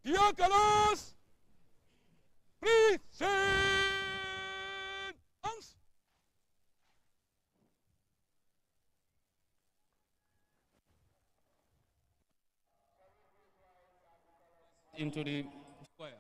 Diakalos, present arms. Into the square.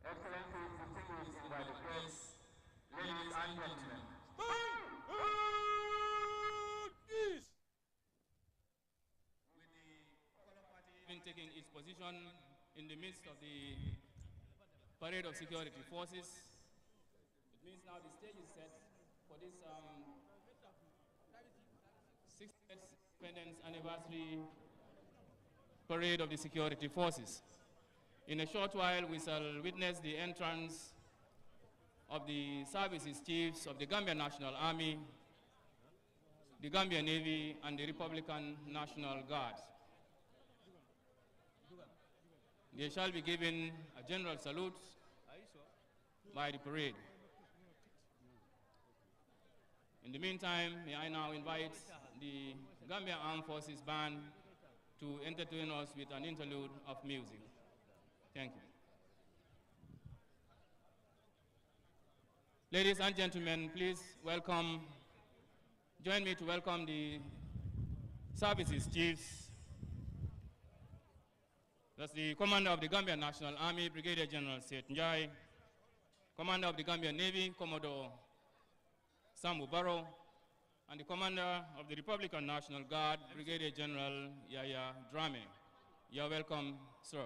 Excellencies, distinguished by the press, ladies and gentlemen. With the color party even taking its position in the midst of the parade of security forces, it means now the stage is set for this 60th Independence Anniversary parade of the security forces. In a short while, we shall witness the entrance of the services chiefs of the Gambia National Army, the Gambia Navy, and the Republican National Guard. They shall be given a general salute by the parade. In the meantime, may I now invite the Gambia Armed Forces Band to entertain us with an interlude of music. Thank you. Ladies and gentlemen, please join me to welcome the services chiefs. That's the Commander of the Gambia National Army, Brigadier General Seth Njai, Commander of the Gambia Navy, Commodore Samu Barrow, and the Commander of the Republican National Guard, Brigadier General Yaya Drame. You are welcome, sir.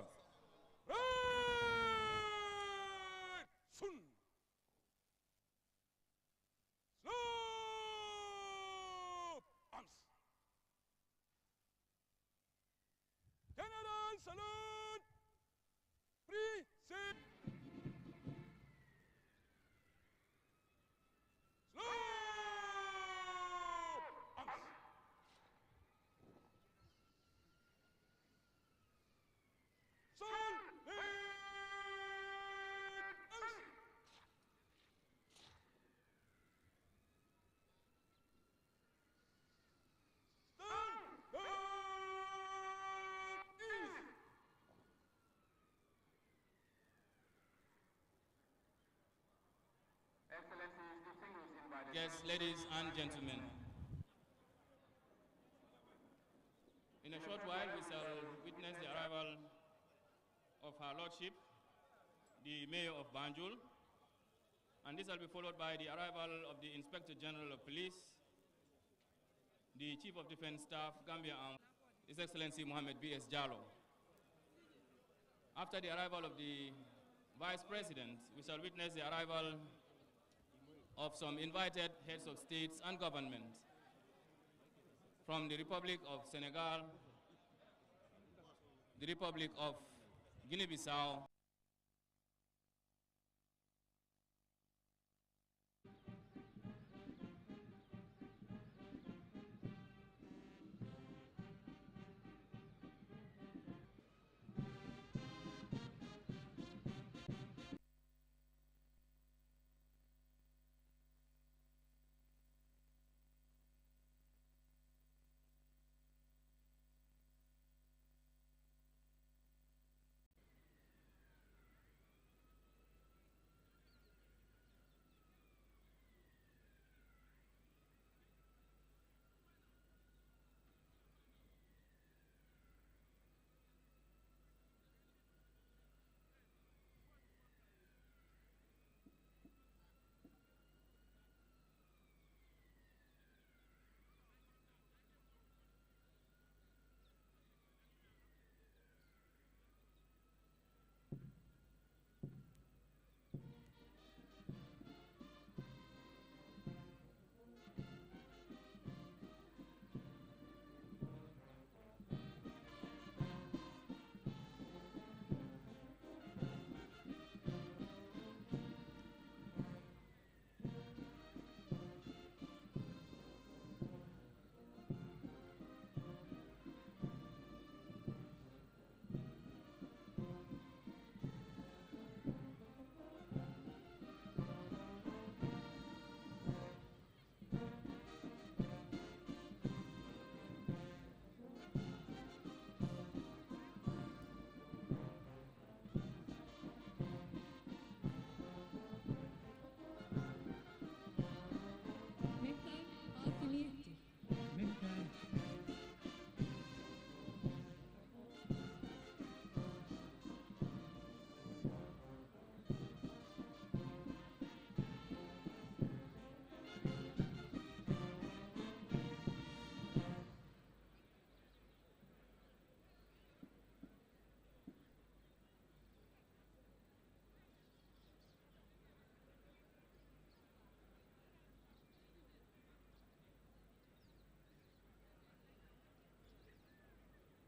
General salute! Present! Yes, ladies and gentlemen. In a short while, we shall witness the arrival of Her Lordship, the Mayor of Banjul, And this will be followed by the arrival of the Inspector General of Police, the Chief of Defense Staff, Gambia, His Excellency Mohammed B.S. Jallo. After the arrival of the Vice President, we shall witness the arrival of some invited heads of states and government from the Republic of Senegal, the Republic of Guinea-Bissau,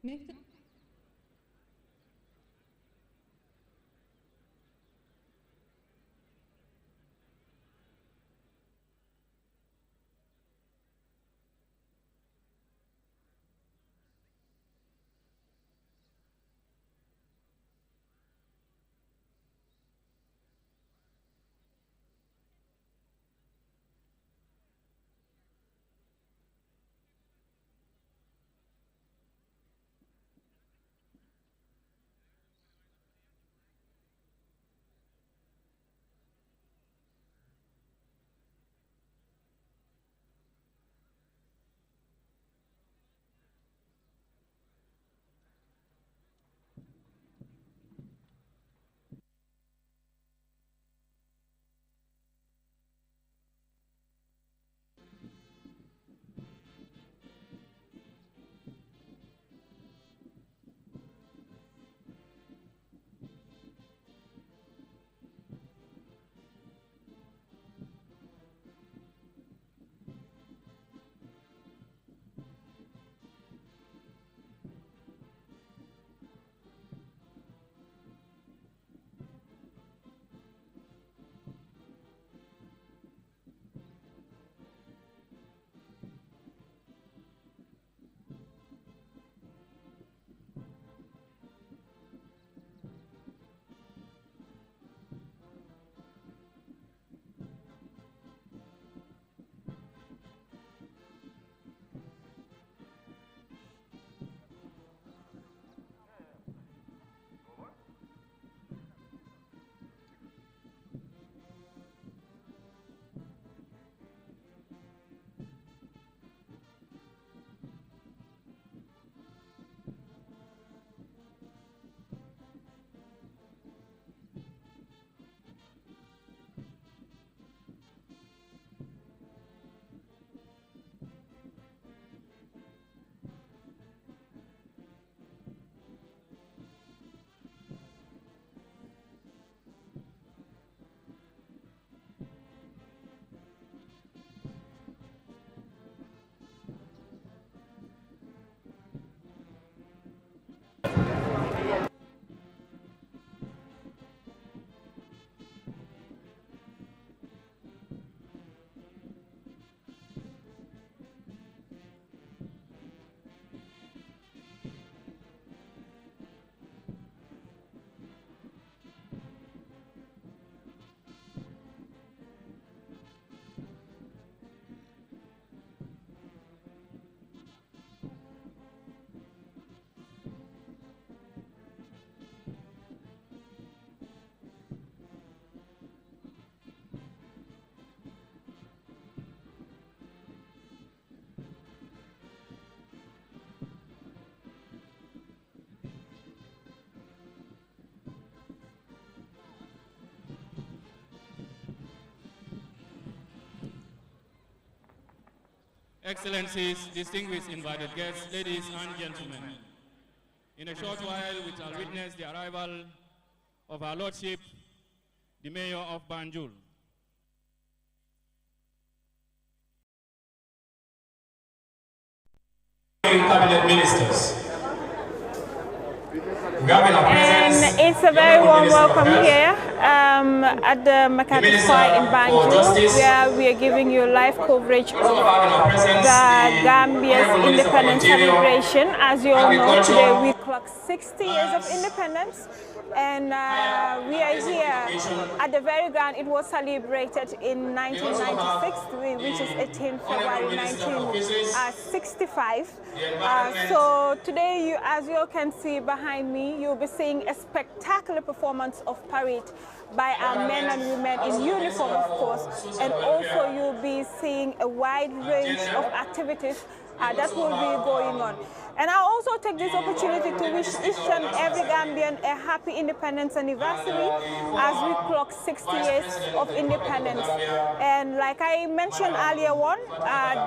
Mr. Excellencies, distinguished invited guests, ladies and gentlemen. In a short while, we shall witness the arrival of our Lordship, the Mayor of Banjul. Cabinet ministers. And it's a very warm welcome here at the Makati Square in Banjul, where we are giving you live coverage of the Gambia's independence celebration. As you all know, today we clock 60 years of independence, and we are here at the very ground. It was celebrated in 1996, which is 18 February 1965. So today, as you all can see behind me, you'll be seeing a spectacular performance of parade by our men and women in uniform, of course, and also you'll be seeing a wide range of activities that will be going on. And I also take this opportunity to wish each and every Gambian a happy independence anniversary as we clock 60 years of independence. And like I mentioned earlier on,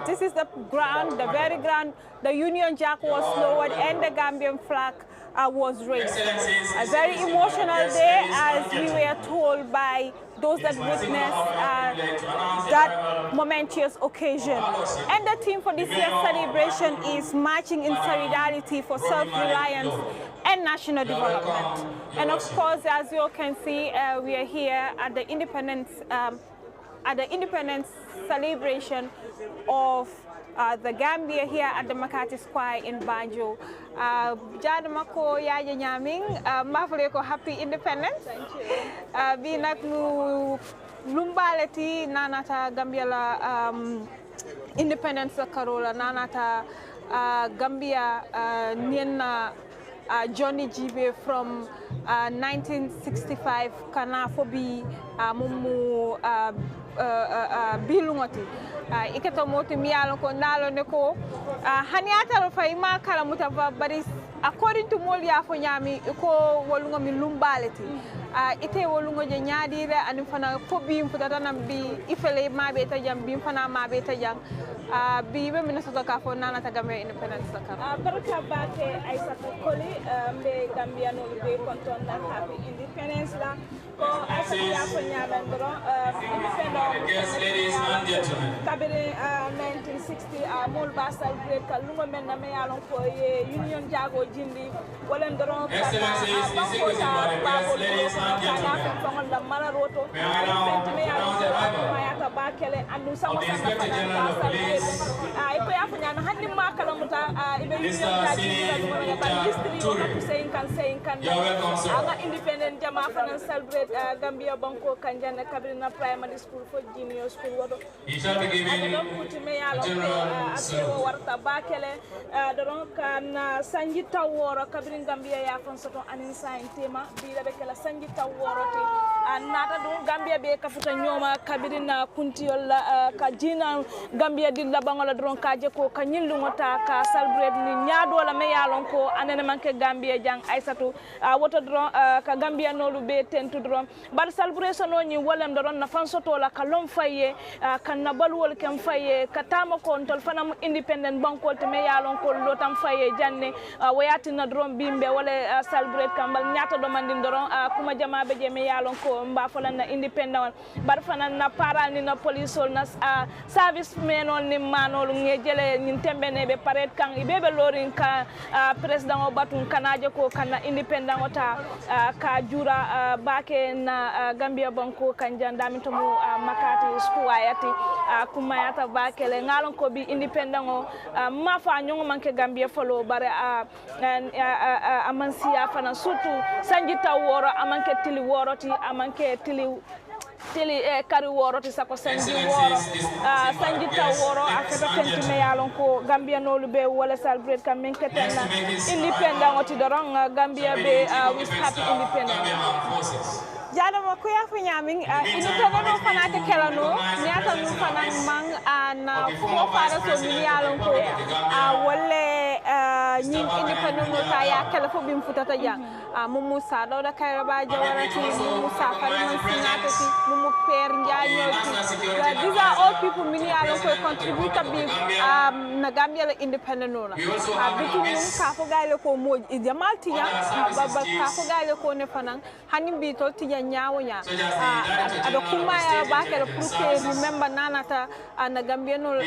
this is the ground, the very ground, the Union Jack was lowered and the Gambian flag was raised. A very emotional day, as we were told by those that witnessed that momentous occasion. And the theme for this year's celebration is marching in solidarity for self-reliance and national development. And of course, as you all can see, we are here at the independence celebration of the Gambia here at the Makati Square in Banjul. Jadamako yaja nyaming, mafule ko happy independence. Bi nak nu lumbaleti nanata Gambia la independence karola nanata Gambia niena Johnny Jibe from 1965 kana fobi mumu bilungoti iketo moti miyalo ko nalo ne ko haniata fa ima kala mutava baris according to mol ya fo nyami ko wolungo mi lumbaleti ite wolungo je nyaadire ani fana fobi mfutata nam bi ifele mabe tajam bi fana mabe tajam bi be minnesota ka fo nana ta Gambia independence ka barka bake Aissatou Koli mbe Gambia no be konton na happy independence la ko Aissatou ya fo nyaban bro Yes, ladies and gentlemen. Kabiri 1960 mol basal great kalungo men na me yalon ko Union Jago jindi wala ndoro Excellencies, distinguished invited guests, ladies and gentlemen. May I now announce the arrival of the Inspector General of Police, Mr. Sini Turi. You're welcome, sir. Independent Jama Fanan celebrate Gambia Banko Kanjana Kabina Primary School for Junior School. He shall be given a general salute. Sanjita Wara Kabin Gambia ya Fonsoto Aninsa in Tema, Bila Bekela Sanjita Waroti, and Nata Gambia Be Kafuta Nyoma, Kabirina Kuntiola, Kajina, Gambia did la Bangola Dron Kajako, Kanilumota, celebrate Nyado la Mayalonko, and then Manke Gambia Jang Aissatou, water drum, Kagambia no Lube 10 to drum, but celebration on you, Wallam Doron, Fonsoto, la Kalom Faye, Kanabalu Kem Faye, Katamo Kontol, Fanam Independent Banko, Mayalonko, Lotam Faye, Janne, Wayati na drum bimbe, wale celebrate Kambal, Nyata Domandin Doron, Kuma Jama Beje Mayalonko, Mbafola na independent, Barfana na para ni na police na service men on ni manol ngejele nintembe nebe parade kan ibebe lorin ka president obatun kanaje ko kana independent ota ka jura bake na Gambia Banko kanjanda mitomu Makati squayati kuma yata bakele ngalon ko bi independent o mafa nyongo manke Gambia follow bare amansiya fana surtout sanjita woro amanke tili woroti amanke tili kari woro ti sako sanji woro sanjita woro afeta tentime yalon ko Gambia no lube wala celebrate kam men ketenna independent oti dorong Gambia be with happy independence jada mo ko yafu nyaming independent no fanate kelano nyata no fanan mang na fo fara so mi yalon ko wala ni independent independent ta ya kala fo bim futata jang mumu sa do da kayra ba jawarati mumu sa farman sinata ti mumu per njaayoti these are all people mini alo ko contribute bi na Gambia la independent no la bitu mum ka fo gayle ko mo jamal ti ya baba ka fo gayle ko ne fanan hanim bi tol ti nyaawo nya ado kuma ya ba kala pour que remember nanata na Gambia no na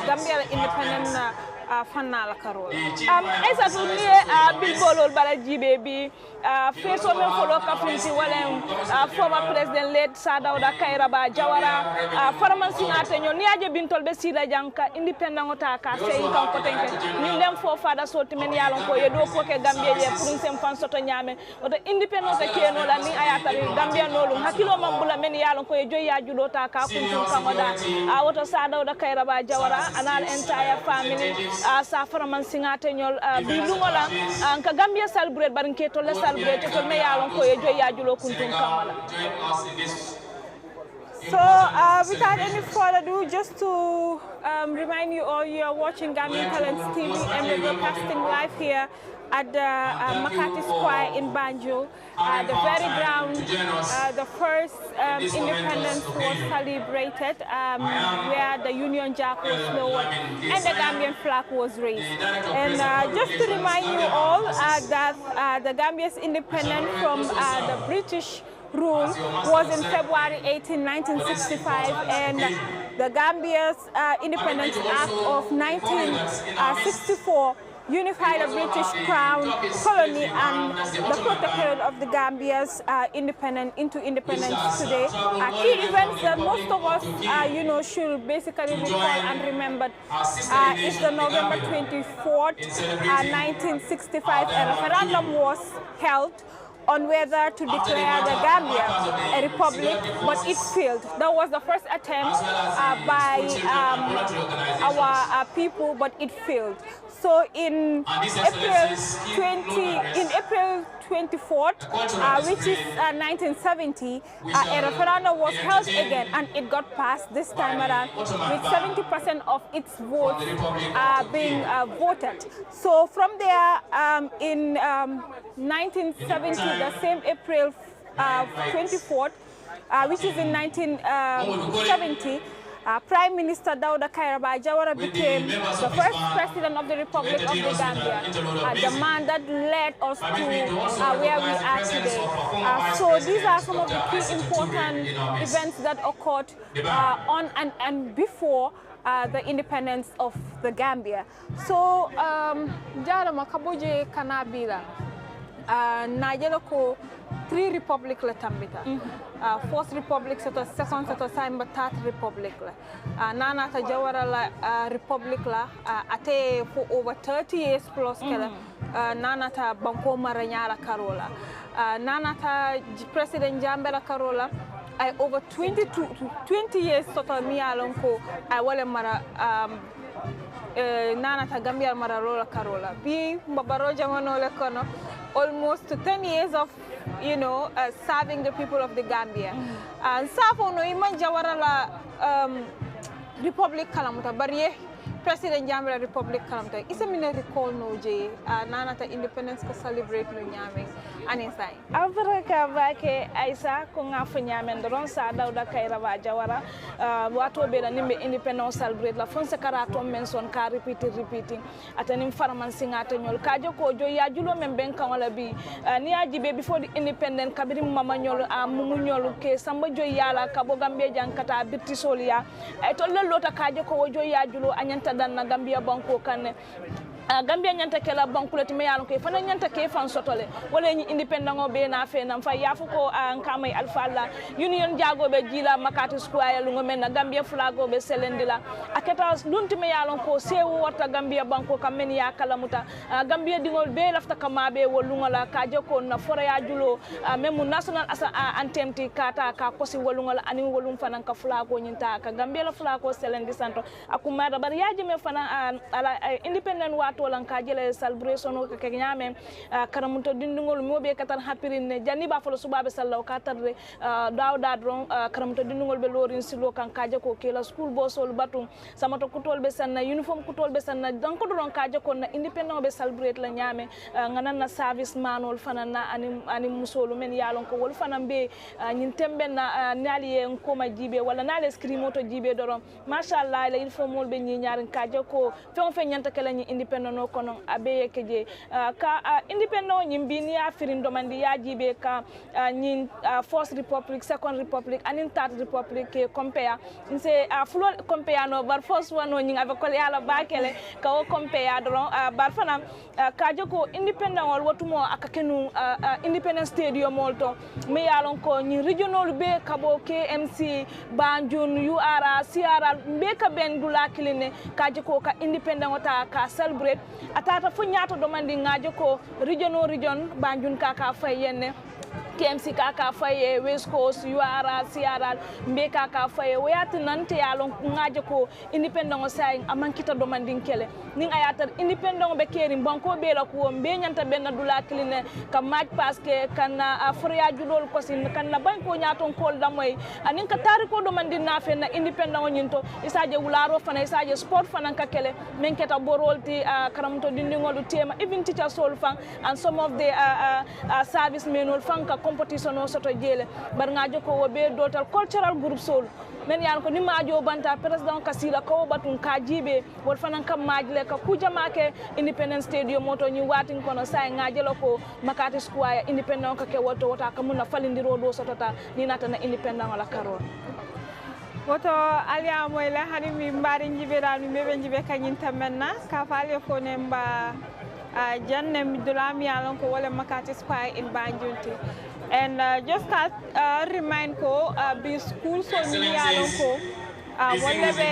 Gambia la independent fanna la karola esa to ni bil bolol bala jibe bi feso men folo kafinti wala former president led Sadauda Kairaba Jawara farman singate nyon ni aje bintol be sida janka independent ota ka sey kan ko tenke ni dem fo fada sorti men yalon ko yedo ko ke Gambia je pour sem fan soto nyame oto independent ke keno la ni ayata Gambia no lu hakilo mambula men yalon ko joy ya judo ta ka kuntum kamoda woto Sadauda Kairaba Jawara anal entire family sa farman singate nyol bi lungola ka Gambia celebrate barinke to le celebrate to me yalon ko joy ya julo kuntum kamala. So without any further ado, just to remind you all, you are watching Gambian Talents TV and we're broadcasting live here at the Makati Square in Banjul, the very ground the first independence was celebrated, where the Union Jack was lowered and the Gambian flag was raised. And just to remind you all that the Gambia's independence from the British rule was in February 18, 1965, and the Gambia's Independence Act of 1964 unified the British Crown colony and the protectorate of the Gambia's independence into independence today. Key events that most of us, should basically recall and remember is the November 24th, 1965, a referendum was held on whether to declare the Gambia a republic, but it failed. That was the first attempt by our people, but it failed. So in April 24th, which is 1970, a referendum was held again, and it got passed this time around with 70% of its votes being voted. So from there, in 1970, the same April 24th, which is in 1970, Prime Minister Dawda Kairaba Jawara became the first president of the Republic of the Gambia, the man that led us to where we are today. So these are some of the key important events that occurred on and before the independence of the Gambia. So, Jara Makaboje Kanabila, Najeloko, 3 republic la tambita. First republic seto second seto saimba third republic la. Nana ta Jawara la republic la ate for over 30 years plus kala. Nana ta Banko Maranyara Karola. Nana ta President Jambela Karola. I over 20 years total miyalonko I wale mara nana ta Gambia mara rola Karola. Bi mbabaro jamono le kono almost 10 years of serving the people of the Gambia. And safo no iman Jawara la Republic Kalamuta bariye President Jambela Republic Kalamta. Isa mina recall no je nana ta independence ko celebrate no nyame anisai. Abaraka bake Aisa ko ngafu nyame ndron Sadauda Kairaba Jawara wato be la nimbe independence celebrate la fonse karato mention ka repeating atanim farman singata nyol kajo ko jo ya julo men ben kan wala bi ni aji be before the independent kabiri mama nyol mumu nyol ke samba jo yala kabo Gambia jankata bitti solia ay to lolota kajo ko jo ya julo anyanta dan na Gambia banko kan Gambia nyanta kela bankulati me yalon ko fana nyanta ke fan sotole wala ni independent ngo be na fe nam fa yafu ko kamay alfalla union jago be jila Makati Square lu ngo men na Gambia flago be selendila aketa dunti me yalon ko sewu warta Gambia banko kam men ya kalamuta Gambia dingol be lafta kama be wolungola ka joko na fora ya julo memu national anthem ti kata ka kosi wolungola ani wolum fana ka flago nyinta ka Gambia la flago selendi santo akuma da bar yaje me fana ala independent wato lan ka jele celebration o ke nyame karamuto dindungol mo be katan hapirin janni ba folo subabe sallaw ka tarde dawda dron karamuto dindungol be lorin silo kan kaje ko kela school bosol batum samato kutol be sanna uniform kutol be sanna donc dron kaje ko na independent be celebrate la nyame ngana na service manol fana na ani musolu men yalon ko wol fana be nyin tembe na naliye ko ma jibe wala na les krimoto jibe doron machallah la il faut mol be nyi ñaar kaje ko fe nyanta kala nyi independent no kono abe keje ka independent nyi bi ni afirin domandi ya jibe ka nyi first republic second republic anin third republic ke compare nse fulo compare no bar first one no nyi ave ko yala bakele ka o compare doron bar fana kaje ko independent wol watumo akakenu independent stadium molto me yalon ko nyi regional be kabo KMC Banjul URA CRA be ka ben dula kiline kaje ko ka independent wata ka celebrate atata fu nyaato domandi ngaje ko region Banjul ka fayenne KMC kaka faye West Coast URA CRA mbe kaka faye wayat nante yalon ngaje ko independent say amankita domandin kele ning ayatar independent be keri banko be la ko mbe nyanta ben dula kline ka match paske kana afriya julol ko sin kana banko nyaton kol damoy anin ka tari ko domandin na fe na independent nyinto isaje wularo fana isaje sport fana ka kele men keta borolti karamto dindingolu tema even teacher sol fan and some of the service menol fan ka competition o soto jele bar ngajo ko wobe dotal cultural group sol men yan ko ni maajo banta president kasila ko batun ka jibe wol fanan kam majle ka kujama ke independent stadium moto ni watin kono say ngajelo ko makati square independent ka ke woto wota ka munna falindiro do sotota ni nata na independent wala karol woto aliya moyla hani mi mbari njibera mi mebe njibe kanyin tamenna ka faale ko ne mba janne mi dolami alon ko wala makati square in Banjul and just remind ko bi school so mi alon ko wala be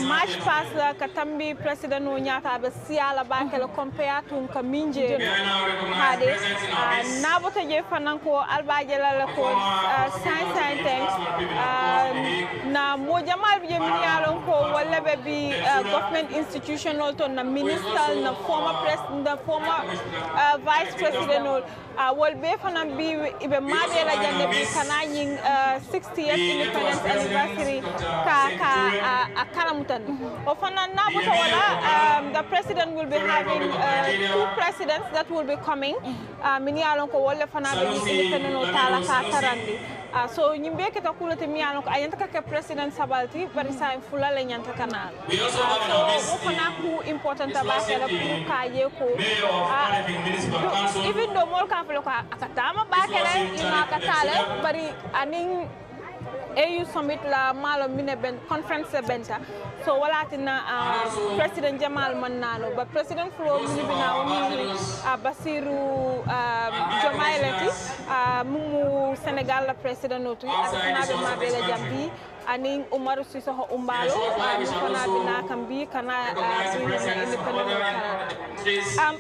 match pass ka tambi president no nyata be siala bakela compare tun ka minje hade nabota je fanan ko albaje la ko sign na mo jamal bi mi yalon ko wala be bi government institutional to na minister na former president the former vice president wol be fanan bi ibe madela jande bi kananyin 60th independence anniversary ka karamutan ofana nabuta wala the president will be having 2 presidents that will be coming mini alon ko wolle fana be independent no tala ka tarandi so nyimbe ke ta kulate mi alon ko ayanta ka president sabalti bari sa fula le nyanta kanal so ofana ku important ba kala ku ka ye ko even though mol ka flo ko akatama ba kala ina katale bari aning AU summit la malo mine ben conference benta so walatina president Jamal Mannano but president Flo mini bina woni Basiru Jomaileti mumu Senegal la president otu asana be mabele jambi aning Umaru Sissoho Umbalo fana bina kambi kana independent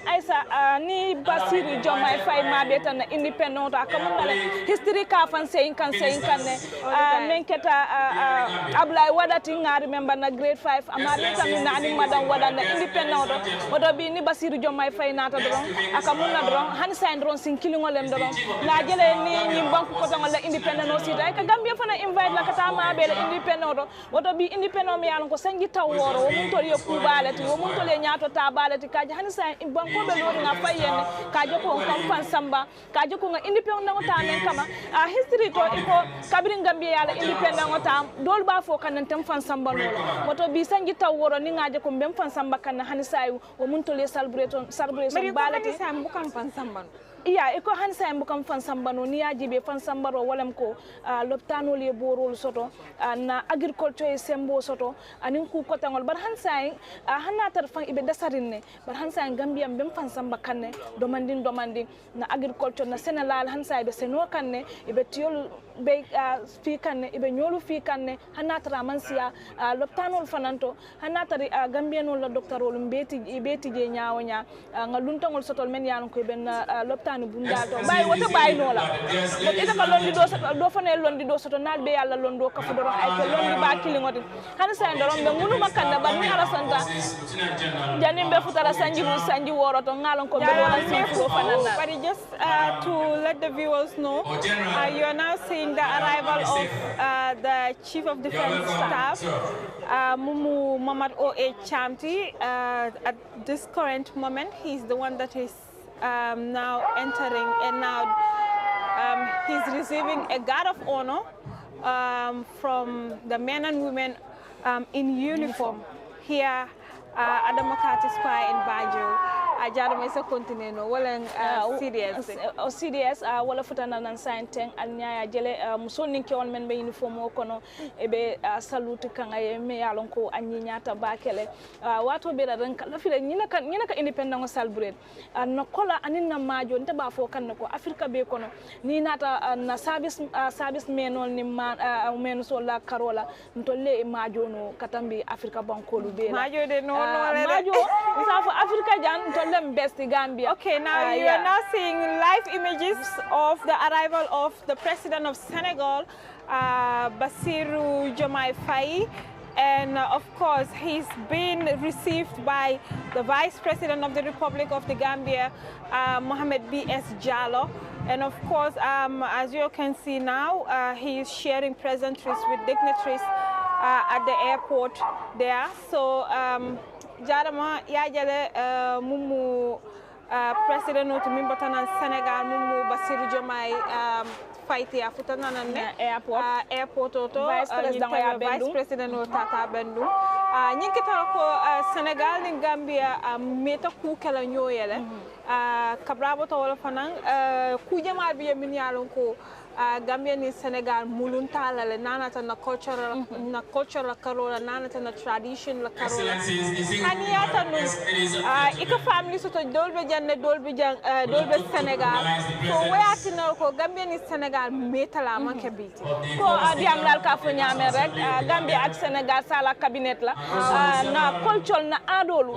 Aisa ni Basiru Jomai Fay mabeta na independent akamungala history ka fan saying kan ne menketa Ablay Wadati ngari member na grade 5 amabeta mi nani madam wadana independent odo bi ni Basiru Jomai Fay nata doron akamuna doron han sign doron sin kilingolem doron na jele ni banku ko tan la independent no sita ka Gambia fana invite la kata mabele independent odo bi independent mi yalon ko sangi taworo mun to ye kubalati wo mun to le nyaato tabalati kaje han sign banko be lori na fayene kaje ko kam fan samba kaje ko nga independent ngota men kama history to iko kabirin Gambia yala independent ngota dol ba fo kan tem fan samba no moto bi sangi taworo ni ngaje ko mbem fan samba kan han sayu wo mun to le celebration balati sam bu kam fan samba iya iko han sa mbukam fan sambano ni yajibe fan sambaro walem ko loptano le borol soto na agriculture e sembo soto anin ku ko tangol bar han sa hanatar fan ibe dasarinne bar han sa Gambia bem fan samba kanne domandin na agriculture na Senegal han sa be seno kanne ibe tiol be fi kanne ibe nyolu fi kanne hanatara mansia loptano fananto hanatari Gambia no la doctorol mbeti je nyaawonya ngaluntangol sotol men yan ko ben loptano sani bundal to bay wota bay no la but ita ka londi do fane londi do soto nal be yalla londo ka fu do ay ke londi ba kilingoti han sa ndorom be munu makanda ba ni ala santa janim be futara sanji woro to ngalon ko be wala sifu fanana but just to let the viewers know you are now seeing the arrival of the Chief of Defense Staff Mumu Mamad O.A. Chamti. At this current moment he's the one that is now entering, and now he's receiving a guard of honor from the men and women in uniform here at the Makati Square in Banjul. Ajaro isa continue no wala CDS wala futana nan sainteng alnya jele musoni ke on men be uniform ko no ebe salute kanga ye me yalon ko anyi nyata bakele wato be da ran kala file nyina ka independent celebrate no kola anin na majo nte ba fo kan ko Africa be ko no ni nata na service menol ni men so la karola ntolle majo no katambi Africa bankolu be majo de no majo isa fo Africa jan best Gambia. Okay, now you are now seeing live images of the arrival of the President of Senegal, Bassirou Diomaye Faye, and of course he's been received by the Vice President of the Republic of the Gambia, Mohamed B.S. Jallow, and of course as you can see now he is sharing pleasantries with dignitaries at the airport there. So Jarama yajale mumu president of Mimbatanan Senegal mumu Bassirou Diomaye Faye afutana airport auto vice president of Tata Bendu ñinkita ko Senegal ni Gambia meta ku kala ñoyele kabrabo to wala fanan ku jama bi min yalon ko Gambia ni Senegal mulunta la nanata na cultural karola nanata na tradition la karola haniyata no ika family soto dolbe janne dolbe Senegal so wayatina ko Gambia ni Senegal metala manke biti ko diam lal ka fo ñame rek Gambia ak Senegal sala cabinet la na culture na adolu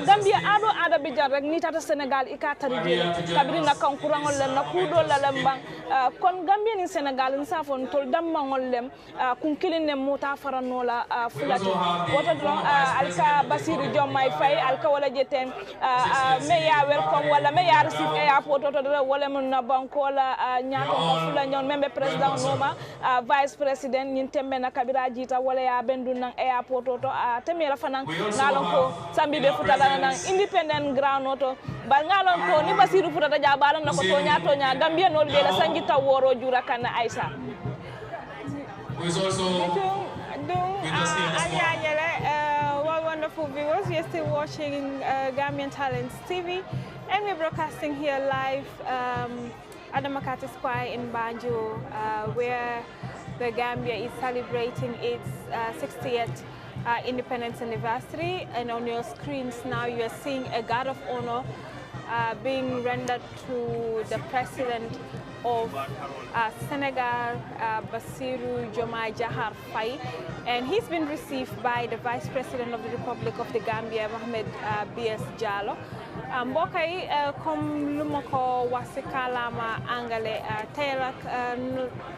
Gambia ada bi jan rek ni tata Senegal ika tarije kabri na kankurangol la na kudol la lambang kon Gambia ni Senegal nsa fon tol damma ngollem kun kilin mota faranola fulati woto don alka Bassirou Diomaye Faye alka wala jeten me ya welcome wala me ya receive airport to do wala mun na bankola nyaako ko fula nyon membe president noma vice president nyin tembe na kabira jita wala ya bendu nan airport to temela fanan ngalon ko sambi be futala nan independent ground to bal ngalon ko ni Bassirou futata jabalam na ko to nya Gambia no be la sangi taworo jura kana Aisha who is also well, wonderful viewers, we are still watching Gambian Talents TV, and we're broadcasting here live at the Makati Square in Banjul, where the Gambia is celebrating its 60th independence anniversary. And on your screens now you are seeing a guard of honor being rendered to the President of Senegal, Bassirou Diomaye Diakhar Faye, and he's been received by the Vice President of the Republic of the Gambia, Mohamed B.S. Jallow. mbokk yi comme lu ma ko wax ci kàllaama angale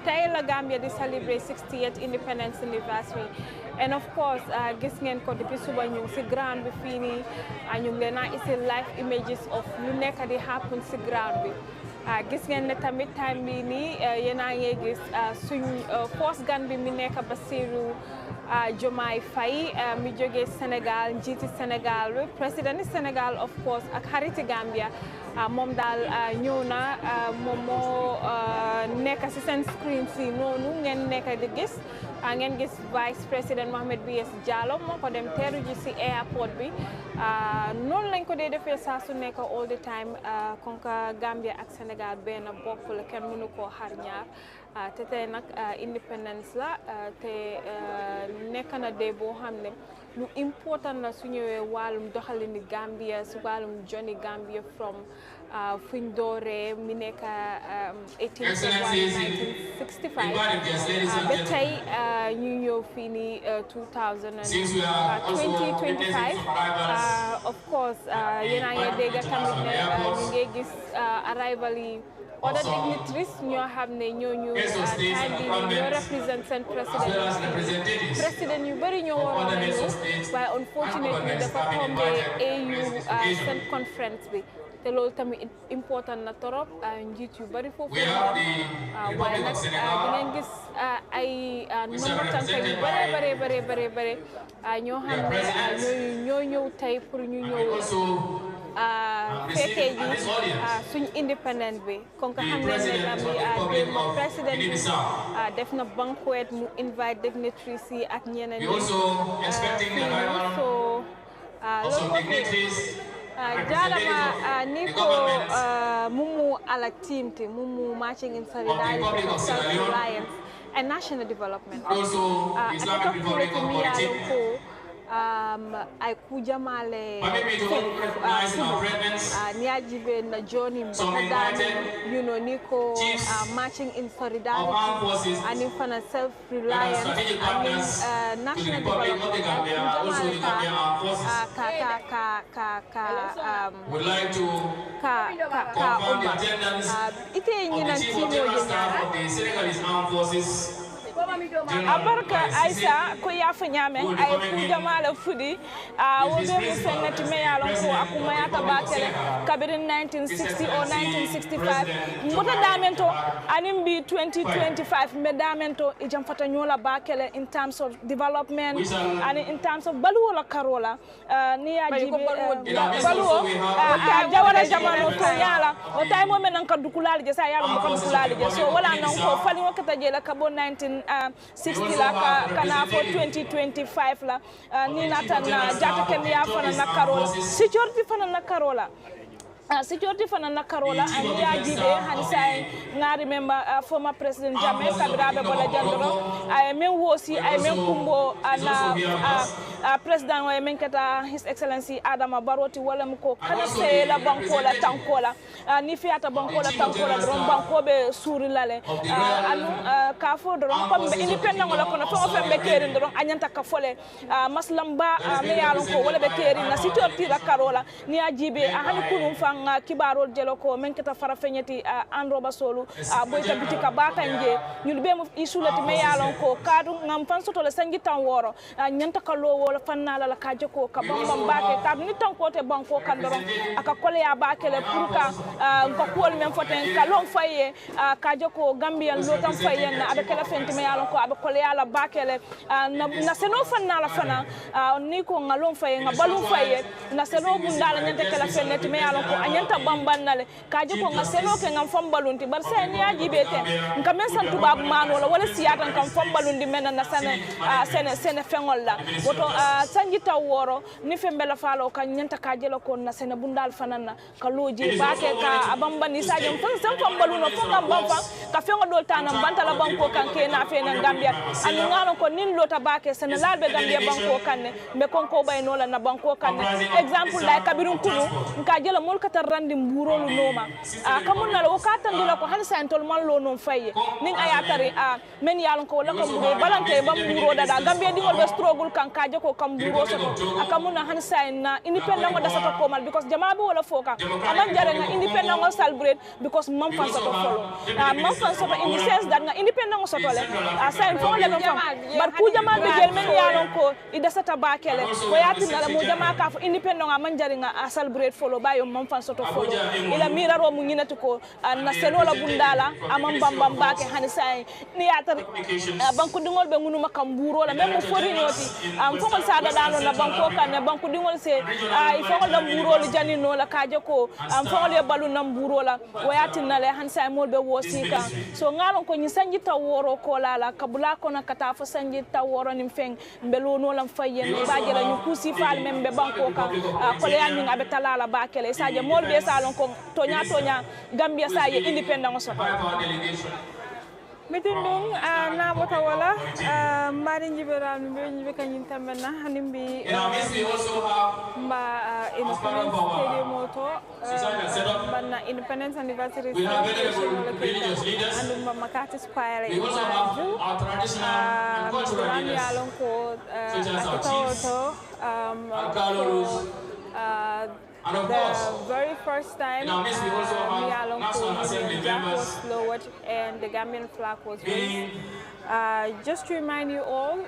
tey la Gambia di celebrate 60th independence anniversary, and of course gis ngeen ko depuis suba ñu ci ground bi fii nii ñu ngi leen a isi live images of lu nekk di happen ci ground bi. Gis ngeen ne tamit time bi nii yéen a ngi gis suñ force gan bi mi nekk Bassirou Diomaye Faye mi jógee Sénégal njiiti Sénégal bi président ni Sénégal of course ak xariti Gambia moom daal ñëw na moom moo nekk ci seen screen si noonu ngeen nekk di gis ngeen gis vice président Mohamed B.S. Jallow moo ko dem teeru ji ci airport bi noonu lañ ko dee defee saa su nekk all the time kon ka Gambia ak Sénégal benn bopp la kenn mënu koo xar ñaar te tey nag independence la te nekk na dee boo xam ne lu important la su ñëwee wàllum doxalini Gambia su wàllum Johnny Gambia from fuñ dooree mi nekk 18 February 1965 ba tey ñu ñëw fii nii 2025 of course yéen a ngi dégg tamit ne ñu ngi gis arrival yi other dignitaries ñoo xam ne ñooñu time bi ñoo represent seen président yu bëri ñoo waroon a ñëw waaye unfortunately dafa tombé AU seen conference bi te loolu tamit important na torop njiit yu bëri foofu waaye nag dinañ gis ay nombre tànka yu bare ñoo xam ne ñoo ñëw tey pour ñu ñëw fekkee ji suñ independent bi kon ka xam ne Gambia président bi def na banquet mu invite dignitaries yi ak ñeneen ñi so loolu jarama ni ko mumu ala teamte mumu marching in solidarity for self-reliance and national development ataka kurete mi yalon ko ay kujamale niajibe na Johnny Mbadani you know niko marching in solidarity and in fana self-reliance and national development would like to confirm the attendance of the Chief of General Staff of the Senegalese Armed Forces. Abarka Aisha ko yafa nyame ay ku jamala fudi wo be mu fenati me yalon ko akuma yata bakele kabirin 1960 or 1965 mota damento anim bi 2025 me damento e jam fata nyola bakele in terms of development and in terms of baluwola karola ni yajibe baluwo jawara jamano to yala o tay mo men ka dukulali je sa yalo ko dukulali je so wala non ko fali wakata je la kabo 1960 la kana for 2025 la ni natan jata ken ya fana na karola security fana na karola security fana na karola and yajibe hansay nga remember former president Jammeh Kabirabe Bola Jandoro ay men wosi ay men kumbo na president wa men kata his excellency Adama Baroti wala mko kada se la bankola tankola ni fiata bankola tankola dron bankobe suri lale anu ka fo dron comme independent wala kono fo fembe keri dron anyanta ka fole maslamba me yalon ko wala be keri na security la karola ni yajibe hani kunum fang kibarol jelo ko men kata fara fenyati androba solu boyta bitika bakanje ñul be mo isulati me yalon ko kadu ngam fan soto le sangi tan woro nyanta ka lowo la fannala la kaje ko ka bambam bake ka ni tan ko te banko kandoron aka kole ya bakele pour ka ko kol men foten ka lon faye kaje ko Gambia lo tan faye na abe kala fenti me yalon ko abe kole ya la bakele na seno fannala fana ni ko ngalon faye ngabalun faye na seno bundala nyanta kala fenti me yalon ko anyanta bambannale kaje ko ngaseno ke ngam fambalunti bar sen yajibe ten ngam men san tubab manola wala siyata ngam fambalundi men na sene fengol la woto sanjita woro ni fembela falo kan nyanta kaje la ko na sene bundal fanana ka loji baake ka abambani sajam san fambaluno fo ngam bamfa ka fengo dol tanam bantala banko kan ke na fe na Gambia anu ngalo ko nin lota baake sene lalbe Gambia banko kanne me konko baynola na banko kanne exemple lay kabirun kunu kaje la mol kata randi mburolu noma kamunna lo katandula ko han santol man lo non faye ning ayatari men yalon ko wala ko mbure balante bam mburo dada Gambia dingol be struggle kan kaje ko kam mburo soto akamunna han sayna independent da soto ko mal because jama be wala foka aman jare nga independent ngo celebrate because mam fan soto follow mam fan soto in the sense that nga independent ngo soto le sain fo le non fam bar ku jama be jel men yalon ko ida sata bakele ko yatina mo jama ka fo independent nga man jare nga celebrate follow bayo mam fan soto follow ila miraro mu nyinati ko na senola bundala amam bambam bake hani say ni yatar banku dingol be ngunu makam buro la même fori nyoti fongol sada dano na banko kan banku dingol se il faut la buro le janino la kaje ko fongol e balu nam buro la wayatin na le han say molbe wosi kan so ngalon ko nyi sanji taworo ko la kabula ko na kata fo sanji taworo nim feng mbelo no lam fayen baaje la ñu kusi fal même be banko kan ko le yanni ngabe talala bakele saje molbe salon ko tonya Gambia sa ye independent soto Mitundung na bota wala mbari njiberal mbe njibe kanyin tambena hanimbi mba Independence Stadium moto banna Independence Anniversary celebration and mba Makati Square in Banjul Ram yalon ko akitawoto the very first time the Jack was lowered and the Gambian flag was raised. Just to remind you all,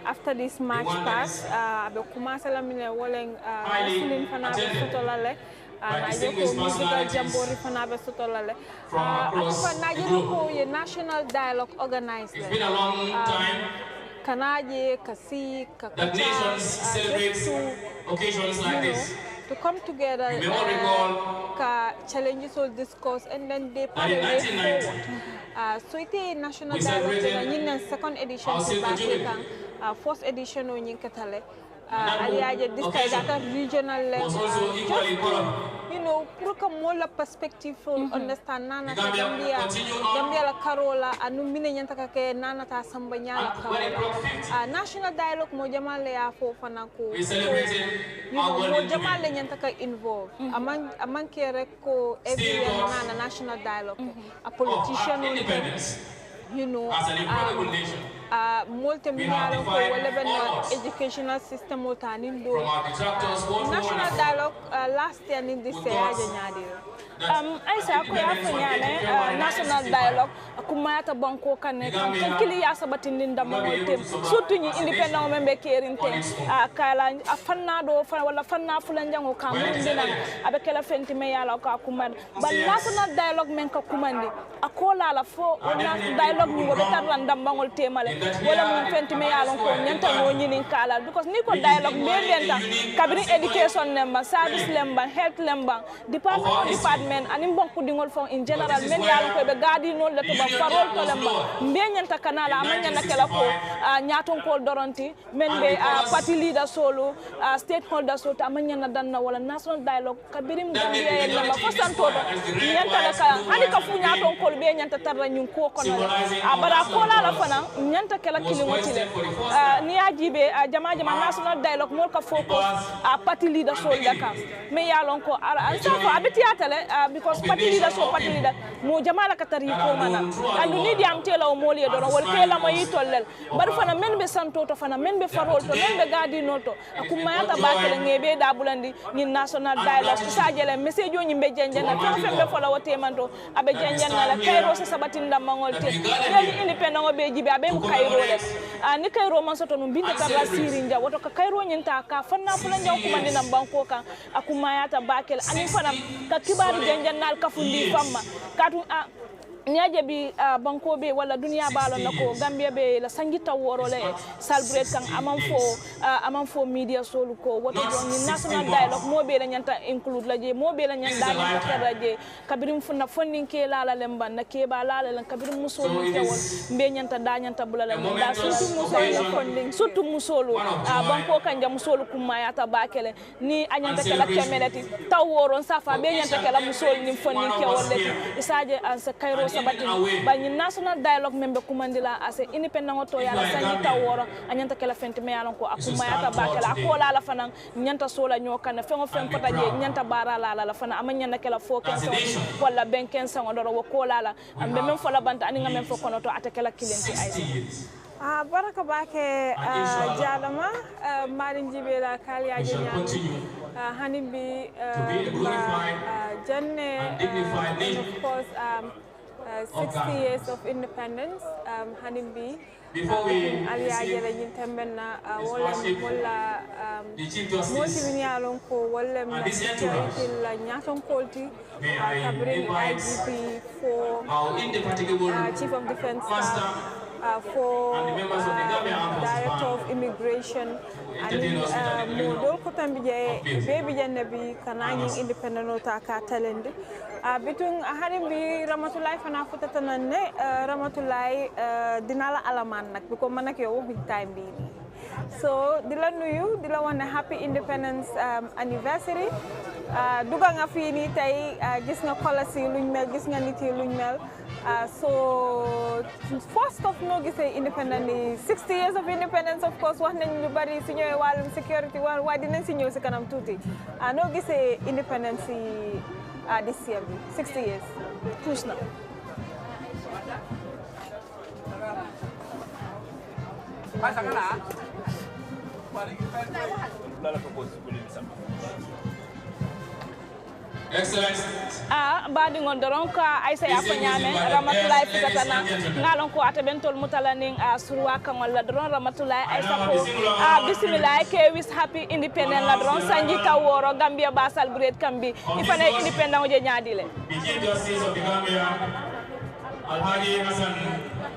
after this match pass, national dialogue organized. It's been a long time. Kanaje, Kasi, That nations celebrate occasions like this. To come together, you may all recall challenges all discourse, and then they put a way forward. So it is national dialogue, second edition, first edition on Yinkatale. This regional level. You know, more perspective for understand Nana Gambia la Carola and Numine Yantaka Nana Sambanya national dialogue Mojamale for Fanako. We celebrated Mojamale Yantaka involved among Kereko every year Nana national dialogue. A politician independence. You know, as an incredible nation. Educational system national dialogue last year in this Aisa ko ya fanyane national dialogue kumayata banko kanne kili ya sabatin linda motem surtout ni independent membe kerinte kala afanna do wala fanna fulanjango kam ndina abe kala fenti me yala ko kumad ba national dialogue men ka kumandi akola la fo dialogue ni wobe tarlan dambangol temale wala mun fenti me yala ko nyanta no nyinin kala because ni ko dialogue be lenta kabri education lemba service lemba health lemba department anim bonku dingol fon in general men yalla ko be gadi non le to ba farol to lemba mbe nyanta kanala amanya nakela ko nyaton ko doronti men be party leader solo stakeholder so amanya na danna wala national dialogue kabirim gambia en lamba fosanto nyanta la ka ani ka fu nyaton ko be nyanta tarra nyun ko kono abara ko la fana nyanta kala kilimotile ni ajibe jama national dialogue mo ka focus party leader so daka me yalon ko ansa ko abitiatale because party leader so party leader mo jamala katari ko mana andu ni diam tela o moli do wol kela mo yitollel bar fana men be santo to fana men be farol to men be gadi noto akuma yata bakele ngebe da bulandi ni national dialogue sa jele message o nyimbe jenjena to fembe fola wote manto abe jenjena la kayro se sabatinda mangol te yeli independent o be jibe abe kayro le ni kayro man soto no binde tarra sirinja woto ka kayro nyinta ka fanna fulanja ko mandina banko kan akuma yata bakele ani fana ka kibaru jenjennal kafundi famma katu niaje bi banko be wala dunia balo nako Gambia be la sangita woro le celebrate kan amam fo media solu ko woto ni national dialogue mo be la nyanta include la je mo be la nyanda ni terra je kabirim funna fondin ke la lemban na ke ba la la kabirim musolu kewol be nyanta da nyanta bulala da surtout musolu fondin surtout musolu banko kan jam musolu kuma yata bakele ni anyanta kala kemelati taw woron safa be nyanta kala musolu ni fondin kewol leti isaje an sa kayro but national dialogue member kumandila as independent to yala sanjita woro anyanta kala fenti me yalon ko akuma yata bakala akola la fana nyanta sola nyokana fengo fem pata je nyanta bara la fana amanya na kala fo kenso wala ben kenso ndoro wo kola la ambe men fola banta ani ngamen fo kono to atakala kilenti ay baraka bake jalama marin jibela kaliya jenya hanimbi janne of course 60 years of independence hanimbi aliya nyintembenna wala multi ko wala la nyaton kolti kabrin IGP for chief of defense staff for director of immigration and modol ko tambije baby jannabi kanani independent ta ka talende bitun harim bi ramatulay fana futatanane ramatulay dinala alaman nak biko man ak yow big time bi so dila nuyu dila wone happy independence anniversary duga nga fii nii tey gis nga xolas yi luñ mel gis nga nit yi luñ mel so first of noo gisee independence yi 60 years of independence of course wax nañ lu bari si ñëwee wàllum security waaye dinañ si ñëw si kanam tuuti noo gisee independence yi this year bi 60 years tuus na Excellence. Badi ngon doron ka Aisha ya fanyame Ramatulai fitatana ngalon ko ata bentol mutalaning surwa kan wala doron Ramatulai Aisha ko bismillah ke wis happy independent la doron sanji taworo Gambia ba celebrate kambi ifane independent o je nyaadile Begin justice of the Gambia Alhaji Hassan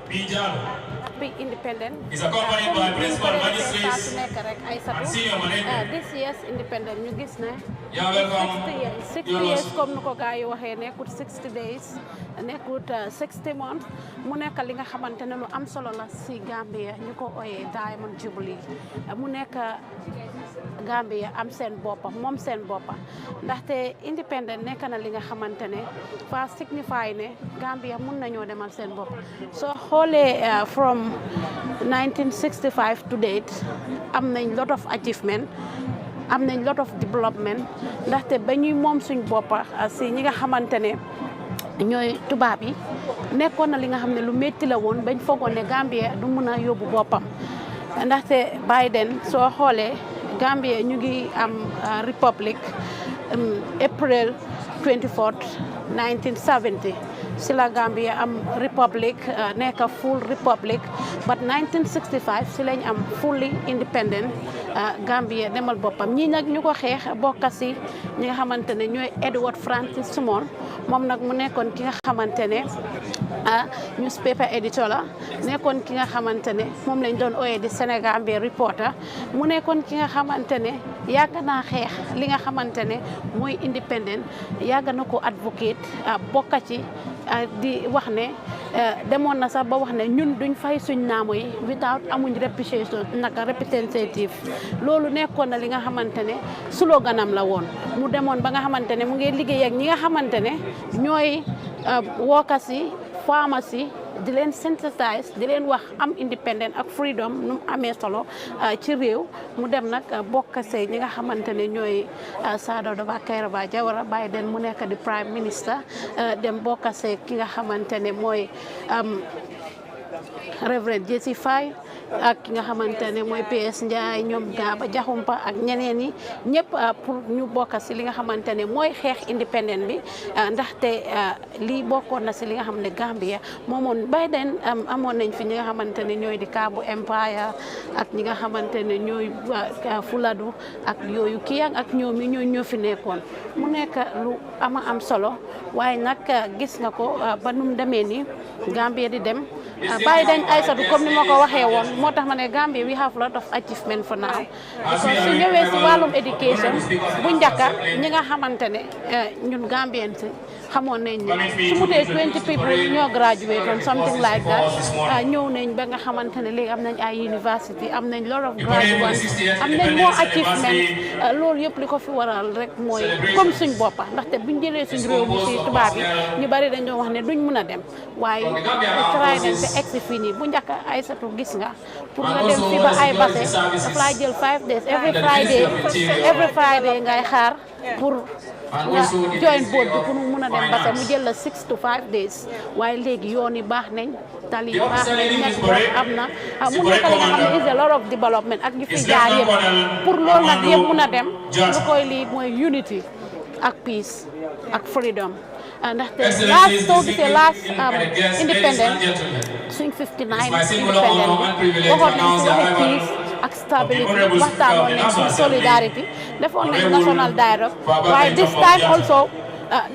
Bijalo be independent. is accompanied by principal magistrates and senior management. This year's independent ñu gis ne Yeah, welcome. 60 years comme nuko gaay waxee nekkut 60 days nekkut 60 months mu nekk li nga xamante ne lu am solo la si Gambia ñu ko oyee Diamond Jubilee mu nekk Gambia am seen boppa moom seen boppa ndaxte independent nekk na li nga xamante ne fa signify ne Gambia mun nañoo demal seen bopp soo xoolee from 1965 to date am nañ lot of achievement am nañ lot of development ndaxte ba ñuy moom suñ boppa si ñi nga xamante ne ñooy tubaab yi nekkoon na li nga xam ne lu métti la woon bañ foogoon ne Gambia du mun a yóbbu boppam ndaxte Biden soo xoolee Gambia ñu ngi am republic April 24th 1970 si la Gambia am republic nekk full republic but 1965 si lañ am fully independent Gambia demal boppam ñii nag ñu ko xeex bokk si ñi nga xamante ne ñooy Edward Francis Small moom nag mu nekkoon ki nga xamante ne newspaper editor la nekkoon ki nga xamante ne moom lañ doon ooyee di Sénégambia reporter mu nekkoon ki nga xamante ne yàgg naa xeex li nga xamante ne mooy independent yàgg na ko advocate bokk ci di wax ne demoon na sax ba wax ne ñun duñ fay suñ naamo yi without amuñ reputation naka representative loolu nekkoon na li nga xamante ne sloganam la woon mu demoon ba nga xamante ne mu ngi liggéey ak ñi nga xamante ne ñooy workers yi farmers yi di leen synthesize di leen wax am independent ak freedom nu mu amee solo ci réew mu dem nag bokk see ñi nga xamante ne ñooy Sada Daba Kairaba Jawara Biden mu nekk di prime minister dem bokk see ki nga xamante ne mooy Reverend Jesse Faye ak ki nga xamante ne mooy PS Ndiaye ñoom Gaba Jaxumpa ak ñeneen ñi ñëpp pour ñu bokk si li nga xamante ne mooy xeex independent bi ndaxte lii bokkoon na si li nga xam ne Gambia moomoon Biden amoon nañ fi ñi nga xamante ne ñooy di Kaabu Empire ak ñi nga xamante ne ñooy Fuladu ak yooyu kii ak ñoom yi ñoo fi nekkoon mu nekk lu ama am solo waaye nag gis nga ko ba nu mu demee ni Gambia di dem Biden Aïssatou comme ni ma ko waxee woon moo tax ma ne Gambia we have lot of achievement for now because su ñëwee si wàllum education bu njëkka ñi nga xamante ne ñun Gambien si xamoon nañ ne su mu tee 20 people ñoo graduate on something like that ñëw nañ ba nga xamante ne léegi am nañ ay university am nañ lot of graduates am nañ moo achievement loolu yëpp li ko fi waral rek mooy comme suñ boppa ndaxte buñ jëlee suñ réew mi si tubaab yi ñu bari dañ doon wax ne duñ mën a dem waaye try nañ te egsi fii nii bu njëkk Aïssatou gis nga pour nga dem fii ba ay base daf lay jël 5 days every Friday ngay xaar pour nga join board bi pour mu mun a dem base mu jël la 6 to 5 days waaye léegi yoon yi baax nañ tali baax nañ network am na mu nekk li nga xam ne is a lot of development ak ñu fi jaar yëpp pour loolu nag yëpp mun a dem lu koy lii mooy unity ak peace ak freedom ndaxte soo gisee last independent suñ 59 independent bi waxoon nañ si waxe peace ak stability waxtaanoon nañ si solidarity defoon nañ national dialogue waaye this time also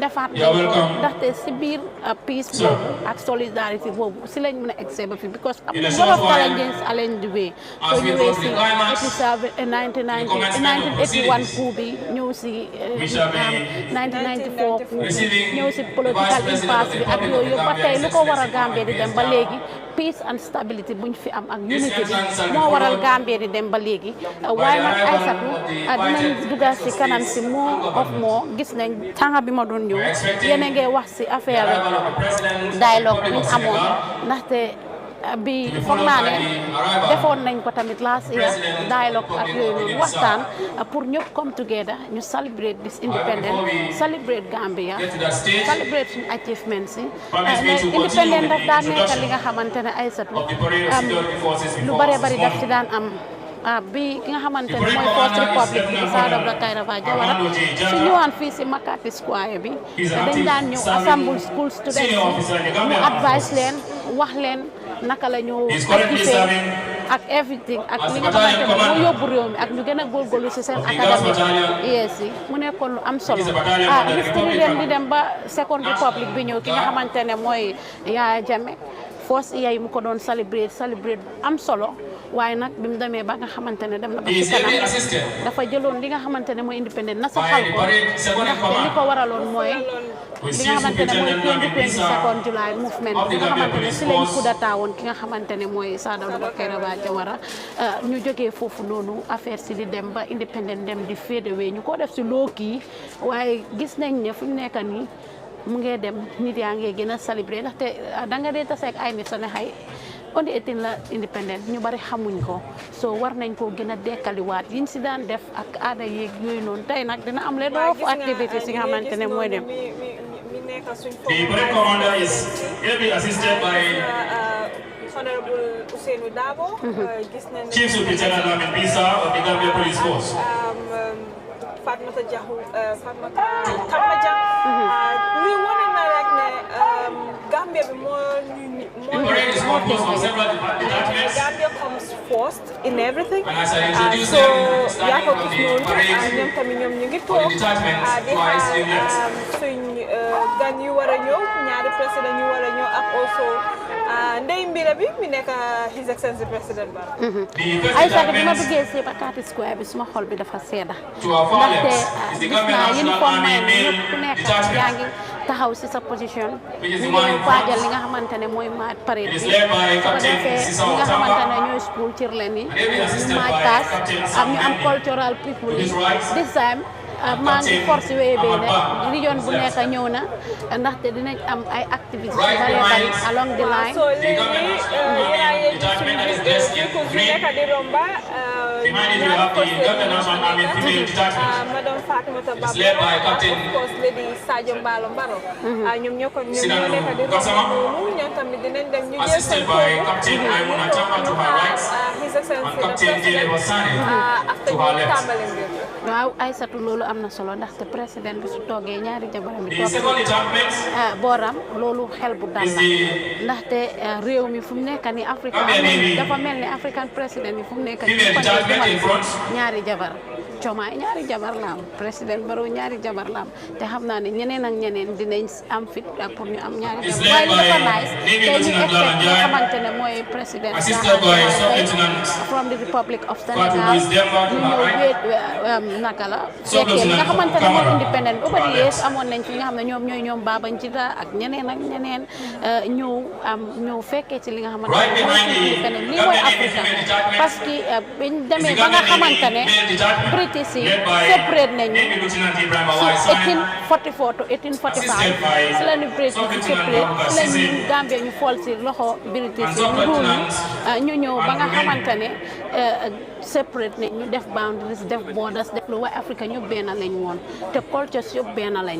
defaat nañ ko ndaxte si biir peace boobu ak solidarity boobu si lañ mën a egg ba fi because a lot of challenges along the way soo ñëwee si 1981 coup bi ñëw si 1994 coup bi ñëw si political impasse bi ak yooyu yëpp ba tey lu ko war a Gambie di dem ba léegi peace and stability buñ fi am ak unity bi moo waral Gambia di dem ba léegi waaye nag Aïssatou dinañ dugal si kanam si moo gis nañ tànga bi ma doon ñëw yéen a ngi wax si affaire dialogue bi amoon ndaxte bi foog naa ne defoon nañ ko tamit last year dialogue ak yooyu noonu waxtaan pour ñëpp come together ñu celebrate this independence celebrate Gambia celebrate suñu achievements yi independence daf daan nekk li nga xamante ne Aïssatou lu bare bari daf ci daan am bi ki nga xamante ne mooy First Republic bi Sada Kairaba Jawara su ñëwaan fii si Makati Square bi dañ daan ñëw assemble school students mu advice leen wax leen naka la ñu activé ak everything ak li nga xamante ne moo yóbbu réew mi ak ñu gën a góorgóorlu si seen académique yes yi mu nekkoon lu am solo history dem di dem ba Second Republic bi ñëw ki nga xamante ne mooy Yaya Jammeh force yaay mu ko doon celebrate am solo waaye nag bi mu demee ba nga xamante ne dem na ba ci kanam dafa jëloon li nga xamante ne mooy independent na saxal ko ndaxte li ko waraloon mooy li nga xamante ne mooy 22 July movement bi nga xamante ne si lañ kudata woon ki nga xamante ne mooy Sada Kairaba Jawara ñu jógee foofu noonu affaire si di dem ba independent dem di féedewee ñu ko def si loo kii waaye gis nañ ne fu mu nekk nii mu ngee dem nit yaa ngee gën a célébrer ndaxte da nga dee taseeg ay nit sa ne xay on the 18 la independent ñu bari xamuñ ko so war nañ koo gën a dekkaliwaat yiñ si daan def ak aada yeeg yooyu noonu tey nag dina am leen of activités yi nga xamante ne mooy dem. The parade commander is will be assisted by Honorable Ousseynou Dabo. Chief Superintendent Lamin Bisa of the Gambia Police Force. Fatmata Jahu, Fatmata Tamaja. We want to know like Gambia be The parade is composed of several detachments. Gambia comes first in everything. And as I introduce So them, starting Yako from the Kisnoon, parade ñoom tamit ñoom ñu ngi for the toog. detachments, twice in left. Suñ gan yu war a ñëw ñaari président yu war a ñëw ak also ndey mbira bi mi nekk His Excellency President Barrow. Aïssatou bi ma bëggee si Makati Square bi suma xol bi dafa sedda To our far left ndaxte is the gis Gambia naa National uniforme Army may male ñëpp ku nekk detachment. yaa ngi taxaw si sa position Which is ñu the one ngi in front. waajal li nga xamante ne mooy maaj parade It is bi led by su ko Captain defee Sisa ñi nga Otamba. xamante ne ñooy school cheerleading yi And they will be assisted ñu maaj by paas Captain ak Sam ñu am Mendy. cultural people To yi his right, this time maa ngi force wee bee ne Ahmad Ba. region bu nekk ñëw na ndaxte dinañ am ay activités yu Right bari bari behind along the line So léegi detachment that is dressed in ku green. nekk di romba Behind it, we have the Gambia National Army female detachment. Madame Fatimata It's Baba led by of Captain course lady Sadio Mbalo Mbaro ñoom ñoo ko ñoom Sinan ñoo nekk di Gassama. romba noonu ñoom tamit dinañ dem ñu jël Assisted seen by photo. Captain Aimuna Chamba to her right His Excellency and the Captain Dele President Wasane after to her ñu left. tàmbali mbir waaw Aïssatou loolu am na solo ndaxte président bi su toogee ñaari jabaram bi The toog second detachment booram loolu xel bu dal is la the ndaxte réew mi fu mu nekk ni Afrique Gambia Navy. dafa mel ni African président yi fu mu nekk female detachment in front. ñaari jabar Diomaye ñaari jabar la am président Barrow ñaari jabar la am te xam naa ne ñeneen ak ñeneen dinañ am fit pour ñu am ñaari It's jabar led waaye li dafa by nice Navy te ñu Lieutenant expect nga Lalanjai, xamante ne mooy président assisted by Sub-Lieutenant from the Republic of Fatou Senegal Louise Demba to ñu her ñëw right. wéet naka la Sub-Lieutenant fekkee li nga xamante ne mooy Camara independent to over her the years left. amoon nañ fi nga xam ne ñoom ñooy ñoom Baba Njida ak ñeneen ñëw fekkee ci li nga xamante Right ne mooy behind the independent lii mooy Gambia Navy Afrique female detachment parce que biñ is the demee ba nga Gambia Navy xamante ne male detachment British yi led by séparate nañu Navy Lieutenant Ibrahim si Awai Sane 1844 to 1845 Assisted by si la ñu British yi Sub-Lieutenant séparate Babacar si la Cissé ñu Gambia ñu fool si loxo British and yi ñu ruul Sub-Lieutenant ñu ñëw ba nga Andrew xamante ne separate ne ñu def boundaries def borders def lu waaye Afrique ñu benn lañ woon te cultures yëpp benn lañ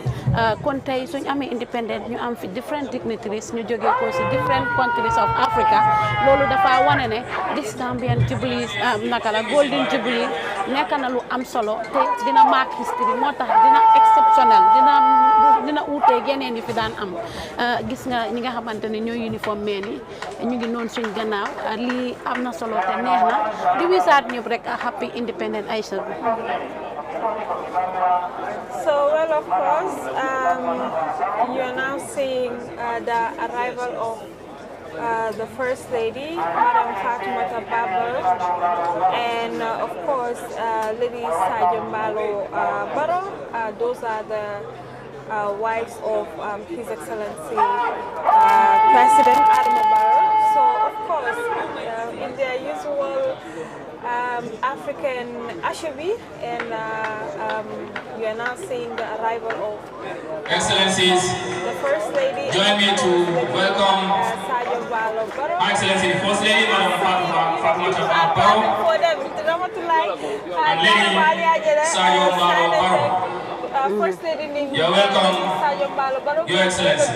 kon tey suñ amee independent ñu am fi different dignitaries ñu jógee ko si different countries of Africa loolu dafa wane ne this Gambian Jubilee naka la Golden Jubilee nekk na lu am solo te dina mark history moo tax dina exceptionnel dina uutee yeneen yi fi daan am gis nga ñi nga xamante ne ñooy uniforme meen yi ñu ngi noonu suñ gannaaw lii am na solo te neex na di wisaat ñëpp rek happy independent Aïcha. So, well, of course, you are now seeing the arrival of the First Lady, Madam Fatimata Babel, and of course, Lady Sadio Mbalo Barrow. Those are the wives of His Excellency President Adama Barrow. So, of course, in their usual African ashebi, and you are now seeing the arrival of Excellencies, the First Lady. join me to welcome Her Excellency the First Lady, Madam Fatma Barrow, and Lady Sayo Barrow. First Lady, you're welcome, Your Excellency.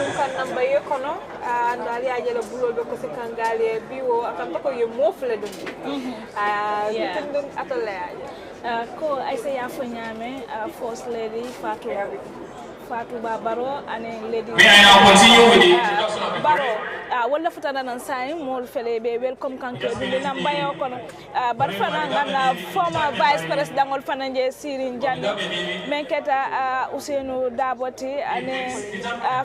Ko Aisha Fanyame, First Lady Fatou Baro and Lady. May I now continue with the introduction of the parade? Wala futana nan sai mol fele be welcome kanke bi na bayo kono bar fana ngana former vice president ngol fana je Sirin Jande menketa Ousseynou Daboti ane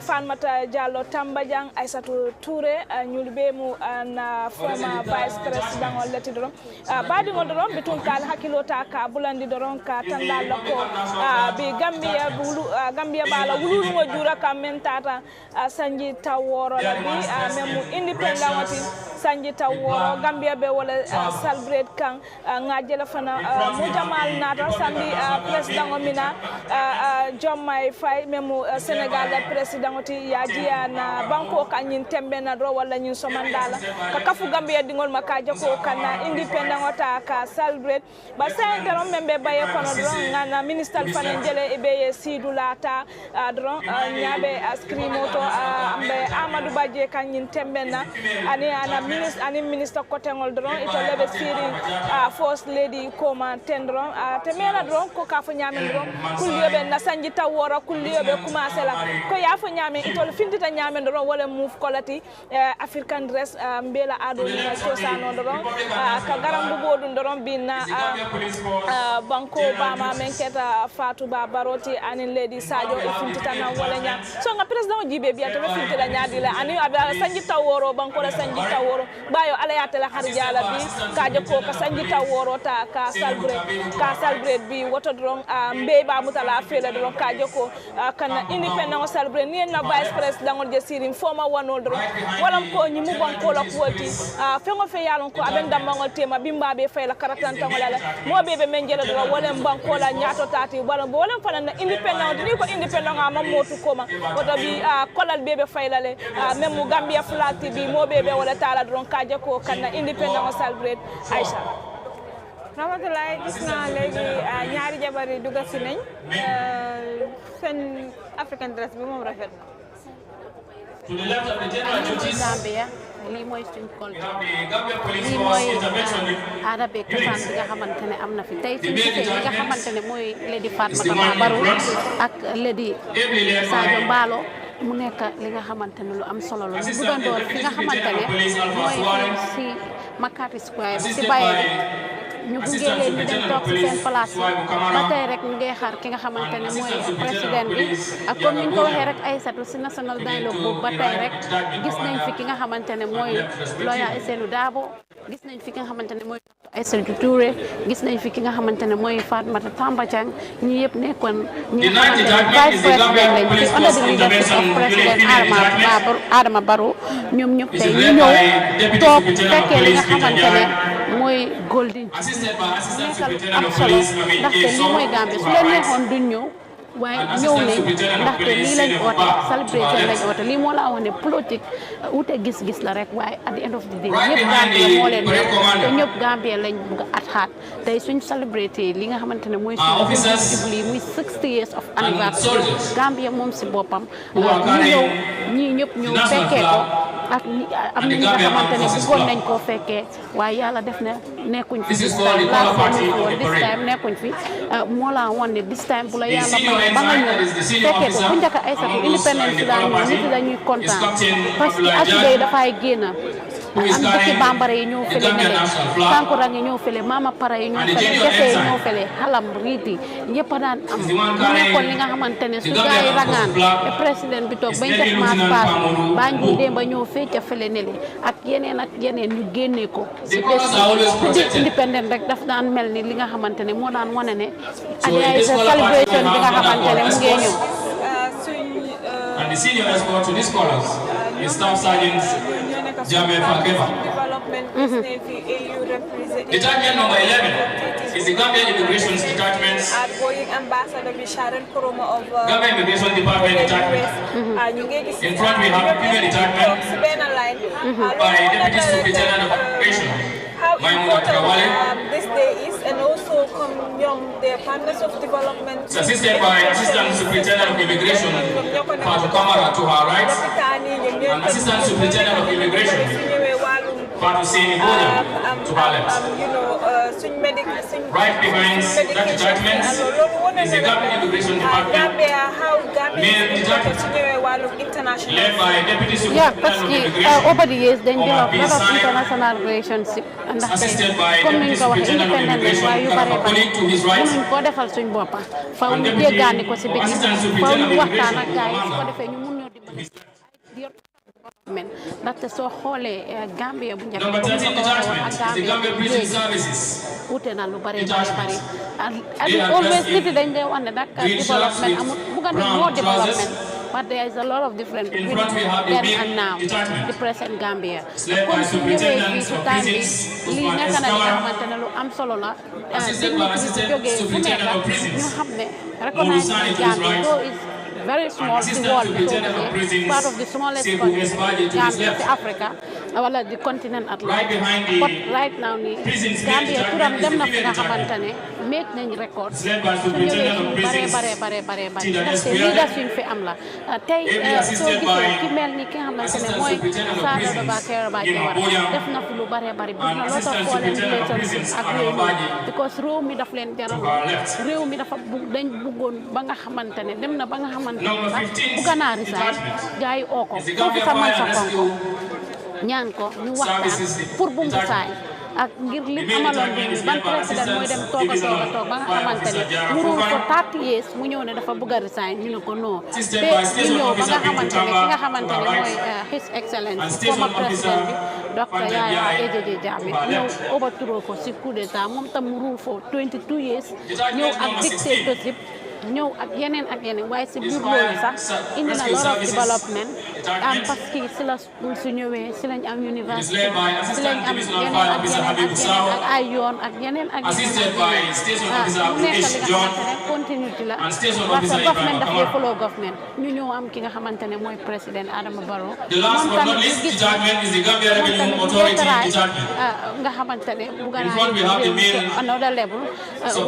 Fanmata Diallo Tambajang Aissatou Touré ñul be mu na former vice president ngol leti doron badi ngol doron bitun kal hakilota ka bulandi doron ka tandal ko bi Gambia bala wulu mo jura kamentata sanji taworo la bi memu independent wati sanji taworo Gambia be wala celebrate kan ngajela fana mu jamal nata sambi president omina Jomay Fay memu Senegal president wati yajiya na banko kanyin tembe na ro wala nyin somandala ka kafu Gambia dingol makaja ko kana independent wata ka celebrate ba sen terom membe baye kono do ngana minister fana jele ebe sidulata dron nyabe askrimoto ambe Amadou Badje kanyin tembena ani minister kotengol dron ito lebe siri first lady koma tendron temena dron ko ka fo nyamen dron kulliyobe na sanji tawora kulliyobe commencé la ko ya fo nyamen ito fintita nyamen dron wala move kolati African dress mbela ado na chosano dron ka garam bodun dron binna banko bama menketa Fatou Baroti ani lady Sadio fintita na wala nya so nga president jibe biya to fintita nyaadi la ani abda sanji taworo banko la sanji taworo bayo ala yatala harjala bi kaje ko ka sanji taworo ta ka celebrate bi woto dron mbe ba mutala fele dron kaje ko kana independent celebrate ni na vice president ngol je sirim former one dron walam ko nyi mu banko la kuwati fengo fe yalon ko aben damangol tema bimba be fay la karatanta ngolala mo bebe menjela dron wala banko la nyato tati wala fana na independent ni ko independent ngama motu koma woto bi kolal bebe faylale même Gambia flag bi mo bebe wala tala dron kaje ko kana independent celebrate Aisha Ramatulaay gis naa léegi ñaari jabar yi dugg si nañ seen African dress bi moom rafet na. To the left of the general duties, Gambia lii mooy suñ culture Gambia Police lii Force mooy Intervention aada beeg cosaan bi nga xamante ne am na fi tey suñ gisee li nga xamante ne mooy Lady Fatouba Barrow ak Lady Sadio Mballo mu nekk li nga xamante ne lu am solo la lu bëggandoor fi nga xamante ne mooy si Makati Square si Bayern ñu gunge leen ñu dem toog ci seen place ba tey rek ñu ngi xaar ki nga xamante ne mooy président bi ak comme ni ñu ko waxee rek Aïssatou si national dialogue boobu ba tey rek gis nañ fi ki nga xamante ne mooy lawyer Ousseynou Dabo gis nañ fi ki nga xamante ne mooy Aïssatou Touré gis nañ fi ki nga xamante ne mooy Fatmata Tambajang ñi yëpp nekkoon ñi nga xamante ne vice président lañ ci under the leadership of président Adama Barrow ñoom ñëpp tey ñu ñëw toog fekkee li nga xamante ne mooy golden nekkal am solo ndaxte lii mooy Gambie su leen neexoon duñ ñëw waaye ñëw nañ ndaxte lii lañ oote celebration lañ oote lii moo la wax ne politique wute gis-gis la rek waaye at the end of the day ñëpp Gambie moo leen ñëw te ñëpp Gambie lañ bëgg a at tey suñ celebrate li nga xamante ne mooy suñu jubilee muy 60 years of anniversary Gambie moom si boppam ñu ñëw ñii ñëpp ñëw fekkee ko ak am na ñi nga xamante ne bëggoon nañ koo fekkee waaye yàlla def na nekkuñ fi this time nekkuñ fi moo la woon ne this time bu la yàlla may ba nga ñëw fekkee ko bu njëkk a Aïssatou independence daan ñëw nit yi dañuy kontaan parce que accident yi dafay génn am dëkki bambara yi ñëw fële ne leen kankurang yi ñëw fële mama para yi ñëw fële kese yi ñëw fële xalam riiti yëpp a daan am mu nekkoon li nga xamante ne su gaa yi rangaan te président bi toog bañ def mass pass Banjul démba ñëw fee ca fële ne leen ak yeneen ñu génnee ko si bés di independent rek daf daan mel ni li nga xamante ne moo daan wane ne ay celebration bi nga xamante ne mu ngee ñëw. And the senior escort to these scholars is Staff Sergeant development is Navy AU representative. Detachment number 11 is the Gambia Immigration Detachment. Outgoing Ambassador Sharon Kuruma of Gambia Immigration Department Detachment. In front we have the Female Detachment by Deputy Superintendent of Immigration. How important this day is, and also the partners of development. It's assisted by Assistant Superintendent of Immigration, Fatu Kamara to her right, and Assistant Superintendent of Immigration, Fatu Sini Boda to her left. Right behind that detachment is the Gambia Immigration Department, male detachment, led by Deputy Superintendent of Immigration. Over the years, then develop a lot of international relationship. And assisted by Deputy Superintendent of Immigration, a colleague to his right, and Deputy Assistant Superintendent of Immigration to ndaxte soo xoolee Gambia bu njëkk Number 13 detachment is the Gambia Prison Services. ute na lu bari bari always nit dañ lay wax ne nag development amul bu nga more development but there is a lot of difference between then and now the present Gambia comme su ñëwee fii su time bi lii nekk na li nga xamante ne lu am solo la Dignitary su jógee fu nekk ñu xam ne recognize Gambia though is very small to world part of the smallest country Gambia to Africa wala the continent at large but right now ni Gambia turam dem na fi nga xamantane make nañ record su ñëwee bare ndaxte leaders yuñ fi am la tey soo gisee ki mel ni ki nga xamantane mooy Sada Babakary Jawara def na fi lu bare bu na lot of foreign relations ak réew mi because réew mi daf leen jaral réew mi dafa dañ bëggoon ba nga xamantane dem na ba nga xamantane bu gannaaw resign gars yi oo ko foofu sa man sa konko ñaan ko ñu waxtaan pour bu mu resign ak ngir li amaloon bi ban président mooy dem toog ba nga xamante ne mu ruul ko 30 years mu ñëw ne dafa bëgg a resign ñu ne ko non te ñu ñëw ba nga xamante ne ki nga xamante ne mooy His Excellency former président bi Dr. Yaya AJJ Jammeh ñëw overthrow ko si coup d'état moom tam mu ruul foofu 22 years ñëw ak dictatorship ñëw ak yeneen waaye si biir loolu sax indi na lot of development parce que si la school su ñëwee si lañ am université si lañ am yeneen ak ay yoon ak yeneen mu nekk li nga xamante ne continuité la parce que government dafay follow government ñu ñëw am ki nga xamante ne mooy président Adama Barrow moom tamit ñu gis nga xamante ne bu ganaa another level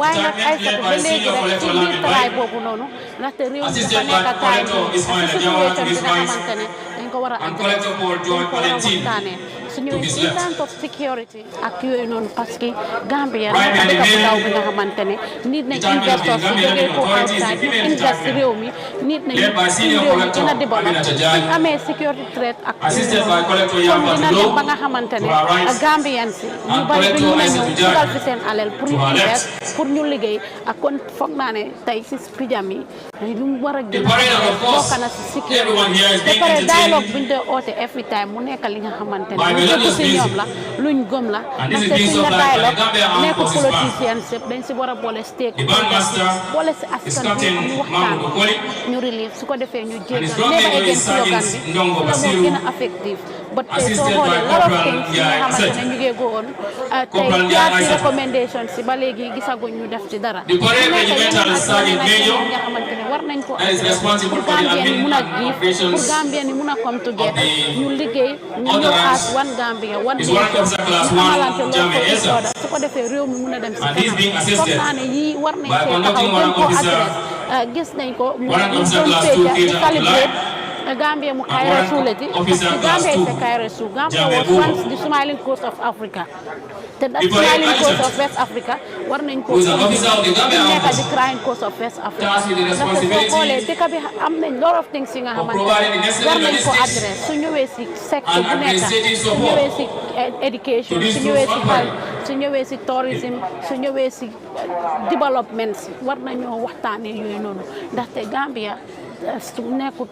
waaye nag ay satu ba léegi rek ci biir taraay boobu noonu ndaxte réew mi dafa nekk taay boobu situation bi nga xamante ne dañ ko war a adresse dañ ko war a waxtaanee suñu in terms of security ak yooyu noonu parce que Gambia nekk dëkk bu ndaw bi nga xamante ne nit nañ investors si jógee ko outside ñu invest si réew mi nit nañ suñu réew mi gën a développé suñ amee security threat ak comme dina dem ba nga xamante ne Gambian si ñu bari duñu mën a ñëw dugal fi seen alal pour ñu invest pour ñu liggéey ak kon foog naa ne tey si pijam yi lu mu war a gën a bokk na si security ba pare dialogue buñ dee oote every time mu nekk li nga xamante ne lu si ñoom la luñ gëm la ndaxte suñ la dialogue nekkul politiciens yëpp dañ si war a boole stakeholders boole si askan bi ñu waxtaan ñu relief su ko defee ñu jéggal never again slogan bi la moo gën a effective but tey soo xoolee lot of things yi nga xamante ne ñu ngi goon tey jaar ci recommendation si ba léegi gisaguñ ñu def ci dara ñu nekk yeneen ak yeneen nga xamante ne war nañ ko pour Gambien yi mun a giif pour Gambien yi mun a come together ñu liggéey ñu ñëw as one Gambia one nation ñu amalante loolu ko disorder su ko defee réew mi mun a dem si kanam comme naa ne yii war nañ see taxaw gën koo adresse gis nañ ko mu doon féeca di celebrate Gambia mu Kaira Suleti because Gambia is a Kaira Sul. Gambia was once the smiling coast of Africa. That smiling coast of West Africa war nañ ko nekk di crying coast of West Africa. ndaxte soo xoolee dëkk bi am nañ lot of things yi nga xamante ne war nañ ko adresse su ñëwee si secteur bu nekk su ñëwee si education su ñëwee si health su ñëwee si tourism su ñëwee si development war nañoo waxtaanee yooyu noonu ndaxte Gambia nekkut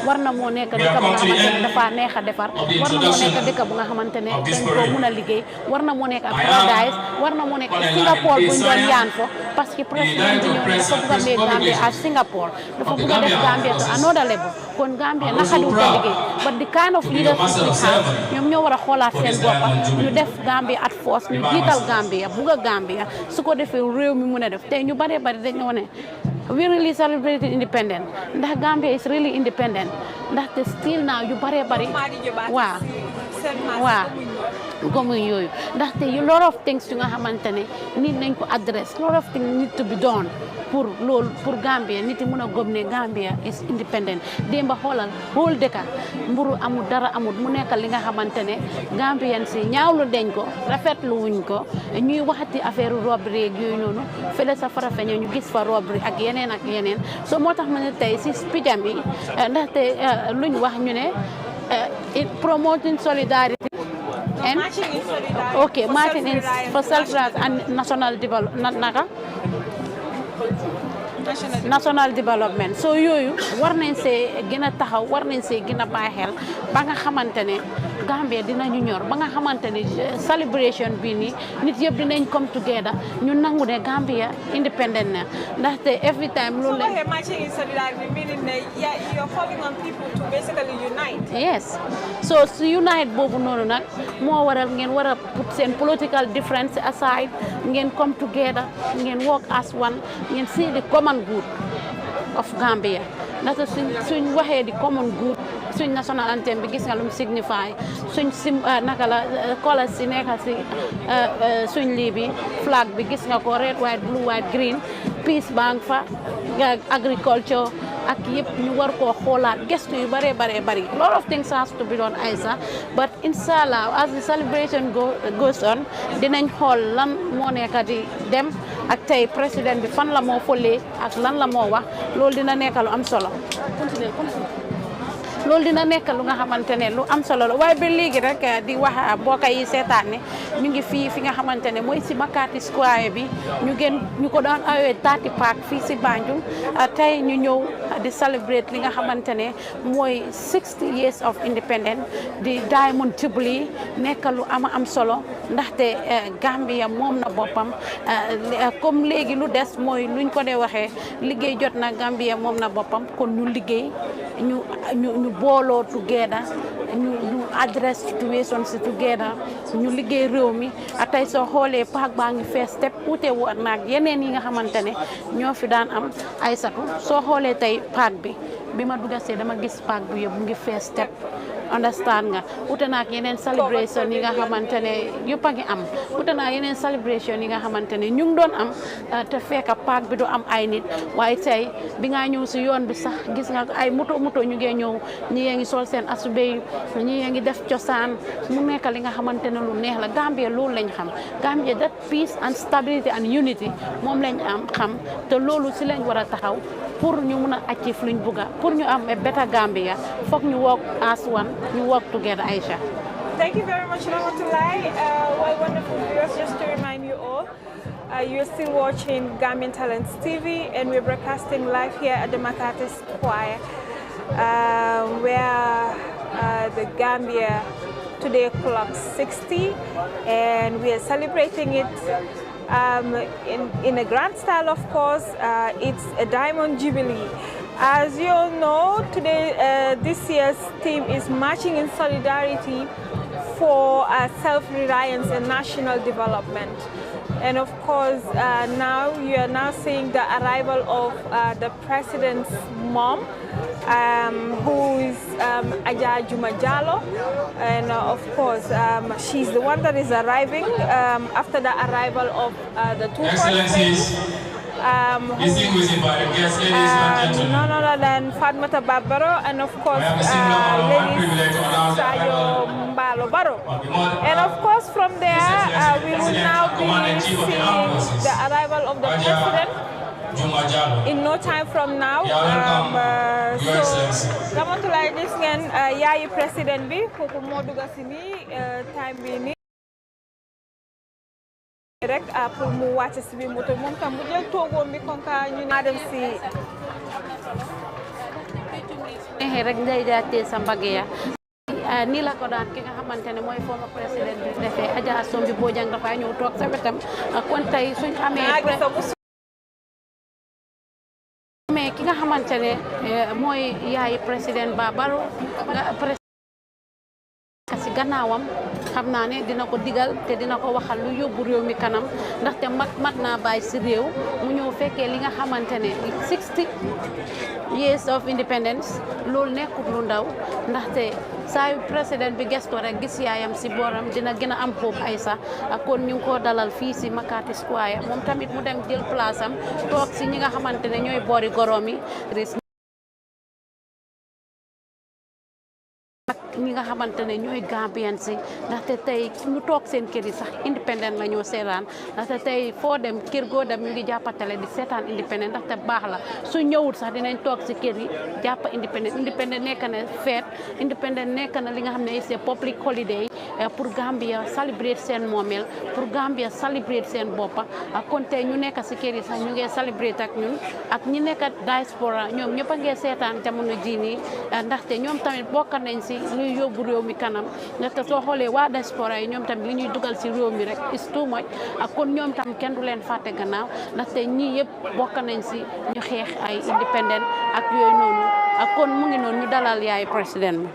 war na moo nekk dëkk bu nga xamante ne dafa neex a defar war na moo nekk dëkk bu nga xamante ne dañ ko mun a liggéey war na moo nekk paradise war na moo nekk Singapore buñ doon yaan fo parce que président bi ñëw dafa bëgg a mee Gambia à Singapore dafa bëgg a def Gambia to another level kon Gambia naka du ko liggéey but the kind of leadership we have ñoom ñoo war a xoolaat seen boppa ñu def Gambia at force ñu jiital Gambia bëgg a Gambia su ko defee réew mi mun a def tey ñu bari dañoo ne we really celebrated independence ndax Gambia is really independent ndax te still now yu bari waa gëmuñ yooyu ndaxte yu lot of things yu nga xamante ne nit nañ ko address lot of things need to be done pour loolu pour Gambia nit yi mën a gëm ne Gambia is independent démba xoolal whole dëkka mburu amul dara amul mu nekk li nga xamante ne Gambian si ñaawlu deñ ko rafetlu wuñ ko ñuy waxati affaire robbery ak yooyu noonu fële sa Farafenni ñu gis fa robbery ak yeneen so moo tax ma ne tey si spijam yi ndaxte luñ wax ñu ne promoting solidarity and okay marching in for self-reliance and national development national development so yooyu war nañ see gën a taxaw war nañ see gën a bàyyi xel ba nga xamante ne Gambia dinañu ñor ba nga xamante ne celebration bi nii nit yëpp dinañ come together ñu nangu ne Gambia independent na ndaxte every time loolu la you're calling on people to basically unite. Yes so su unite boobu noonu nag moo waral ngeen war a put seen political difference aside ngeen come together ngeen work as one ngeen see the common good of Gambia ndaxte suñ waxee di common good suñ national anthem bi gis nga lu mu signify suñ naka la colors si nekk si suñ lii bi flag bi gis nga ko red white blue white green peace bank fa agriculture ak yëpp ñu war koo xoolaat gestu yu bare bari lot of things has to be done Aisa but inshallah as the celebration goes on dinañ xool lan moo nekk di dem ak tey président bi fan la moo fëlee ak lan la moo wax loolu dina nekk lu am solo loolu dina nekk lu nga xamante ne lu am solo la waaye ba léegi rek di wax mbokk yi seetaan ne ñu ngi fi nga xamante ne mooy si Makati Square bi ñu ko daan awee Tati Park fii si Banjul tey ñu ñëw di celebrate li nga xamante ne mooy 60 years of independence di Diamond Jubilee nekk lu am solo ndaxte Gambia moom na boppam comme léegi lu des mooy luñ ko dee waxee liggéey jot na Gambia moom na boppam kon ñu liggéey ñu booloo together ñu address situation si together ñu liggéey réew mi tey soo xoolee paak baa ngi fees step uute woon naag yeneen yi nga xamante ne ñoo fi daan am ay satu soo xoolee tey paak bi ma dugasee dama gis paak bi yëpp mu ngi fees step understand nga ute naag yeneen celebration yi nga xamante ne yëpp a ngi am ute naag yeneen celebration yi nga xamante ne ñu ngi doon am te fekk paak bi du am ay nit waaye tey bi nga ñëw si yoon bi sax gis nga ay moto ñu ngi ñëw ñi ngi sol seen asubey ñi ngi def cosaan mu nekk li nga xamante ne lu neex la Gambia loolu lañ xam Gambia that peace and stability and unity moom lañ am xam te loolu si lañ war a taxaw pour ñu mun a achieve luñ bugga pour ñu am a better Gambia foog ñu work as one ñu work together Aisha. Thank you very much, Ramatulai. Well, wonderful viewers, just to remind you all, you're still watching Gambian Talents TV and we're broadcasting live here at the Makati Square where the Gambia today clocks 60 and we are celebrating it in a grand style, of course. It's a Diamond Jubilee. As you all know, today this year's theme is marching in solidarity for self-reliance and national development. And of course, now you are now seeing the arrival of the president's mom, who is Aja Jumajalo, and of course, she's the one that is arriving after the arrival of the two Excellencies, distinguished by the guests, ladies and gentlemen. None other than Fatmata Babaro, and of course, ladies Sayo Mbalo Baro. And of course, from there, we will now be seeing the arrival of the president in no time from now. So, come to like this again, Yayi President B, Kukumodu Gasini, time bini. Rek pour mu wàcc si bi moto moom tam bu jël toogoom bi comme que ñu dem si neexee rek ngay jaatee sa mbageya nii la ko daan ki nga xamante ne mooy former président bi defee Adja Sombi Bojang dafay ñëw toog sa wetam kon tey suñ amee ki nga xamante ne mooy yaay président Ba Barrow si gannaawam xam naa ne dina ko digal te dina ko waxal lu yóbbu réew mi kanam ndaxte mat naa bàyyi si réew mu ñëw fekkee li nga xamante ne 60 years of independence loolu nekkut lu ndaw ndaxte saa yu président bi gesto rek gis yaayam si booram dina gën a am hope ay sax kon ñu ngi ko dalal fii si Makati Square moom tamit mu dem jël place am toog si ñi nga xamante ne ñooy boori gorom yi ñi nga xamante ne ñooy Gambian si ndaxte tey ñu toog seen kër yi sax independent la ñoo seetaan ndaxte tey foo dem kër goo dem ñu ngi jàppatale di seetaan independent ndaxte baax la su ñëwut sax dinañ toog si kër yi jàppa independent nekk na fête independent nekk na li nga xam ne c'est public holiday pour Gambia celebrate seen moomeel pour Gambia celebrate seen boppa kon tey ñu nekk si kër yi sax ñu ngi celebrate ak ñun ak ñi nekk diaspora ñoom ñëpp a ngi seetaan jamono jii nii ndaxte ñoom tamit bokk nañ si luy yóbbu réew mi kanam ndaxte soo xoolee waa diaspora yi ñoom tamit li ñuy dugal si réew mi rek is too much kon ñoom tam kenn du leen fàtte gannaaw ndaxte ñii yëpp bokk nañ si ñu xeex ay independent ak yooyu noonu kon mu ngi noonu ñu dalal yaay président bi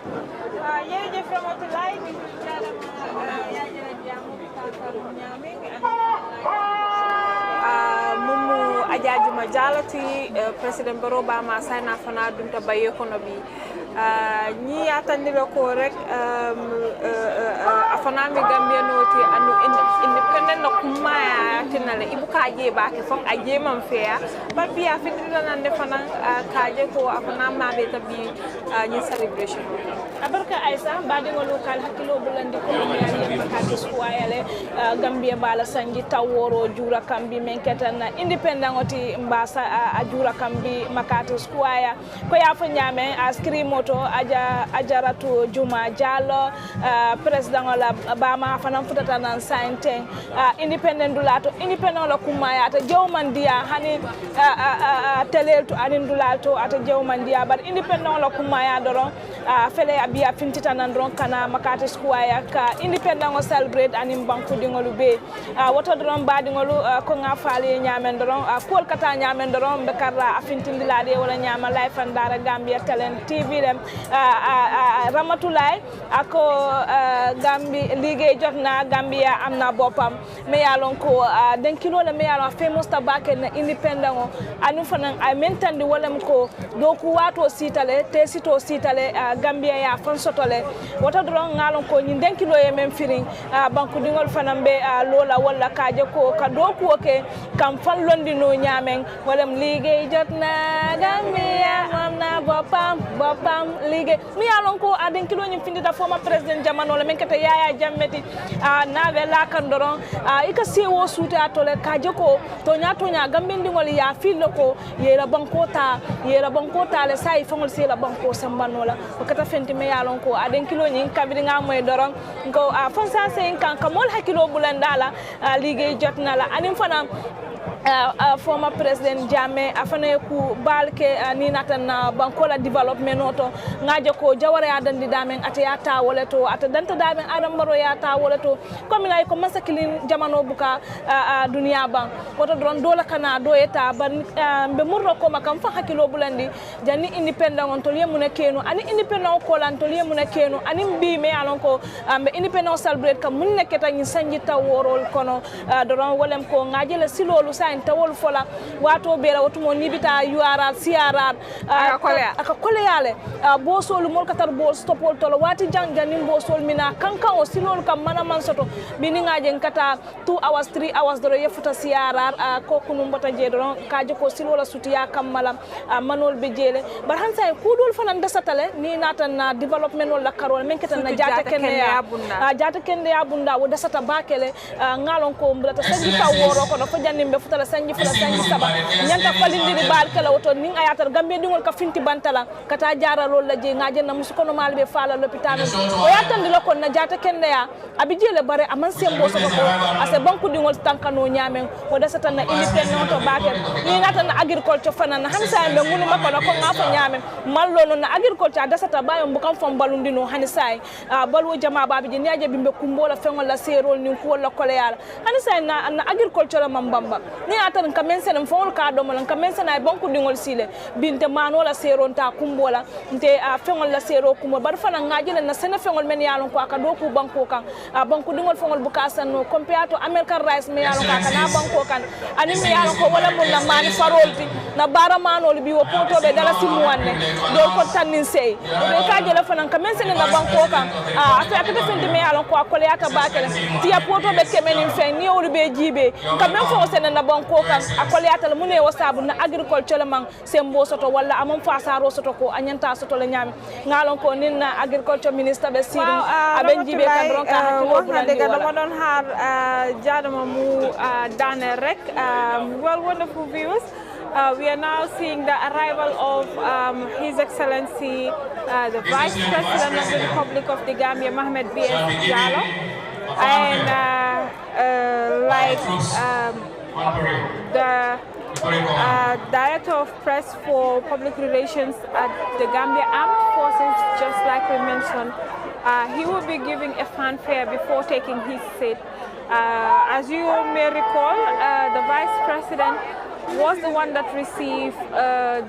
mumu ajajuma jalati president Barrow Bama sana fana dunta baye kono bi ñi atandiro ko rek afana mi Gambia noti anu independent no kumaya tinale ibuka je ba ke fon aje man fea ba biya fitila nan de fana kaje ko afana ma be tabi ñi celebration abarka aisa badi ngo local hakilo bulandi ko ya Makati Square Gambia bala sangi taworo jura kambi menketa na independent oti mbasa ajura kambi Makati Square ko ya fa nyame askri moto ajaratu Juma Jallo president la Bama fanam futata nan sainte independent dulato independent la kumaya ata jewmandia hani telelto anin dulato ata jewmandia bar independent la kumaya doron fele abia fintita nan don kana Makati Square ka independent o celebrate anin banku dingolu be woto doron badi ngolu ko nga faale nyamen doron kol kata nyamen doron be karra afintindilade wala nyama life and dara Gambia Talent TV dem Ramatulay ako Gambi liggéey jotna Gambia amna bopam me yalon ko den kilo le me yalon famous tabake na independent o anu fanan ay mentandi wolem ko do ku wato sitale te sito sitale Gambia ya fon sotole woto doron ngalon ko nyi den kilo ye men firing banku dingol fanan be lola wala kaje ko ka do ku ke kam fan londi no nyamen wolem liggéey jotna Gambia amna bopam liggéey mi yalon ko aden kilo nyi findita former president jamano le men kete Yaya Jammeh nawe la kan doron ika sewo suta tole kaje ko to nya gambindi ngol ya filo ko yera banko ta le sai fangol se la banko sambanola ko kata fenti me yalon ko aden kilo nyi kabiri nga moy doron ko fonsa sen kan kamol hakilo bulandala liggéey jotna la anim fana former president Jammeh afane ku balke ni natan bankola development oto ngaje ko jawara ya dandi damen atayata woleto atadanta damen adam baro ya ta woleto comme lay ko masakilin jamano buka dunia bang woto don dola kana do eta ban be murro ko makam fa hakilo bulandi janni independent on to yemune kenu ani independent ko lan to yemune kenu ani bi me alon ko be independent celebrate kam mun neketa ni sanji taworol kono don wolem ko ngaje le silolu sa tawol fola wato bera wotumo nibita yuara siara aka koleyale bo solu mol katar bo stopol tolo wati janganim bo sol mina kanka o silol kam mana man soto bini ngaje kata 2 hours 3 hours do yefuta siara ko kunum bota jedo kaje ko silola sutiya kamala manol be jele bar hansa kudul fanan dasatale ni natan na development wala karol men ketan na jata kende ya bunda wo dasata bakele ngalon ko mbulata sanji taworo ko no fajanimbe futala sanji fula sanji saba nyanta falindiri bal kala woto ning ayatar gambe dingol ka finti bantala kata jara lol la je ngaje na musukono malbe fala l'hôpital o yatandi la kon na jata kende ya abije le bare aman sembo so ko ase banku dingol tankano nyamen o desata na independent to bake ni nata na agriculture fana na hansa be ngunu makko na ko ngafa nyamen mallo no na agriculture desata bayo mbukam fam balundino hanisai balwo jama babije ni aje bimbe kumbola fengol la serol ni ko la koleala hanisai na agriculture mambamba ni atan kamense na fongol ka do man kamense na banku dingol sile binte mano la seron ta kumbola nte fengol la sero kumo bar fana ngaje na sene fengol men yalon ko aka do ku banko kan banku dingol fengol bukasan no compare to American rice me yalon ka na banko kan ani me yalon ko wala mun na mani farolti na bara manol bi wo poto be dala simuwanne do ko tanin sey be ka jela fana kamense na banko kan ata ata defende me yalon ko akole ata bakele tiya poto be kemenin fe ni wolu be jibe kamen fo sene na banko kan akole ata mune wasabu na agriculture man sembo soto wala amon fasaro soto ko anyanta soto la nyami ngalon ko ninna agriculture minister be siri aben jibe kan ron ka hakilo bulan de dama don har jadama mu dane rek well wonderful viewers. We are now seeing the arrival of His Excellency, the Vice President of the Republic of the Gambia, Mohamed B.S. Jallow, and the Director of Press for Public Relations at the Gambia Armed Forces, just like we mentioned, he will be giving a fanfare before taking his seat. As you may recall, the Vice President was the one that received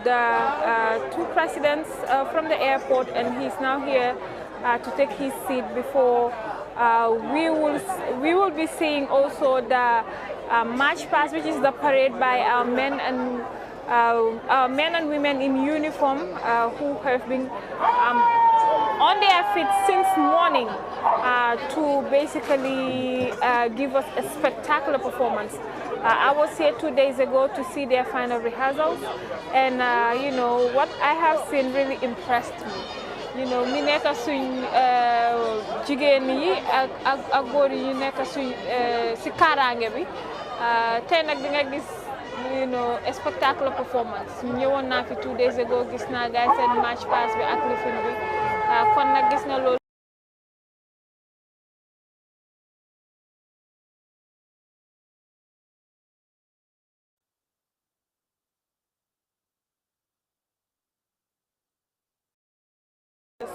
the two presidents from the airport, and he's now here to take his seat before we will be seeing also the march past, which is the parade by our men and women in uniform who have been on their feet since morning to basically give us a spectacular performance. I was here 2 days ago to see their final rehearsals, and you know, what I have seen really impressed me. You know, mi nekk suñ jigéen yi ak góor yi nekk suñ si kaaraange bi tey nag di nga gis, you know, a spectacular performance. ñëwoon naa fi 2 days ago, gis naa guys seen match pass bi ak lifin bi kon nag gis nga loolu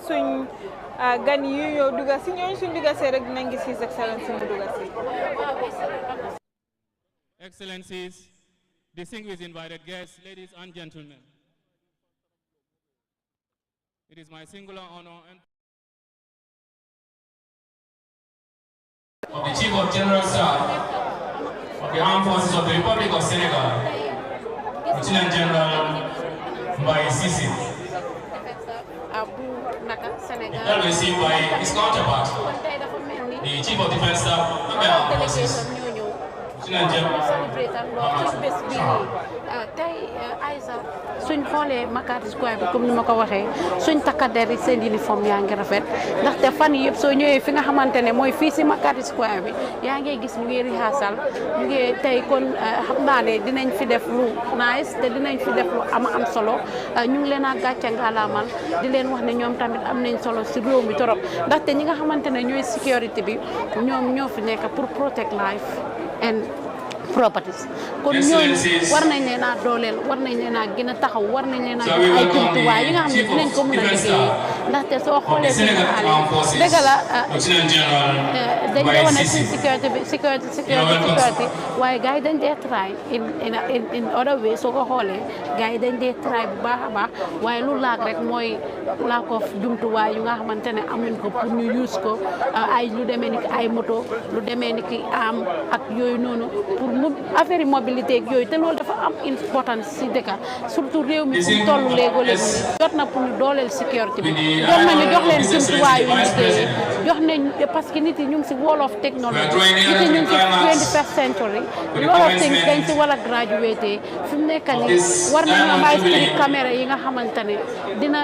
suñ gan yu ñëw duga si ñooñu suñ duga see rek dinañ gis His Excellency mu duga si. Excellencies, distinguished invited guests, ladies and gentlemen, it is my singular honor and of the Chief of General Staff of the Armed Forces of the Republic of Senegal, Lieutenant General Mbaye Sisi, well received by his counterpart, the Chief of Defense Staff of the Armed Forces, Lieutenant General tey Aïssa suñ xoolee Makati Square bi comme ni ma ko waxee suñ takkader yi seen uniforme yaa ngi rafet ndaxte fan yëpp soo ñëwee fi nga xamante ne mooy fii si Makati Square bi yaa ngi gis ñu ngi rehearsal ñu ngi tey kon xam naa ne dinañ fi def lu nice te dinañ fi def lu am solo ñu ngi leen a gàcce ngaalaamal di leen wax ne ñoom tamit am nañ solo si réew mi torop ndaxte ñi nga xamante ne ñooy sécurité bi ñoom ñoo fi nekk pour protect life and properties kon ñooñu war nañ leen a dooleel war nañ leen a gën a taxaw war nañ leen a jox ay jumtuwaay yi nga xam ne dinañ ko mën a liggéey ndaxte soo xoolee bi nga xam ne dëgg la dañ dee wane si sécurité waaye gars yi dañ dee try in other way soo ko xoolee gars yi dañ dee try bu baax a baax waaye lu laak rek mooy laak of jumtuwaay yu nga xamante ne amuñ ko pour ñu use ko ay lu demee ni ki ay moto lu demee ni ki am ak yooyu noonu pour affaire yi mobilité ak yooyu te loolu dafa am importance si dëkk surtout réew mi fu mu toll léegi jot na pour ñu dooleel sécurité bi jot nañu jox leen jumtuwaay yu liggéey jox nañ parce que nit yi ñu ngi si wall of technology nit yi ñu ngi si 21st century lot of things dañ si war a graduate fi mu nekk nii war nañoo may street caméra yi nga xamante ne dina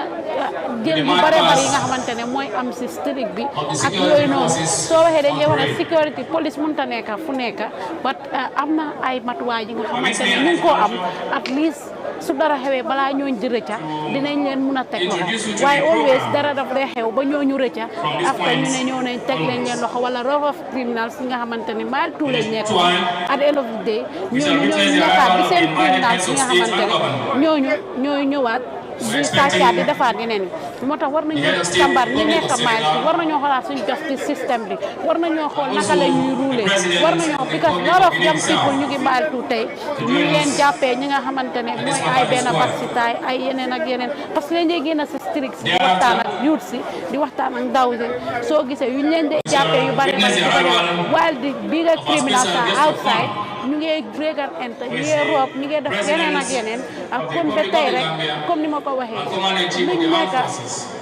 jël bu bare bari yi nga xamante ne mooy am si street bi ak yooyu noonu soo waxee dañ wax ne security police mënut a nekk fu nekk but am na ay matuwaay yi nga xamante ne ñu ngi koo am at least su dara xewee balaa ñooñ di rëcca dinañ leen mun a teg loxo waaye always dara daf dee xew ba ñooñu rëcca après ñu ne ñoo nañ teg leen leen loxo wala row of criminals yi nga xamante ne mal tout lañ nekk at the end of the day ñooñu nekkaat bi seen criminals yi nga xamante ne ñooñu ñëwaat di sàccaat di defaat yeneen yi moo tax war nañu càmbar ñi nekk maay war nañoo xoolaat suñu justice système bi war nañoo xool naka la ñuy ruule war nañoo because lot of young people ñu ngi mbaal tu tey ñu ngi leen jàppee ñi nga xamante ne mooy ay benn vaccitaay ay yeneen ak yeneen parce que leen dee génn si strict si di waxtaan ak youth si di waxtaan ak ndaw si soo gisee yuñ leen dee jàppee yu bari bari di ko def while the bigger criminals are outside ñu ngi break and enter ñu ngi rob ñu ngi def yeneen ak yeneen ak kon ba tey rek comme ni ma ko waxee luñ nekk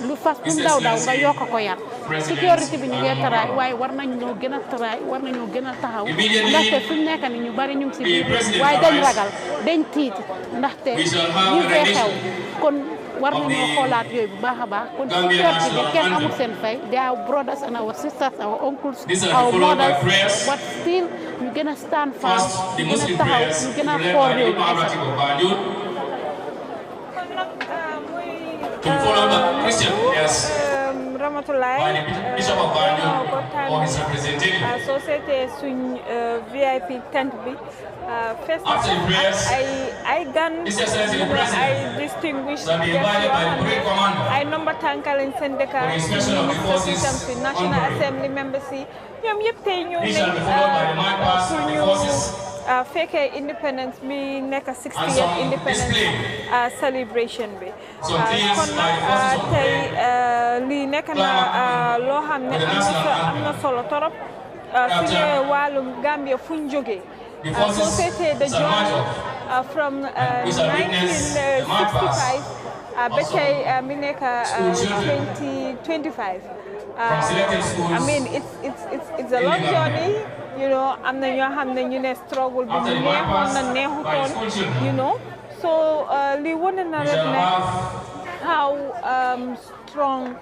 lu fas bu ndaw daw nga yokk ko yar sécurité bi ñu ngi taraay waaye war nañoo gën a taraay war nañoo gën a taxaw ndaxte fi mu nekk ni ñu bari ñu ngi si biir waaye dañ ragal dañ tiit ndaxte ñu fee xew kon war nañoo xoolaat yooyu bu baax a baax kon sécurité bi kenn amul seen fay they are brothers and our sisters our uncles our mothers but still ñu gën a stand firm ñu gën a taxaw ñu gën a xool réew mi Ramatulay société suñ VIP tent bi first ay gan ay distinguished ay nomba tankalañ seen dëkk system si National Assembly members yi ñoom yëpp tey ñëw nañ suñu fekkee independence bi nekk 60th independence celebration bi kon nag tey lii nekk na loo xam ne am na solo torop suñu wàllum Gambia fuñ jógee société de journey from 1965 ba tey mi nekk 2025 I mean it's a long journey you know am na ñoo xam ne ñu ne struggle bi mu neexoon na neexutoon you know so li wane na rek ne how strong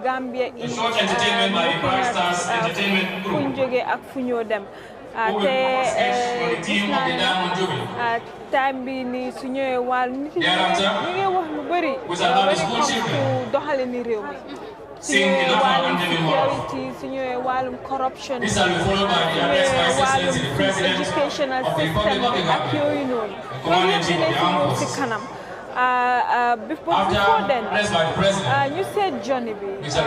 Gambia is fu ñu jógee ak fu ñoo dem te gis naa ne time bi nii su ñëwee wàll nit ñi ngi wax lu bëri doxalin réew mi suñu wàllum security suñu wàllum corruption suñu wàllum educational system bi ak yooyu noonu loolu yëpp dinañ si ñëw si kanam before then ñu seet journey bi wax na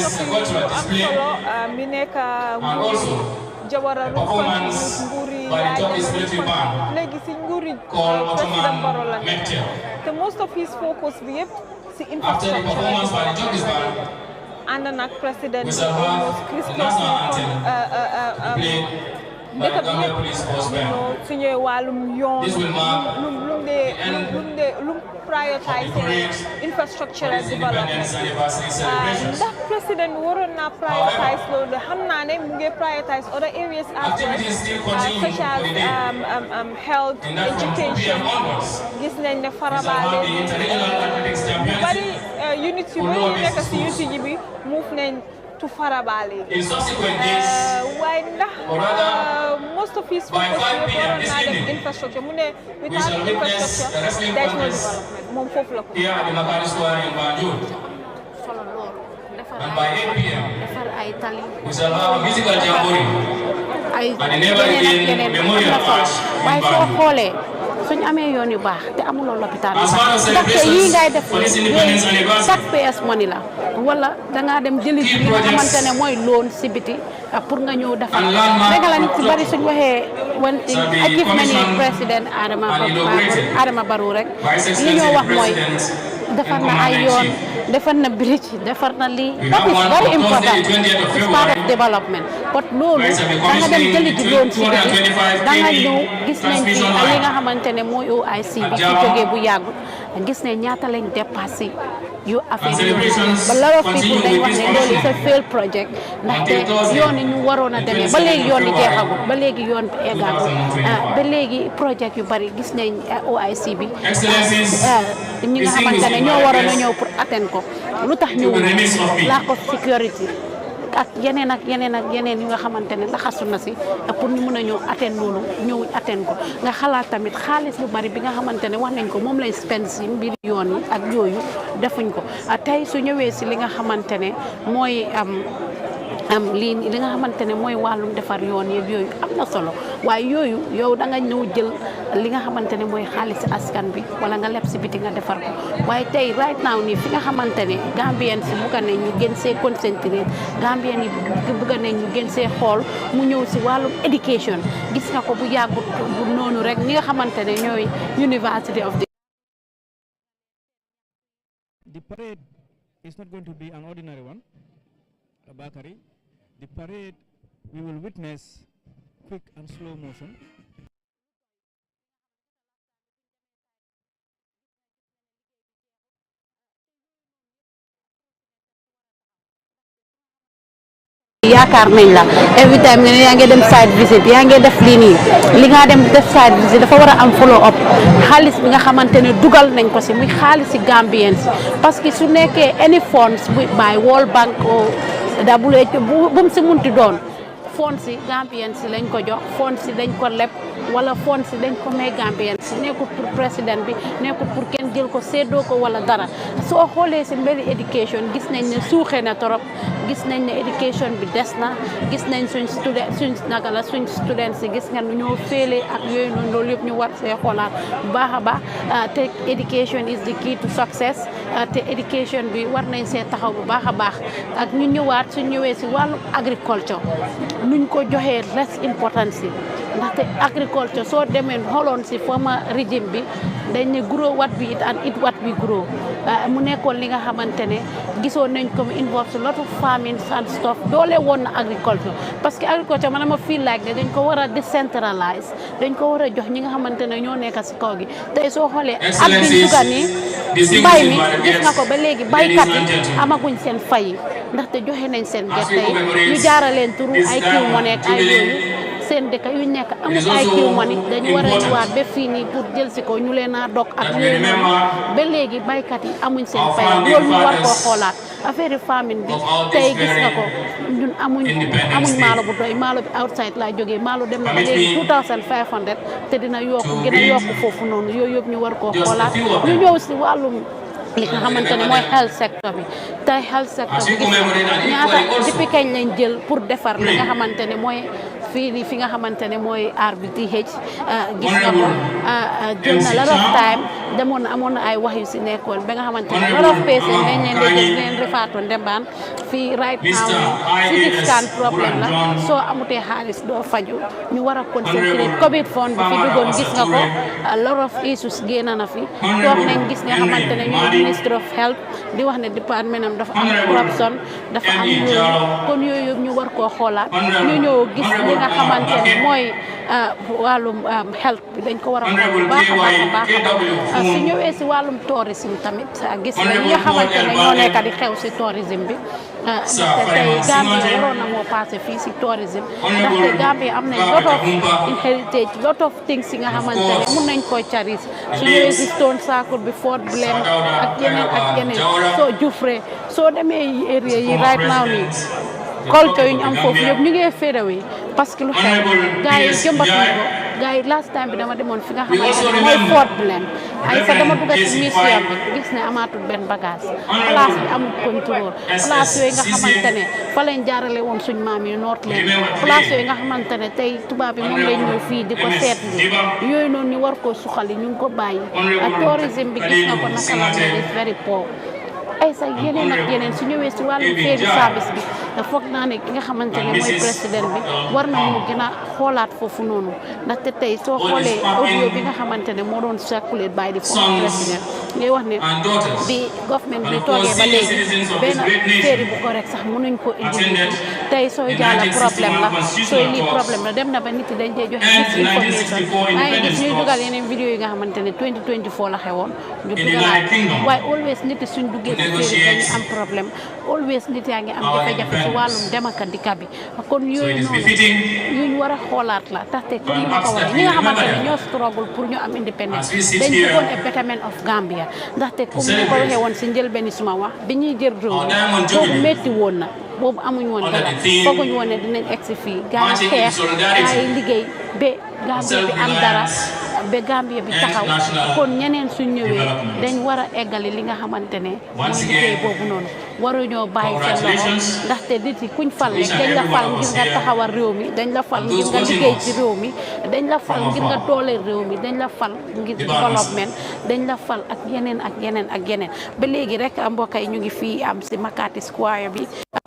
fi lu am solo mi nekk nguuri Jawara nguuri léegi si nguuri président Barrow la nekk te most of his focus bi yëpp si infrastructure ànd nag président bi almost Christmas dëkk bi yëpp suñu wàllum yoon lu prioritize infrastructural development ndax président waroon naa prioritize loolu xam naa ne mu ngi prioritize other areas as well such as health education gis nañ ne Farabaale bu bari units yu bëri yu nekk si UCG bi move nañ to Farabaale waaye ndax most of his focus yëpp waroon naa def infrastructure mu ne without infrastructure there is no development moom foofu la ko solo lool defar ay tali ay yeneen waaye soo xoolee suñ amee yoon yu baax te amuloo lopitaan ndaxte yii ngay def taxpayers money la wala dangaa dem jëli li nga xamante ne mooy loan si biti pour nga ñëw defar dégg la nit si bari suñ waxee one thing achievement yi président Adama Barrow rek li ñoo wax mooy defar na ay yoon defar na bridge defar na lii that is very important it's part of development but loolu danga dem jëli ji loon si biti danga ñëw gis nañ ci li nga xamante ne mooy OIC bi ci jógee bu yàggul gis ne ñaata lañ dépassé yu affaire yooyu ba lot of people dañ wax ne loolu c'est fail project ndaxte yoon yi ñu waroon a demee ba léegi yoon yi jeexagul ba léegi yoon bi eggagul ba léegi projet yu bari gis nañ OIC bi ñi nga xamante ne ñoo waroon a ñëw pour atteindre ko lu tax ñu lack of security ak yeneen yu nga xamante ne laxasu na si pour ñu mën a ñëw atteindre loolu ñëwuñ atteindre ko nga xalaat tamit xaalis bu bari bi nga xamante ne wax nañ ko moom lay spend si mbir yoon yi ak yooyu defuñ ko tey su ñëwee si li nga xamante ne mooy lii li nga xamante ne mooy wàllum defar yoon yeeg yooyu am na solo waaye yooyu yow da nga ñëw jël li nga xamante ne mooy xaalis askan bi wala nga leb si biti nga defar ko waaye tey right now nii fi nga xamante ne Gambien si bugga nañ ñu gën see concentré Gambien yi bugga nañ ñu gën see xool mu ñëw si wàllum education gis nga ko bu yàggut bu noonu rek ñi nga xamante ne ñooy University of The parade is not going to be an ordinary one, Bakari. The parade we will witness quick and slow motion. yaakaar nañ la every time nga ne yaa ngi dem site visit yaa ngi def lii nii li nga dem def site visit dafa war a am follow up xaalis bi nga xamante ne dugal nañ ko si muy xaalisi Gambians parce que su nekkee any funds by World Bank o WHO bu mu si munti doon fonds si Gambians si lañ ko jox fonds si dañ ko leb wala fonds si dañ ko may Gambians si nekkul pour président bi nekkul pour kenn jël ko séddoo ko wala dara soo xoolee si mbiri education gis nañ ne suuxee na torop gis nañ ne education bi des na gis nañ suñ students si gis nga ñoo féele ak yooyu noonu loolu yëpp ñu war see xoolaat bu baax a baax te education is the key to success te education bi war nañ see taxaw bu baax a baax ak ñu ñëwaat suñ ñëwee si wàllu agriculture nuñ ko joxee less importance si ndaxte agriculture soo demee xooloon si former régime bi dañ ne grow what we eat and eat what we grow mu nekkoon li nga xamante ne gisoon nañ ko mu involve a lot of farming and stuff doole woon na agriculture parce que agriculture man ma feel like ne dañ ko war a decentralize dañ ko war a jox ñi nga xamante ne ñoo nekk si kaw gi tey soo xoolee at biñ duga nii mbay mi gis nga ko ba léegi baykat yi amaguñ seen fay ndaxte joxe nañ seen gerte yi ñu jaaraleen turu ay kiw moo nekk ay yooyu seen dëkk yu nekk amul ay kiw mani dañu war a ñëwaat ba fii nii pour jël si ko ñu leen a dog ak yooyu noonu ba léegi baykat yi amuñ seen fay loolu ñu war koo xoolaat affaire famine bi tey gis nga ko ñun amuñ maalo bu doy maalo bi outside laa jógee maalo dem na ba léegi 2500 te dina yokku gën a yokku foofu noonu yooyu yëpp ñu war koo xoolaat ñu ñëw si wàllum li nga xamante ne mooy health sector bi tey health sector bi gis nga ñaata depuis kañ lañ jël pour defar li nga xamante ne mooy fii fi nga xamante ne mooy RBTH gis nga ko jël na lot of time demoon na amoon na ay wax yu si nekkoon ba nga xamante ne lot of patients dañ leen di jël leen refaatoon ndembaan fii right now CT scan problème la soo amutee xaalis doo faju ñu war a concentré COVID fund bi fi duggoon gis nga ko lot of issues génn na fi toog nañ gis nga xamante ne ñooy Ministry of Health di wax ne département am dafa am corruption dafa am yooyu kon yooyu ñu war koo xoolaat ñu ñëw gis li nga xamante ne mooy wàllum health bi dañ ko war a xool bu baax a baax a baax su ñëwee si wàllum tourisme tamit gis nga ñi nga xamante ne ñoo nekk di xew si tourisme bi te tey Gambia waroon na moo passé fii si tourisme ndaxte Gambia am nañ lot of heritage lot of things yi nga xamante ne mun nañ koo charis su ñëwee si Stone Circle bi Fort Blend ak yeneen soo Jufre soo demee area yi right now nii culture yu ñu am foofu yëpp ñu ngi féeréwee parce que lu xew gars yi jëmbat nañ ko gars yi last time bi dama demoon fi nga xamante ne mooy Fort Blend ay sax dama dugg ci museum bi gis ne amaatul benn bagage place bi amul contrôle place yooyu nga xamante ne fa lañ jaarale woon suñ maam yi noot leen place yooyu nga xamante ne tey tubaab bi moom lañ ñëw fii di ko seet li yooyu noonu ñu war koo suxali ñu ngi ko bàyyi ak tourisme bi gis nga ko naka la ne is very poor ay sax yeneen ak yeneen su ñëwee si wàllum ferry service bi foog naa ne ki nga xamante ne mooy président bi war na mu gën a xoolaat foofu noonu ndaxte tey soo xoolee audio bi nga xamante ne moo doon circulate by the former président ngay wax ne bi government bi toogee ba léegi benn ferry bu ko rek sax mënuñ ko indi tey sooy jaala problème la sooy lii problème la dem na ba nit yi dañ dee joxe misinformation maa ngi gis ñuy dugal yeneen vidéo yi nga xamante ne 2024 la xewoon ñu dugalaat waaye always nit yi suñ duggee dañu am problème always nit yaa ngi am jafe-jafe ci wàllum dem ak dikk bi kon yooyu noonu yuñ war a xoolaat la taxte comme ni ma ko waxee ñi nga xamante ne ñoo struggle pour ñu am independence dañ bëggoon a betterment of Gambia ndaxte comme ni ko waxee woon si njëlbéeni suma wax bi ñuy jël réew boobu métti woon na boobu amuñ woon dara fooguñ woon ne dinañ egsi fii gaa yi xeex gaa yi liggéey ba Gambia bi am dara ba Gambia bi taxaw kon ñeneen suñ ñëwee dañ war a eggali li nga xamante ne mooy liggéey boobu noonu waruñoo bàyyi seen loxo ndaxte nit yi kuñ fal rek dañ la fal ngir nga taxawal réew mi dañ la fal ngir nga liggéey ci réew mi dañ la fal ngir nga dooleel réew mi dañ la fal ngir développement dañ la fal ak yeneen ak yeneen ak yeneen ba léegi rek mbokk yi ñu ngi fii am si Makati Square bi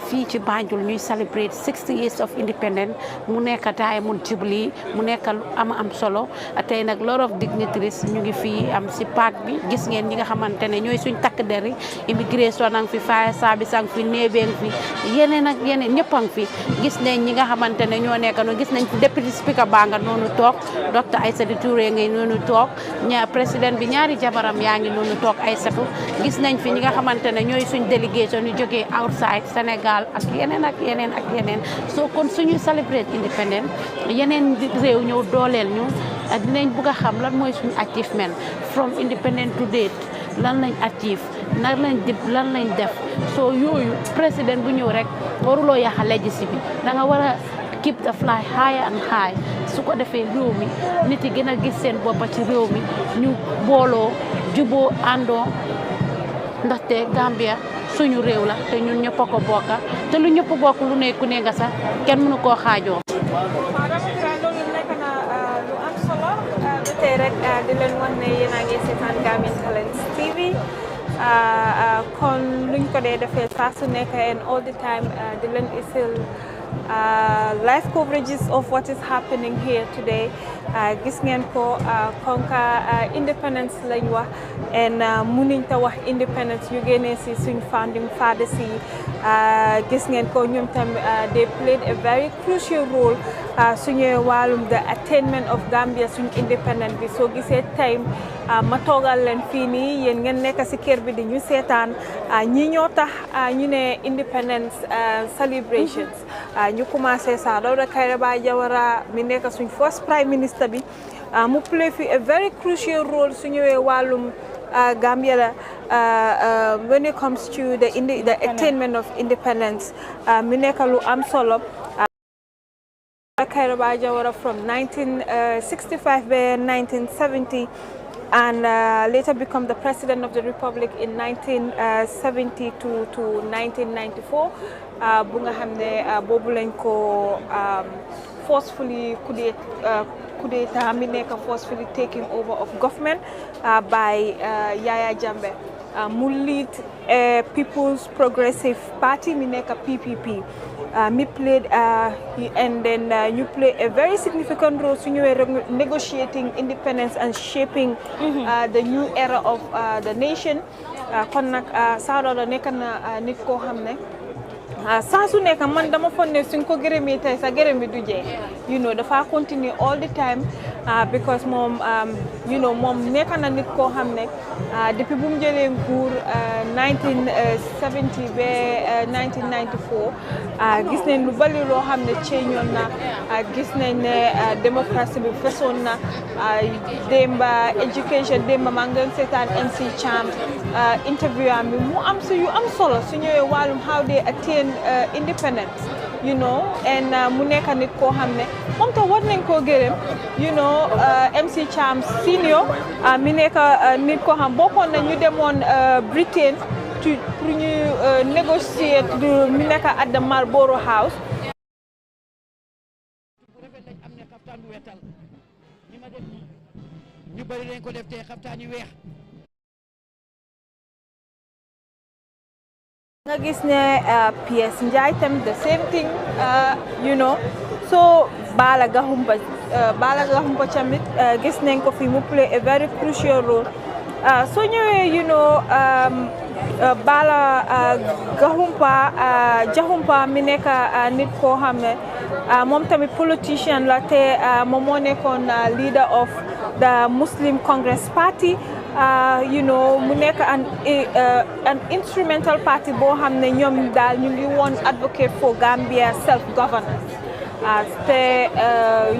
fii ci Banjul ñuy celebrate 60 years of independence mu nekk Diamond Jubilee mu nekk lu am solo tey nag lot of dignitaries ñu ngi fii am si park bi gis ngeen ñi nga xamante ne ñooy suñ takk der yi immigration ang fi fire service ang fi navy ang fi yeneen ak yeneen ñëpp ang fi gis nañ ñi nga xamante ne ñoo nekk noonu gis nañ fi deputy speaker baa nga noonu toog docteur Aïssatou Touré ngay noonu toog président bi ñaari jabaram yaa ngi noonu toog Aïssatou gis nañ fi ñi nga xamante ne ñooy suñ délégation yu jógee outside Sénégal ak yeneen ak yeneen ak yeneen soo kon suñu celebrate independence yeneen réew ñëw dooleel ñu dinañ bëgg a xam lan mooy suñu achievement from independent to date lan lañ achieve lan lañ def soo yooyu président bu ñëw rek waruloo yàqa legacy bi da nga war a keep the fly higher and high su ko defee réew mi nit yi gën a gis seen boppa ci réew mi ñu booloo juboo àndoo ndaxte Gambia suñu réew la te ñun ñëpp a ko bokka te lu ñëpp bokk lu nekku ne nga sax kenn mënu koo xaajoo tey rek di leen wax ne yéen a ngi seetaan Gambian Talents TV kon luñ ko dee defee saa su nekk and all the time di leen isil live coverages of what is happening here today gis ngeen ko konka independence lañ wax and munuñ ta wax independence yu génnee si suñ founding fathers yi gis ngeen ko ñoom tam they played a very crucial role suñu wàllum the attainment of Gambia suñ independence bi soo gisee time ma toogal leen fii nii yéen ngeen nekk si kër bi di ñu seetaan ñi ñoo tax ñu ne independence celebrations ñu commencé sa Dawda Kairaba Jawara mi nekk suñ first prime minister bi mu play fi a very crucial role su ñëwee wàllum Gambia la when it comes to the attainment of independence mi nekk lu am solo Kairaba Jawara from 1965 to 1970 and later become the president of the republic in 1972 to 1994 bu nga xam ne boobu lañ ko forcefully coup d'état mi nekk forcefully taking over of government by Yaya Jammeh mu lead People's Progressive Party mi nekk PPP mi played and then you play a very significant role su ñëwee negotiating independence and shaping the new era of the nation kon nag Saa Dawda nekk na nit koo xam ne saa su nekk man dama foog ne suñ ko gërëmee tey sa gërëm bi du jeex you know dafa continue all the time because moom you know moom nekk na nit koo xam ne depuis bu mu jëlee nguur 1970 ba 1994 gis nañ lu bari loo xam ne ceeñoon na gis nañ ne démocratie bi fesoon na démba education démba maa ngi doon seetaan MC Cham interview am bi mu am su yu am solo su ñëwee wàllum how they attain independence you know and mu nekk nit koo xam ne moom tam war nañ koo gërëm you know MC Cham senior mi nekk nit koo xam bokkoon na ñu demoon Britain pour ñu négocier mi nekk at the Marlborough House ñu bari lañ ko def te xaftaan yu weex nga gis ne PS Njie tam the same thing you know so Bala Gahumpa tamit gis nañ ko fi mu play a very crucial role so ñëwee you know Bala Gahumpa mi nekk nit koo xam ne moom tamit politicien la te moom moo nekkoon leader of the Muslim Congress Party you know mu nekk an instrumental party boo xam ne ñoom daal ñu ngi woon advocate for Gambia self governance te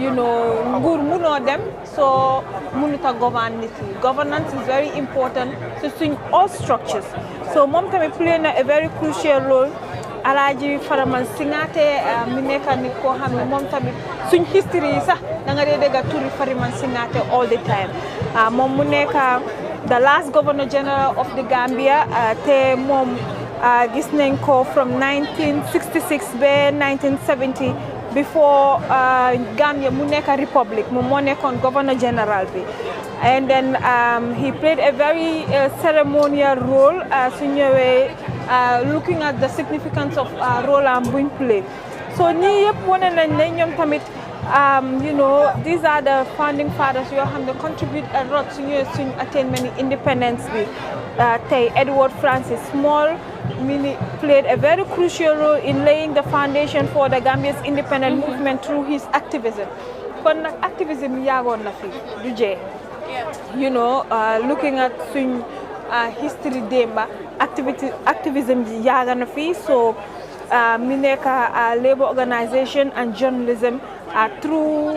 you know nguur munoo dem so munuta govern nit yi governance is very important to suñ all structures so moom tamit play na a very crucial role Alaaji Faraman Singate mi nekk nit koo xam ne moom tamit suñ history yi sax da nga dee dégg turi Faraman Singate all the time moom mu nekk the last Governor General of the Gambia te moom gis nañ ko from 1966 ba 1970 before Gambia mu nekk republic moom moo nekkoon Governor General bi and then he played a very ceremonial role su ñëwee looking at the significance of role buñ play so ñii yëpp wane nañ ne ñoom tamit you know these are the founding fathers yoo xam ne contribute a lot su ñëwee suñ attainment independence bi tey Edward Francis Small played a very crucial role in laying the foundation for the Gambia's independent movement through his activism kon nag activism yaagoon na fi du jee you know looking at suñ history démba activism ji yaaga na fi so mi nekk labor organization and journalism through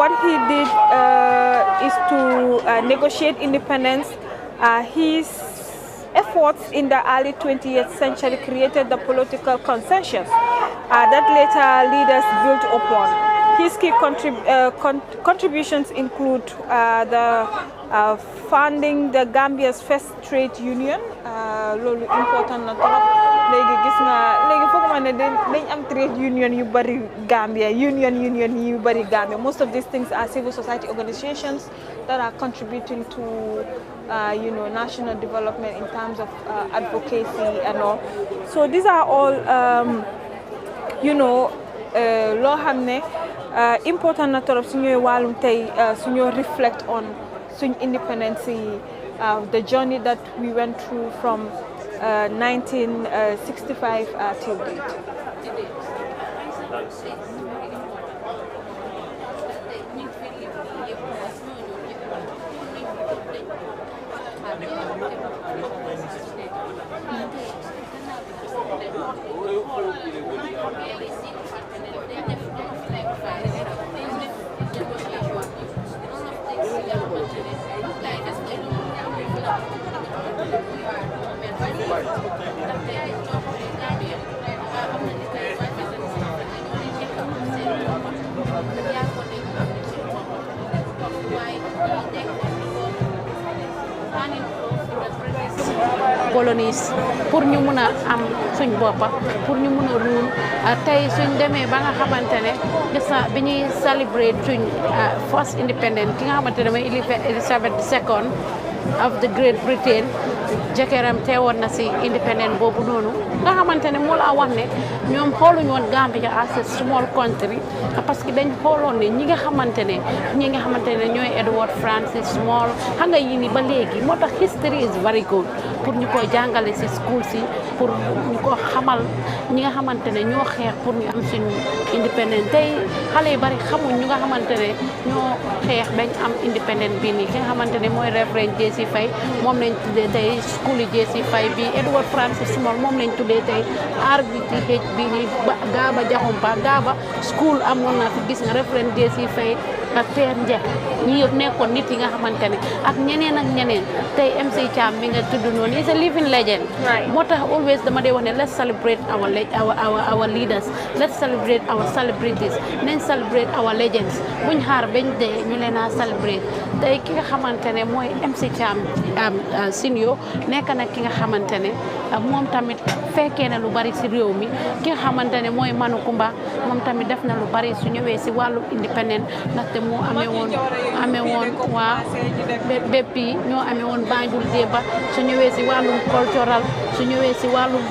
what he did is to negotiate independence his efforts in the early 20th century created the political consensus that later leaders built upon. His key contributions include the founding the Gambia's first trade union. Lolu important na trop. Legi gis nga legi foog ma ne dañ am trade union yu bari Gambia, union yu bari Gambia. Most of these things are civil society organizations that are contributing to you know national development in terms of advocacy and all. So these are all you know loo xam ne important na trop suñuy wàllum tey suñu reflect on suñ independence the journey that we went through from 1965 till date. colonies pour ñu mun a am suñ boppa pour ñu mun a ruul tey suñ demee ba nga xamante ne gis na bi ñuy celebrate suñ first independence ki nga xamante ne mooy Elizabeth II of the Great Britain jëkkëram teewoon na si independent boobu noonu nga xamante ne moo la wax ne ñoom xooluñu woon Gambia as a small country parce que dañ xooloon ne ñi nga xamante ne ñooy Edward Francis Small xam nga yi ni ba léegi moo tax history is very good pour ñu ko jàngale si school si pour ñu ko xamal ñi nga xamante ne ñoo xeex pour ñu am suñu independent tey xale yu bari xamuñ ñu nga xamante ne ñoo xeex bañ am independent bii nii ki nga xamante ne mooy Reverend J.C. Faye moom lañ tuddee tey school yi J.C. Faye bi Edward Francis Small moom lañ tuddee tey RBTH bii nii Gaaba Jaxumpa Gaaba school amoon na fi gis nga Reverend J.C. Faye ak Père Ndiaye ñi yëpp nekkoon nit yi nga xamante ne ak ñeneen tey MC Cham bi nga tudd noonu is a living legend moo tax always dama dee wax ne let's celebrate our leaders let's celebrate our celebrities nañ celebrate our legends buñ xaar bañ dee ñu leen a celebrate tey ki nga xamante ne mooy MC Cham senior nekk na ki nga xamante ne moom tamit fekkee na lu bari si réew mi ki nga xamante ne mooy Manu Kumba moom tamit def na lu bari su ñëwee si wàllu independent ndaxte moo amee woon waa bépp yi ñoo amee woon Banjul démba su ñëwee si wàllum cultural su ñëwee si wàllum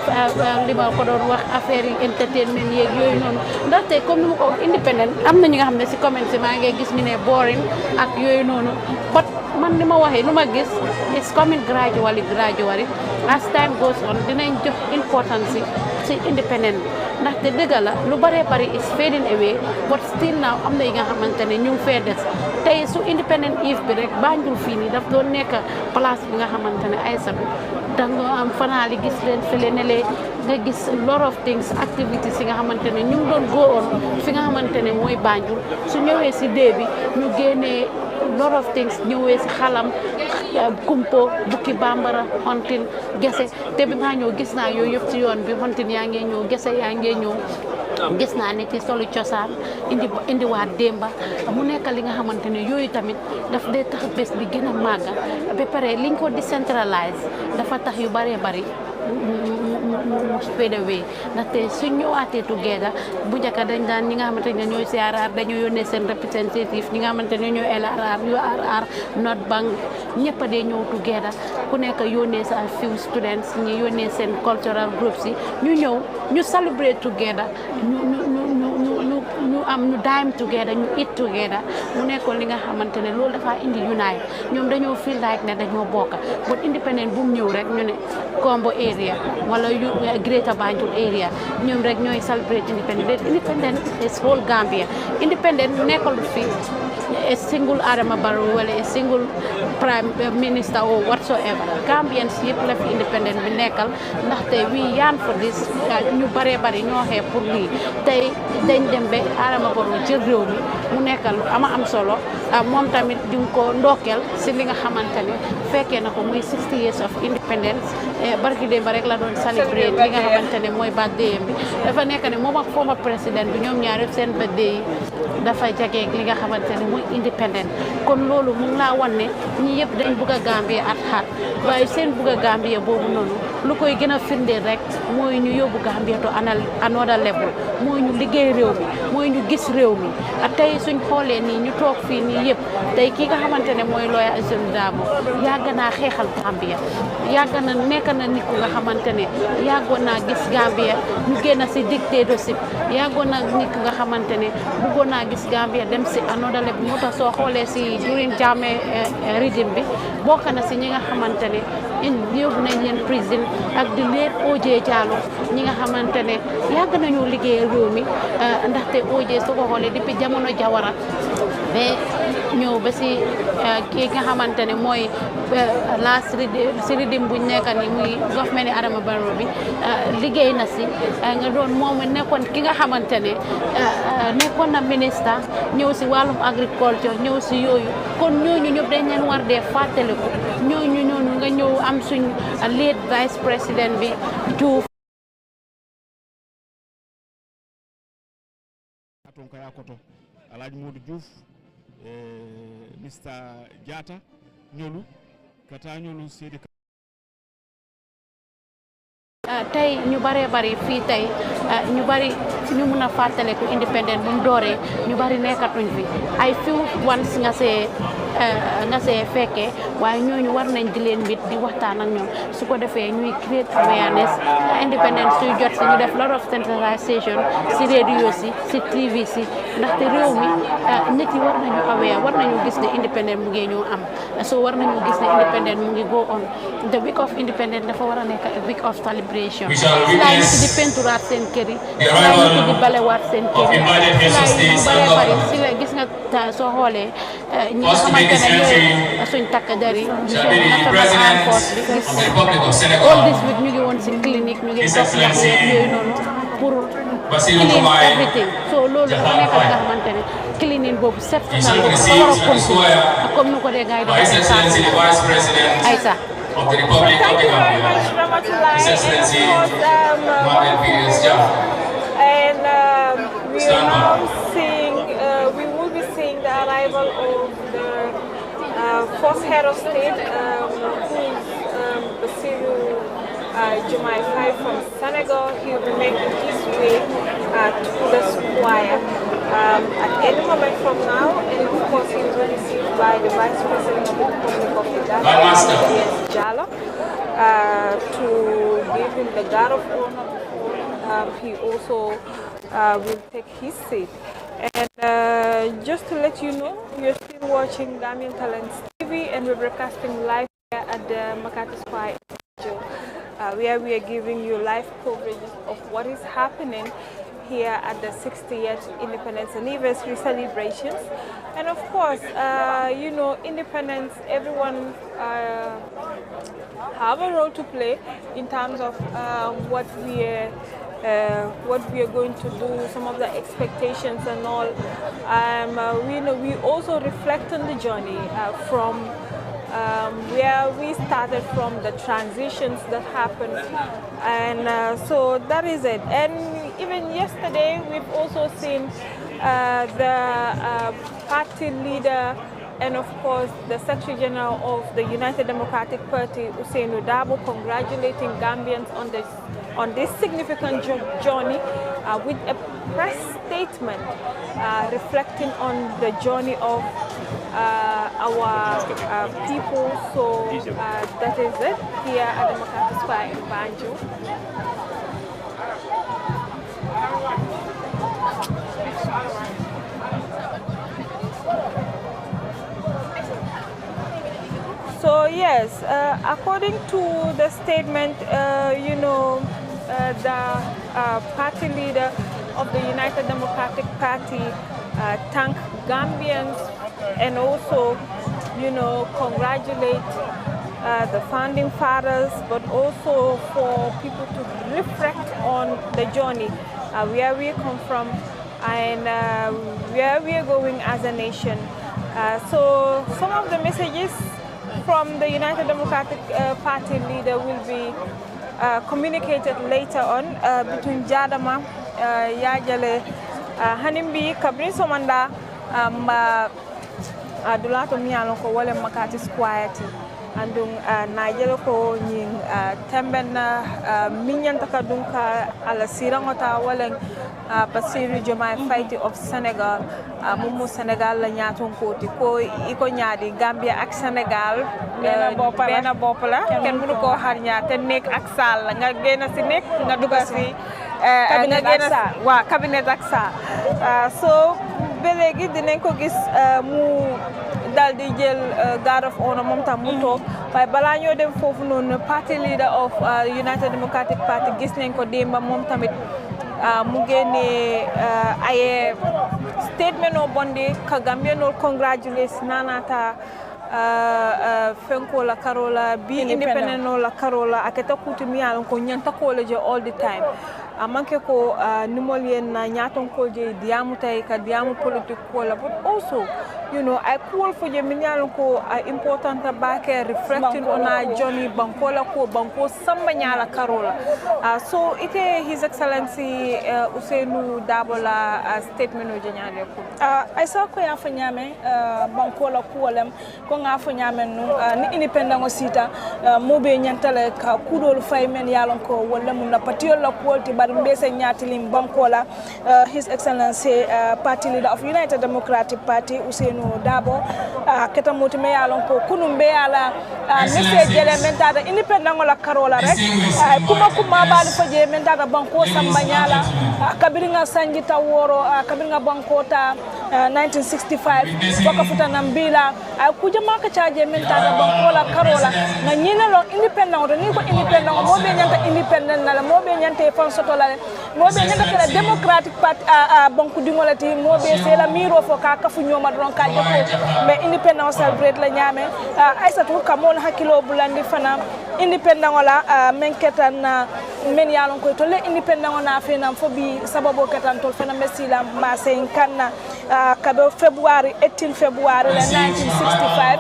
li ma ko doon wax affaire yi entertainment yeeg yooyu noonu ndaxte comme ni ma ko wax independent am na ñu nga xam ne si comment si maa ngi gis ñu ne boring ak yooyu noonu but man ni ma waxee lu ma gis is coming gradually as time goes on dinañ jox importance si independent ndaxte dëgg la lu bëree bëri is fading away but still now am na yi nga xamante ne ñu ngi fee des tey su independent eve bi rek Banjul fii nii daf doon nekk place bi nga xamante ne ay sabi danga am fanaali gis leen fële ne lee nga gis lot of things activities yi nga xamante ne ñu ngi doon go on fi nga xamante ne mooy Banjul su ñëwee si dee bi ñu génnee lot of things ñëwee si xalam kumpo bukki bambara hontin gese te bi maa ñëw gis naa yooyu yëpp ci yoon bi hontin yaa ngee ñëw gese yaa ngee ñëw gis naa ne ci solu cosaan indiwaat démba mu nekk li nga xamante ne yooyu tamit daf dee tax bés bi gën a màgga ba pare liñ ko décentralise dafa tax yu bëree bëri mu fade away ndaxte suñ ñëwaatee together bu njëkk dañ daan ñi nga xamante ne ñooy CRR dañoo yónnee seen representative ñi nga xamante ne ñooy LRR URR North Bank ñëpp a dee ñëw together ku nekk yónnee sa few students ñi yónnee seen cultural groups yi ñu ñëw ñu celebrate together ñu am ñu dime together ñu eat together mu nekkoon li nga xamante ne loolu dafa indi unite ñoom dañoo feel like ne dañoo bokka but independent bu mu ñëw rek ñu ne Kombo area wala Greater Banjul area ñoom rek ñooy celebrate independent is whole Gambia independent nekkul fi a single Adama Barrow wala a single prime minister or whatsoever Gambians yëpp la fi independent bi nekkal ndaxte we yearn for this ñu bare bari ñoo xee pour lii tey dañ dem ba Adama Barrow jël réew mi mu nekkal ama am solo moom tamit ñu ngi ko ndokkeel si li nga xamante ne fekkee na ko muy 60 years of independence barki démb rek la doon celebrate li nga xamante ne mooy birthday bi dafa nekk ne moom ak former président bi ñoom ñaar yëpp seen birthday yi dafa jageeg li nga xamante ne muy independent kon loolu mu ngi laa wan ne ñi yëpp dañ bugg a Gambia at xaat waaye seen bugg a Gambia boobu noonu lu koy gën a firndeel rek mooy ñu yóbbu Gambia to another level mooy ñu liggéey réew mi mooy ñu gis réew mi tey suñ xoolee nii ñu toog fii nii yëpp tey ki nga xamante ne mooy Lawyer Ajeng Darboe yàgg naa xeexal Gambia yàgg na nekk na nit ku nga xamante ne yàggoon naa gis Gambia ñu génn si dictatorship yàggoon na nit ku nga xamante ne bëggoon naa gis Gambia dem si another level moo tax soo xoolee si during Jammeh régime bi bokk na si ñi nga xamante ne yóbbu nañ leen prison ak di leer OJ Jallow ñi nga xamante ne yàgg nañu liggéey réew mi ndaxte OJ soo ko xoolee depuis jamono Jawara ba ñëw ba si kii nga xamante ne mooy last si régime buñ nekk ni muy government Adama Barrow bi liggéey na si nga doon moom nekkoon ki nga xamante ne nekkoon na ministre ñëw si wàllum agriculture ñëw si yooyu kon ñooñu ñëpp dañ leen war dee fàttaliku ñooñu nga ñëw am suñ late vice président bi Diouf Alhaji Modou Diouf Mr Diatta ñolu kata ñolu sedi tey ñu baree bari fii tey ñu bari ñu mun a fàttaliku independent bu mu dooree ñu bari nekkatuñ fi ay few ones nga see fekkee waaye ñooñu war nañ di leen mit di waxtaan ak ñoom su ko defee ñuy create awareness independent suy jot si ñu def lot of centralisation si radio si TV si ndaxte réew mi nit yi war nañu aware war nañu gis ne independent mu ngi ñoo am so war nañu gis ne independent mu ngi go on the week of independent dafa war a nekk a week of celebration laay nit di penturaat seen kër yi laay nit di balewaat seen kër yi laay ñu bare bari si la gis nga soo xoolee ñi nga xamante ne ñooy suñ takk der yi national force bi gis all this week ñu ngi woon si clinique ñu ngi dox ndax yooyu noonu pour clean everything so loolu dafa nekk nga xamante ne cleaning boobu set na boobu dafa war a continuer comme nu ko dee gars yi doxee Aïssa Thank you very much, Ramatulai. And we are now seeing, we will be seeing the arrival of the first head of state, who is Bassirou Diomaye Faye from Senegal. He will be making his way to the square at any moment from now, and of course he will be received by the Vice President of the Republic of the Gambia, Jallow, to give him the guard of honor before he also will take his seat. And just to let you know, you're still watching Gambian Talents TV, and we're broadcasting live here at the Makati Square, where we are giving you live coverage of what is happening here at the 60th Independence Anniversary celebrations. And of course, you know, independence, everyone have a role to play in terms of what we are going to do, some of the expectations and all. We also reflect on the journey from where we started from, the transitions that happened, and so that is it. And even yesterday, we've also seen the party leader and of course the Secretary General of the United Democratic Party, Ousseynou Dabo, congratulating Gambians on this significant journey with a press statement reflecting on the journey of our people. So that is it here at the Makati Square in Banjul. So yes, according to the statement, you know, the party leader of the United Democratic Party thanked Gambians and also, you know, congratulate the founding fathers, but also for people to reflect on the journey, where we come from and where we are going as a nation. So some of the messages from the United Democratic Party leader will be communicated later on between Jadama, Yajale, Hanimbi, Kabrin Somanda, Dulato Miano ko wale Makati Square andung Nigeria ko nying tembena minyan takadunka ala sirangota wale Basiru Jomai Faye of Senegal, Mumu Senegal la ñaton koti ko iko ñaadi Gambia ak Senegal bena bopala ken mënu ko xar ñaar te nek ak sal nga gëna ci nek nga duga ci cabinet ak sal wa cabinet ak sal so ba légui dinañ ko gis mu daldi jël guard of honor mom tam mu tok way bala ñoo dem fofu non party leader of United Democratic Party gis nañ ko demba mom tamit mu génne ay statement o bonde ka Gambia no congratulate nanata fenko la karola bi independent no la karola aketa kuti mi alon ko nyanta ko le je all the time amanke ko nimol yen na nyaton ko je diamu tay ka diamu politique ko la but also you know I call for je mi alon ko important ba ke reflecting on a journey bankola ko banko samba nyala karola so ite his excellency Ousseynou Dabo la statement o je nyale ko ay sa ko ya fa nyame bankola ko lem ko nga fa nyame no ni independent o sita mo be nyantale ka kudol fay men yalon ko wala mun na patio la ko ti bar mbese nyatilim bankola his excellency party leader of United Democratic Party Ousseynou Dabo keta moti me yalon ko kunum be ala message elementa da independent la karola rek kuma ba fa je men da banko samba nyala kabiringa sanjita woro kabiringa bankota 1965 waka futa nambila kuja maka chaje menta da bankola karola na nyina lo independent ni ko independent mo be nyanta independent na mo be nyanta fan soto la mo be nyanta kala democratic party banku dingolati mo be c'est la miro fo ka kafu nyoma don ka jeko mais independent celebrate la nyame aisatu kamon hakilo bulandi fana independent wala menketan men yalon ko to le independent na fena fo bi sababo ketan to fana mesila ma sen kanna kado February 18 February 1965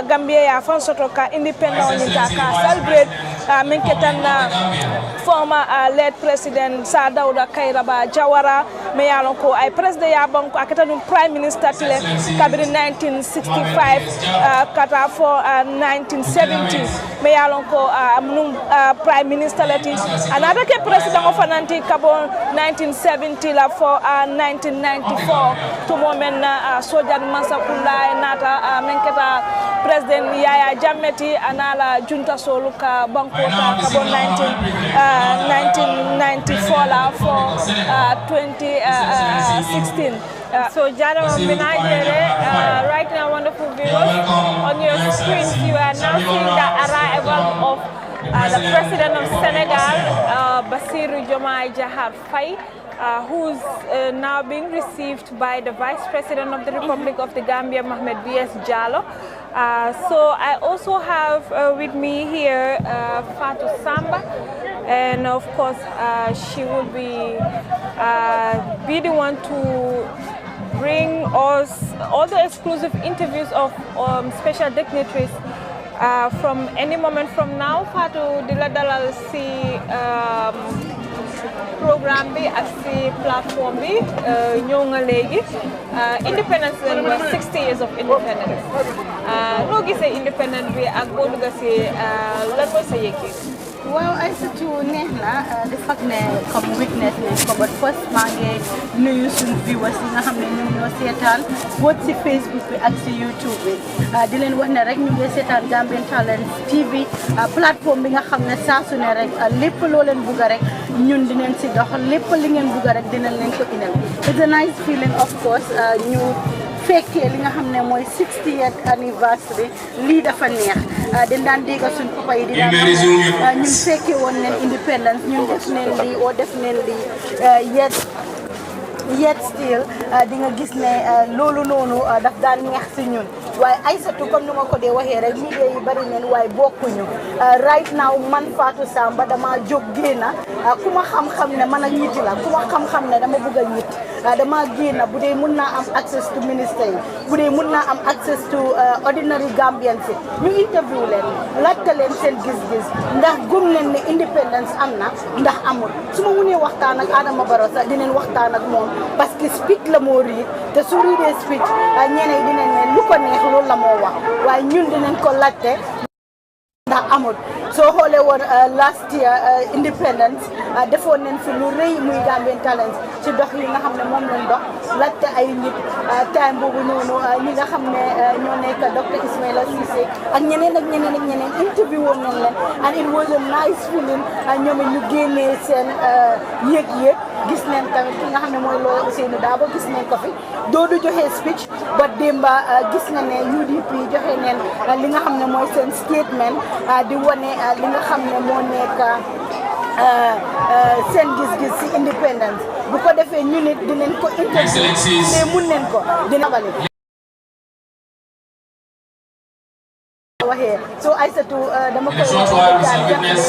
Gambia ya fan soto ka independent ni ta ka celebrate menketan former late president Sir Dawda Kairaba Jawara me yalon ko ay president ya banko akata dum prime minister tile kabiri 1965 kata for 1970 me yalon ko prime minister lati another ke president of ananti kabo 1970 la for 1994 to moment soja mansa kula nata menketa president Yaya Jammeh anala junta soluka banko ta kabo 1994 la for 2016 so Jadama right now, wonderful viewers, on your screens you are now seeing the arrival of the president of Senegal, Bassirou Diomaye Diakhar Faye. who's now being received by the Vice President of the Republic of the Gambia, Mohamed B.S. Jallow. So I also have with me here Fatou Samba, and of course she will be the one to bring us all the exclusive interviews of special dignitaries from any moment from now. Fatou di la dalal si programme bi ak si platform bi ñëw nga léegi independence lañ wax 60 years of independence noo gisee independence bi ak boo dugga si lan mooy sa yëg-yëg. waaw ay surtout neex na di fag ne comme witness nañ ko but first maa ngi nuyu suñu viewers yi nga xam ne ñoom ñoo seetaan both si Facebook bi ak si YouTube bi di leen wax ne rek ñu ngi seetaan Gambian Talents TV plateforme bi nga xam ne saa su ne rek lépp loo leen bugg rek ñun dinañ si dox lépp li ngeen bugg rek dinañ leen ko indil. It's a nice feeling of course ñu fekkee li nga xam ne mooy 60th anniversary lii dafa neex dañ daan dégg suñ papa yi di daan ñun fekkee woon nañ independence ñun def nañ lii oo def nañ lii yet still di nga gis ne loolu noonu daf daan neex si ñun waaye Aïssatou comme ni ma ko dee waxee rek liggéey yi bari neen waaye bokkuñu right now man Fatou Samba dama jóg génna ku ma xam-xam ne man ak ñitti la ku ma xam-xam ne dama bëgg a ñit dama génna bu dee mun naa am access to ministre yi bu dee mun naa am access to ordinary Gambians si ñu interview leen laajte leen seen gis-gis ndax gëm leen ne independence am na ndax amul su ma munee waxtaan ak Adama Barrow sax dinañ waxtaan ak moom parce que speech la moo riit te su riidee speech ñeneen dinañ ne lu ko neex loolu la moo wax waaye ñun dinañ ko laajte ndax amul soo xoolee woon last year independence defoon nañ fi lu rëy muy Gambian Talents ci dox yi nga xam ne moom lañ dox laajte ay nit time boobu noonu ñi nga xam ne ñoo nekk docteur Ismaila Cissé ak ñeneen ak ñeneen ak ñeneen interview woon nañ leen and it was a nice feeling ñoom ñu génnee seen yëg-yëg gis nañ tamit ki nga xam ne mooy lawyer Ousseynou Dabo gis nañ ko fi doodu joxe speech ba démba gis na ne UDP joxe neen li nga xam ne mooy seen statement di wane li nga xam ne moo nekk seen gis-gis ci independence bu ko defee ñu nit dinañ ko interview mais mun nañ ko dina bale waxee so Aïssatou dama koy wax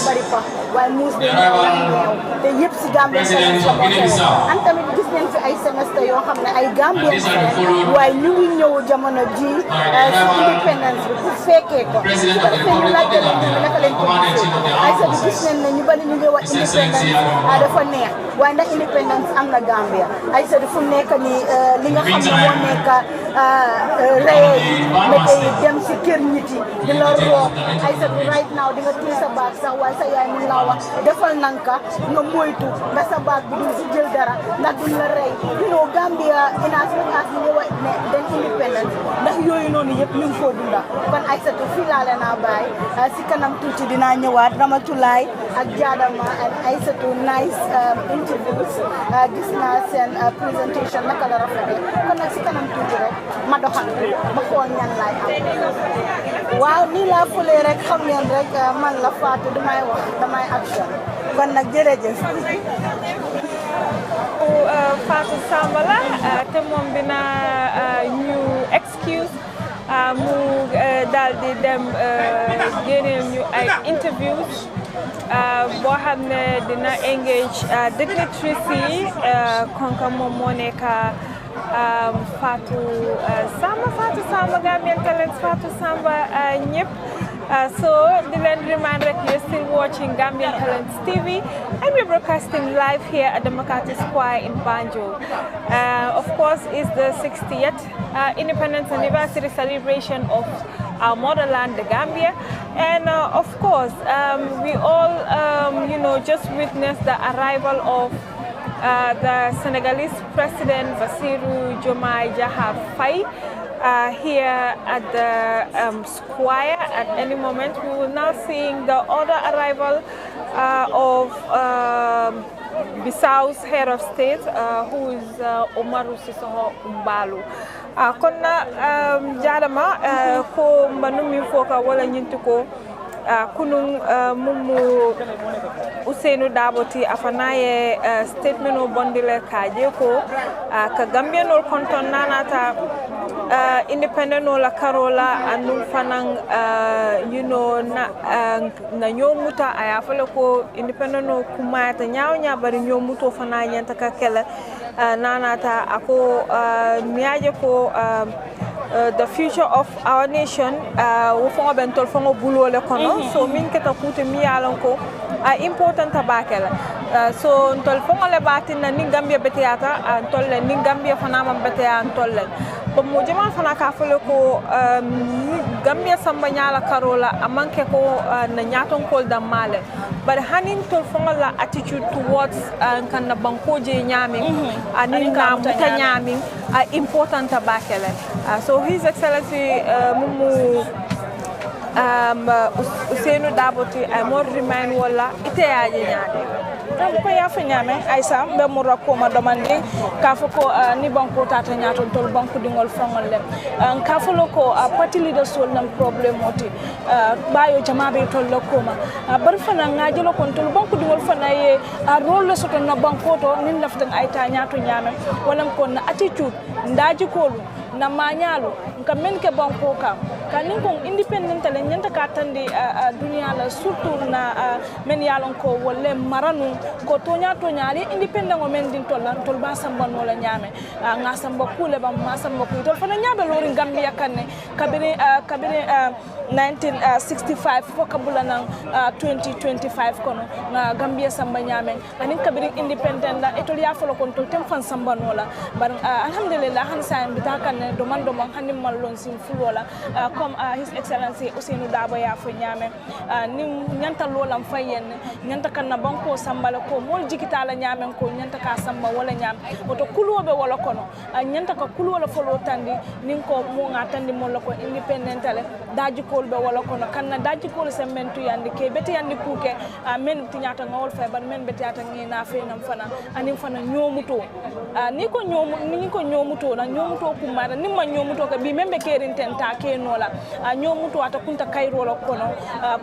bari fa waaye muus bi ñeew te yëpp si Gambia an tamit gis nañ fi ay semestre yoo xam ne ay Gambian waaye ñu ngi ñëw jamono ji si independence bi pour fekkee ko ñu laajte leen ñu naka leen ko gisee Aïssatou gis nañ ne ñu bari ñu ngi wax independence dafa neex waaye ndax independence am na Gambia Aïssatou fu nekk nii li nga xam ne moo nekk reye yi météo yi dem si kër nit yi di la roo Aïssatou right now di nga téye sa baag sax waaye sa yaay mun laa wax defal nanka nga moytu nga sa baag bi duñ si jël dara ndax duñ la rey you know Gambia inaas as ñu wax ne dañ independence ndax yooyu noonu yëpp ñu ngi koo dunda kon Aïssatou fii laa leen a bàyyi si kanam tuuti dinaa ñëwaat Ramatulaay ak Jaadama ak Aïssatou nice interviews gis naa seen présentation naka la rafetee kon nag si kanam tuuti rek ma doxal ma xool ñan laay am waaw nii laa fëlee rek xam ngeen rek man la Fatou damay wax damay action kon nag jërëjëf. Fatou Samba la te moom dina ñu excuse mu daal di dem génneel ñu ay interviews boo xam ne dina engage dignitaries yi konka moom moo nekk Fatou Samba Gambian Talents Fatou Samba ñëpp so di leen remind rek you're still watching Gambian Talents TV and we're broadcasting live here at the Makati Square in Banjul. Of course, it's the 60th independence anniversary celebration of our motherland, the Gambia, and of course we all just witnessed the arrival of the Senegalese President Bassirou Diomaye Diakhar Faye here at the square. At any moment, we will now seeing the other arrival of Bissau's head of state, who is Umaru Sissoho Umbalu. Konna Jadama ko manumi foka wala nyintuko kunung mumu Usainu Daboti afanaye statement o bondile kaje ko ka Gambia nol konton nanata independent la karola anum fanang na nyomuta aya fele ko independent no kumata nyaaw bari nyomuto fana nyanta ka kala nanata ako miaje ko the future of our nation wo fongo bentol fongo bulole kono so min keta kute mi yalon ko important tabakela so ntol fongo le batina ni Gambia betiata ntol le ni Gambia fana mam betia ntol le bo mo jama fana ka fele ko Gambia samba nyala karola amanke ko na nyaton kol da male but hanin tol fongo la attitude towards kan na bankoje nyami anin na muta nyami important tabakela so His Excellency Mumu Usainu Daboti ay more remind wala ite yaje nyaade donc ko ya fa nyame Aïssa be mo rakko ma domandi ka fa ko ni banko tata nyaaton tol banko dingol fongol lem ka fa loko party leader sol nam problem moti bayo jamabe tol lokoma bar fana ngaje lo kon tol banko dingol fana ye role le soto na banko to nin laftan ay ta nyaato nyame wala kon attitude ndaji kolu na manyalo nka menke banko kam kanin kon independent le nyanta ka tandi dunia la surtout na men yalon ko wolle maranu ko tonya ali independent o men din tolan tol ba samba no la nyame nga samba kule ba ma samba ku tol fana nyabe lori Gambia kanne kabire 1965 fo kabula nan 2025 kono na Gambia samba nyame anin kabire independent la etol ya folo kon tol tem fan samba no la bar alhamdulillah han sa mbita kanne do man hanim mallon sin fulola comme His Excellency Usainu Dabo ya fo nyame ni nyanta lolam fayen nyanta kanna banko sambala ko mol jikita la nyame ko nyanta ka samba wala nyam oto kulobe wala kono nyanta ka kulola folo tandi nin ko mo ngatandi mol ko independent le daji kolbe wala kono kanna daji kol sementu yandi ke beti yandi kuke men tinyata ngol fe ban men beti ata ngina fe nam fana anim fana nyomuto ni ko nyomuto na nyomuto kumara ni ma nyomuto ka bi membe kerin tenta ke nola nyomuto ata kunta kairo la kono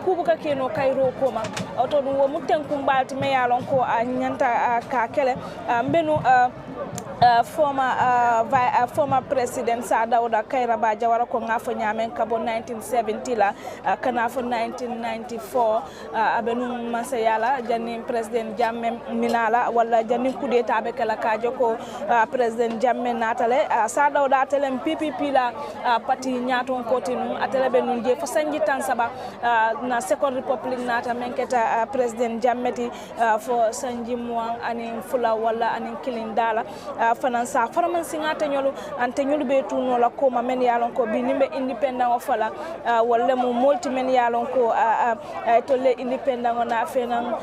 kubu ka keno kairo koma oto dum wo muten kumbalti me yalon ko nyanta ka kele mbenu former president Sadauda Kairaba Jawara ko ngafo nyamen kabo 1970 la kana fo 1994 abenu masayala jani president Jammeh minala wala jani kudeta be kala kajo ko president Jammeh natale Sadauda telem PPP la parti nyaton kotinu atele benun je fo sanji tan saba na second republic nata menketa president Jammeh fo sanji muang anin fula wala anin kilindala fanansa faraman singata nyolu ante nyolu be tuno la ko men yalon ko bi nimbe independent o fala wala mo multi men yalon ko to le independent na fenan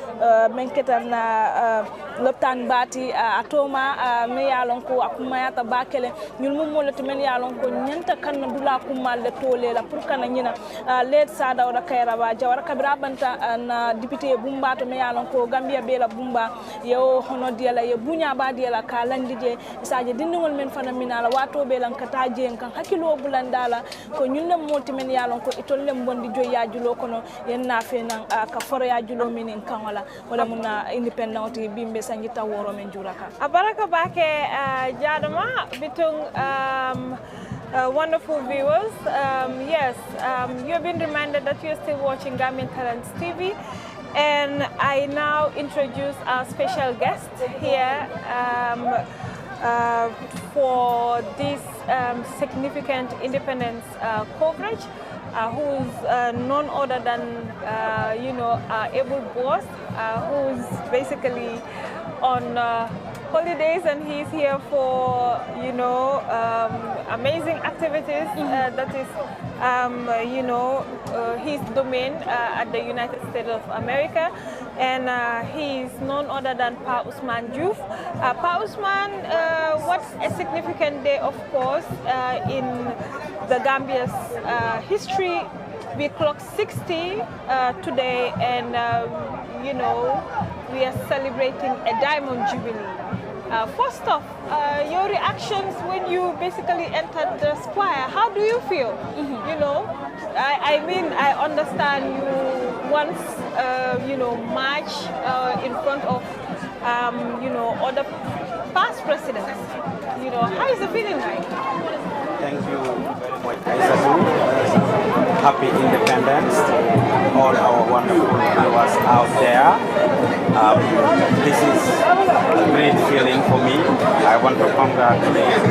menketa na loptan bati atoma me yalon ko akuma yata bakele nyul mo molati men yalon ko nyanta kan dula kumal le tole la pour kana nyina led Sadauda Kairaba Jawara kabira banta na député bumba to me yalon ko Gambia be la bumba yo hono diala ye bunya ba diala ka landije isaje dindingol men fana minala wato be lan kata jen kan hakilo bulandala ko nyunna moti men yalon ko itolle bondi joya julo kono yenna fenan ka foro ya julo minin kan wala munna independent bimbe sangita woro men juraka abaraka bake jadama bitung wonderful viewers. Yes, you've been reminded that you're still watching Gambian Talents TV, and I now introduce our special guest here for this significant independence coverage, who's none other than able boss, who's basically on holidays, and he's here for amazing activities. That is his domain at the United States of America, and he's none other than Pa Ousmane Diouf. Pa Ousmane, what's a significant day, of course, in the Gambia's history. We clock 60 today, and we are celebrating a diamond jubilee. First off, your reactions when you basically entered the square, how do you feel? I mean, I understand you once, march in front of, other past presidents. How is the feeling like? Thank you very much, Aissatou. Happy Independence to all our wonderful viewers out there. This is a great feeling for me. I want to congratulate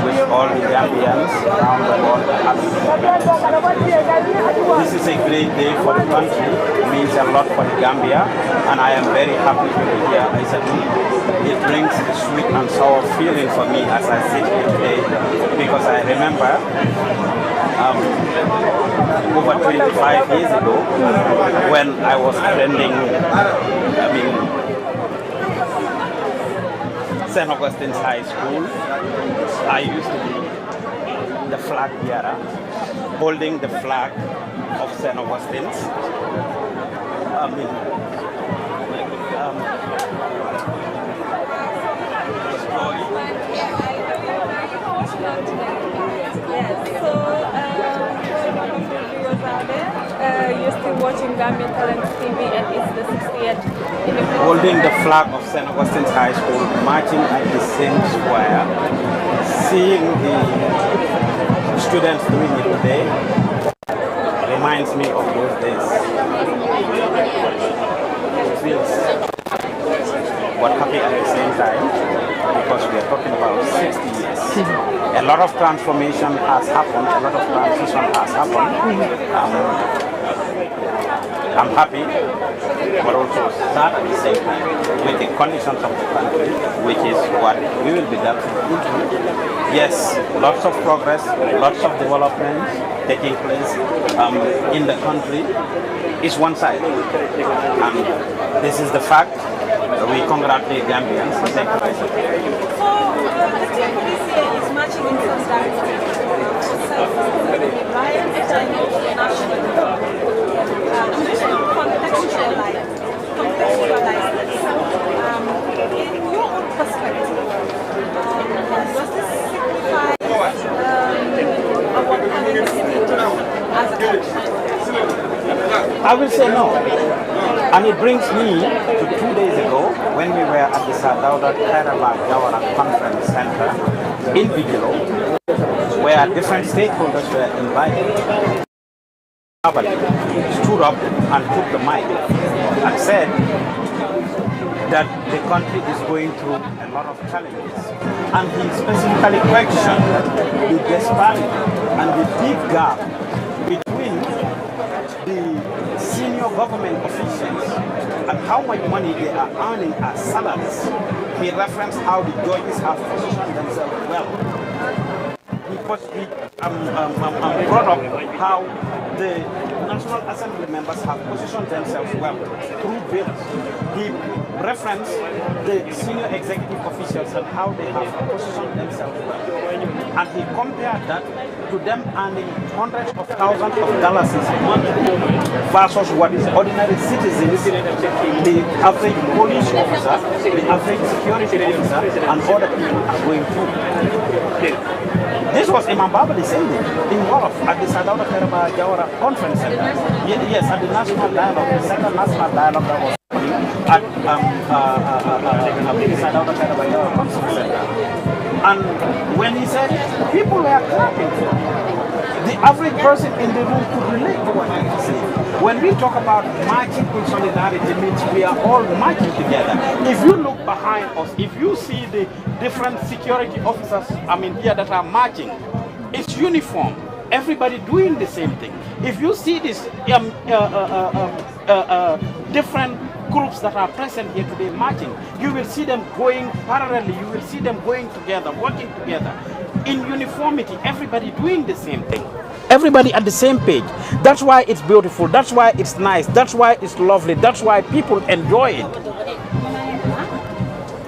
with all the Gambians around the world. Happy Independence. This is a great day for the country. It means a lot for the Gambia, and I am very happy to be here, Aissatou. It brings a sweet and sour feeling for me as I sit here today, because I remember over 25 years ago when I was attending St. Augustine's High School. I used to be the flag bearer, holding the flag of St. Augustine's. You're still watching Gambian Talents TV, and it's the 60th anniversary. Holding the flag of St. Augustine's High School, marching at the same square, seeing the students doing it today reminds me of those days. It feels but happy at the same time, because we are talking about 60 years. A lot of transformation has happened, a lot of transition has happened. I'm happy, but also sad at the same time with the conditions of the country, which is what we will be delving into. Yes, lots of progress, lots of development taking place in the country. Is one side, and this is the fact. We congratulate Gambians. Thank you. So, the team for this year is marching in solidarity with Ryan national. Just to contextualize this, in your own perspective, does this signify our having a state as a country? I will say no. And it brings me to 2 days ago when we were at the Sadauda Kairaba Jawara Conference Center in Bijilo, where different stakeholders were invited. Stood up and took the mic and said that the country is going through a lot of challenges. And he specifically questioned the disparity and the big gap between the senior government officials and how much money they are earning as salaries. He referenced how the judges have positioned themselves well. He brought up how the National Assembly members have positioned themselves well through bills. He referenced the senior executive officials and how they have positioned themselves well. And he compared that to them earning hundreds of thousands of dollars a month versus what is ordinary citizens, the average police officer, the average security officer, and other people are going through. This was Imam Babali saying it in Wolof at the Sadauda Kairaba Jawara Conference Center. Yes, at the National Dialogue, the second National Dialogue that was at the Sadauda Kairaba Jawara Conference Center. And when he said it, people were clapping for him. The average person in the room could relate to what he was saying. When we talk about marching in solidarity, means we are all marching together. If you look behind us, if you see the different security officers, here that are marching, it's uniform. Everybody doing the same thing. If you see this different groups that are present here today marching, you will see them going parallelly, you will see them going together, working together. In uniformity, everybody doing the same thing. Everybody at the same page. That's why it's beautiful, that's why it's nice, that's why it's lovely, that's why people enjoy it.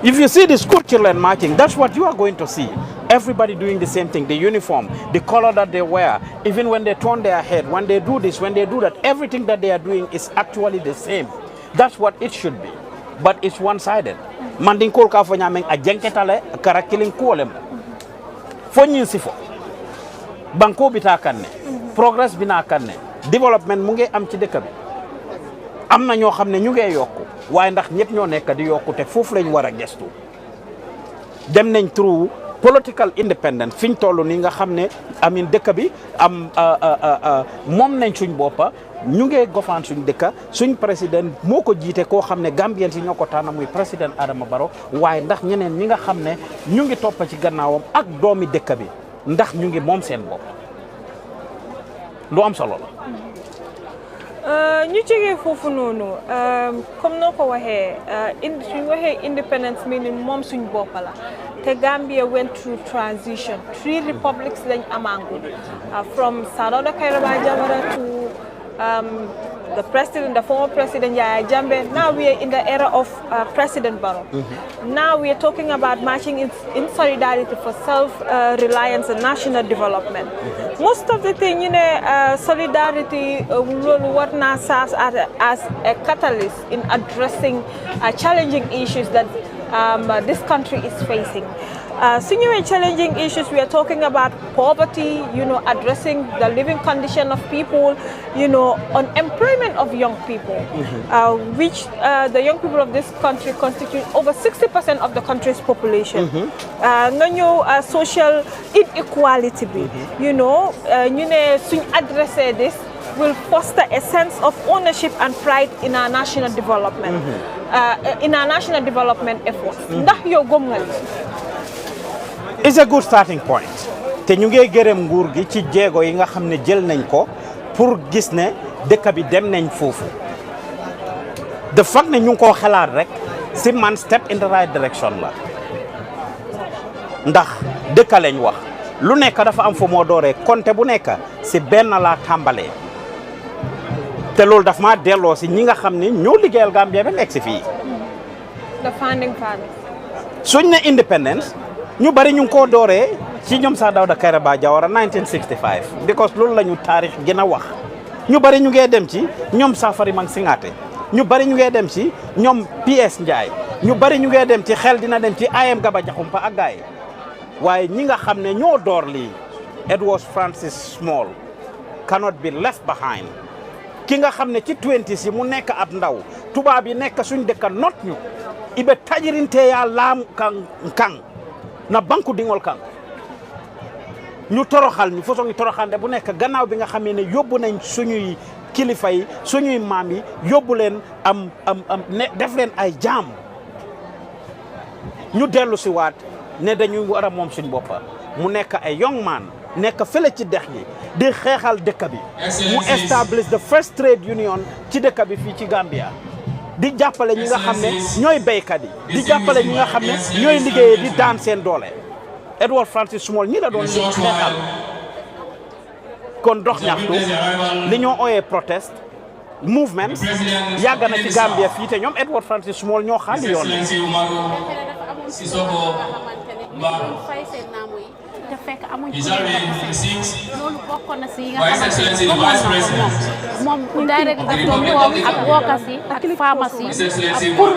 If you see the school children marching, that's what you are going to see. Everybody doing the same thing, the uniform, the color that they wear, even when they turn their head, when they do this, when they do that, everything that they are doing is actually the same. That's what it should be. But it's one-sided. Mandinkol ka fo nyameng a jenketale kara killing kuolem. Fo nyinsifo. Banko bita kanne. Progress bina kanne. Development munge am ci dekk bi. am na ñoo xam ne ñu ngee yokku waaye ndax ñëpp ñoo nekk di yokku te foofu lañ war a gestu dem nañ through political independence fiñ toll nii nga xam ne amin dëkk bi am moom nañ suñ boppa ñu ngee gofaan suñ dëkka suñ président moo ko jiite koo xam ne Gambien si ñoo ko tànn muy président Adama Barrow waaye ndax ñeneen ñi nga xam ne ñu ngi toppa ci gannaawam ak doomi dëkk bi ndax ñu ngi moom seen bopp lu am solo la. ñu jógee foofu noonu comme noo ko waxee suñ waxee independence meaning moom suñ bopp la te Gambia went through transition 3 republics lañ amangu from Saroda Kairaba Jawara to the former president Yaya Jammeh. Now we are in the era of President Barrow. Now we are talking about marching in solidarity for self-reliance and national development. Most of the thing, solidarity what now serves as a catalyst in addressing challenging issues that this country is facing. Senior challenging issues, we are talking about poverty, addressing the living condition of people, unemployment of young people, which the young people of this country constitute over 60% of the country's population. Social inequality, soon addressing this will foster a sense of ownership and pride in our national development, efforts. It's a good starting point. Te ñu ngi gërëm nguur gi ci jéego yi nga xam ne jël nañ ko pour gis ne dëkk bi dem nañ foofu. The fact ne ñu ngi koo xalaat rek si man step in the right direction la. Ndax dëkk lañ wax lu nekk dafa am fu moo dooree konte bu nekk si benn laa tàmbalee. Te loolu daf maa delloo si ñi nga xam ne ñoo liggéeyal Gambia ba nekk si fii. The founding fathers. Suñ ne independence ñu bari ñu ngi koo dooree ci ñoom Sir Dawda Kairaba Jawara 1965 because loolu la ñu taarix gën a wax ñu bari ñu ngee dem ci ñoom Safari Mang Singate ñu bari ñu ngee dem ci ñoom PS Ndiaye ñu bari ñu ngee dem ci xel dina dem ci IM Gaba Jaxumpa ak gaay waaye ñi nga xam ne ñoo door lii Edward Francis Small cannot be left behind ki nga xam ne ci 20s yi mu nekk ab ndaw tubaab yi nekk suñ dëkk not ñu ibe tajirinte ya laam kang na banku dingol kan ñu toroxal ñu façon toroxande bu nekk gannaaw bi nga xamee ne yóbbu nañ suñuy kilifa yi suñuy maam yi yóbbu leen def leen ay jaam ñu dellu si waat ne dañuy war a moom suñ boppa mu nekk ay young man nekk fële ci dex gi di xeexal dëkk bi mu establish the first trade union ci dëkk bi fii ci Gambia di jàppale ñi nga xam ne ñooy béykat yi di jàppale ñi nga xam ne ñooy liggéeyee di daan seen doole Edward Francis Small ñi la doon neexal kon dox ñaxtu li ñoo ooyee protest movement yàgg na ci Gambia fii te ñoom Edward Francis Small ñoo xaali yoon te fekk amuñ ci loolu bokkoon na si yi nga xamante ne moom direct daf doon toog ak workers yi ak pharmacie pour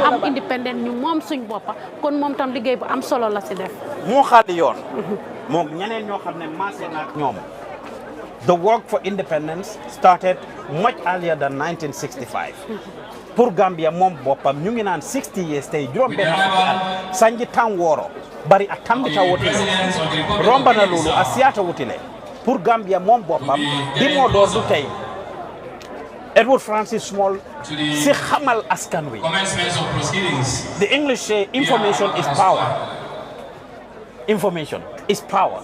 am independent ñu moom suñ boppa kon moom tam liggéey bu am solo la si def moo xaali yoon moom ñeneen ñoo xam ne maase na ak ñoom the work for independence started much earlier than 1965 pour Gambia moom boppam ñu ngi naan 60 years tey juróom benn fukki at sanji tan wooro bari a tambita wotile romba na loolu a siyata wotile pour Gambia moom boppam di moo door du tey Edward Francis Small si xamal askan wi the English say information is power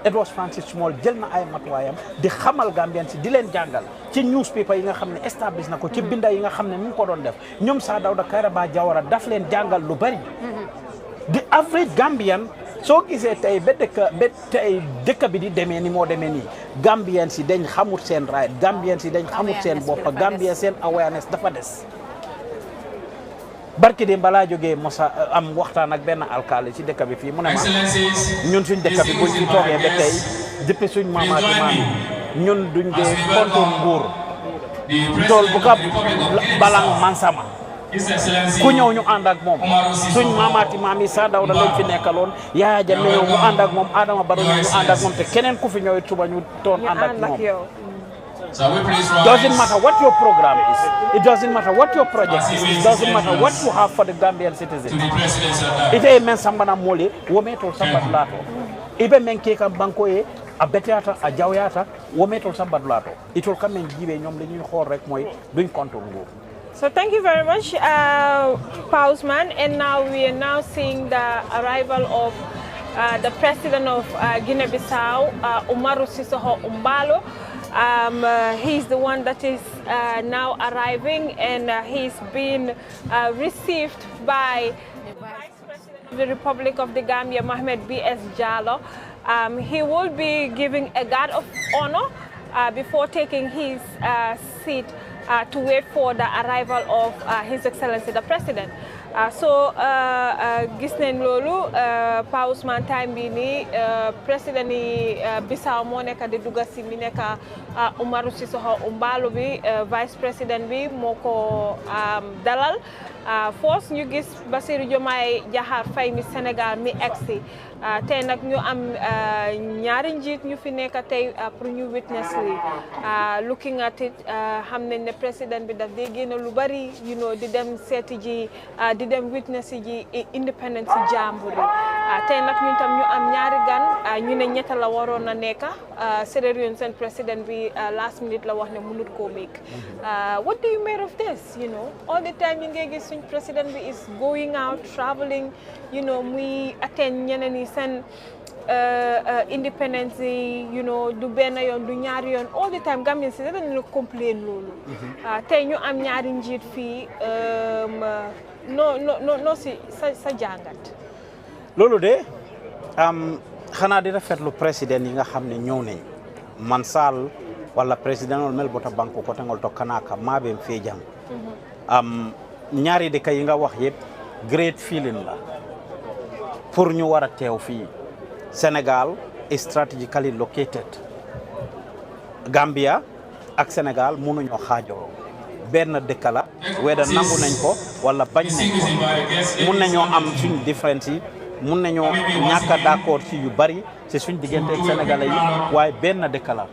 Edward Francis Small jël na ay matuwaayam di xamal Gambian si di leen jàngal ci newspaper yi nga xam ne establish na ko ci binda yi nga xam ne mu ngi ko doon def ñoom Sir Dawda Kairaba Jawara daf leen jàngal lu bari the average Gambian soo gisee tey ba dëkk bi di demee ni moo demee nii Gambian si dañ xamut seen right Gambian si dañ xamut seen boppa Gambia seen awareness dafa des barki de balaa jógee mosa am waxtaan ak benn alkaali ci dëkk bi fii mu ne ma ñun suñ dëkk bi buñ ci toogee ba tey depuis suñ maamaati maam ñun duñ dee kontoon nguur tool bu ka balang mansama ku ñëw ñu ànd ak moom suñ maamaati maam yi Sir Dawda lañ fi nekkaloon Yaya Jammeh ñëw mu ànd ak moom Adama Barrow ñu ànd ak moom te keneen ku fi ñëw it suba ñu toon ànd ak moom So we please rise. Doesn't matter what your program is. It doesn't matter what your project is. It doesn't matter what you have for the Gambian citizens. To the president's address. Ite men sambana mole wometo sambadulato. Ibe men keka banko e a betiata a jawyata wometo sambadulato. It will come and give ñom lañuy xor rek moy duñ control nguur. So thank you very much, Pausman. And now we are now seeing the arrival of the president of Guinea-Bissau, Umaru Sissoho Umbalo. He's the one that is now arriving, and he's been received by the Vice President of the Republic of the Gambia, Mohamed B.S. Jallow. He will be giving a guard of honor before taking his seat to wait for the arrival of His Excellency the President. So gis nañ loolu Pa Ousmane time bi ni président ni Bissau moo nekk di dugg si mi nekk Umaru Sissoho Umbalo bi vice président bi moo ko dalal force ñu gis Bassirou Diomaye Diakhar Faye mi Sénégal mi egsi tey nag ñu am ñaari njiit ñu fi nekk tey pour ñu witness li looking at it xam nañ ne président bi daf dee génn lu bari you know di dem seeti ji di dem witness ji independence ci jàmbur yi tey nag ñun tam ñu am ñaari gan ñu ne ñetta la waroon a nekk Sierra seen président bi last minute la wax ne mënut koo make what do you make of this you know all the time ñu ngi gis suñ président bi is going out traveling you know muy attend ñeneen yi seen independence you know du benn yoon du ñaari yoon all the time Gambian si dañu complain loolu tey ñu am ñaari njiit fii no si sa jàngat loolu de xanaa di rafetlu président yi nga xam ne ñëw nañ man Sall wala président ol mel bota banko ko tangol to kanaka maɓe feejang ñaari dëkk yi nga wax yëpp great feeling la pour ñu war a teew fii Sénégal is strategically located Gambia ak Sénégal mënuñoo xaajoo benn dëkk la weda nangu nañ ko wala bañ nañ ko mun nañoo am suñ différence yi mun nañoo ñàkk a d'accord ci yu bari ci suñ diggante ak sénégalais yi waaye benn dëkk la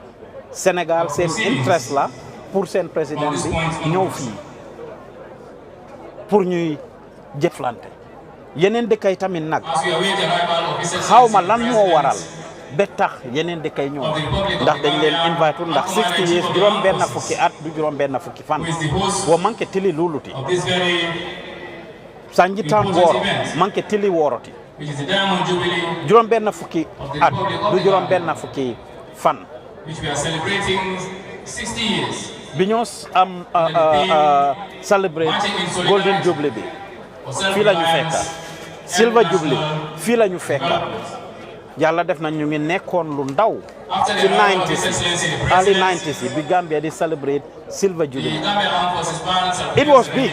Sénégal seen interest la pour seen président bi ñëw fii pour ñuy jëflante yeneen dëkk yi tamit nag xawma lan moo waral ba tax yeneen dëkk yi ñëw ndax dañ leen invité ndax 60 years juróom benn fukki at du juróom benn fukki fan wo manque tili luluti sanjitan wooro manque tili wooroti juróom benn fukki at du juróom benn fukki fan bi ñoo am celebrate golden jubilee bi fii la ñu fekka silver jubilee fii la ñu fekka yàlla def na ñu ngi nekkoon lu ndaw ci 90s early 90s yi bi Gambia di celebrate silver jubilee it was big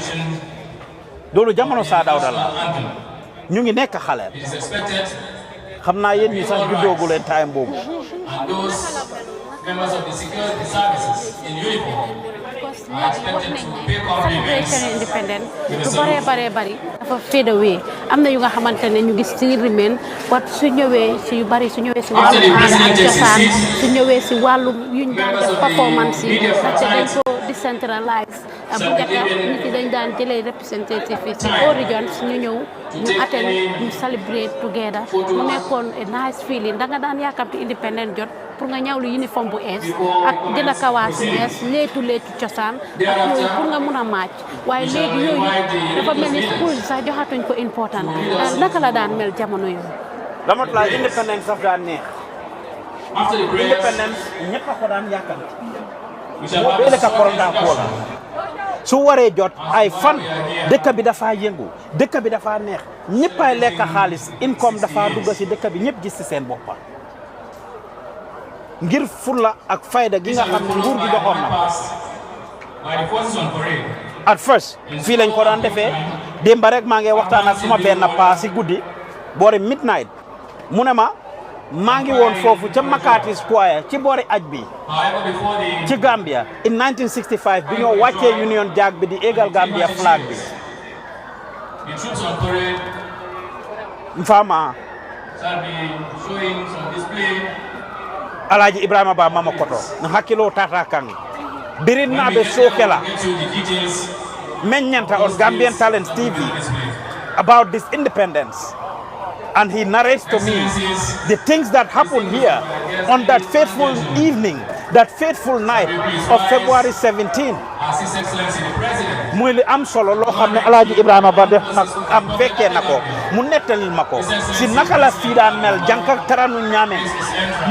loolu jamono Saa Dawda la ñu ngi nekk xale xam naa yéen ñi sax juddoogu leen time boobu members of the security services in uniform are expected to pay compliments independent lu bari dafa fade away am na yu nga xamante ne ñu gis ci remain wat su ñëwee ci yu bari su ñëwee ci wàllu cosaan su ñëwee ci wàllu yuñ daan def performance yi ndaxte dañ ko decentralize bu njëkk nit yi dañ daan jëlee representative yi ci all regions ñu ñëw ñu attend ñu celebrate together mu nekkoon a nice feeling da nga daan yàkkamti independent jot pour nga ñawlu uniforme bu ees ak jënd kawaas yu ees leetu cosaan ak yooyu pour nga mun a màcc waaye léegi yooyu dafa mel ni school sax joxatuñ ko important naka la daan mel jamono yooyu dama la independence sax daan neex independence ñëpp a ko daan yàkkamti moo beele ka koronda koola su waree jot ay fan dëkk bi dafa yëngu dëkk bi dafa neex ñëppay lekk xaalis income dafa dugg si dëkk bi ñëpp gis ci seen boppa ngir fulla ak fayda gi nga xam ne nguur gi doxoon na at first fii lañ ko daan defee démb rek maa ngi waxtaan ak suma benn paa si guddi boori midnight mu ne ma maa ngi woon foofu ca Makati Square ci boori aj bi ci Gambia in 1965 bi ñoo wàccee Union Jack bi di égal Gambia flag bi mfama Alhaji Ibrahima Ba mama koto no hakkilo tata kan birin na be sokela menyanta on Gambian Talents TV about this independence, and he narrates to me the things that happened here on that fateful evening, that fateful night of February 17. muy li am solo loo xam ne Alaaji Ibrahima Ba def nag am fekkee na ko mu nettalil ma ko si naka la fii daan mel jànka taranu ñaame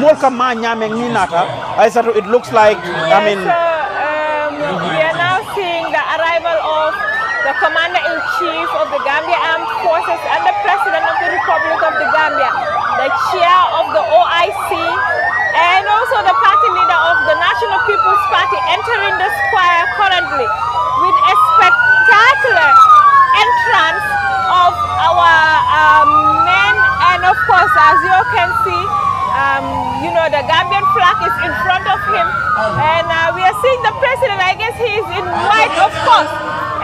mool ka maa ñaame ni naata Aïssatou, it looks like we are now seeing the arrival of the Commander-in-Chief of the Gambia Armed Forces and the President of the Republic of the Gambia, the Chair of the OIC, and also the party leader of the National People's Party entering the square currently with a spectacular entrance of our men, and of course, as you can see, you know, the Gambian flag is in front of him, and we are seeing the president. I guess he is in white, of course,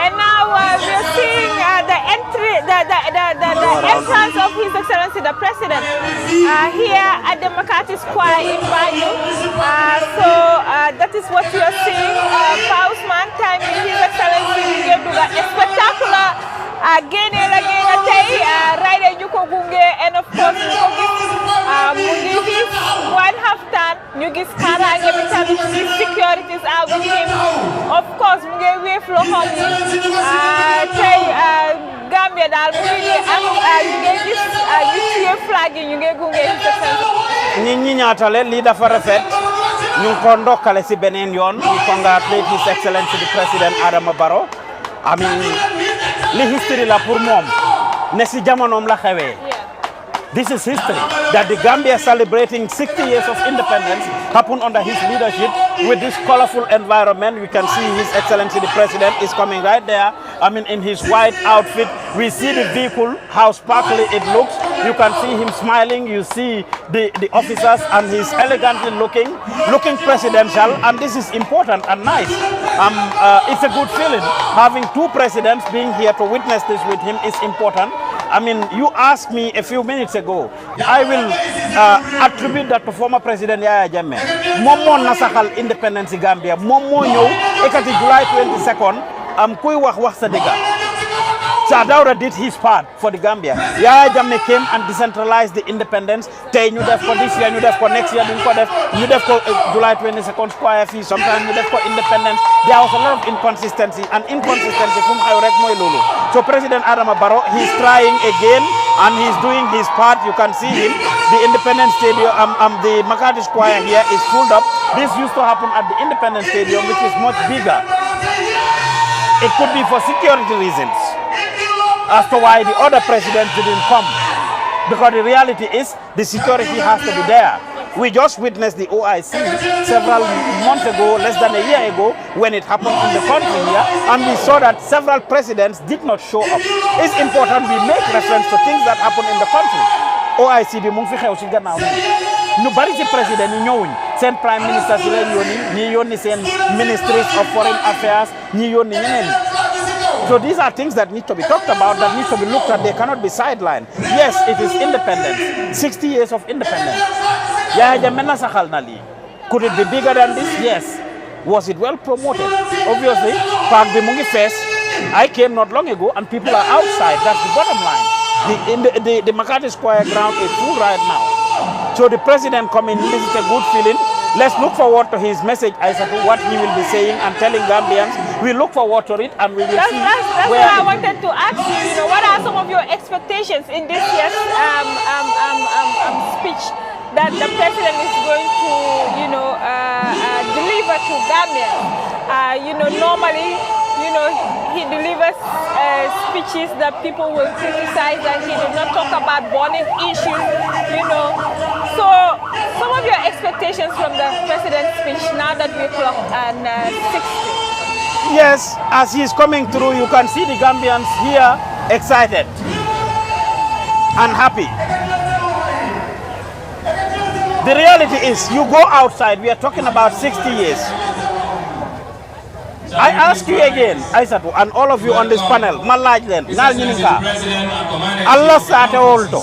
and now we are seeing the entrance of His Excellency the President here at the Makati Square in Banjul. So that is what you are seeing. Pausman time in His Excellency gave a spectacular again right and of course one half time you get securities are with him. Of course we flow home Gambia dal you flagging you get ñi ñaatale li dafa rafet ñu ko ndokale ci benen yoon ñu congratulate His Excellency the President Adama Barrow. I mean li history la pour mom ne ci jamonom la xewé. This is history, that the Gambia celebrating 60 years of independence happened under his leadership with this colorful environment. We can see His Excellency the President is coming right there. I mean, in his white outfit. We see the vehicle, how sparkly it looks. You can see him smiling. You see the officers, and he's elegantly looking presidential. And this is important and nice. It's a good feeling. Having two presidents being here to witness this with him is important. I mean, you asked me a few minutes ago. I will attribute that to former President Yaya Jammeh. Momo nasakal independence Gambia. Momo ñew ekati July 22nd. Kuy wax sa dega. Sadawra did his part for the Gambia. Yaya Jammeh came and decentralized the independence. Tay ñu def ko this year, ñu def ko next year, ñu def ko July 22nd square fee. Sometimes ñu def ko independence. There was a lot of inconsistency, and inconsistency fum xew rek moy lolu. So President Adama Barrow, he's trying again and he's doing his part. You can see him. The Independence Stadium, the Makati Square here is filled up. This used to happen at the Independence Stadium, which is much bigger. It could be for security reasons as to why the other presidents didn't come. Because the reality is the security has to be there. We just witnessed the OIC several months ago, less than a year ago, when it happened in the country here, and we saw that several presidents did not show up. It's important we make reference to things that happen in the country. OIC bi mu ngi fi xew ci gannaaw ñu bari ci président yi ñëwuñ seen prime minister ci leen yónni ñi yónni seen ministries of foreign affairs ñi yónni ñeneen. So these are things that need to be talked about, that need to be looked at. They cannot be sidelined. Yes, it is independence. 60 years of independence. Yaya Jammeh nasaxal na li. Could it be bigger than this? Yes. Was it well promoted? Obviously, park bi mu ngi fees. I came not long ago and people are outside. That's the bottom line. The Makati Square ground is full right now. So the president coming, this is a good feeling. Let's look forward to his message, Aïssatou, what he will be saying and telling Gambians. We look forward to it, and we will see. That's what I wanted to ask you. You know, what are some of your expectations in this year's speech that the president is going to, you know, deliver to Gambians? You know, normally, you know, he delivers speeches that people will criticize, and he did not talk about burning issues, you know. So, some of your expectations from the president's speech now that we clock 60? Yes, as he's coming through, you can see the Gambians here excited and happy. The reality is, you go outside, we are talking about 60 years. I ask you again, Aïssatou, and all of you on this panel, Allah sate olto,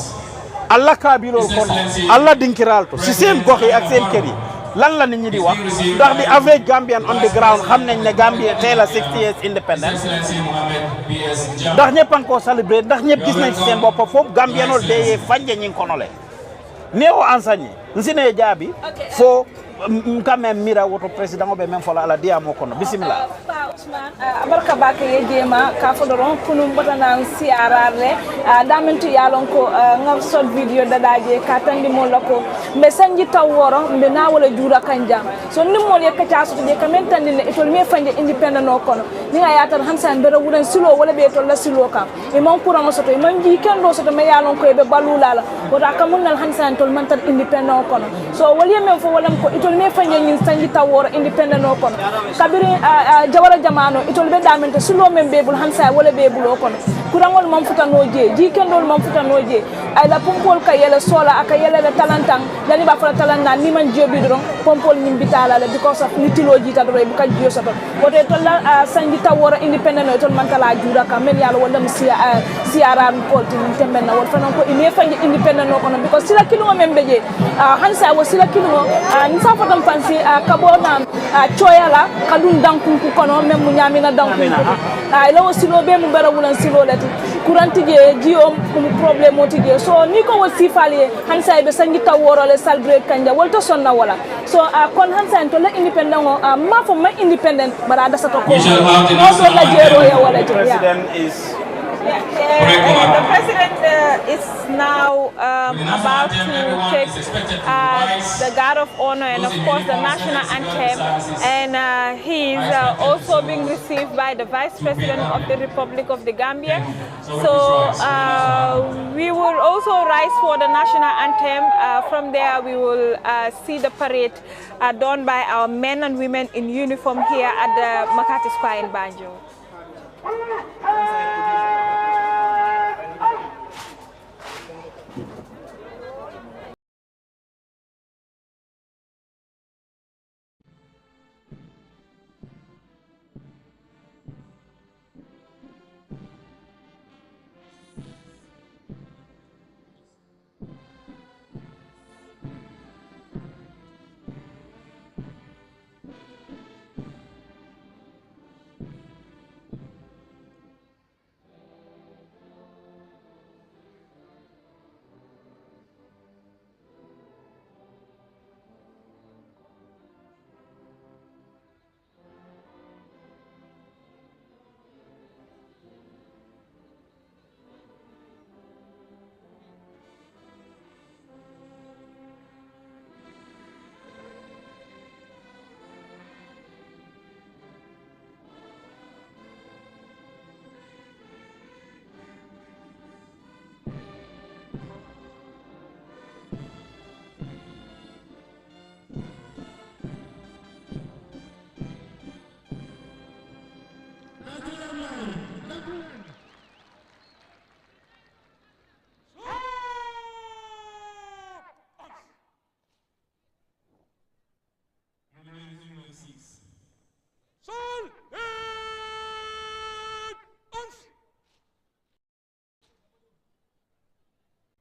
Allah kabirol kono, Allah dinkiralto, si sen goxi ak sen keri, lan la nit ñi di wax ndax the average Gambian on the ground xam nañ ne Gambia teel a 60 years independence ndax ñëpp a ngi koo célébrer ndax ñëpp gis nañ ci seen bopp foofu Gambianol deye fanje ñi ngi konole neo ansañi nsine jaabi fo quand mira woto président o ɓe men fola ala diyamo kono bisimilla abarka bake ye jema ka fodoron kunum botanan siarare damintu yalon ko ngam sot video dadaje ka tandi mo lako mbe sanji taw woro mbe na wala jura kanjam so nimmol ye kacha so je kamen tandi ne etol me fanje independent no kono ni nga yatar hansan bere wuren silo wala be tol la silo kam e man courant so to man ji kendo so to me yalon ko be balulala wota kamunal hansan tol man tan independent kono so wali men fo wala ko etol me fanje nyin sanji taw woro independent no kono kabiri jawara jamano itol be damente sulo men bebul hansa wala bebulo kono kurangol mam futanoje ji kendol mam futanoje ay la pompol ka yele sola aka yele le talantang dani ba fala talanta ni man jobi doron pompol nyim bitala la because of nitiloji ta do be ka jiyo sato wote to la sanji tawora independent no tol man kala jura ka men yalla wala siara ko tin temben na wol fanan ko ime fanji independent no kono because sila kilo men beje hansa wo sila kilo ni sa fatam fansi kabona choyala kadun dankun ku kono men mu nyamina dankun ay lawo silo be mu bara wulan silo lati kuranti je jio mu problème moti je so ni ko wasi fali hansa be sangi taworo le salbre kanja wolto sonna wala so kon hansa to la independent ma fo ma independent bara da sato ko so la jero ya wala je president is the president is now about to take the guard of honor and of course the national anthem, and he is also being received by the vice president of the Republic of the Gambia. So we will also rise for the national anthem. From there we will see the parade done by our men and women in uniform here at the Makati Square in Banjul.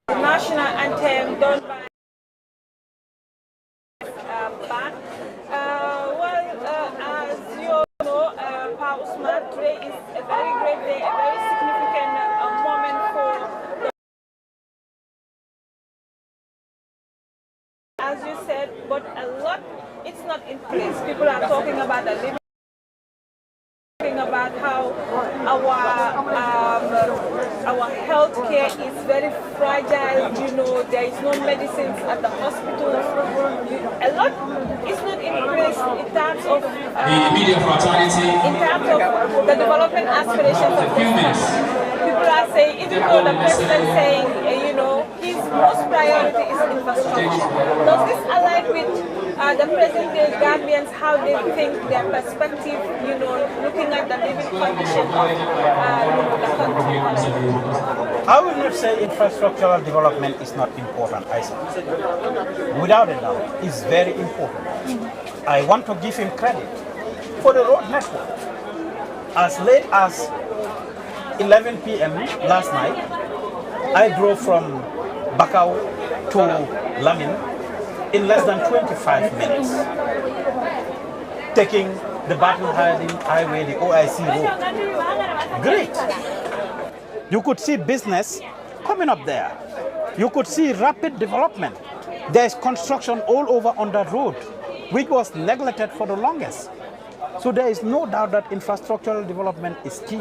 National anthem done by band. As you know, Pa Usman, today is a very great day, a very significant moment for the, as you said, but a lot, it's not in place. People are talking about the living, about how our health care is very fragile. You know, there is no medicines at the hospitals. A lot is not in place in terms of the development aspirations of this country. People are saying, even though the president is saying, you know, his most priority is infrastructure. Does this align with the present-day Gambians, how they think their perspective, you know, looking at the living condition of the country? I will not say infrastructural development is not important, I say. Without a doubt, it's very important. I want to give him credit for the road network. As late as 11 p.m. last night, I drove from Bakau to Lamin, in less than 25 minutes, taking the Battle Highway, the OIC road. Great. You could see business coming up there. You could see rapid development. There's construction all over on that road, which was neglected for the longest. So there is no doubt that infrastructural development is key.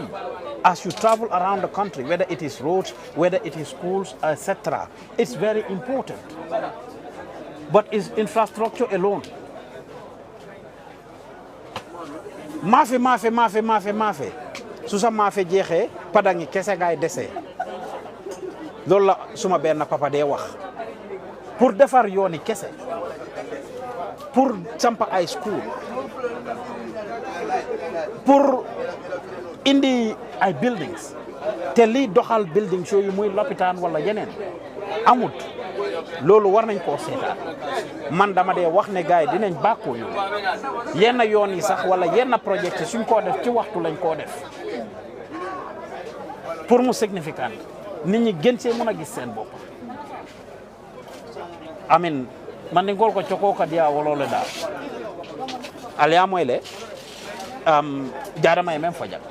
As you travel around the country, whether it is roads, whether it is schools, etc., it's very important. But is infrastructure alone? Maafe. Susa maafe jeexee padangi kese gaay dese. Loolu la suma benn papa dee wax. Pour defar yooni kese. Pour sampa ay school. Pour indi ay buildings. Te lii doxal buildings yooyu muy lopitaan wala yeneen amut. Loolu war nañ koo seetaan man dama dee wax ne gars yi dinañ bàkkoo ñu yenn yoon yi sax wala yenn projet yi suñ koo def ci waxtu lañ koo def pour mu significant nit ñi gën see mën a gis seen bopp amin man ni ngol ko cokoo ka diya wolole daal aliya moy le jaarama même fajal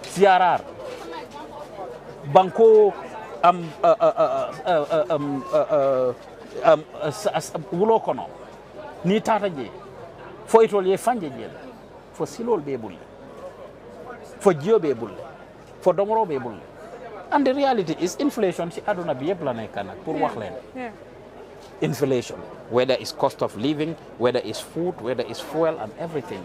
siarar banko wulo kono ni tata je fo itol ye fanje je fo silol be bulle fo jiyo be bulle fo domoro be bulle and the reality is inflation ci aduna bi yeb la nekk nak pour wax leen inflation whether it's cost of living, whether it's food, whether it's fuel and everything,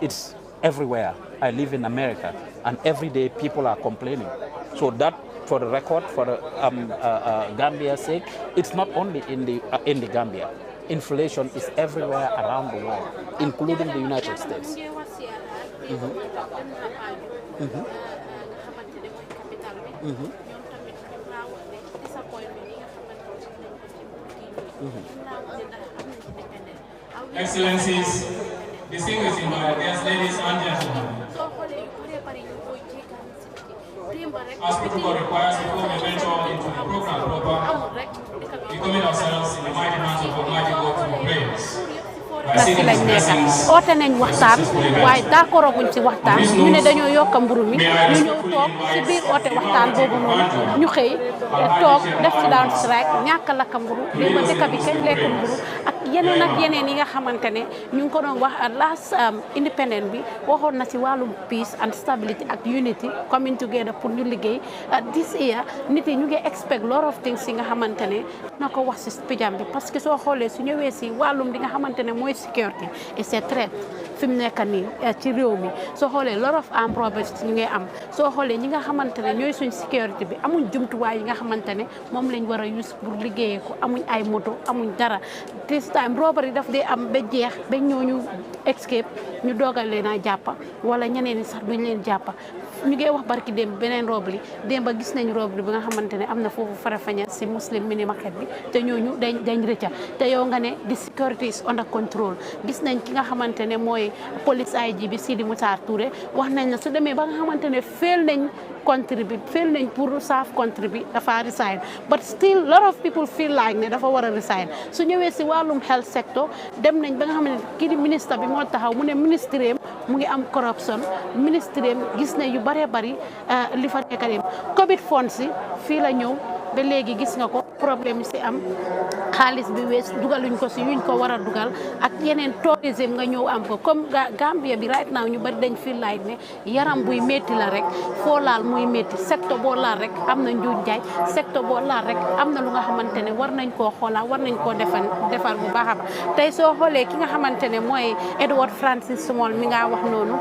it's everywhere. I live in America and every day people are complaining. So that, for the record, for the Gambia's sake, it's not only in the Gambia. Inflation is everywhere around the world, including the United States. Excellencies, distinguished invitees, ladies and gentlemen. As protocol requires, before we venture into the program proper, we commit ourselves in the mighty hands of Almighty God through prayers. Merci lañ nekk oote nañ waxtaan waaye d'accord guñ ci waxtaan ñu ne dañoo yokk mburu mi ñu ñëw toog ci biir oote waxtaan boobu noonu ñu xëy toog def ci down strike ñàkk lakk mburu démba dëkk bi kenn lekk mburu ak yeneen yi nga xamante ne ñu ngi ko doon wax last independent bi waxoon na ci wàllum peace and stability ak unity coming together pour ñu liggéey this year nit yi ñu ngi expect lot of things yi nga xamante ne na ko wax ci pijam bi parce que soo xoolee su ñëwee ci wàllum li nga xamante ne mooy security et c'est très fi mu nekk nii ci réew mi soo xoolee lot of armed robbers ñu ngi am soo xoolee ñi nga xamante ne ñooy suñ sécurité bi amuñ jumtuwaay yi nga xamante ne moom lañ war a use pour liggéeyee ko amuñ ay moto amuñ dara this time robbery daf dee am ba jeex ba ñooñu escape ñu dogal leen a jàppa wala ñeneen ñi sax duñ leen jàppa ñu ngi wax barki démb beneen robbery démb ba gis nañ robbery bi nga xamante ne am na foofu Farafenni si muslim mini market bi te ñooñu dañ rëcca te yow nga ne the security is under control gis nañ ki nga xamante ne mooy police IG bi Sidi Moutar Touré wax nañ na su demee ba nga xamante ne fail nañ country bi fail nañ pour serve country bi dafa resign but still lot of people feel like ne dafa war a resign su ñëwee si wàllum health sector dem nañ ba nga xamante ne kii di ministre bi moo taxaw mu ne ministre mu ngi am corruption ministre gis na yu bare bari li fa nekk dem COVID funds si fii la ñëw ba léegi gis nga ko problème yi si am xaalis bi wees dugaluñ ko si yuñ ko war a dugal ak yeneen tourisme nga ñëw am ko comme Gambia bi right now ñu bari dañ feel like ne yaram buy métti la rek foo laal muy métti secteur boo laal rek am na njuuj njaay secteur boo laal rek am na lu nga xamante ne war nañ koo xoolaa war nañ koo defar bu baax a baax tey soo xoolee ki nga xamante ne mooy Edward Francis Small mi nga wax noonu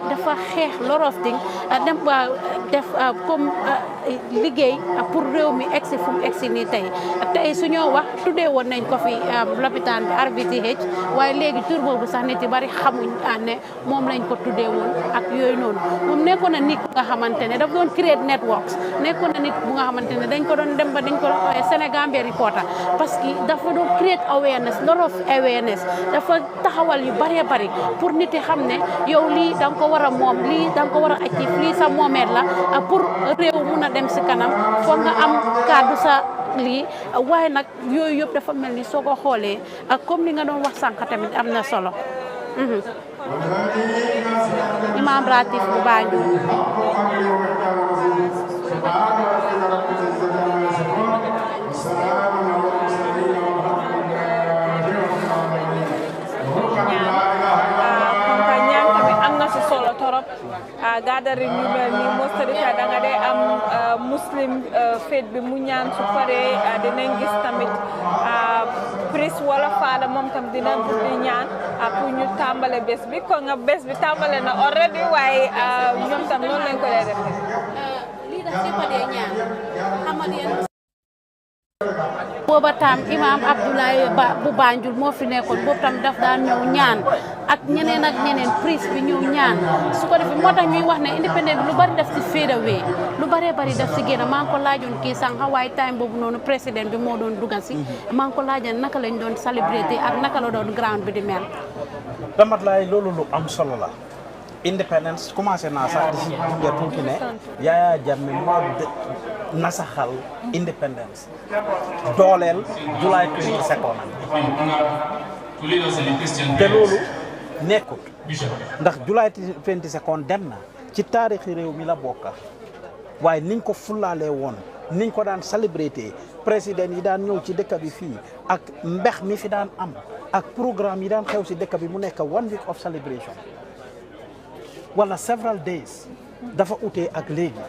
dafa xeex lot of things dem def comme liggéey pour réew mi egsi fu mu egsi nii tey su ñoo wax tuddee woon nañ ko fi lopitaan bi RVTH waaye léegi tur boobu sax nit yi bari xamuñ ne moom lañ ko tuddee woon ak yooyu noonu moom nekkoon na nit nga xamante ne daf doon create networks nekkoon na nit bu nga xamante ne dañ ko doon dem ba dañ ko doon ooyee Sénégambia reporter parce que dafa doon create awareness lot of awareness dafa taxawal yu bëree bëri pour nit yi xam ne yow lii da nga ko war a moom lii da nga ko war a actif lii sa moomeet la pour réew mun a dem si kanam foog nga am kàddu sa lii waaye nag yooyu yëpp dafa mel ni soo ko xoolee comme li nga doon wax sànq tamit am na solo imam ratib bu Banjul gathering yu mel ni most of the time da nga dee am muslim fête bi mu ñaan su paree dinañ gis tamit priest wala faada moom tam dina di ñaan pour ñu tàmbale bés bi kon nga bés bi tàmbale na already waaye ñoom tam noonu lañ ko dee defee lii daf ci pa dee ñaan booba tam imam Abdoulaye Ba bu Banjul moo fi nekkoon boobu tam daf daan ñëw ñaan ak ñeneen priest bi ñëw ñaan su ko defee moo tax ñuy wax ne independent bi lu bari def ci fade away lu bari def ci génn maa ngi ko laajoon kii sànq waaye time boobu noonu président bi moo doon dugal si maa ngi ko laajoon naka lañ doon célébrité ak naka la doon ground bi di mel damat laay loolu lu am solo la independence commencé naa sax di si gunge tuuti ne Yaya Jammeh moo nasaxal independence dooleel July 22nd te loolu nekkut ndax July 22nd dem na ci taarixi réew mi la bokka waaye niñ ko fulaalee woon niñ ko daan célébrité président yi daan ñëw ci dëkk bi fii ak mbex mi fi daan am ak programme yi daan xew si dëkk bi mu nekk 1 week of celebration wala several days dafa utee ak léegi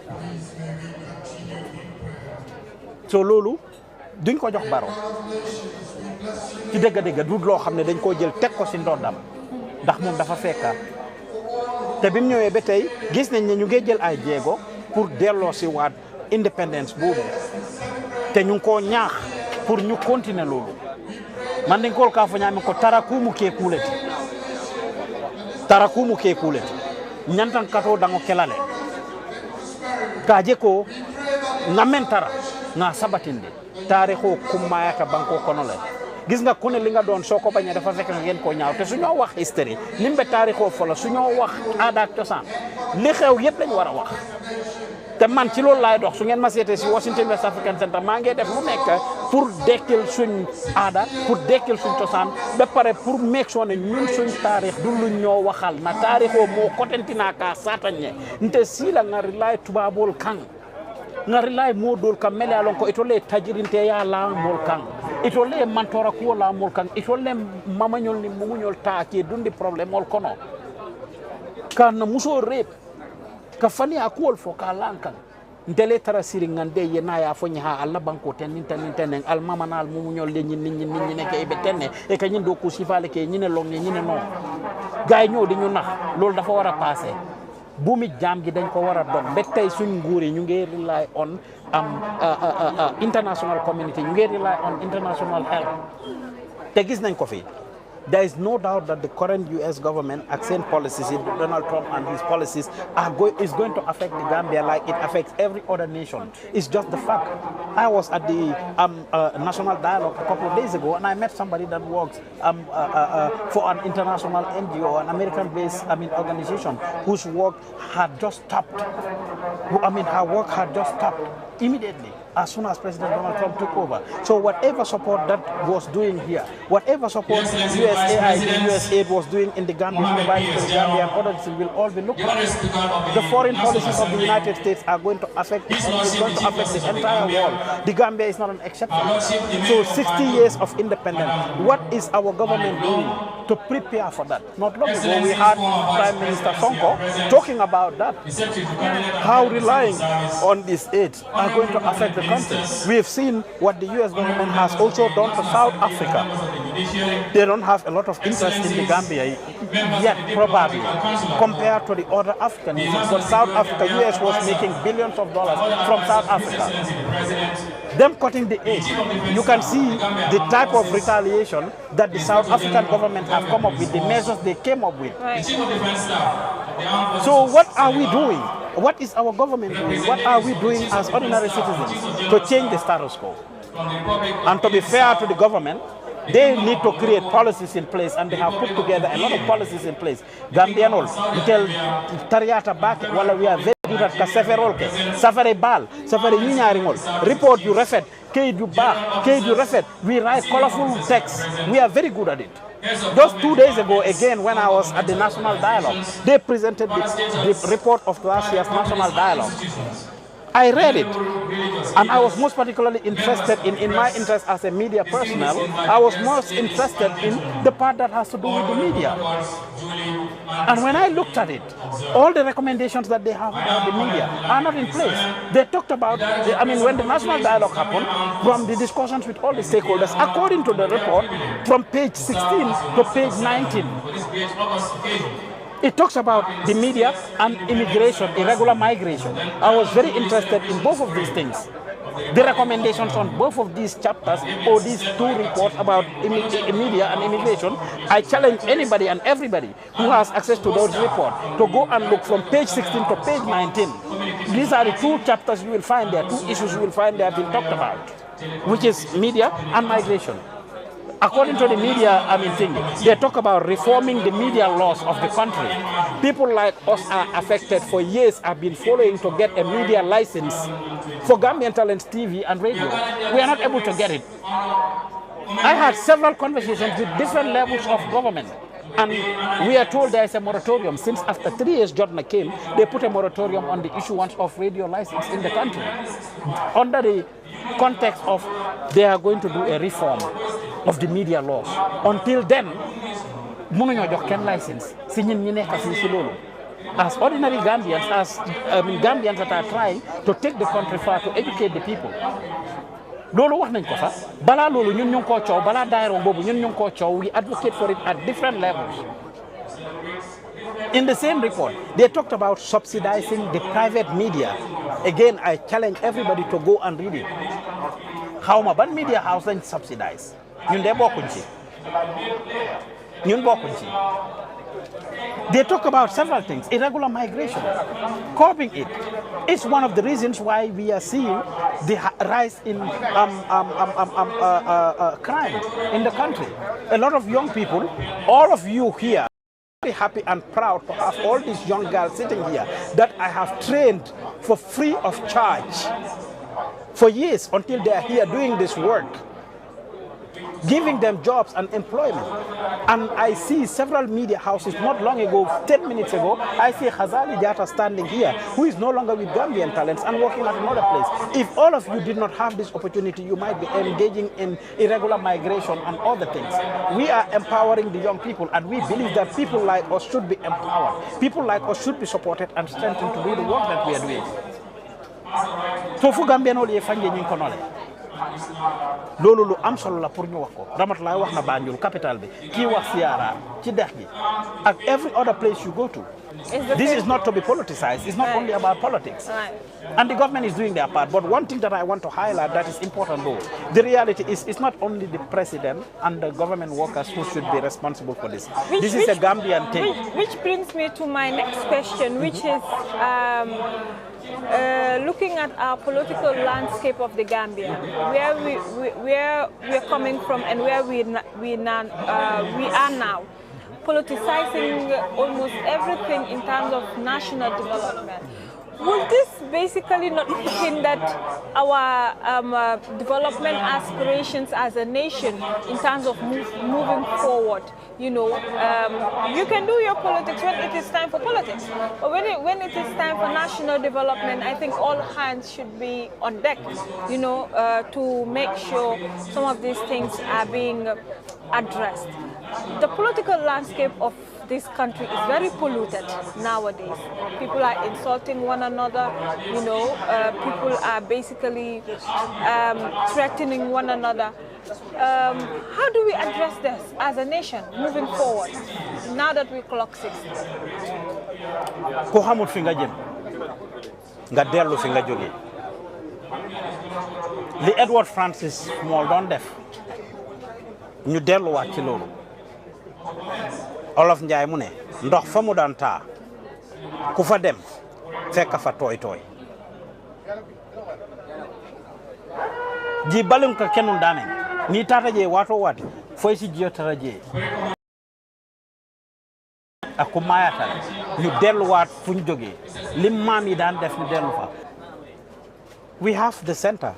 so loolu duñ ko jox baro ci dëgg-dëgg du loo xam ne dañ koo jël teg ko si ndoddam ndax moom dafa fekka te bi mu ñëwee ba tey gis nañ ne ñu ngi jël ay jéego pour delloo si waat independence boobu te ñu ngi koo ñaax pour ñu continuer loolu man dañ kool kaa fo ñaami ko tarakumu kee kuuleti ñantan kato dango kelale kaje ko ngamen tara nga sabatinde taarixo kummayata banko kono la gis nga ku ne li nga doon soo ko bañee dafa fekk nga ngeen koo ñaaw te suñoo wax history limbe taarixo fola suñoo wax aada ak cosaan li xew yëpp lañ war a wax te man ci loolu laay dox su ngeen ma seetee si Washington West African Center maa ngi def lu nekk pour dekkil suñ aada pour dekkil suñ cosaan ba pare pour make sure ne ñun suñ taarix du luñ ñoo waxal na taarixo moo kotentina ka satañe nte sila nga rilay tubabol kan nga rilay modol kam mele alon ko itole tajirinte ya la mol kan itole mantora ko la mol kan itole mamañol ni mumuñol taake dundi problème ol kono kan muso rep ka fani akol fo ka lankan ndele tara siri ngande ye na ya fo nya alla banko ten al mamanal mumuñol le ñin ne ke be tenne e ka ñin do ko sifale ke ñine long ñine no gaay ñoo di ñu nax lool dafa wara passer bumi jam gi dañ ko wara dog be tay suñ nguur yi ñu ngi rely on international community ñu ngi rely on international help te gis nañ ko fi. There is no doubt that the current U.S. government accent policies, Donald Trump and his policies, is going to affect the Gambia like it affects every other nation. It's just the fact. I was at the National Dialogue a couple of days ago, and I met somebody that works for an international NGO, an American-based organization, whose work had just stopped. Her work had just stopped immediately as soon as President Donald Trump took over. So whatever support that was doing here, whatever support USAID was doing in the Gambia, providing to the Gambia and others will all be looked at. The foreign policies of the United States are going to affect the entire world. The Gambia is not an exception. So 60 years of independence, what is our government doing to prepare for that? Not long ago we had Prime Minister Sonko talking about that. How relying on this aid are going to affect the country. We have seen what the U.S. government has also done to South Africa. They don't have a lot of interest in the Gambia yet, probably, compared to the other African nations. But South Africa, U.S. was making billions of dollars from South Africa. Them cutting the aid, you can see the type of retaliation that the South African government have come up with, the measures they came up with. So what are we doing? What is our government doing? What are we doing as ordinary citizens to change the status quo? And to be fair to the government, They need to create policies in place, and they have put together a lot of policies in place. Gambianol, tell Tariata back while we are very good at Kaseferolke, Safari Bal, Safari Ninarimol, report you referred, Kade you back, Kade you referred. We write colorful texts. We are very good at it. Just 2 days ago, again, when I was at the National Dialogue, they presented the report of last year's National Dialogue. I read it, and I was most particularly interested in my interest as a media personnel. I was most interested in the part that has to do with the media. And when I looked at it, all the recommendations that they have about the media are not in place. They talked about, when the National Dialogue happened, from the discussions with all the stakeholders, according to the report, from page 16 to page 19, it talks about the media and immigration, irregular migration. I was very interested in both of these things. The recommendations on both of these chapters or these two reports about media and immigration, I challenge anybody and everybody who has access to those reports to go and look from page 16 to page 19. These are the two chapters you will find there, two issues you will find there being talked about, which is media and migration. According to the media, they talk about reforming the media laws of the country. People like us are affected for years, have been following to get a media license for Gambian Talents TV and radio. We are not able to get it. I had several conversations with different levels of government, and we are told there is a moratorium. Since after 3 years Jotna came, they put a moratorium on the issuance of radio license in the country, under the context of they are going to do a reform of the media laws. Until then, mënuñoo jox kenn license si ñun ñi nekk si loolu. As ordinary Gambians, Gambians that are trying to take the country far to educate the people. Loolu wax nañ ko fa balaa loolu ñun ñu ngi koo coow balaa daayira boobu ñun ñu ngi koo coow. We advocate for it at different levels. In the same report, they talked about subsidizing the private media. Again, I challenge everybody to go and read it. How ma ban media house lañ subsidize? Ñun de bokkuñ ci. Ñun bokkuñ ci. They talk about several things. Irregular migration, curbing it. It's one of the reasons why we are seeing the rise in crime in the country. A lot of young people, all of you here, very happy and proud to have all these young girls sitting here that I have trained for free of charge for years until they are here doing this work, giving them jobs and employment. And I see several media houses not long ago, 10 minutes ago, I see Khazali Jata standing here, who is no longer with Gambian Talents and working at another place. If all of you did not have this opportunity, you might be engaging in irregular migration and other things. We are empowering the young people, and we believe that people like us should be empowered. People like us should be supported and strengthened to do the work that we are doing. So for Gambian all ye fanje ñing ko nolé. Lolu lu am solo la pour ñu wax ko. Ramatulaay wax na Banjul capital bi. Ki wax Siara ci dex gi. At every other place you go to. This is not to be politicized. It's not only about politics. And the government is doing their part. But one thing that I want to highlight that is important though, the reality is it's not only the president and the government workers who should be responsible for this. This is a Gambian thing. Which brings me to my next question, which is looking at our political landscape of the Gambia, where we're coming from and where we are now, politicizing almost everything in terms of national development. Would this basically not mean that our development aspirations as a nation in terms of moving forward, you can do your politics when it is time for politics, but when it is time for national development, I think all hands should be on deck, to make sure some of these things are being addressed. The political landscape of this country is very polluted nowadays. People are insulting one another, people are basically threatening one another. How do we address this as a nation moving forward, now that we clock 60? Ko xamul fi nga jëm nga dellu fi nga jógee li Edward Francis Mool doon def ñu delluwaat ci loolu. Olof Njaay mu ne ndox fa mu daan taa ku fa dem fekk fa tooy tooy ji balum ka kenun daane ni tata je wato wati foy si jiotaraje aku mayatal ñu delluwaat fu ñu jógee lim maam yi daan def ñu dellu fa. We have the Center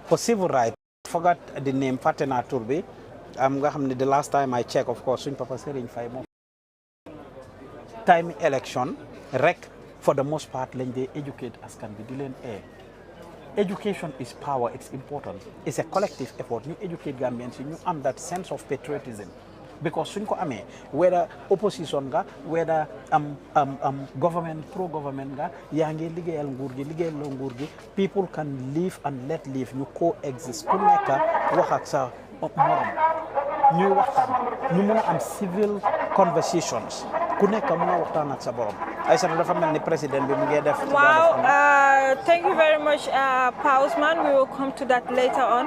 for Civil Rights. I forgot the name, Fatena Turbi. The last time I checked, of course, Papa Serigne Faye mo time election rek for the most part lañ dee educate askan bi di leen education is power, it's important. It's a collective effort. You educate Gambians, you am that sense of patriotism. Because suñ ko amee whether opposition nga whether government pro-government nga yaa ngi liggéeyal nguur gi liggéeyal loo nguur gi people can live and let live ñu coexist ku nekk wax ak sa morom ñuy waxtaan ñu mun a am civil conversations ku nekk mun a waxtaan ak sa borom ay sa dafa mel ni président bi mu ngi def. Wow, thank you very much, Pa Ousman. We will come to that later on.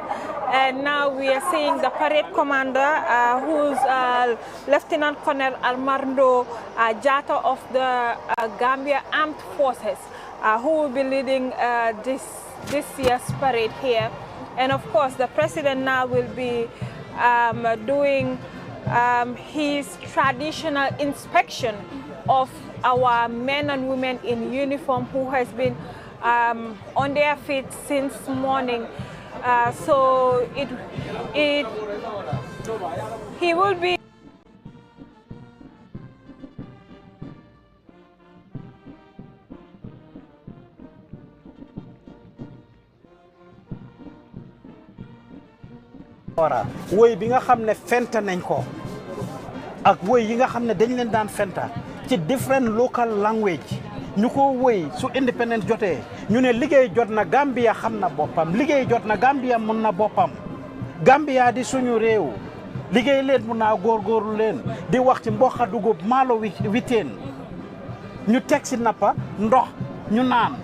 And now we are seeing the parade commander, who's Lieutenant Colonel Almardo Jatta of the Gambia Armed Forces, who will be leading this year's parade here. And of course, the president now will be doing his traditional inspection of our men and women in uniform who has been on their feet since morning. So he will be woy bi nga xam ne fenta nañ ko ak woy yi nga xam ne dañ leen daan fenta ci different local language ñu ko woy su independence jotee ñu ne liggéey jot na Gambia xam na boppam liggéey jot na Gambia mun na boppam Gambia di suñu réew liggéey leen mun naa góorgóorlu leen di wax ci mboxa dugub maalo witeen ñu teg si nappa ndox ñu naan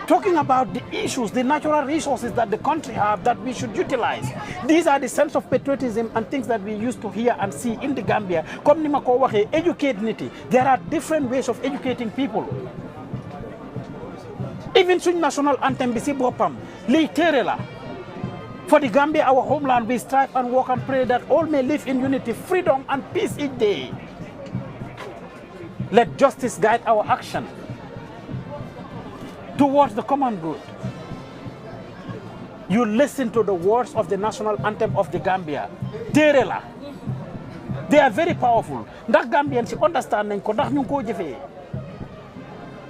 talking about the issues, the natural resources that the country have that we should utilize. These are the sense of patriotism and things that we used to hear and see in the Gambia. Comme ni ma ko waxee, educate niti. There are different ways of educating people. Even suñ national anthem bi si boppam liy téere la. For the Gambia, our homeland, we strive and work and pray that all may live in unity, freedom and peace each day. Let justice guide our action towards the common good. You listen to the words of the national anthem of the Gambia. Terela. They are very powerful. Ndax Gambians understand nañ ko ndax ñu ko jëfé.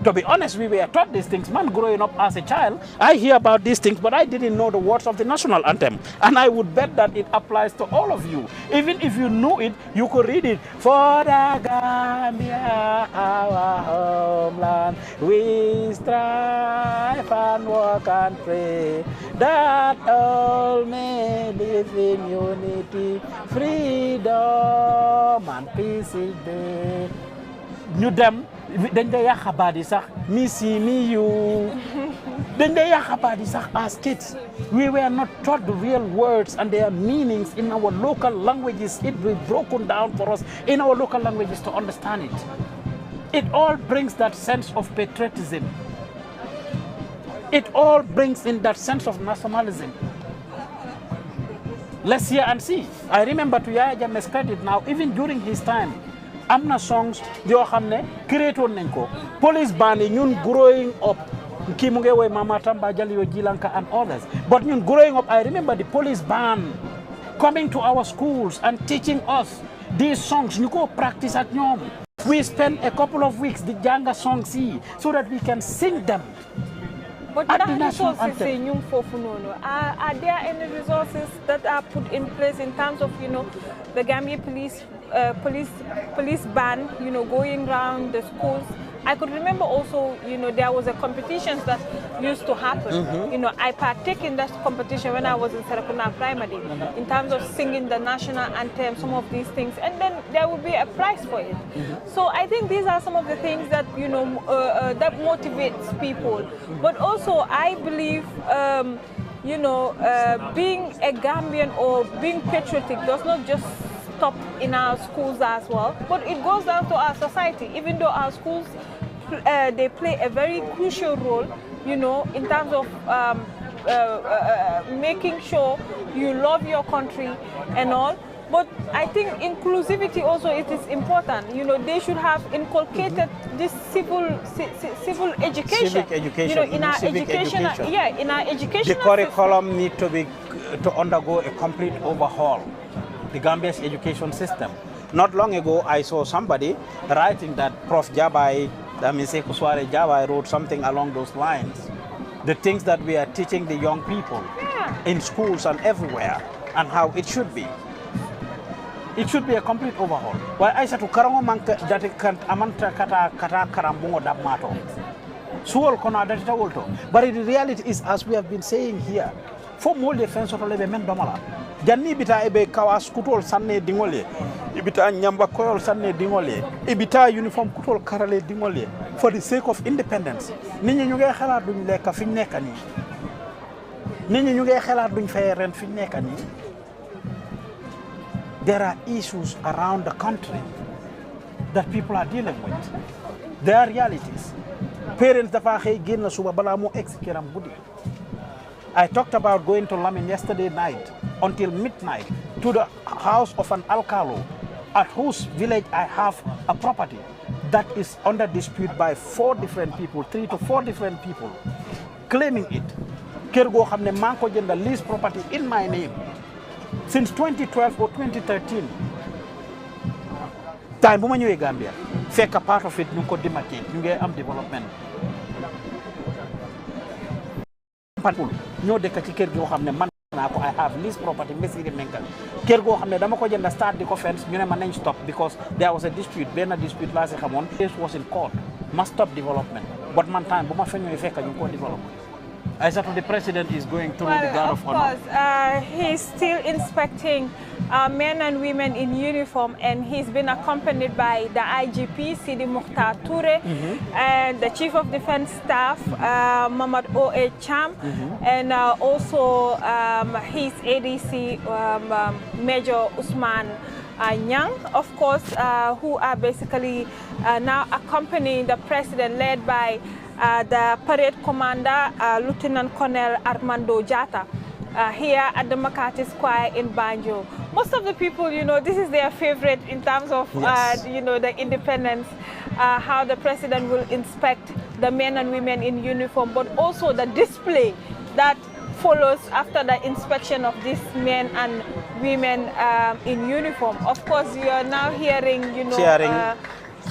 To be honest, we were taught these things. Man, growing up as a child, I hear about these things, but I didn't know the words of the national anthem. And I would bet that it applies to all of you. Even if you knew it, you could read it. For the Gambia, our homeland, we strive and work and pray that all may live in unity, freedom and peace each day. Ñu dem dañ day xabaar yi sax me see me you dañ day xabaar yi sax as kids we were not taught the real words and their meanings in our local languages. It will be broken down for us in our local languages to understand it. It all brings that sense of patriotism. It all brings in that sense of nationalism. Let's hear and see. I remember to Yaya Jammeh's credit now, even during his time, amna songs yoo xam ne créé woon nañ ko police band yi ñun growing up kii mu ngi woy Mama Tamba Jalio Jilanka and others, but ñun growing up I remember the police band coming to our schools and teaching us these songs ñu ko practice ak ñoom. We spent a couple of weeks di jàng songs yi so that we can sing them. But are there any resources that are put in place in terms of, the Gambia police band, going around the schools? I could remember also, there was a competitions that used to happen. I partake in that competition when I was in Serakuna Primary, in terms of singing the national anthem, some of these things, and then there would be a prize for it. So I think these are some of the things that, that motivates people. But also, I believe, being a Gambian or being patriotic does not just stop in our schools as well, but it goes down to our society. Even though our schools, they play a very crucial role, in terms of making sure you love your country and all. But I think inclusivity also it is important. You know, they should have inculcated this civil education. Civic education. You know, in our civic education. Yeah, in our education. The curriculum need to undergo a complete overhaul. The Gambia's education system. Not long ago, I saw somebody writing that Prof. Jabai, Sekou Suare Jabai wrote something along those lines. The things that we are teaching the young people in schools and everywhere, and how it should be. It should be a complete overhaul. Why I said to Karango Manka that it can't amanta kata karambungo damato. Suol kona that also. But the reality is, as we have been saying here, for more defense of the men domala. Janni bita ebe kawas kutol sanne dingole. Ibita nyamba koyol sanne dingole. Ibita uniform kutol karale dingole. For the sake of independence. Ninyi nyuge khala duñ leka fiñ nekk ni. Ninyi nyuge khala duñ fay ren fiñ nekk ni. There are issues around the country that people are dealing with. There are realities. Parents dafa xey genn suba bala mo execuram budi. I talked about going to Lamin yesterday night until midnight to the house of an alcalo at whose village I have a property that is under dispute by 4 different people, 3 to 4 different people claiming it. Kër go xamne man ko jënd lease property in my name since 2012 or 2013. Time buma ñëwé Gambia fekk part of it ñu ko demarcate ñu ngi am development. ñoo dëkk ci kër goo xam ne man naa ko I have lease property Messiri Mengal kër goo xam ne dama ko jënd start di ko fence ñu ne ma nañ stop because there was a dispute benn dispute laa si xamoon case was in court must stop development but man time bu ma fa ñëwee fekk ñu ko develop I said the president is going through the guard of honor. Of course, he's still inspecting men and women in uniform, and he's been accompanied by the IGP, Sidi Mukhtar Toure, and the Chief of Defense Staff, Mamad O.A. Cham, and also his ADC, Major Usman Nyang, of course, who are basically now accompanying the president, led by the parade commander, Lieutenant Colonel Armando Jata, here at the Makati Square in Banjul. Most of the people, you know, this is their favorite in terms of, you know, the independence, how the president will inspect the men and women in uniform, but also the display that follows after the inspection of these men and women in uniform. Of course, you are now hearing, you know,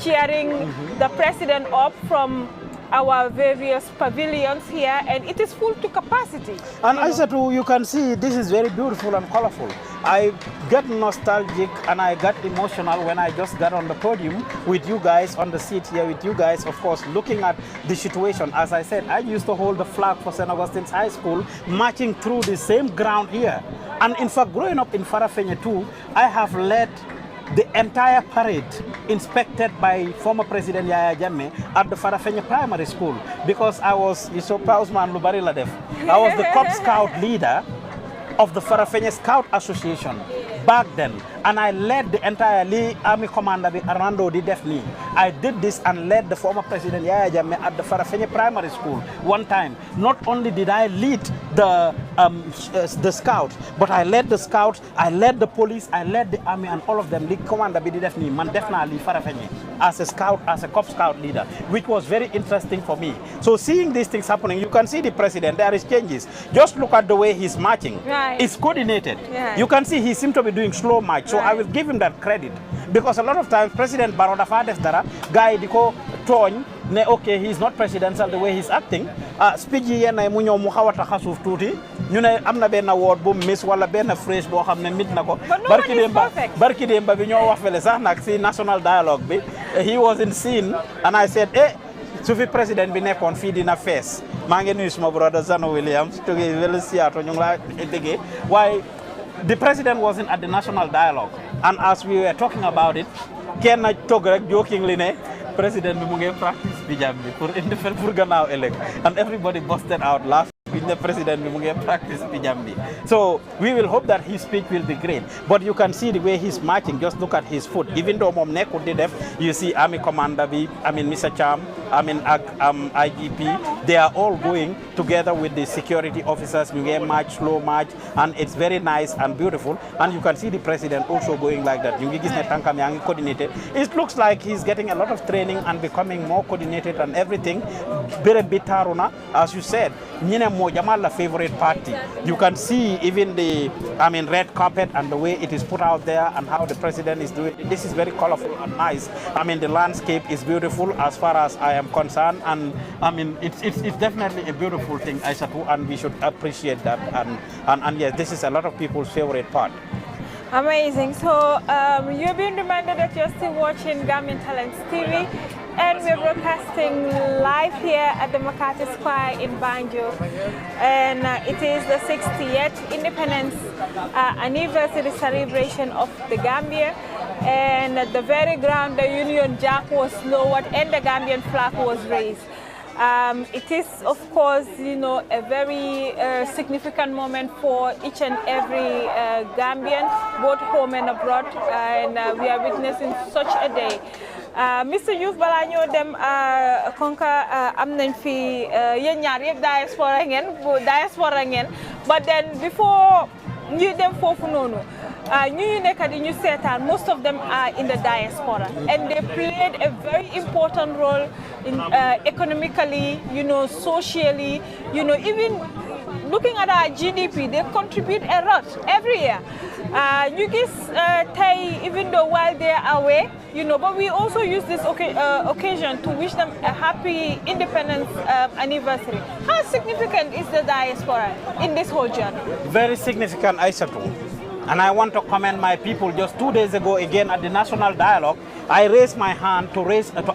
cheering the president up from our various pavilions here, and it is full to capacity. And I said, you can see this is very beautiful and colorful. I get nostalgic and I got emotional when I just got on the podium with you guys, on the seat here with you guys, of course, looking at the situation. As I said, I used to hold the flag for St. Augustine's High School, marching through the same ground here. And in fact, growing up in Farafenni too, I have led the entire parade inspected by former President Yaya Jammeh at the Farafenni Primary School, because I was, you saw Pausman Lubari Ladef, I was the Cub Scout leader of the Farafenni Scout Association back then, and I led the entire Army Commander Armando Di Defni. I did this and led the former President Yaya Jammeh at the Farafenni Primary School one time. Not only did I lead the scouts, but I led the scouts, I led the police, I led the army, and all of them. League Commander Di Defni, man definitely Farafenni as a scout, as a Cub Scout leader, which was very interesting for me. So seeing these things happening, you can see the president, there is changes. Just look at the way he's marching. It's coordinated. You can see he seems to be doing slow march. So I will give him that credit, because a lot of times President Barrow dafa def dara guy diko togn ne okay, he's not presidential the way he's acting. Speech yi yenn mu ñew mu xawata xasuuf tuuti ñu ne am na benn word bu miss wala benn phrase boo xam ne mit na ko barki demba bi ñoo wax fele sax nag si national dialogue bi he was in scene and I said su fi président bi nekkoon fii dina fees maa ngi nuyu suma brother Zano Williams toge wele siato ñu ngi la déggee waaye the president wasn't at the national dialogue, and as we were talking about it, Ken toog rek jokingly ne president bi mu ngi practice bijam bi pour indifel pour gannaaw elek, and everybody busted out laughing. The president bi mu ngi practice bijam bi. So we will hope that his speech will be great. But you can see the way he's marching. Just look at his foot. Even though mom nekkul di def, you see Army Commander bi, I mean Mr. Cham, IGP, they are all going together with the security officers. You get march, slow march, and it's very nice and beautiful. And you can see the president also going like that. Coordinated. It looks like he's getting a lot of training and becoming more coordinated and everything. As you said, Jamal favorite party. You can see even the red carpet and the way it is put out there and how the president is doing it. This is very colorful and nice. The landscape is beautiful as far as I am concerned, and it's definitely a beautiful thing, Aisatu, and we should appreciate that. And yes, this is a lot of people's favorite part. Amazing. So you've been reminded that you're still watching Gambian Talents TV, and we're broadcasting live here at the Makati Square in Banjul, and it is the 60th Independence Anniversary celebration of the Gambia. And at the very ground, the Union Jack was lowered and the Gambian flag was raised. It is, of course, a very significant moment for each and every Gambian, both home and abroad, and we are witnessing such a day. Mr. Youth bala ñoo dem konka am nañ fi yeen ñaar yépp diaspora ngeen but then before ñu dem fofu nonu ñu nekk di ñu seetaan, most of them are in the diaspora, and they played a very important role in economically, socially, even looking at our GDP, they contribute a lot every year. You guys, even though while they are away, but we also use this occasion to wish them a happy independence anniversary. How significant is the diaspora in this whole journey? Very significant, Aisatu. And I want to commend my people. Just 2 days ago, again at the National Dialogue, I raised my hand to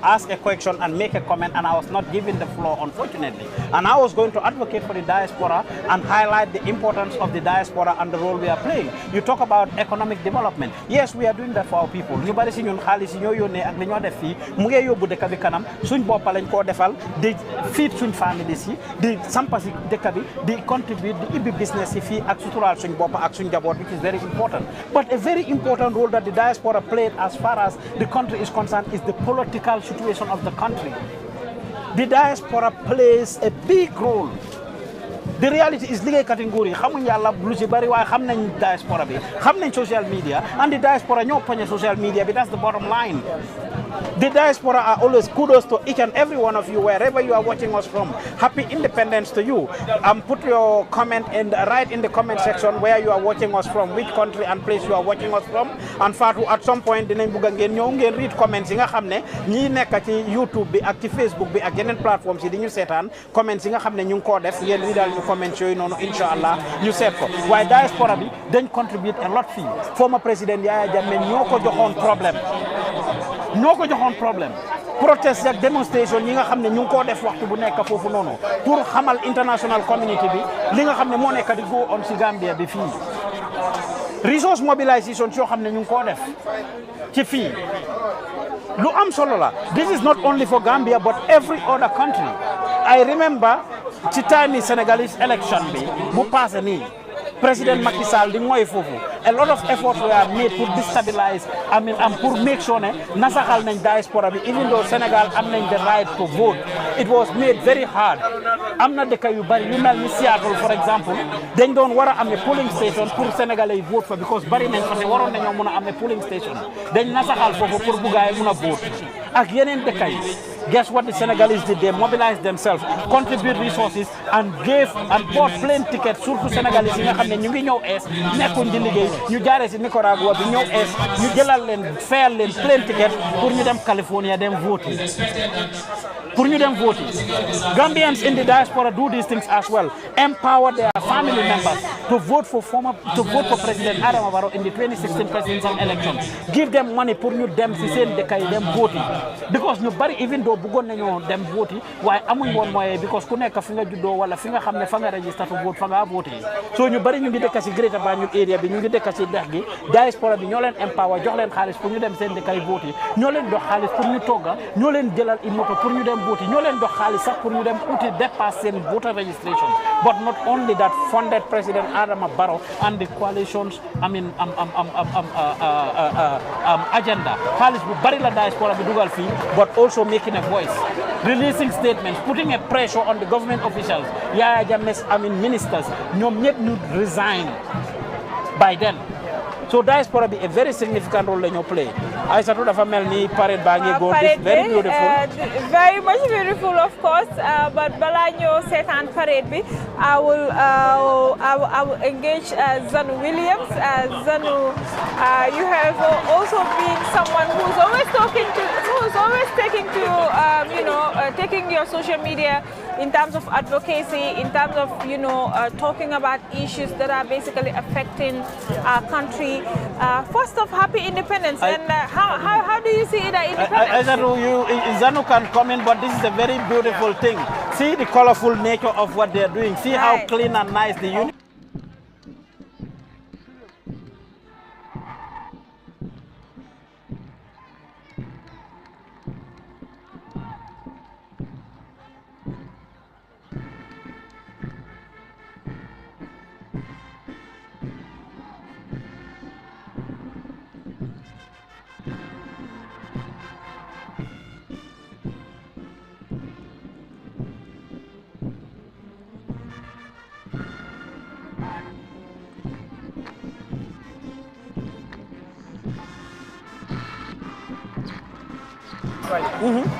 ask a question and make a comment, and I was not given the floor, unfortunately. And I was going to advocate for the diaspora and highlight the importance of the diaspora and the role we are playing. You talk about economic development. Yes, we are doing that for our people. Ñu bari ci ñun xaalis ñoo yónnee ak li ñoo def fii mu ngi yóbbu dëkk bi kanam, suñ bopp lañ koo defal di feed suñ families yi di sampa ci dëkk bi di contribute di ibbi business yi fii ak suturaal suñ bopp ak suñ njaboot, which is very important. But a very important role that the diaspora played as far as the country is concerned is the political situation of the country. The diaspora plays a big role. The reality is liggéey category xamuñ yàlla lu ci bari waaye xam nañ diaspora bi xam nañ social media, and the diaspora ñoo poñe social media bi. That's the bottom line. The diaspora are always kudos to each and every one of you wherever you are watching us from. Happy Independence to you. Put your comment right in the comment section where you are watching us from, which country and place you are watching us from. And Fatou, at some point dinañ bëgg ngeen ñëw ngeen read comments yi nga xam ne ñi nekk ci YouTube bi ak ci Facebook bi ak yeneen platforms yi di ñu seetaan comments yi nga xam ne ñu ngi koo def ngeen readal ñu comments yooyu noonu inshallah ñu seet ko. Waaye diaspora bi dañ contribute a lot fii. Former président Yaya Jammeh ñoo ko joxoon problème. Protest ak démonstration yi nga xam ne ñu ngi koo def waxtu bu nekk foofu noonu pour xamal international community bi li nga xam ne moo nekk di go on ci Gambia bi fii. Resource mobilization yoo xam ne ñu ngi koo def ci fii lu am solo la. This is not only for Gambia but every other country. I remember ci time Senegalese election bi bu passé nii President Macky Sall di mooy foofu. A lot of efforts were made to destabilize, and pour make sure ne nasaxal nañ diaspora bi, even though Senegal am nañ the right to vote. It was made very hard. Am na dëkk yu bari yu mel ni Seattle, for example, dañ doon war a amee polling station pour Sénégalais yi vote fa because bari nañ fa te waroon nañoo mun a amee polling station. Dañ nasaxal foofu pour bu gaay mun a vote. Ak yeneen dëkk yi. Guess what the Senegalese did? They mobilized themselves, contribute resources, and bought plane tickets. Surtout Senegalese yi nga xam ne ñu ngi ñëw ees nekkuñ di liggéey ñu jaaree si Nicaragua bi ñëw ees ñu jëlal leen fayal leen plane ticket pour ñu dem California dem vote. Gambians in the diaspora do these things as well. Empower their family members to vote for President Adama Barrow in the 2016 presidential election. Give them money pour ñu dem si seen dëkk yi dem vote. Because ñu bari even though bëggoon nañoo dem vote waaye amuñ woon moyen because ku nekk fi nga juddoo wala fi nga xam ne fa nga register to vote fa nga vote. So ñu bari ñu ngi dëkk si Greater Banjul area bi ñu ngi dëkk si dex gi diaspora bi ñoo leen empower jox leen xaalis pour ñu dem seen dëkk yi vote. Ñoo leen dox xaalis pour ñu togga ñoo leen jëlal i moto pour ñu dem vote. Ñoo leen dox xaalis sax pour ñu dem uti dépasse seen voter registration. But not only that, funded President Adama Barrow and the coalition's agenda. Xaalis bu bari la diaspora bi dugal fii but also making a voice. releasing statements, putting a pressure on the government officials, ministers, ñoom ñëpp ñu resign by then. So that is probably a very significant role in your play. I said dafa mel ni parade baa ngi go, this very beautiful. Very much beautiful, of course. But bala ñoo seetaan parade bi, I will engage Zanu Williams. Zanu, you have also been someone who's always taking your social media in terms of advocacy, in terms of talking about issues that are basically affecting our country. First off, happy independence. And how do you see it? Independence? Zanu can comment, but this is a very beautiful thing. See the colorful nature of what they're doing. See how clean and nice the unit.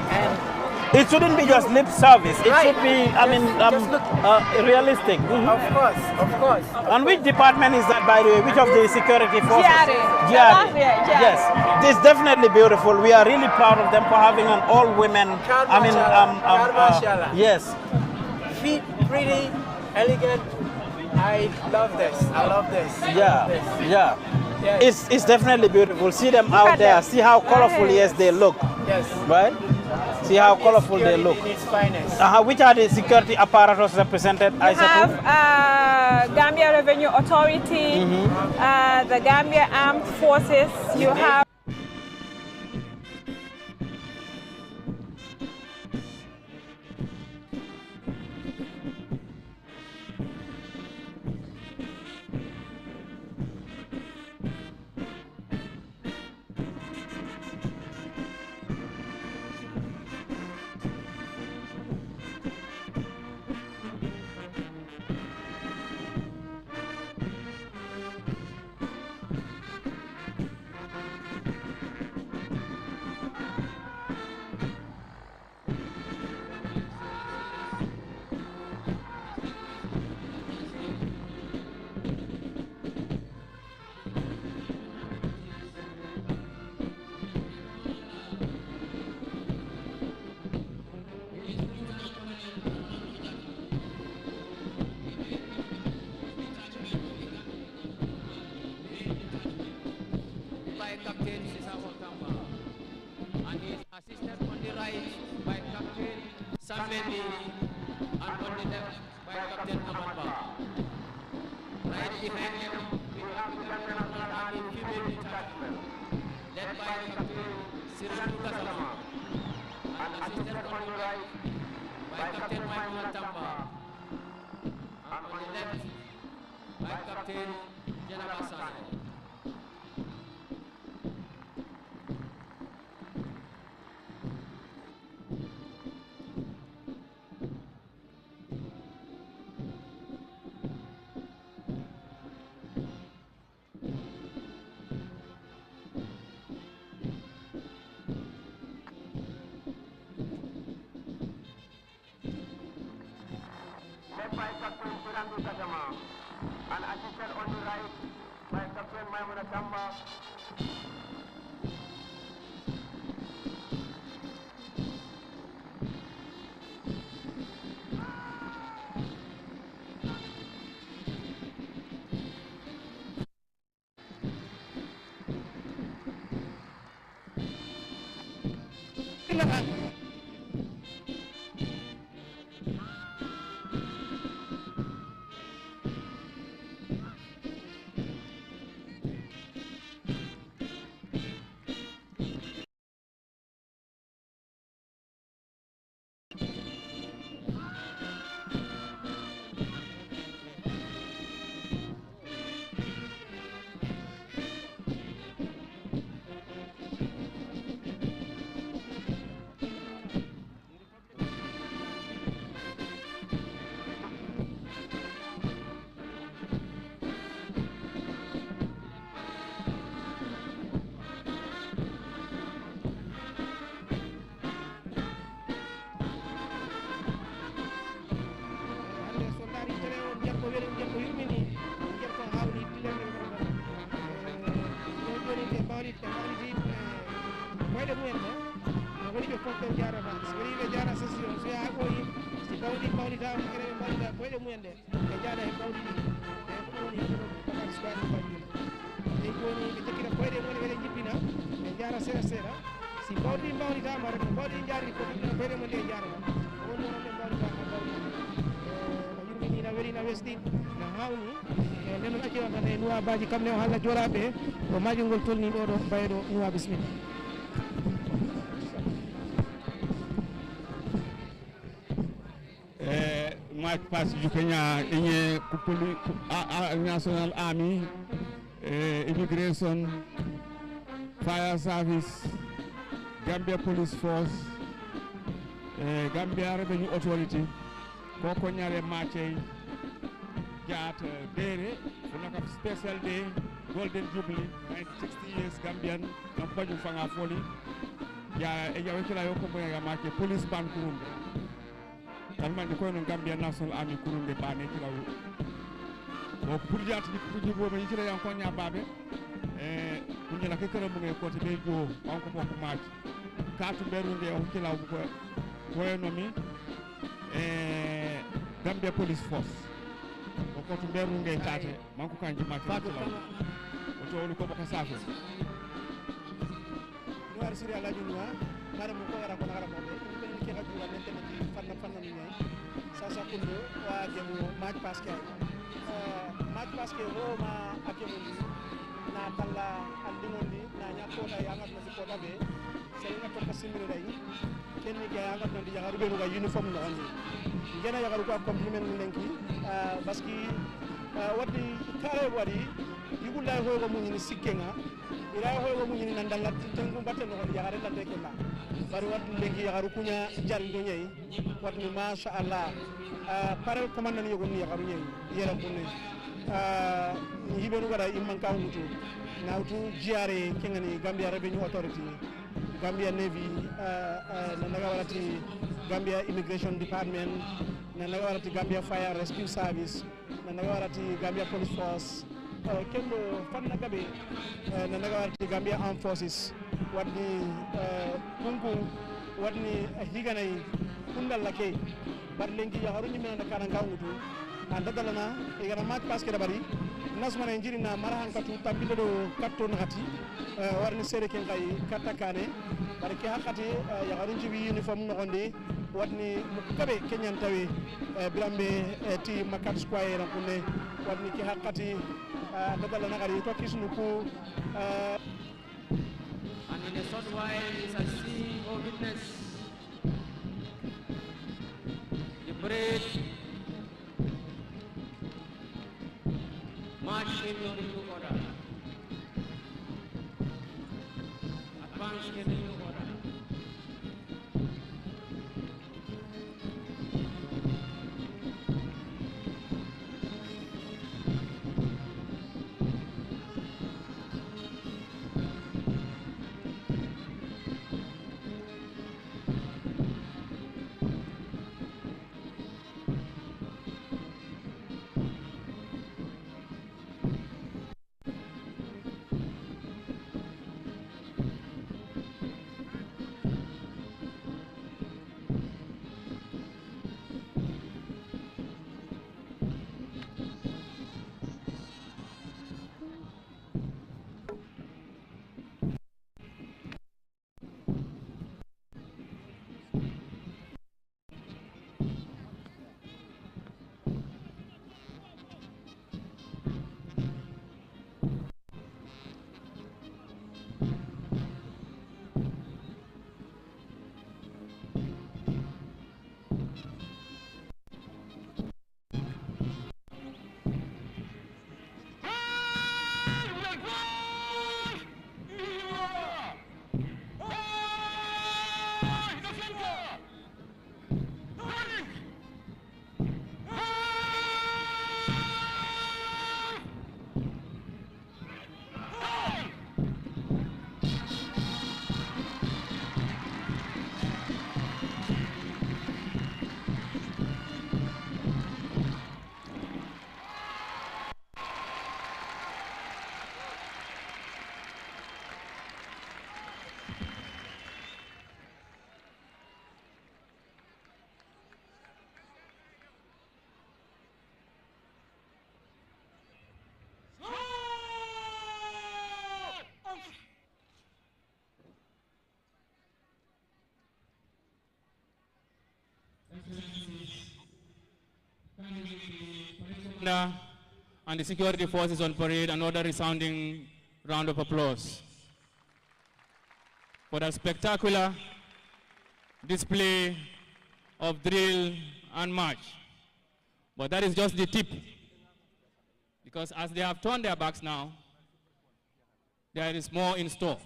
And it shouldn't be just lip service. It should be, realistic. Of course. And which department is that, by the way? Which of the security forces? GRA. Yes, this is definitely beautiful. We are really proud of them for having an all-women. Yes. Fit, pretty, elegant. I love this. Yeah. It's definitely beautiful. See them out there. See how colorful they look. Yes. Right? See how colorful they look. In its finest. Which are the security apparatus represented? You have Gambia Revenue Authority, the Gambia Armed Forces. You have Samedi, and on the left by Captain Amamba. Right behind him, we have the National Army Female Detachment, led by Captain Cyril Kasama, and assisted on the right by Captain Maimuna Tamba, and on the left by Captain Janaba Sane. By Captain Pirandu Kajama, and assisted on the right by Captain Maimuna Tamba. mbawdita kene mbawdita boyɗe muyande ɓe jaada e mbawdi ɗi e ko woni bakar square no banjul e joni ɓe jokkita boyɗe mumen ɓeɗe jippina ɓe jaara seeɗa seeɗa si mbawdi mbawditama rek mbawdi jaari ko boyɗe mum ɗe jarata woni noon ɓe mbawdita ko mbawdi no yurminina welina wesɗi no hawni e nden noon acci on tan e nuwa baji kam ne o halla joɗaɓe ko majjol ngol tolni ɗo ɗo mbayeɗo nuwa bisimilla March past Kenya inye National Army, Immigration, Fire Service, Gambia Police Force, Gambia Revenue Authority, Koko Nyare Mache, Jat Dere, Funaka Special Day, Golden Jubilee, 60 years Gambian, Nampaju Fanga Foli, Ya Ejawekila Yoko Mwenga Mache, Police Band Kurumbe. Talman ko non Gambia National Army kurunde bane ci law o pour jati ko jibo be ci yan ko nya babe ko nyala ke kala mo ngi ko te be jo on ko bokku maaj kaatu berunde o ci law ko woyno mi Gambia Police Force ko to berunde taate man ko kanji ma ci law o to ko bokka safa noir siri ala junwa mara mo ko wara ko ngara mo be ke hajura men tan ci fanna ni sasa kundo wa gemu match basket ro ma akemu na talla andinondi na nyakota yangat na sikota be sey na to kasimiro dai ken ni yangat no di yagaru be ga uniform no andi ngena yagaru ko compliment ni lenki baski wadi kare wadi yugulay hoyo mo ni sikkenga ira hoyo mo ni nandalla tengu batte no yagare la tekela bari wat lengi yagaru kunya jari do nyai wat ni masha Allah pare commande ni yogo ni yagaru nyai yera bunne ni hibenu gara imman ka mutu na utu jiare kengani Gambia Revenue Authority, Gambia Navy, na nagawarati Gambia Immigration Department, na nagawarati Gambia Fire Rescue Service, na nagawarati Gambia Police Force, kendo fanna kabe na nagawarati Gambia Armed Forces, wadni kungu wadni higanai kundal lake bar lengi ya haruni mena nakana ngawutu anda dalana igana mat paske da bari nasmana injiri na marahan katu tambilo do katto nakati warni sere ken kay katakane bari ki hakati ya harunji bi uniform no gonde wadni mukabe kenyan tawi birambe ti makat square na kunne wadni ki hakati anda dalana gari to kisnu ku and in a short while we shall see or witness the parade march in your order. Advance in your and the security forces on parade, another resounding round of applause for that spectacular display of drill and march. But that is just the tip, because as they have turned their backs now, there is more in store.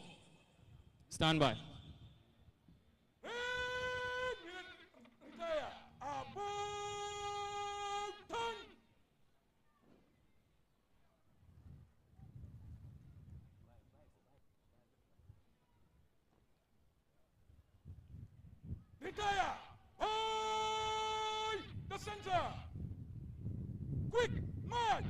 Stand by. Retire! Hold the center! Quick, march!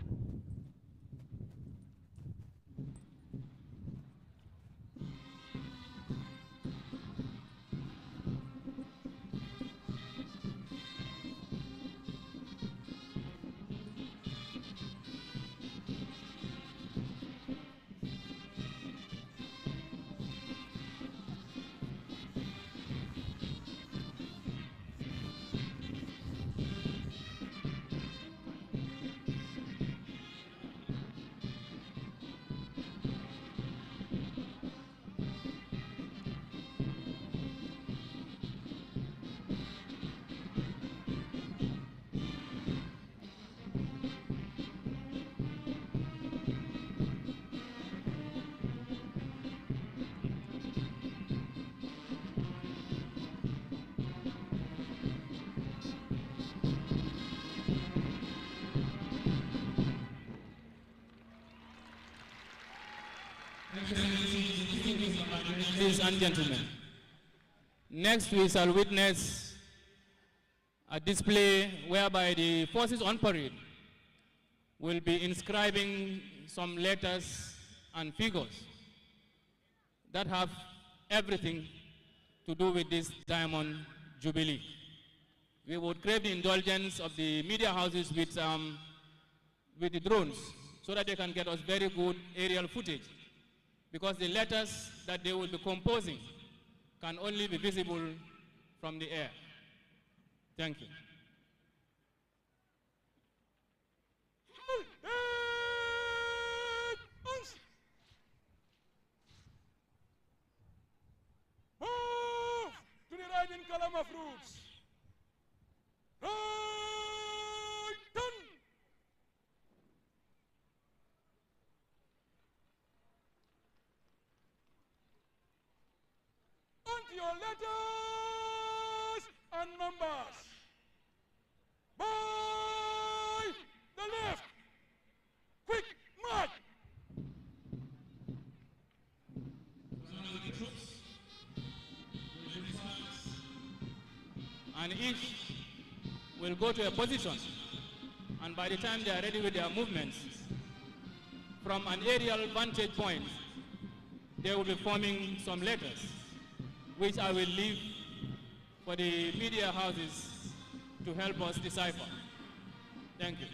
Ladies and gentlemen, next we shall witness a display whereby the forces on parade will be inscribing some letters and figures that have everything to do with this Diamond Jubilee. We would crave the indulgence of the media houses with the drones so that they can get us very good aerial footage, because the letters that they will be composing can only be visible from the air. Thank you. Move to the right in column of roots. Right turn. Onto your letters and numbers. By the left. Quick march. And each will go to a position, and by the time they are ready with their movements, from an aerial vantage point, they will be forming some letters, which I will leave for the media houses to help us decipher. Thank you.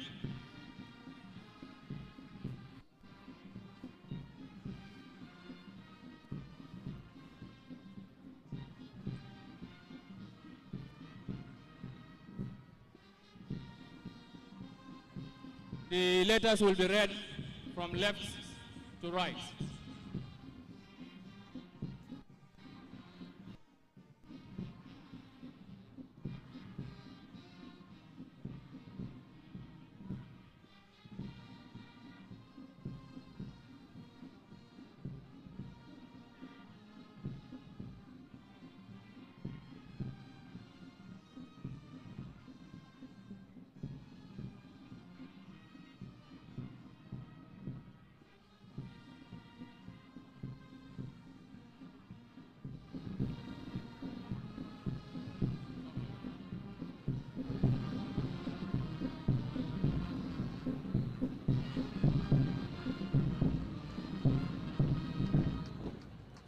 The letters will be read from left to right.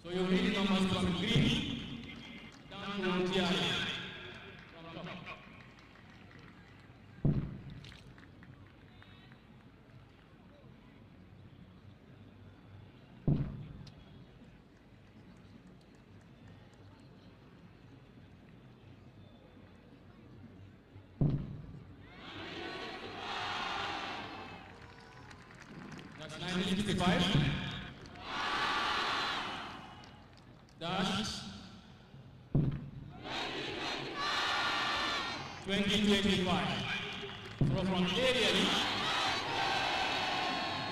So you read the numbers from green down to TI. From top. 1965 dash 2025. So from aerially,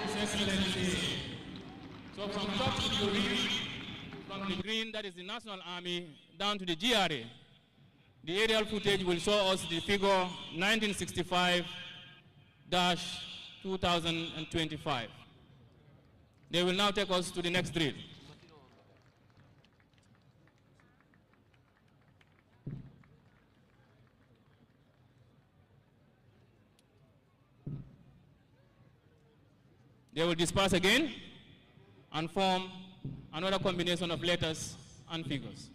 His Excellency. So from top to the green, from the green, that is the National Army, down to the GRA, the aerial footage will show us the figure 1965-2025. They will now take us to the next drill. They will disperse again and form another combination of letters and figures.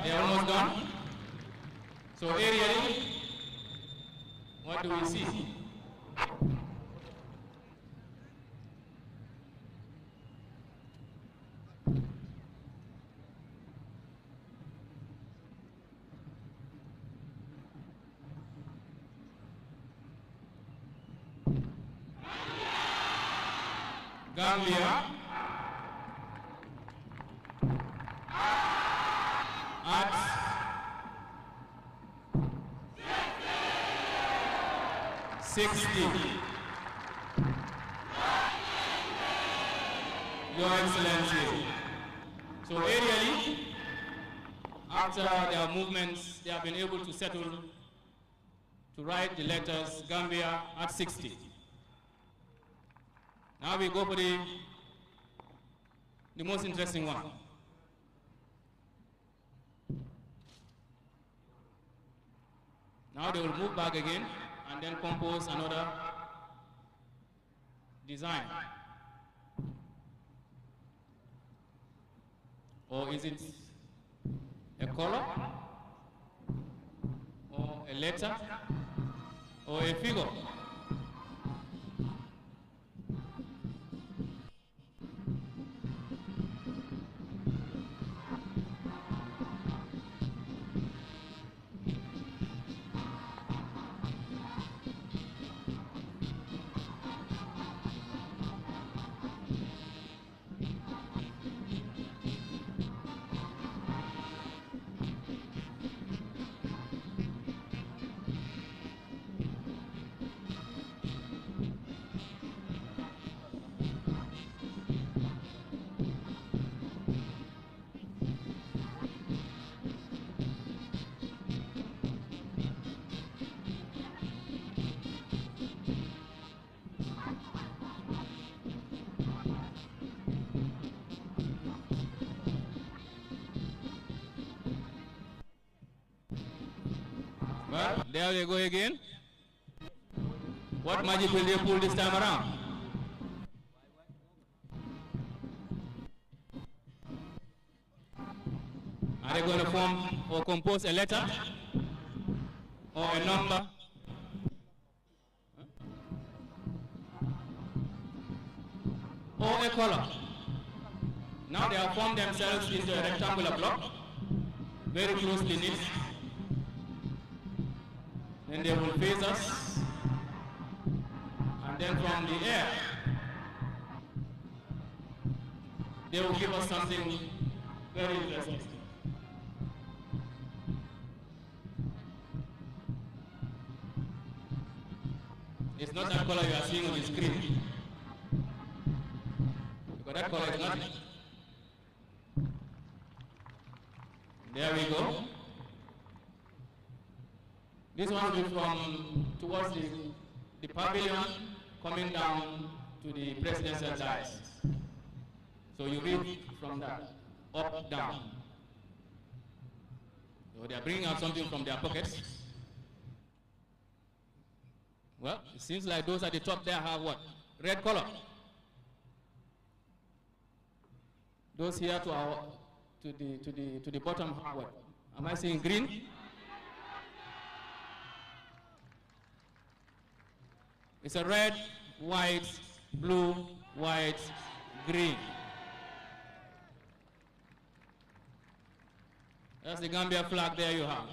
They're almost done. So aerially, what do we see? Gambia at 60. Your Excellency. So aerially, after their movements, they have been able to settle to write the letters Gambia at 60. Now we go for the most interesting one. Now they will move back again and then compose another design. Or is it a color, or a letter, or a figure? Well, there they go again. What magic will they pull this time around? they going to form or compose a letter or a number? Or a color? Now they have formed themselves into a rectangular block, very closely knit. Then they will face us, and then from the air, they will give us something very interesting. It's not that color you are seeing on the screen, because that color is nothing. There we go. This one will from towards the pavilion, coming down to the presidential dais. So you read from that, up, down. So they are bringing out something from their pockets. Well, it seems like those at the top there have what? Red color. Those here to the bottom have what? Am I seeing green? It's a red, white, blue, white, green. That's the Gambia flag there you have.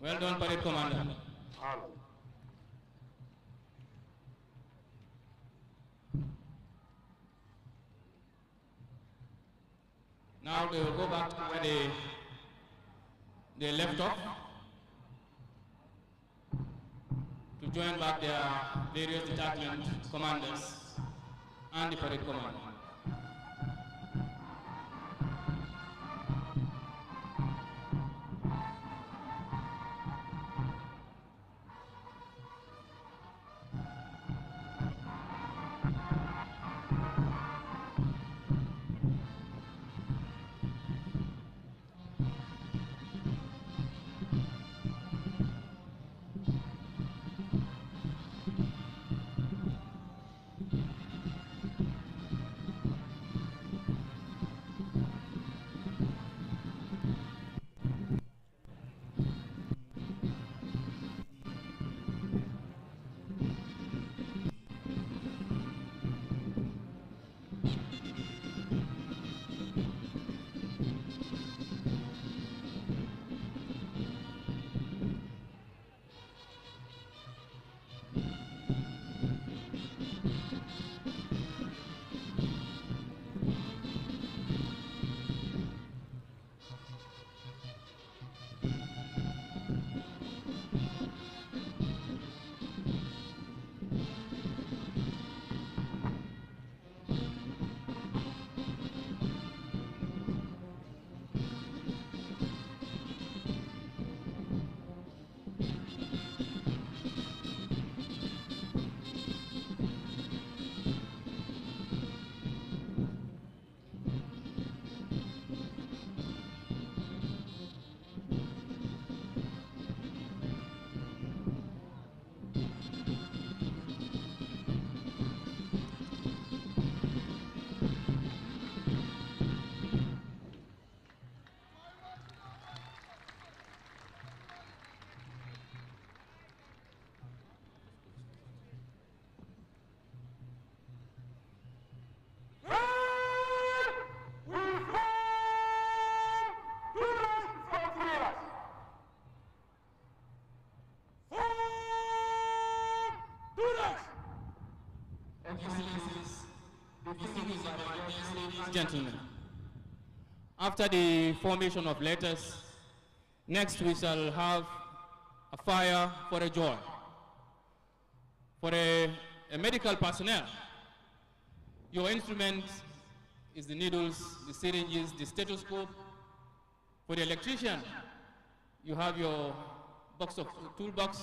Well done, Parade Commander. Now they will go back to where they left off to join back their various detachment commanders and the parade commander. Gentlemen, after the formation of letters, next we shall have a fire for a joy. For a medical personnel, your instrument is the needles, the syringes, the stethoscope. For the electrician, you have your toolbox.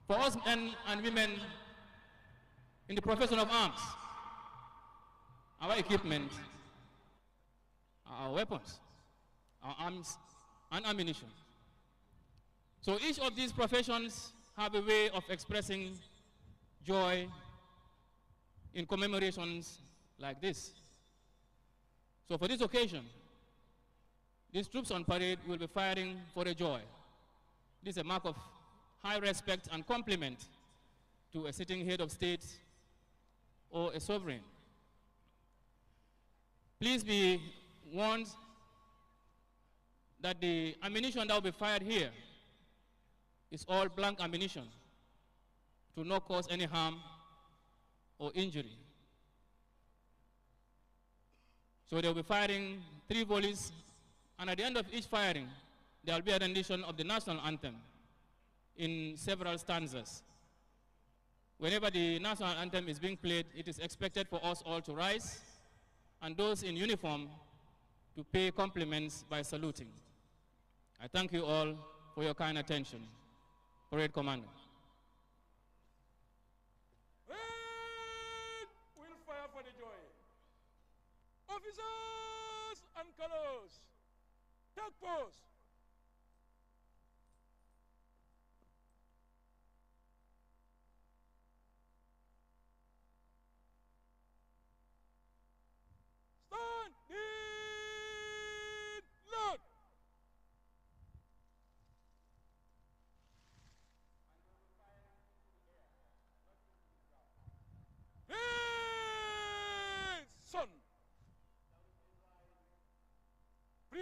For us men and women in the profession of arms, our equipment, our weapons, our arms and ammunition. So each of these professions have a way of expressing joy in commemorations like this. So for this occasion, these troops on parade will be firing for a joy. This is a mark of high respect and compliment to a sitting head of state or a sovereign. Please be warned that the ammunition that will be fired here is all blank ammunition to not cause any harm or injury. So they'll be firing 3 volleys, and at the end of each firing, there will be a rendition of the national anthem in several stanzas. Whenever the national anthem is being played, it is expected for us all to rise, and those in uniform to pay compliments by saluting. I thank you all for your kind attention. Parade Commander. We'll fire for the joy. Officers and colors, take post. Stand in load. Listen. Free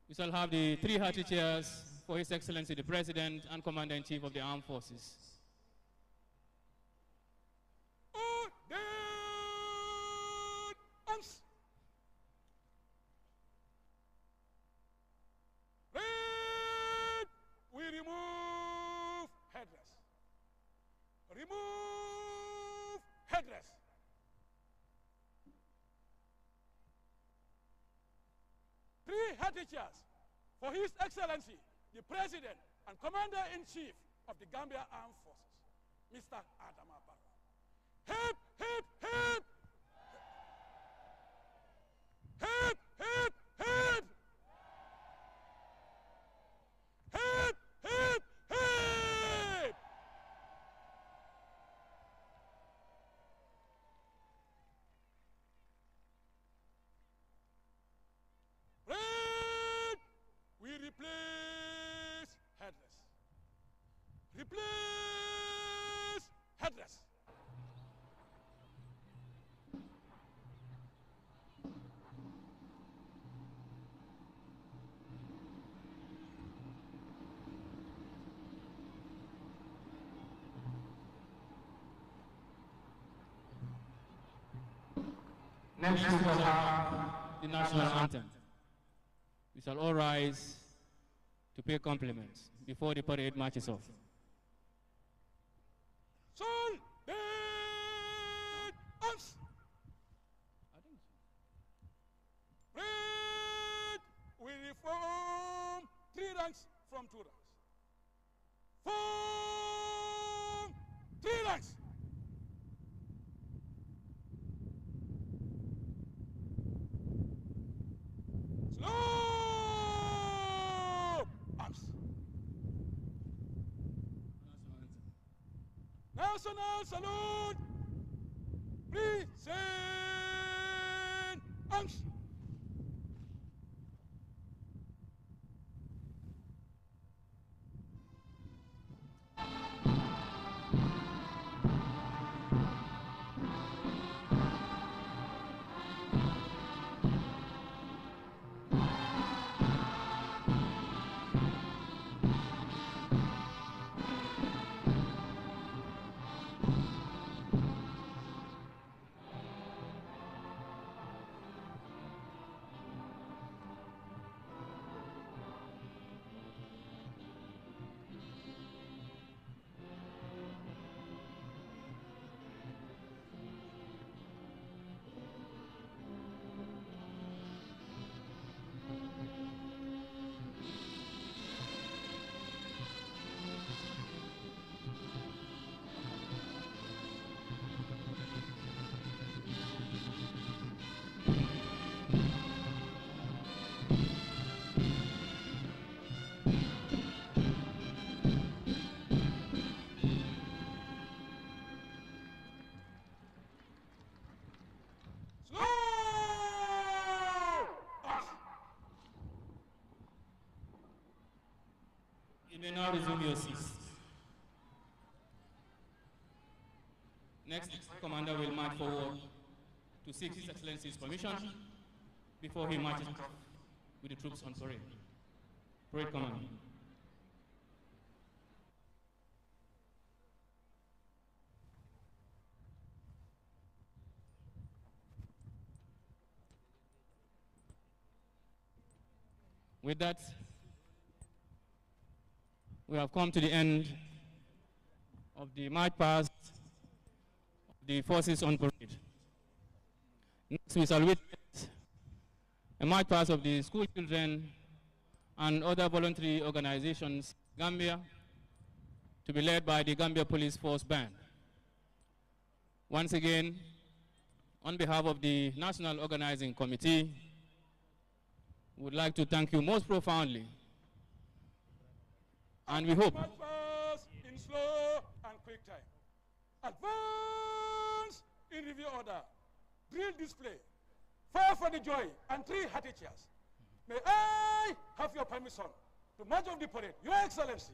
We shall have the 3 hearty cheers for His Excellency the President and Commander-in-Chief of the Armed Forces. We remove headdress. Remove headdress. Three hearty cheers for His Excellency, the President and Commander-in-Chief of the Gambia Armed Forces, Mr. Adama Barrow. Hip, hip, hip! Hip, hip, hip! Hip, hip, hip! Red! We replace headdress. Replace headdress. Next, we will have the national anthem. We shall all rise to pay compliments before the parade marches off. Sol, dead, arms. Red, we reform 3 ranks from 2 ranks. Form 3 ranks. Slow arms. National salute. Present arms. You may now resume your seats. Next, the Commander will march forward to seek His Excellency's permission before he marches with the troops on parade. Parade Commander. With that, we have come to the end of the march past of the forces on parade. Next, we shall witness a march past of the school children and other voluntary organizations in Gambia, to be led by the Gambia Police Force Band. Once again, on behalf of the National Organizing Committee, we would like to thank you most profoundly. And we hope In slow and quick time. Advance in review order. Drill display. Fire for the joy and 3 hearty cheers. May I have your permission to march off the parade, Your Excellency?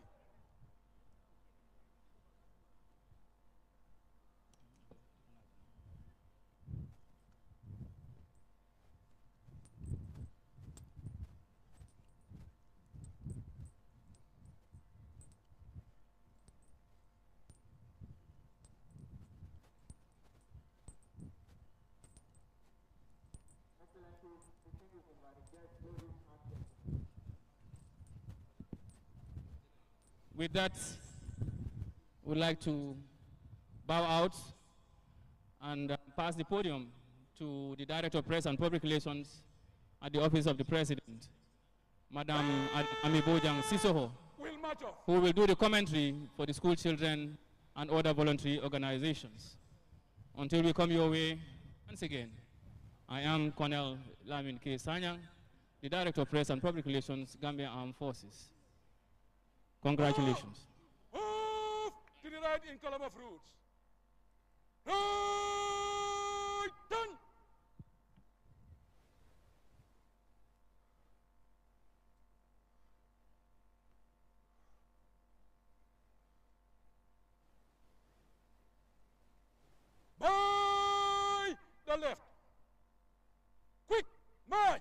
With that, we'd like to bow out and pass the podium to the Director of Press and Public Relations at the Office of the President, Madam Amibojang Sisoho, who will do the commentary for the school children and other voluntary organizations. Until we come your way, once again, I am Colonel Lamin K. Sanyang, the Director of Press and Public Relations, Gambia Armed Forces. Congratulations. Move to the right in column of routes. Right, done. By the left. Quick, march.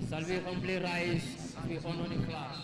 Shall we humbly rise to honor the class?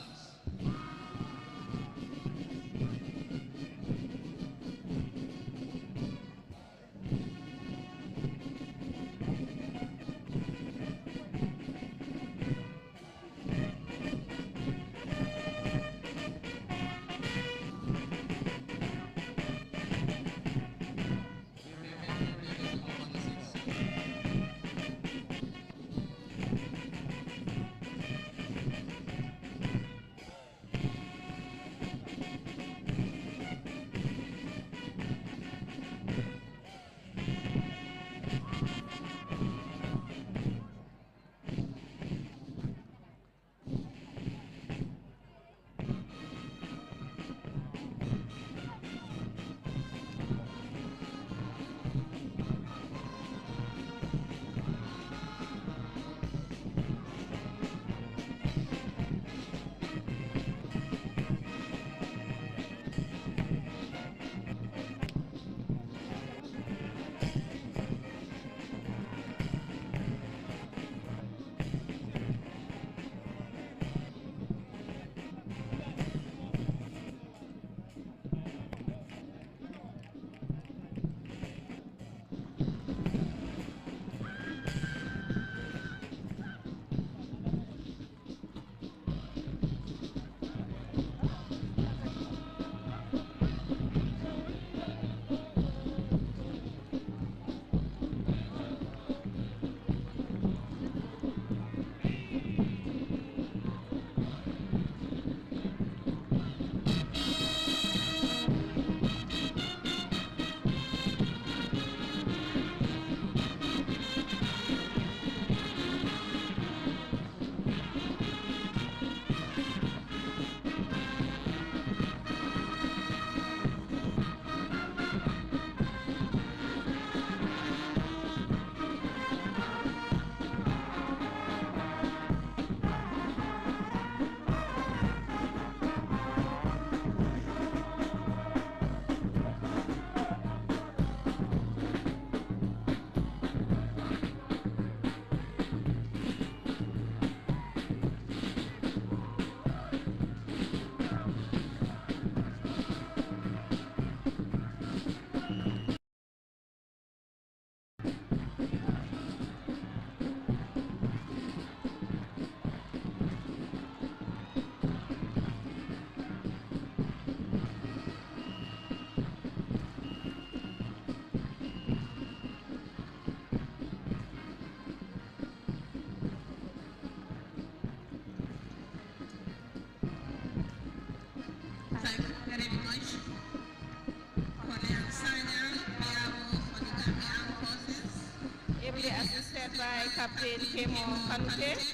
by Captain Kemo Kanute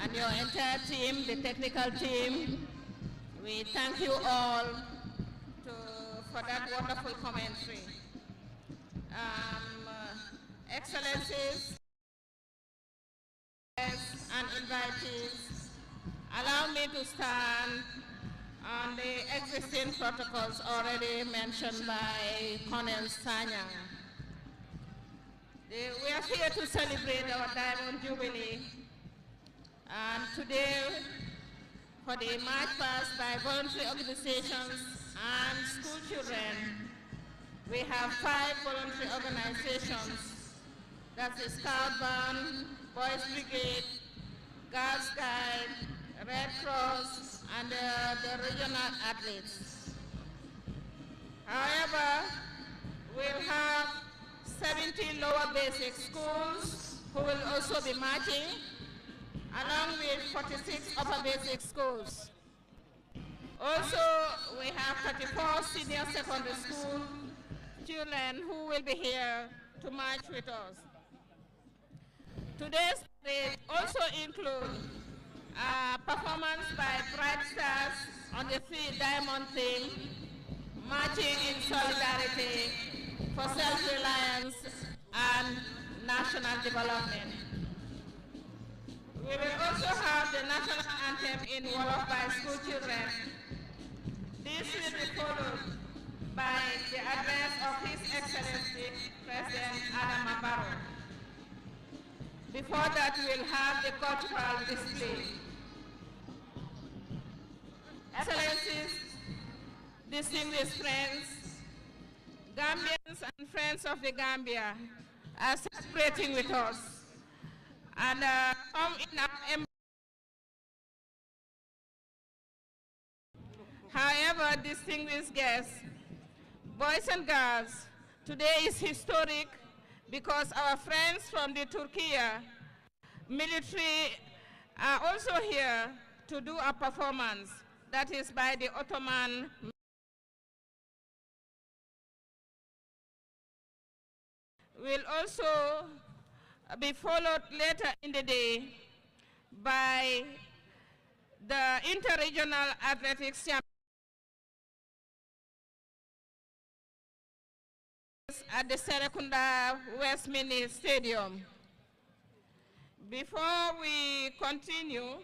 and your entire team, the technical team. We thank you all for that wonderful commentary. Excellencies and invitees, allow me to stand on the existing protocols already mentioned by Colonel Sanya. We are here to celebrate our Diamond Jubilee, and today, for the march past by voluntary organizations and school children, we have 5 voluntary organizations. That's the Scout Band, Boys Brigade, Girls Guide, Red Cross, and the regional athletes. However, we'll have 70 lower basic schools who will also be marching, along with 46 upper basic schools. Also, we have 34 senior secondary school children who will be here to march with us. Today's parade also includes a performance by Bright Stars on the 3 Diamond theme, marching in solidarity for self-reliance and national development. We will also have the national anthem in Wolof by school children. This will be followed by the address of His Excellency President Adama Barrow. Before that, we'll have the cultural display. Excellencies, distinguished friends, Gambians and friends of the Gambia are celebrating with us. And come in our however, distinguished guests, boys and girls, today is historic because our friends from the Turkey military are also here to do a performance that is by the Ottoman. Will also be followed later in the day by the Interregional Athletics Championship at the Serekunda Westminster Stadium. Before we continue,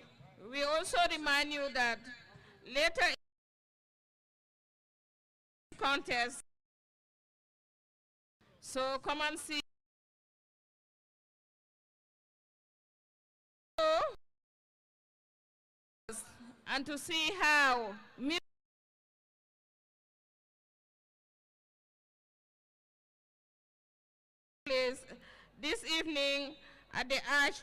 we also remind you that later in the contest, so come and see. And to see how this evening at the Arch.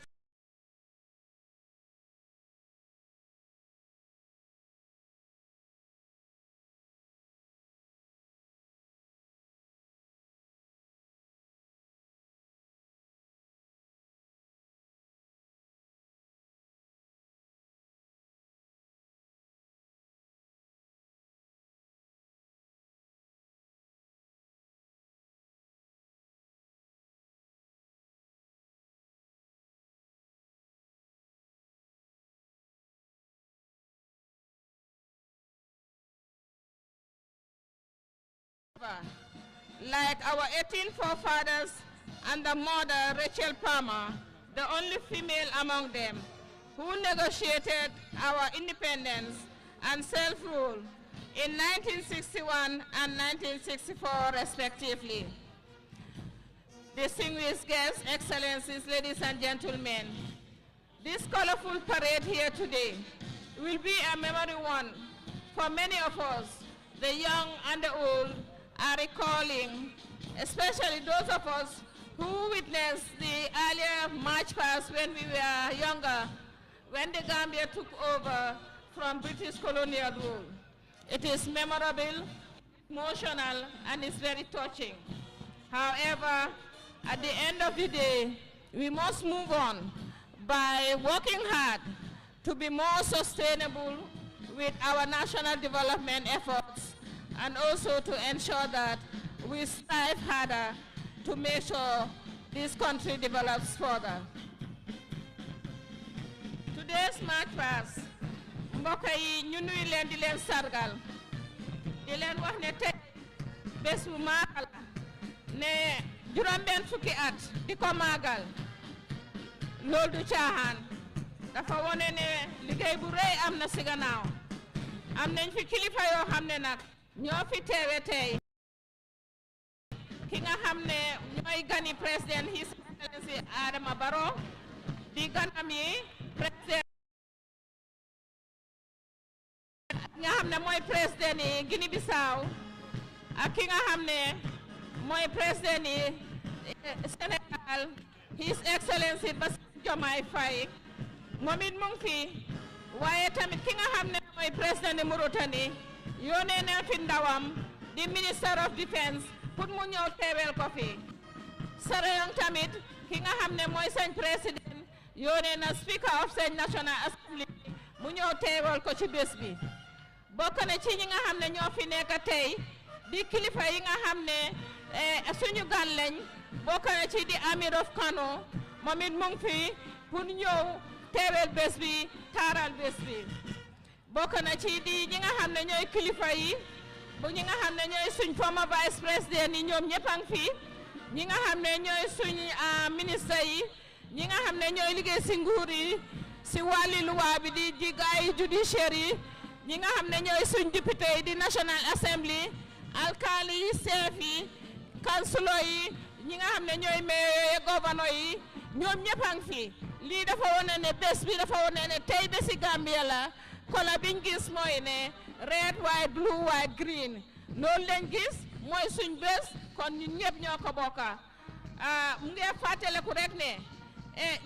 Like our 18 forefathers and the mother, Rachel Palmer, the only female among them, who negotiated our independence and self-rule in 1961 and 1964, respectively. Distinguished guests, excellencies, ladies and gentlemen, this colorful parade here today will be a memory one for many of us, the young and the old, are recalling, especially those of us who witnessed the earlier march past when we were younger, when the Gambia took over from British colonial rule. It is memorable, emotional, and it's very touching. However, at the end of the day, we must move on by working hard to be more sustainable with our national development efforts, and also to ensure that we strive harder to make sure this country develops further. Today's March past, mbokk yi ñu nuyu leen di leen sargal di leen wax ne tey bés bu maagal ne juróom-benn fukki at di ko maagal loolu du caaxaan dafa wone ne liggéey bu rëy am na si gannaaw am nañ fi kilifa yoo xam ne nag ñoo fi teewe tey ki nga xam ne ñooy gani président His Excellency Adama Barrow di ganam yi président nga xam ne mooy président yi Guinée Bissau ak ki nga xam ne mooy président yi Sénégal His Excellency Bassirou Diomaye Faye moom it mu ngi fi waaye tamit ki nga xam ne mooy président yi Mauritanie yónnee na fi ndawam di Minister of Defence pour mu ñëw teewel ko fi Sarayong tamit ki nga xam ne mooy seen président yónnee na Speaker of seen National Assembly mu ñëw teewel ko ci bés bi bokk na ci ñi nga xam ne ñoo fi nekk tey di kilifa yi nga xam ne suñu gan lañ bokk na ci di Amir of Kano moom it mu ngi fi pour ñëw teewel bés bi taaral bés bi bokk na ci di ñi nga xam ne ñooy kilifa yi bu ñi nga xam ne ñooy suñ former vice président yi ñoom ñëpp a ngi fi ñi nga xam ne ñooy suñ ministre yi ñi nga xam ne ñooy liggéey si nguur yi si wàlli luwaa bi di jigaay judiciaire yi ñi nga xam ne ñooy suñ député yi di National Assembly alkaali yi chef yi councilor yi ñi nga xam ne ñooy mayor yi gouverneur yi ñoom ñëpp a ngi fi lii dafa wone ne bés bi dafa wone ne tey bési Gambia la kola biñ gis mooy ne red white blue white green loolu lañ gis mooy suñ bés kon ñun ñëpp ñoo ko bokka mu ngi fàttaliku rek ne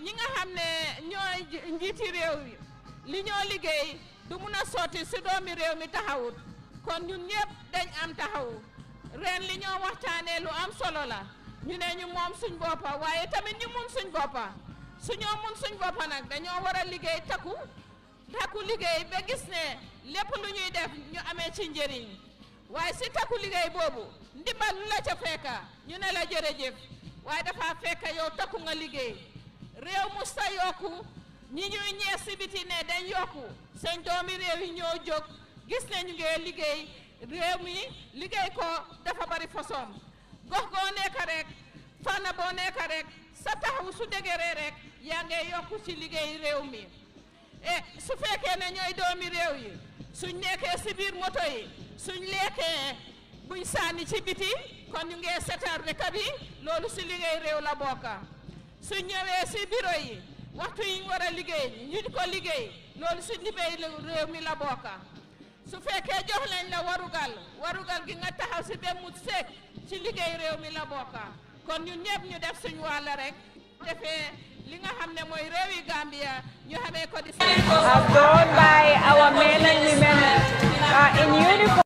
ñi nga xam ne ñooy njiiti réew yi li ñoo liggéey du mun a sotti si doomi réew mi taxawut kon ñun ñëpp dañ am taxawu ren li ñoo waxtaanee lu am solo la ñu ne ñu moom suñ boppa waaye tamit ñu mun suñ boppa suñoo mun suñ boppa nag dañoo war a liggéey takku liggéey ba gis ne lépp lu ñuy def ñu amee ci njëriñ waaye si takku liggéey boobu ndimbal lu la ca fekka ñu ne la jërëjëf waaye dafa fekka yow takku nga liggéey réew mu sa yokku ñi ñuy ñees si biti ne dañ yokku seen doomi réew yi ñoo jóg gis ne ñu ngi liggéey réew mi liggéey ko dafa bari façon gox goo nekk rek fànn boo nekk rek sa taxaw su dëgëree rek yaa ngi yokku ci liggéey réew mi su fekkee ne ñooy doomi réew yi suñ nekkee si biir moto yi suñ lekkee buñ sànni ci biti kon ñu ngi seetal dëkk bi loolu si liggéey réew la bokka suñ ñëwee si bureau yi waxtu yi ñu war a liggéey ñu di ko liggéey loolu si liggéey réew mi la bokka su fekkee jox lañ la warugal gi nga taxaw si dem mu seek ci liggéey réew mi la bokka kon ñun ñëpp ñu def suñu wàll rek defee li nga xam ne mooy réewi Gambia ñu xamee ko di done by our men and women in uniform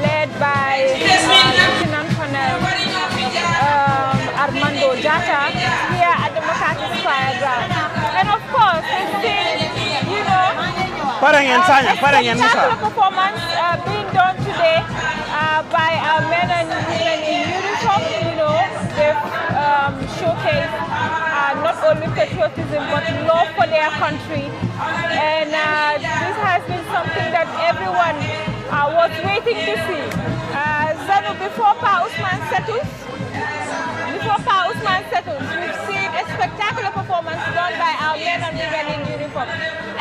led by Lieutenant Colonel Armando Jata here at the Makati Square ground. And of course, it's been, you know, spectacular performance being done today by our men and women in uniform. You know, they've showcased not only patriotism but love for their country. And this has been something that everyone was waiting to see. Zanu, before Pa Usman settles, we've seen a spectacular performance done by our men and women in uniform.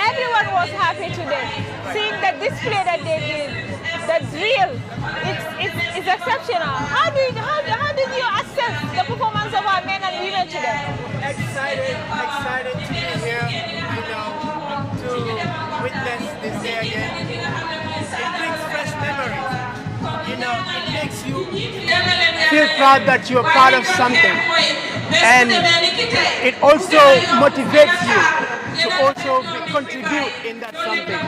Everyone was happy today, seeing the display that they did. That's real. It's exceptional. How did you assess the performance of our men and women today? Excited to be here, to witness this day again. It brings fresh memories. It makes you feel proud that you're part of something. And it also motivates you to also contribute in that something.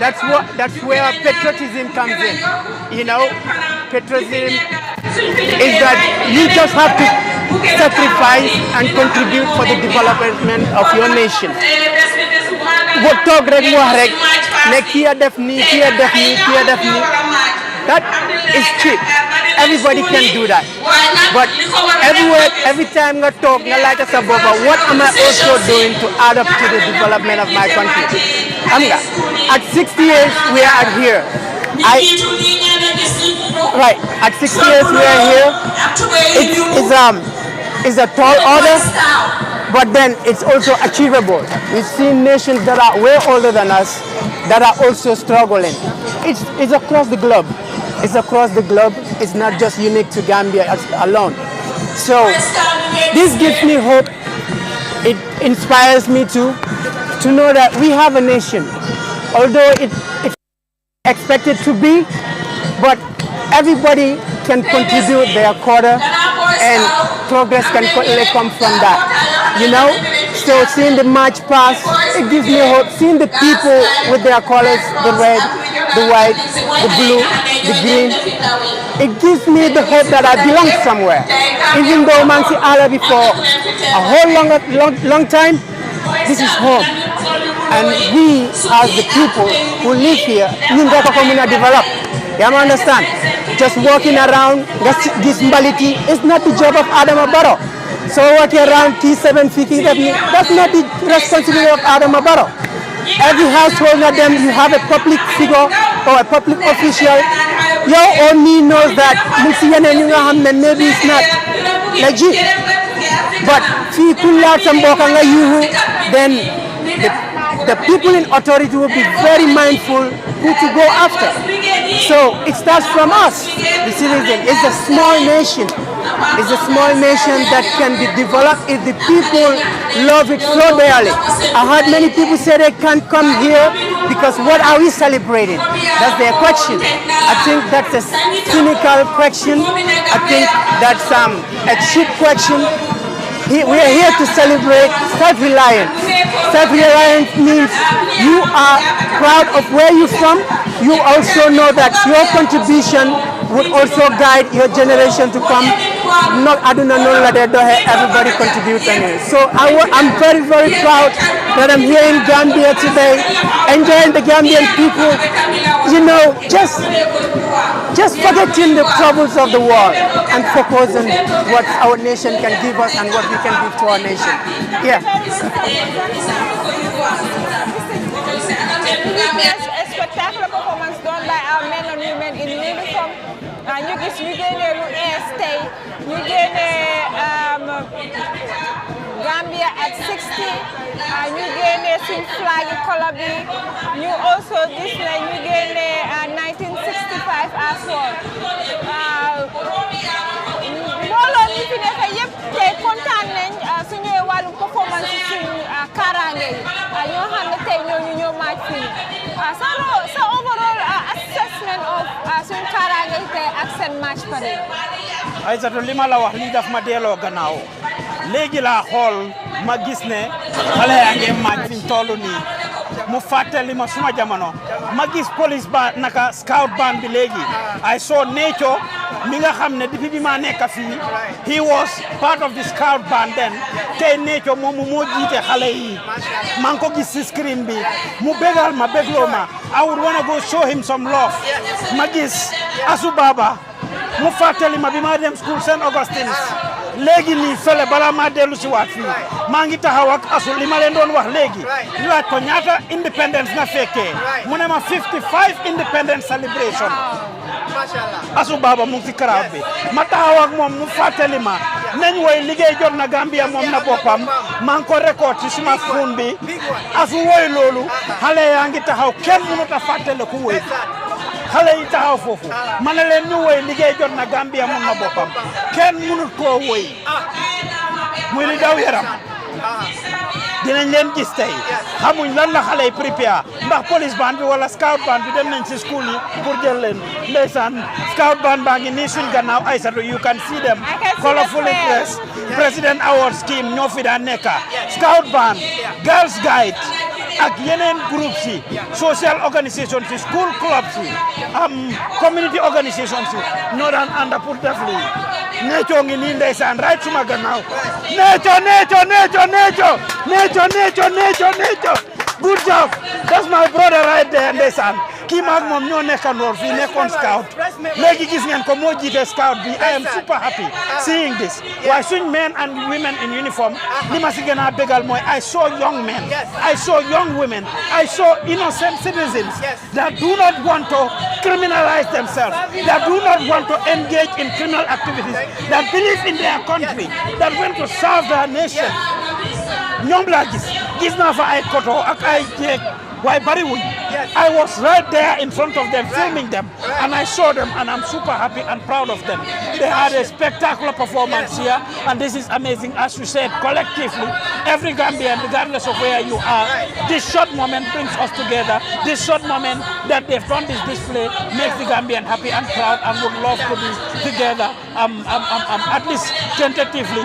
That's where patriotism comes in. Patriotism is that you just have to sacrifice and contribute for the development of your nation. That is cheap. everybody can do that. But every time I talk, I like to say, what am I also doing to add up to the development of my country? At 60 years, we are here. At 60 years, we are here. It's a tall order, but then it's also achievable. We've seen nations that are way older than us that are also struggling. It's across the globe. It's across the globe. It's not just unique to Gambia alone. So this gives me hope. It inspires me to know that we have a nation. Although it's expected to be, but everybody can contribute their quarter and progress can come from that. So seeing the march pass, it gives me hope. Seeing the people with their colors, the red, the white, the blue, the green, it gives me the hope that I belong somewhere. Even though man see Allah before a whole long time, this is home. And we as the people who live here, you develop. You understand? Just walking around, this mbaliti is not the job of Adama Barrow. So walking around T750, that's not the responsibility of Adama Barrow. Every household of them, you have a public figure or a public official. Your own me knows that maybe it's not legit. But then the people in authority will be very mindful who to go after. So it starts from us, the citizen. It's a small nation. It's a small nation that can be developed if the people love it so dearly. I heard many people say they can't come here because what are we celebrating? That's their question. I think that's a cynical question. I think that's a cheap question. We are here to celebrate self-reliance. Self-reliance means you are proud of where you're from. You also know that your contribution would also guide your generation to come. I do not know that everybody contributes anyway. So I'm very, very proud that I'm here in Gambia today, enjoying the Gambian people, just forgetting the troubles of the world and focus on what our nation can give us and what we can give to our nation. Yeah. A spectacular performance done by our men and women in uniform. ñu gis ñu génnee lu ees tey ñu génnee Gambia at 60 ñu génnee suñ flag yi color bi ñu also gis ne ñu génnee 1965 as well. Mbooloo mi fi nekk yëpp tey kontaan nañ suñu wàllu performance suñ kaaraange yi ñoo xam ne tey ñooñu ñoo maaj fii sa overall assessment of suñ kaaraange yi tey ak seen match pare. Aïssatou li ma la wax lii daf ma delloo gannaaw léegi laa xool ma gis ne xale yaa ngi match fi ñu toll nii mu fàttali ma suma jamono ma gis police ba naka scout band bi léegi I saw Nature mi nga xam ne depuis bi ma nekk fii he was part of the scout band then tey Nature moomu moo jiite xale yi maa ngi ko gis si screen bi mu bégal ma bégloo ma I would wanna go show him some love ma gis Asu Baba mu fàttali ma bi ma dem school St. Augustine's léegi nii fele bala ma dellu si waat fii maa ngi taxaw ak Asu li ma leen doon wax léegi laaj ko ñaata independence nga fekkee mu ne ma 55 independence celebration Asu Baba mu ngi si crowd bi ma taxaw ak moom mu fàttali ma nañ woy liggéey jot na Gambia moom na boppam maa ngi ko record ci suma phone bi Asu woy loolu xale yaa ngi taxaw kenn mënut a fàttali ku woy xale yi taxaw foofu ma ne leen ñu woy liggéey jot na Gambia moom na boppam kenn mënut koo woy muy li daw yaram dinañ leen gis tey xamuñ lan la xale yi prépare ndax police band bi wala scout band bi dem nañ ci school yi pour jël leen ndeysaan scout band baa ngi nii suñ gannaaw Aïssatou you can see them colorfully dressed president award scheme ñoo fi daan nekka scout band girls guide ak yeneen groupe si social organisation si school club si community organisation si ñoo daan ànd pour def lii Nature ngi nii ndeysaan right suma gannaaw Nature good job that's my brother right there ndeysaan kii maag moom ñoo nekkandoor fii nekkoon scout léegi gis ngeen ko moo jiite scout bi I am super happy seeing this waaye suñ men and women in uniform li ma si gën a bégal mooy I saw young men I saw young women I saw innocent citizens that do not want to criminalize themselves that do not want to engage in criminal activities that believe in their country that want to serve their nation ñoom laa gis naa fa ay koto ak ay jeeg waaye bariwuñ I was right there in front of them filming them and I saw them and I'm super happy and proud of them. They had a spectacular performance here and this is amazing. As you said, collectively every Gambian regardless of where you are, this short moment brings us together. This short moment that they've done this display makes the Gambian happy and proud and would love to be together at least tentatively.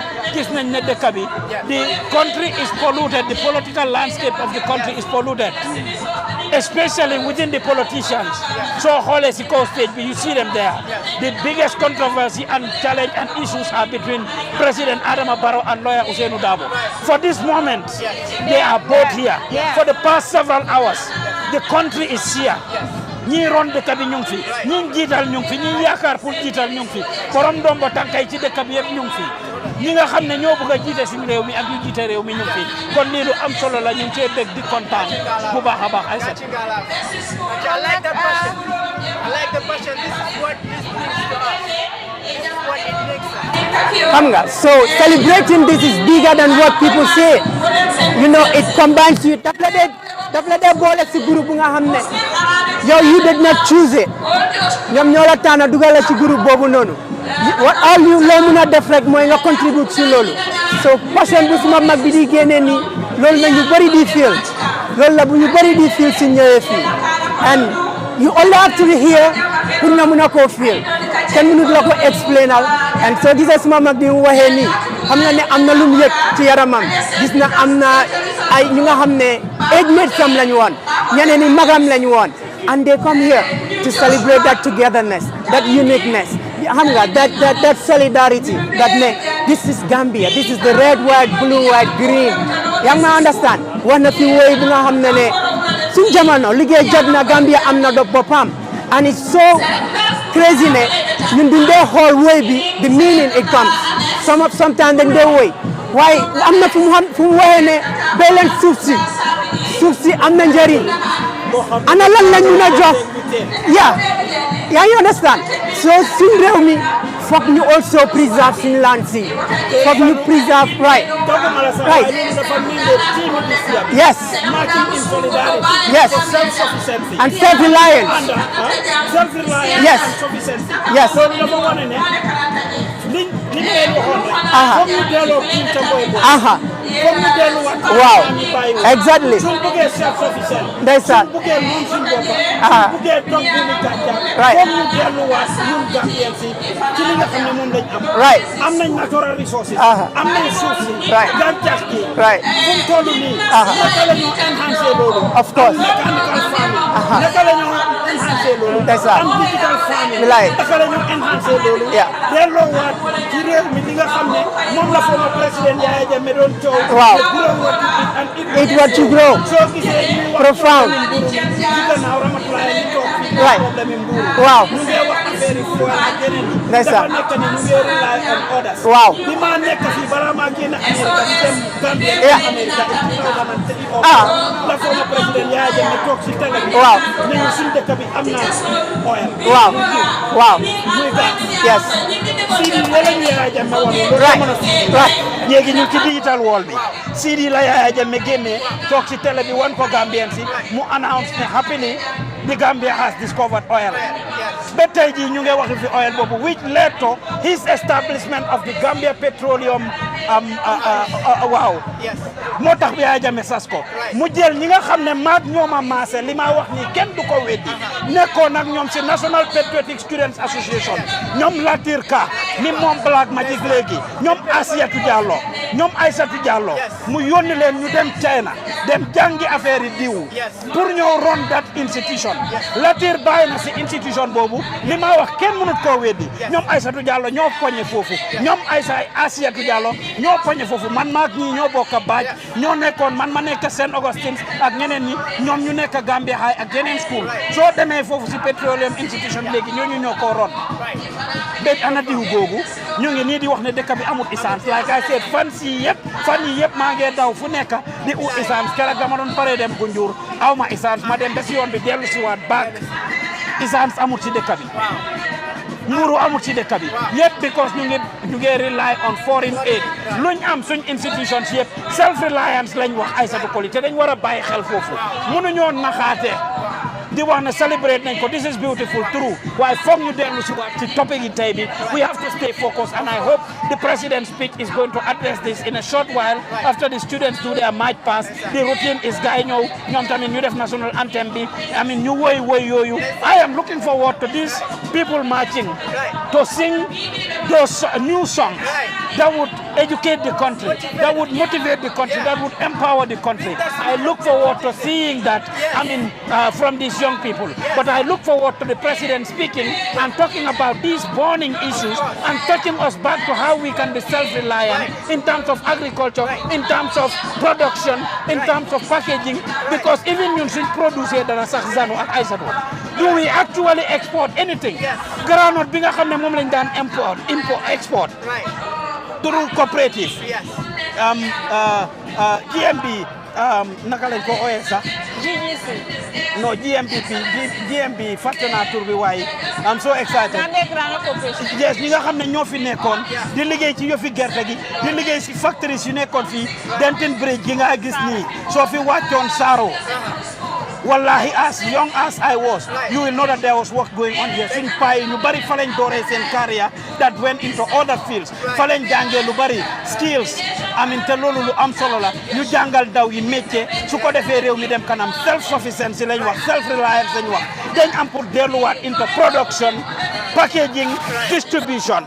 The country is polluted, the political landscape of the country is polluted, especially within the politicians. So Holy Coast stage, you see them there. The biggest controversy and challenge and issues are between President Adama Barrow and lawyer Ousainou Darboe. For this moment, they are both here. For the past several hours, the country is here. ñi ron dëkk bi ñu ngi fi ñi jiital ñu ngi fi ñi yaakaar pour jiital ñu ngi fi borom dombo tànkay ci dëkk bi yëpp ñu ngi fi ñi nga xam ne ñoo bëgg a jiite suñu réew mi ak ñu jiite réew mi ñu ngi fi kon lii lu am solo la ñu ngi cee bég di kontaan bu baax a baax ay sa I like the passion. I like the passion. This is what this brings to us. This is what it makes us. Xam nga, so celebrating this is bigger than what people say. You know, it combines you. daf la dee boole si groupe bu nga xam ne yow you did not choose it. ñoom ñoo la tànn dugal la ci groupe boobu noonu. all you loo mun a def rek mooy nga contribute si loolu. so passion bu suma mag bi di génnee nii loolu la ñu bëri di feel. loolu la bu ñu bëri di feel si ñëwee fii. and you only have to be here pour nga mun a koo feel. kenn mënut la ko explainal and soo gisee suma mag bi mu waxee nii xam nga ne am na lu mu yëg ci yaramam gis na am na ay ñu nga xam ne age mates am lañu woon ñeneen ñi magam lañu woon and they come here to celebrate that togetherness that uniqueness xam nga that solidarity that ne this is Gambia this is the red white blue white green yaa ngi ma understand wax na fi woy bu nga xam ne suñ jamono liggéey jot na Gambia am na boppam and it's so crazy ne ñun duñ dee xool woy bi the meaning it comes sometimes dañ dee woy waaye am na fu mu waxee ne bay leen suuf si am na njëriñ ana lan lañ mun a jox yaa ngi understand so suñ réew mi foog ñu also preserve suñu land si foog ñu preserve right yes yes and self-reliance yes yes wow exactly ndeysaan right right am nañ natural resources am nañ suuf si right gàncax gi right fu mu toll nii naka la ñu enhancer loolu of course mechanical farming naka la ñu enhancer loolu ndeysaan am digital farming bilaay naka la ñu enhancer loolu delloo waat ci réew mi li nga xam ne moom la former président Yaya Jammeh doon coow waaw eat what you grow soo gisee profound right waaw ñu ngi wax affaire yi fuel ak yeneen ndeysaan nekk ni ñu ngi rely on others waaw bi ma nekk fii balaa maa génn Amérique di dem Gambia Amérique la former président Yaya Jammeh toog si télé bi waaw ne ñu suñ dëkk bi am na oil waaw waaw muy gaz yes Sidi la ñu Yaya Jammeh woon loolu léegi ñu ci digital wall bi Sidi la Yaya Jammeh génnee toog si télé bi wan ko Gambien si mu announce ne happily the Gambia has discovered oil. But ñu ngi wax fi oil boobu which led to his establishment of the Gambia Petroleum waaw moo tax bi Yaya Jammeh sas ko mu jël ñi nga xam ne maag ñoom a maase li ma wax nii kenn du ko weddi nekkoon ak ñoom si National Patriotic Students Association ñoom Latir Ka mi moom Black Magic léegi ñoom Asiatou Diallo ñoom Aïssatou Diallo mu yónni leen ñu dem China dem jàngi affaire yi diw pour ñëw run that institution Latir bàyyi na si institution boobu li ma wax kenn mënut koo weddi ñoom Aïssatou Diallo ñoo poñe foofu ñoom Aïssatou Diallo ñoo poñe foofu man maak ñii ñoo bokk a baaj ñoo nekkoon man ma nekk Saint Augustine ak ñeneen ñi ñoom ñu nekk Gambia High ak yeneen school soo demee foofu si petroleum institution léegi ñooñu ñoo ko ron béj ana diw googu ñu ngi nii di wax ne dëkk bi amul essence like I said fan yi yëpp maa ngi daw fu nekk di u essence keroog dama doon pare dem Gunjur aw ma essence ma dem ba si yoon bi dellu si waat baag essence amul ci dëkk bi nguuru amul ci dëkk bi yëpp because ñu ngi rely on foreign aid luñ am suñ institutions yëpp self reliance lañ wax Aïssatou Colley te dañ war a bàyyi xel foofu mënuñoo naxaate di wax ne celebrate nañ ko this is beautiful true waaye foog ñu dellu si waat ci topic yi tey bi we have to stay focused and I hope the president's speech is going to address this in a short while after the students do their march past the routine is gars yi ñëw ñoom tamit ñu def national anthem bi I mean ñu woy yooyu I am looking forward to these people marching to sing those new songs that would educate the country, that would motivate the country, that would empower the country. I look forward to seeing that, from these young people. But I look forward to the president speaking and talking about these burning issues and taking us back to how we can be self-reliant in terms of agriculture, in terms of production, in terms of packaging, because even when we produce here, do we actually export anything? Groundnut bi nga xam ne moom lañ daan export through cooperative GMB naka lañ ko ooyee sax no GMB fàtte naa tur bi waaye I'm so excited yes ñi nga xam ne ñoo fi nekkoon di liggéey ci yëfi gerte gi di liggéey ci factories yu nekkoon fii Denton Bridge gi nga gis nii soo fi wàccoon Saro wallahi as young as I was you will know that there was work going on here suñ pay ñu bari fa lañ dooree seen career that went into other fields fa lañ jàngee lu bari skills te loolu lu am solo la ñu jàngal daw yi métier su ko defee réew mi dem kanam self sufficiency lañ wax self reliance lañ wax dañ am pour delluwaat into production packaging distribution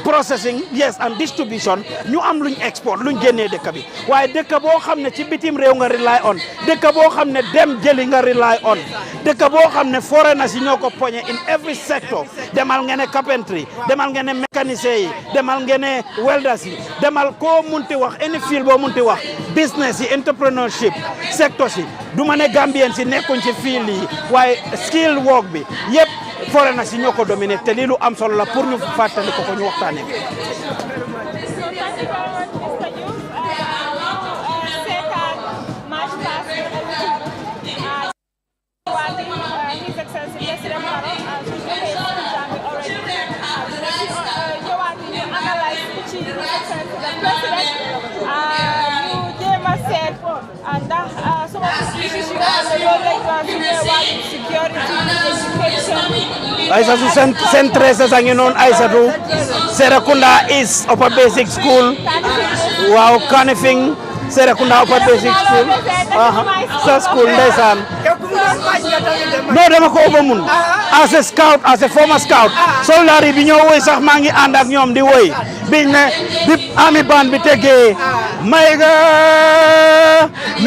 processing yes and distribution ñu am luñ export luñ génnee dëkk bi waaye dëkk boo xam ne ci bitim réew nga rely on dëkk boo xam ne dem jëli nga rely on dëkk boo xam ne foreigners yi ñoo ko poñe in every sector demal ngeen ne carpentry demal ngeen ne mécanicien yi demal ngeen ne welders yi demal koo munti wax any field boo munti wax business yi entrepreneurship sectors yi du ma ne Gambien si nekkuñ ci field yi waaye skill work bi yëpp foreigners yi ñoo ko dominé te lii lu am solo la pour ñu fàttali ko ñu waxtaanee. ndax some of the issues yu nga xam ne loolu lañ doon suñu wàllu security education. Aïssatou seen tresses a ngi noonu Aïssatou Serekunda is upper basic school waaw Kanifing Serekunda upper basic school sa school ndeysaan no dama ko ba mun as a scout as a former scout soldat yi bi ñoo woy sax maa ngi ànd ak ñoom di woy biñ ne bi ami band bi tegee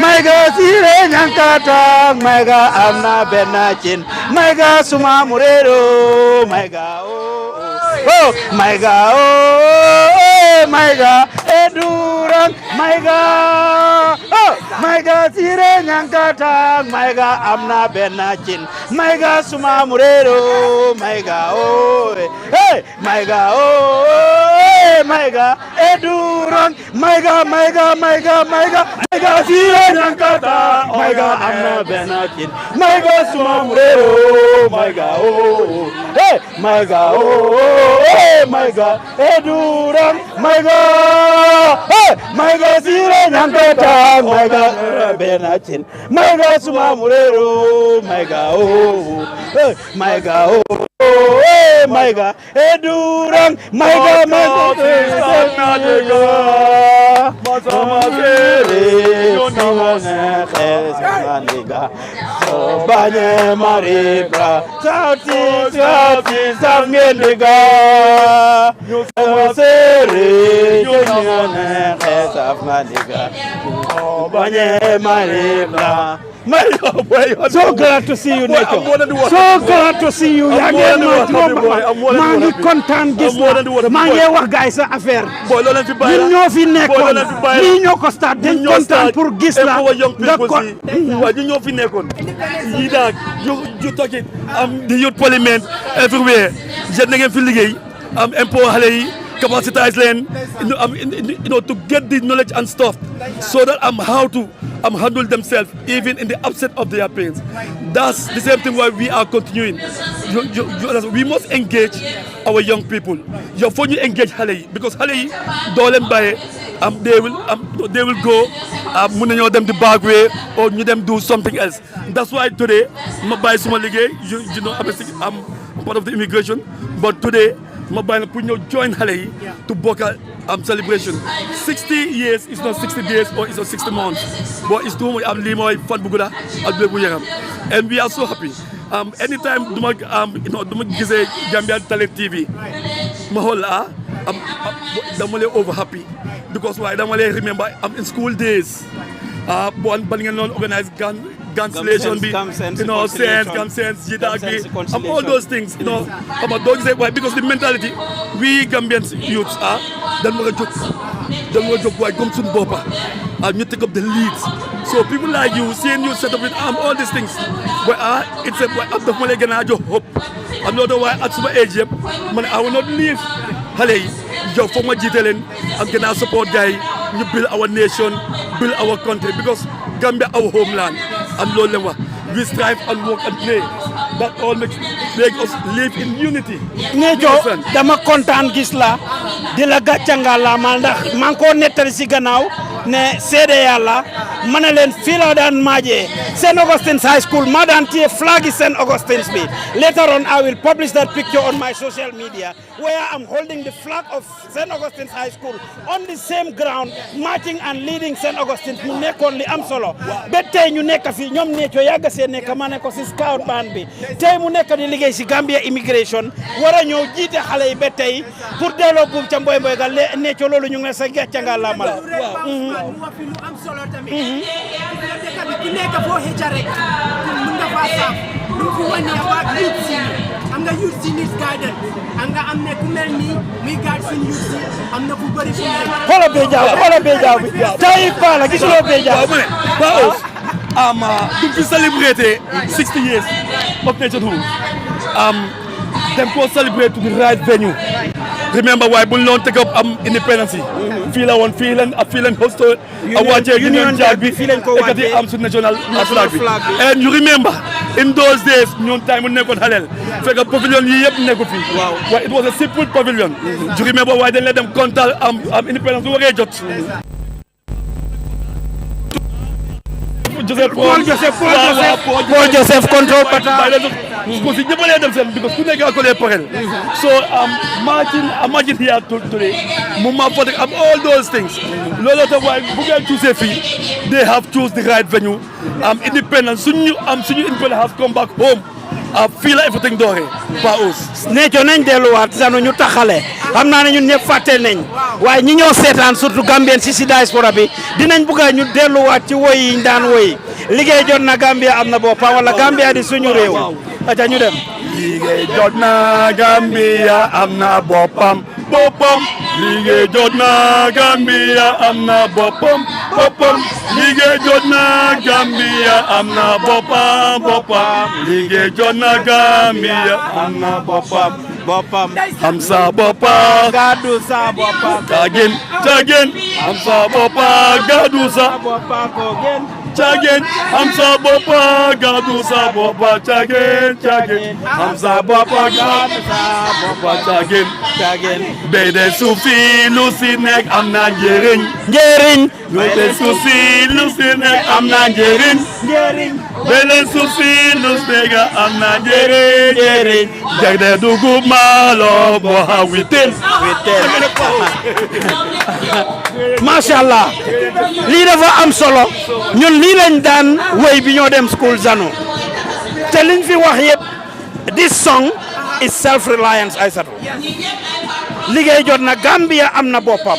mayga sire ñankata mayga am na benn cin mayga suma murero mayga mayga mayga eduran mayga mayga sire ñankata mayga am na benn cin mayga suma murero mayga mayga mayga eduran mayga mayga sire ñankata mayga am na benn cin mayga suma murero mayga mayga mayga eduran mayga mayga sire ñankata mayga benn cin mayga suma murero mayga mayga mayga eduran mayga banye maribra sauti samgendiga sere jonyane love my nigga. Oh, my nigga. So glad to see you, Necho. So glad to see you. maa ngi kontaan gis la maa ngi wax gars sa affaire. ñun ñoo fi nekkoon lii ñoo ko start dañ kontaan pour gis la nga ko. waaw ñun ñoo fi nekkoon. lii daal you talk it the youth parliament everywhere. jeune na ngeen fi liggéey impôt xale yi. Capacitize leen, to get the knowledge and stuff, so that how to handle themselves even in the absence of their parents. That's the same thing why we are continuing. We must engage our young people. For you engage Halei, because Halei don't buy they will go them the back way or them do something else. That's why today I'm part of the immigration, but today I'm join Halei to Boka celebration. 60 years is not 60 days or it's not 60 months, but it's too much fun buguda and we are so happy. Anytime Gambia Talent TV, Mahola, I'm over happy because why? I remember I'm in school days. Born organized cancellation, sense, all those things, because the mentality we Gambian youths are, then we're joke why come to Bopa and you take up the leads. So people like you, seeing you set up with all these things, it's a hope. I'm not why at my age, I will not leave. Your former G-Talent, I'm gonna support guy, you build our nation, build our country, because Gambia our homeland, and Lolewa. We strive and work and play. That all makes us live in unity. Nejo, dama kontaan gis la di la gàccanga la ma ndax man ko nettali si gannaaw ne seede yàlla ma ne leen fii la daan maajee St. Augustine's High School ma daan téye flag St. Augustine's bi. Later on I will publish that picture on my social media where I'm holding the flag of St. Augustine's High School on the same ground marching and leading St. Augustine's mu nekkoon li am solo ba tey ñu nekk fii ñoom Nejo yàgg see nekk ma ne ko si scout band bi tey mu nekk di liggéey si Gambia immigration war a ñëw jiite xale yi ba tey pour delloo buum ca mboy mboy ga Nejo loolu ñu ngi sa gàcce nga la mal wax fi lu am solo tamit dëkk bi ku nekk foo xëcc rek mun nga faa saaf lu fi wane about youth si am nga youth si needs guidance am ne ku mel nii muy guide suñu youth si am na fu bëri fu nekk xoolal bee jaaw bi tey pa la gisuloo bee jaaw to celebrate 60 years of nationhood. Them go celebrate to the right venue. Remember why we don't take up independence. Feeling hostile. Union Jack be feeling national flag. And you remember in those days, no time we never had a pavilion. It was a simple pavilion. Do you remember why they let them contact independence? Paul Joseph control because he never let themselves because couldn't get a so imagine here today Mama for all those things they have choose the right venue independent soon you independent have come back home feel like everything doore ba us Nejo nañ delluwaat sanu ñu taxale xam naa ne ñun ñëpp fàtte nañ waaye ñi ñoo seetaan surtout Gambien si diaspora bi dinañ bëgg ñu delluwaat ci woy yi ñu daan woy liggéey jot na Gambia am na boppam wala Gambia di suñu réew aca ñu dem liggéey jot na Gambia am na boppam liggéey jot na Gambia am na boppam liggéey jot na Gambia am na boppam liggéey jot na Gambia am na boppam am sa boppa gadu sa boppa cagin am sa boppa gadu sa boppa ko gen cagin am sa boppa gadu sa boppa cagin am sa boppa gadu sa boppa cagin bede sufi lu si nekk am na njëriñ bede sufi lu si nekk am na njëriñ bede sufi lu si nekk am na njëriñ jagde dugub malo bo ha witel mashallah lii dafa am solo ñun lii lañ daan woy bi ñoo dem school Zanu te liñ fi wax yëpp this song is self-reliance Aïssatou liggéey jot na Gambia am na boppam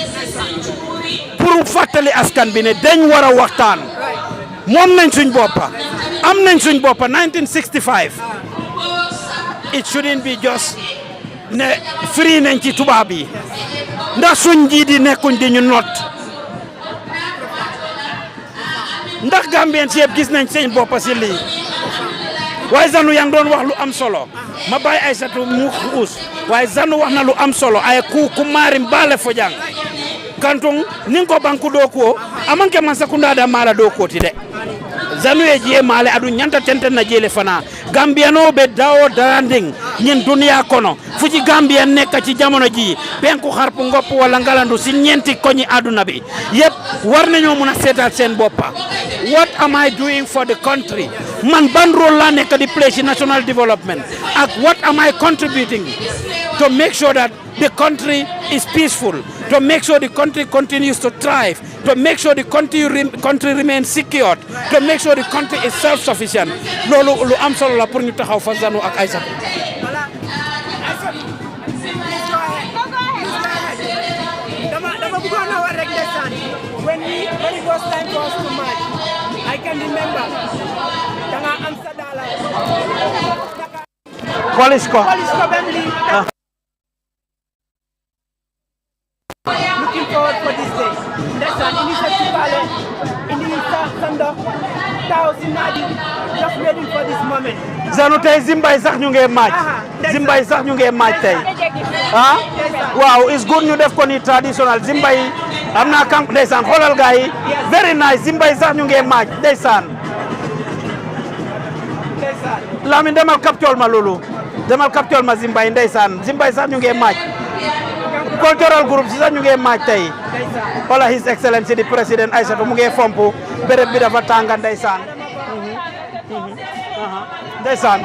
pour fàttali askan bi ne dañ war a waxtaan moom nañ suñ boppa am nañ suñ boppa 1965 it shouldn't be just ne free nañ ci tubaab yi ndax suñ njiit yi nekkuñ di ñu not ndax Gambien si yëpp gis nañ seen boppa si lii waaye Zanu yaa ngi doon wax lu am solo ma bàyyi Aysatu mu xuus waaye Zanu wax na lu am solo ay ku maarim baale fo jang kantung nin ko banku do ko amanke man sakunda da mala do ko ti de Zanu e je male adu nyanta tenten na jele fana Gambiano be dawo daranding nyin dunia kono fuji Gambia nekk ci jamono ji penku xarpu ngop wala ngalandu si ñenti koñi aduna bi yep war nañu mëna sétal sen boppa what am I doing for the country man ban role la nekk di play ci national development ak what am I contributing to make sure that the country is peaceful, to make sure the country continues to thrive, to make sure the country remains secure, to make sure the country is self-sufficient. Lolu lu am solo la pour ñu taxaw fa Zanu ak Aysatu. When it was time for us to march, I can remember danga am sa dala Police ko looking forward for this day. That's an initiative in the Sando thousand Nadi, just waiting for this moment. Zanu tey Zimbay sax ñu ngi match Zimbay sax ñu ngi match tey ah waaw it's good ñu def ko ni traditional Zimbay am na camp ndeysaan xoolal gars yi very nice Zimbay sax ñu ngi match ndeysaan Lamin demal capture ma loolu demal capture ma Zimbay ndeysaan Zimbay sax ñu ngi match cultural group si sax ñu ngi match tey wala His Excellency the President Aysatu mu ngi fompu béréb bi dafa tànga ndeysaan ndeysaan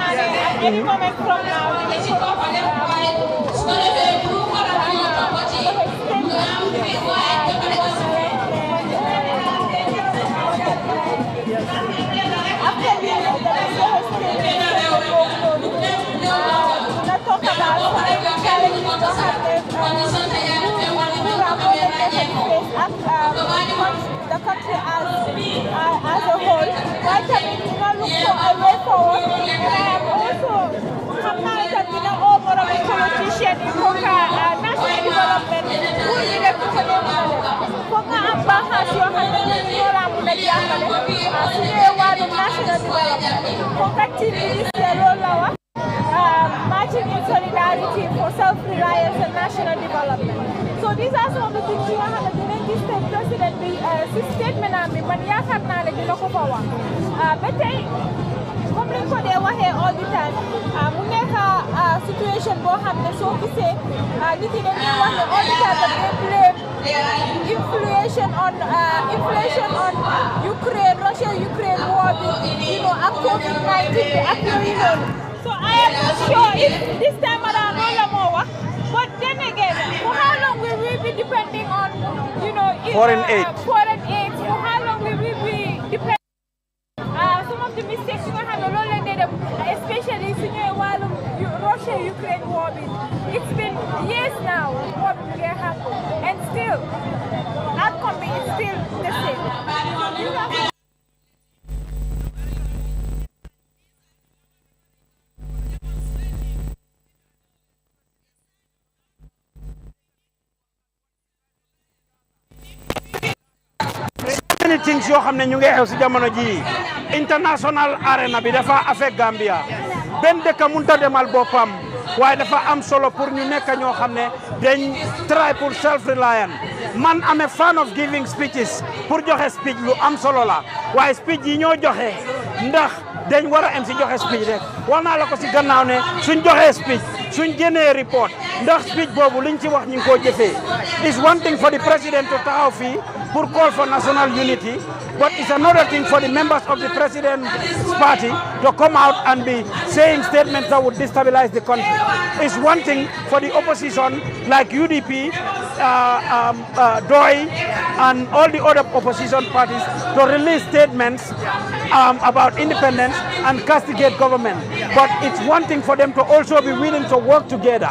the country as a whole. Why can we not look for a way forward? And I am also sometimes that we know all more of a politician in Koka national development. Who is the Koka and Bahas, your hand and your national development. Koka TV is the role marching in solidarity for self-reliance and national development. So these are some of the things you have to do. State president bi statement am bi man yaakaar naa ne dina ko fa wax ba tey comme lañ ko dee waxee all the time mu nekk situation boo xam ne soo gisee nit yi dañuy wax ne all the time that they blame inflation on Ukraine Russia-Ukraine war bi ak COVID-19 bi ak yooyu noonu. So I am not sure if this time around loolu la moo wax. But then again, for how long will we be depending on, foreign aid? For how long will we be depending on some of the mistakes we have done, especially in Russia-Ukraine war? It's been years now what will happen, and still, outcome is still the same. many things yoo xam ne ñu ngi xew si jamono ji international arena bi dafa affect Gambia benn dëkk mënut a demal boppam waaye dafa am solo pour ñu nekk ñoo xam ne dañ try pour self reliant man am a fan of giving speeches pour joxe speech lu am solo la waaye speech yi ñoo joxe ndax dañ war a am si joxe speech rek wax naa la ko si gannaaw ne suñ joxe speech suñ génnee report ndax speech boobu liñ ci wax ñu ngi koo jëfee is one thing for the president to taxaw fii pour call for national unity, but it's another thing for the members of the president's party to come out and be saying statements that would destabilize the country. It's one thing for the opposition like UDP, DOI, and all the other opposition parties to release statements about independence and castigate government. But it's one thing for them to also be willing to work together.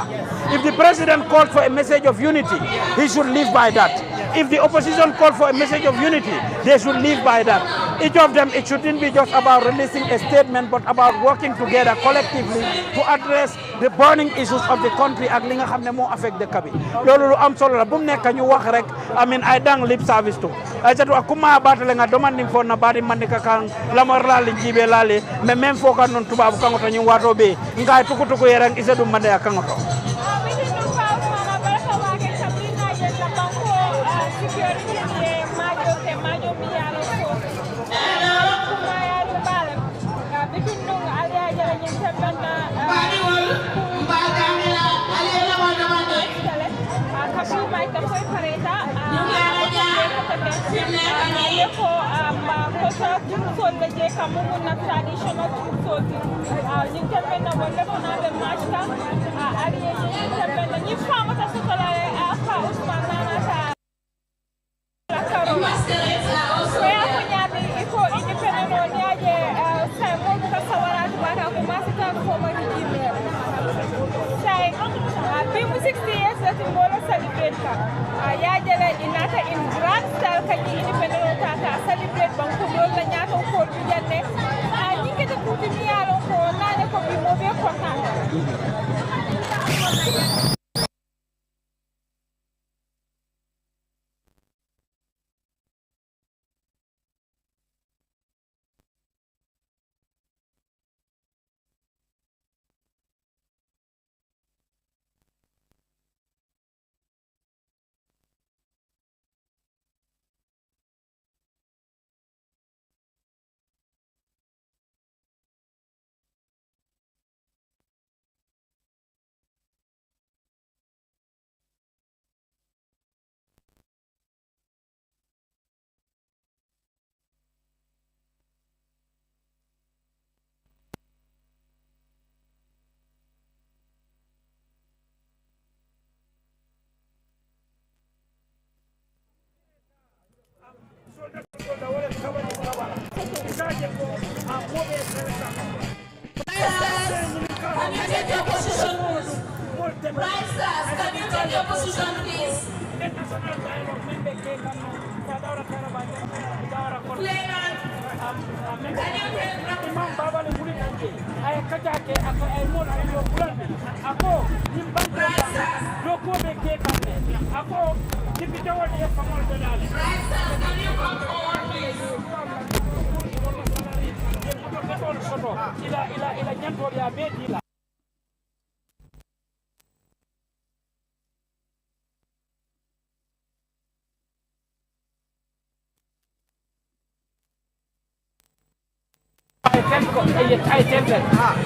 If the president called for a message of unity, he should live by that. if the opposition called for a message of unity, they should live by that. Each of them, it shouldn't be just about releasing a statement, but about working together collectively to address the burning issues of the country ak li nga xam ne moo affect dëkk bi. Loolu lu am solo la bu mu nekk ñu wax rek ay dang lip service to ay satu akuma batale nga demanding for na bari mandika kan lamar lali jibe lali mais même fo kan non tubabu kan to ñu wato be ngay tukutuku yerang isa dum mande kan to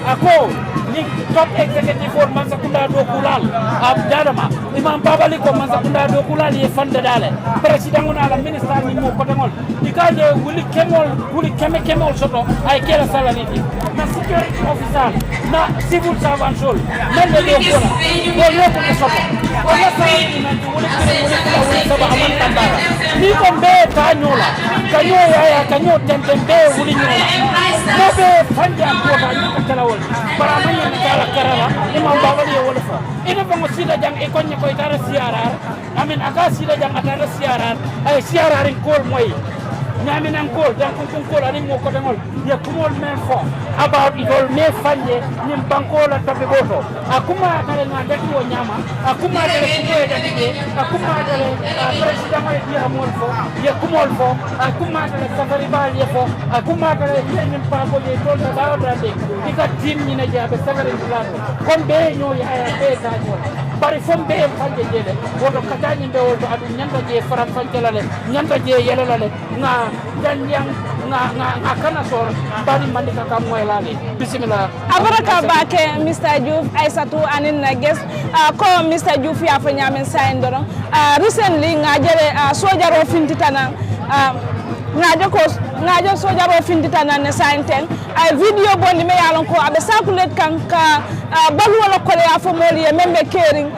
ako ni top executive for Mansakunda do kulal jarama imam babali ko Mansakunda do kulal ye fande dale president on ala minister ni mo ko demol dikaje wuli kemol soto ay kela salani na security officer na civil servant sol mel de ko la do ko soto o la salani na wuli saba aman tambara ni ko be tanyola kanyo tembe wuli nyola no be fande ko ba ni kala wol para man ni kala karala imam babali wala fa ina ba sida jang e konne ko itara siarar amin aga sida jang atara siarar ay siararin kol moy ñamin en kol dan ko kol ani mo ko demol ya kumol men fo about idol me fanje nim bankola tabe goto akuma kala na dati wo nyama akuma kala ko e dati akuma kala president ay dia mol fo ya kumol fo akuma kala safari bal ye fo akuma kala nim pa ko ye tol da dawde dika tim ni na jabe safari plan kon be ñoy ay be ta ñol bari fom be fanje jele wodo katani be wodo adu nyanda je faram fanje lale nyanda je yele lale na janjang nga kana sor bari mandika kam moy lali bismillah abaraka bake Mr. Diouf Aissatou anin na guest ko Mr. Diouf ya fa nyamen sayndoro recently nga jere sojaro fintitana ngajo sojaro finditana ne sainten ay video bondi me yalon ko abe sakulet kan ka balu wala ko ya fo moli membe kering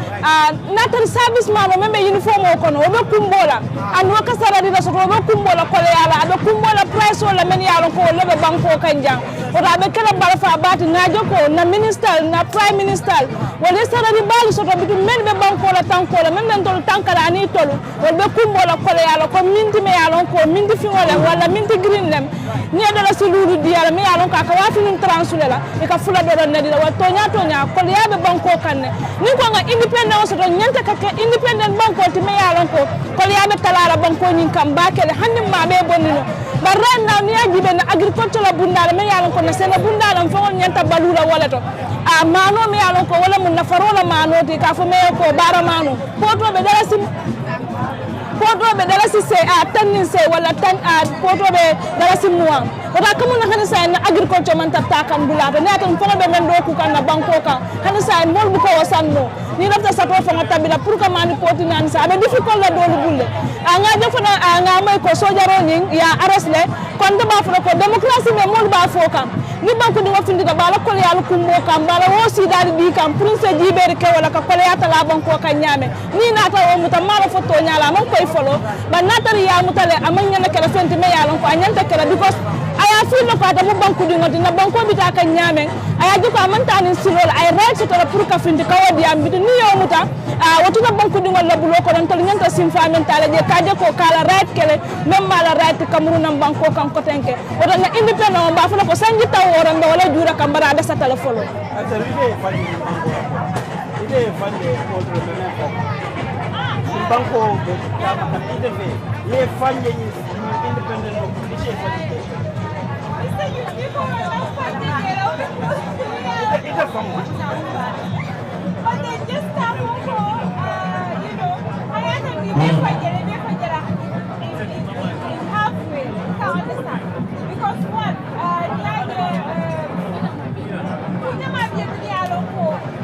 natal service man o membe uniform o kono o be kumbola an wo kasara dina so o be kumbola ko yala abe kumbola price ministers wala men yalon ko lebe banko kanjang wala be kala balfa bati ngajo ko na minister na prime minister wala sarari balu soto bitu men be banko la tanko la men tol tankala ani tolu wala be kumbo la kole yalo ko minti me yalon ko minti fi wala minti green lem ni dala sululu diala me yalon ka wafi nin transula e ka fula do na dila wa tonya ko yabe banko kanne ni ko nga independent soto nyanta ka independent banko ti me yalon ko yabe talala banko nyin kam bakele hanni ma be bonino baranda ni agibe na agriculture bundala me yalon ko na sene bundala fo nyanta balula wala to a mano me yalon ko wala mun nafarola mano ti ka fo me ko bara mano poto be dala si se a tannin se wala tan a poto be dala si muwa wata kamu na hanisa na agriculture man tatta kan bulata ne tan fo be men do ku kan na banko kan hanisa mol bu ko wasanno ni lafta sato fo ngata bila pour que mani poti nan sa be difficult la dolu bulle a nga defana a nga may ko sojaro nyin ya arresle kon de ba fo ko democracy me mol ba fo kan ni banko di wafindi ga bala ko yalu kumbo kan bala wo si dal di kan prince jibere ke wala ka ko ya tala banko kan nyame ni nata o mutamara fo to nyala man koy folo ba natari ya mutale amanya na kala fenti me yalon ko anyanta kala because aya fil ko ata mo banko di ngoti na banko bita kan nyame aya jiko amanta ni silol ay right to la pour ka findi ka wadi am bitu ni yo muta wotu na banko di ngol la bulo ko don tol nyanta sim famentale je kaje ko kala right kele même mala right kamru na banko kan ko tenke woto na independent ba fa ko sanji taw worambe wala jura kambara da sa telefolo ide fande ko do men ko banko be kama kan interve ye fande ni independent of the chef fande it's a fun one but they just come for you know I have to be halfway to understand because one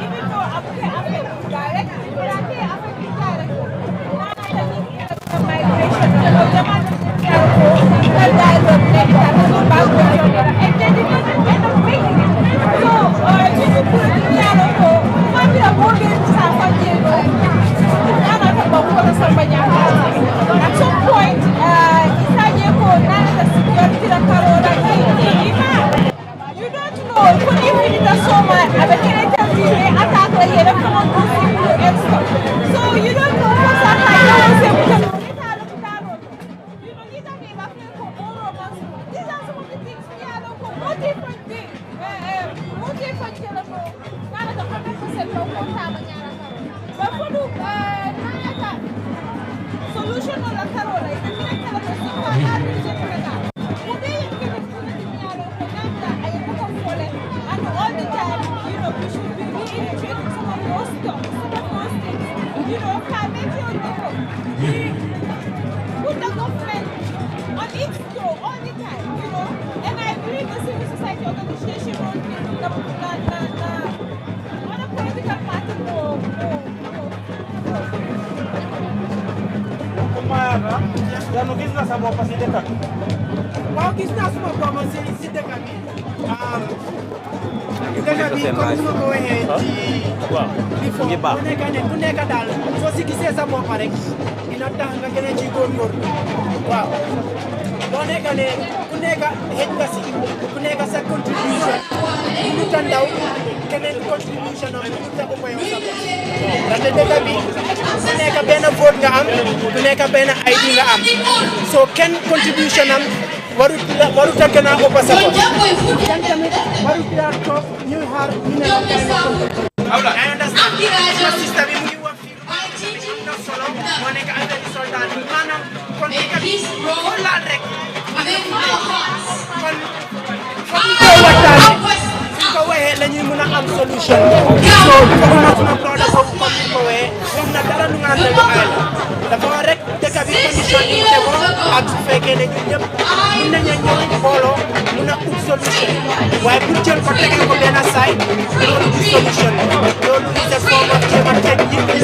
even though direct at some point, you don't know, so you don't know what's happening. These are some of the things we are not what different things. What different but for the solution of the Carola, and all the time, you know, we should be reiterating some of those stuff, some of those things. You know, can make sure we put the government on its toe all the time, you know. And I agree the civil society organization won't be on a political party more. Janu gis na sa bopp si dëkk bi. Waaw gis naa suma bopp si dëkk bi. Dëkk bi comme ni ma ko waxee ci before ku nekk daal soo si gisee sa bopp rek dina tax nga gën a ci góorgóorlu waaw boo nekk ne ku nekk xëj nga si ku nekk sa contribution lu ta ndaw keneen contribution am lu ta ko yow sa bopp ndaxte dëkk bi ku nekk benn vote nga am ku nekk benn ID nga am so kenn contribution am warut a gën a ëpp sa bopp kenn tamit warut a toog ñuy xaar ñu ne la kay na I understand suma système bi mu ngi wax fii am na solo moo nekk affaire yi soldat yi maanaam kon dëkk bi foo laal rek kon foog ñu koy waxtaane suñ ko waxee la ñuy mën a am solution so foog na suma brother boobu comme ni ko waxee wax na dara lu nga xam ne lu ay la dafa war rek dëkk bi condition yi tegoo ak su fekkee ne ñun ñëpp mën nañu ñëw booloo mën a ut solution waaye pour jël ko tegee ko benn saay loolu du solution loolu is a form of jéem a teg nit ñi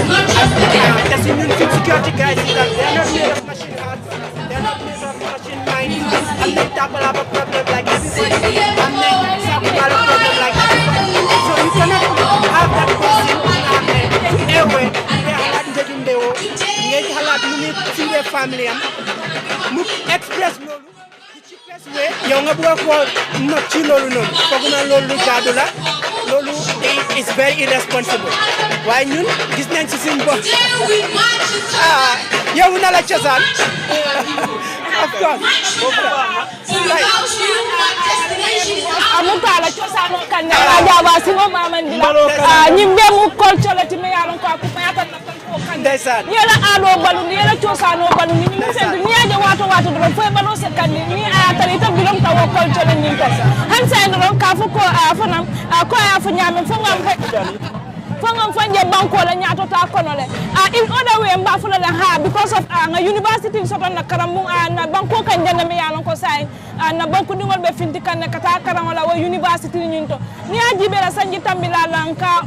te si ñun suñ security guys yi daal they're not made of machine hearts they're not made of machine minds am nañ tàppalaaba problème like everybody am nañ sàkkubaala problème like everybody so you cannot have that person nga xam ne su eewee ngay xalaat njëgum ndewoo ngay xalaat lu muy suñu famille am mu express loolu yow nga bëgg ko not ci loolu noonu foog naa loolu lu jaadu la loolu is very irresponsible waaye ñun gis nañ ci suñ bopp yow na la cosaan of course amutala cosaano kan ajaba singo mamandila nyimbe mu culture ti me yaron ko akuma yata na ko kan ndeysaan yela ado balu yela cosaano balu ni mu sendu ni aje wato do fo balo se kan ni a tari ta bilom tawo culture ni ko han sa ndo ka fu ko afanam ko afu nyame fo ngam fangam fanje banko la nyato ta kono le in other way mba fula la ha because of nga university soton na karamu na banko kan janna me yalon ko sai na banko dingol be finti kan na kata karam wala wa university nyinto ni ajibe la sanji tambila lanka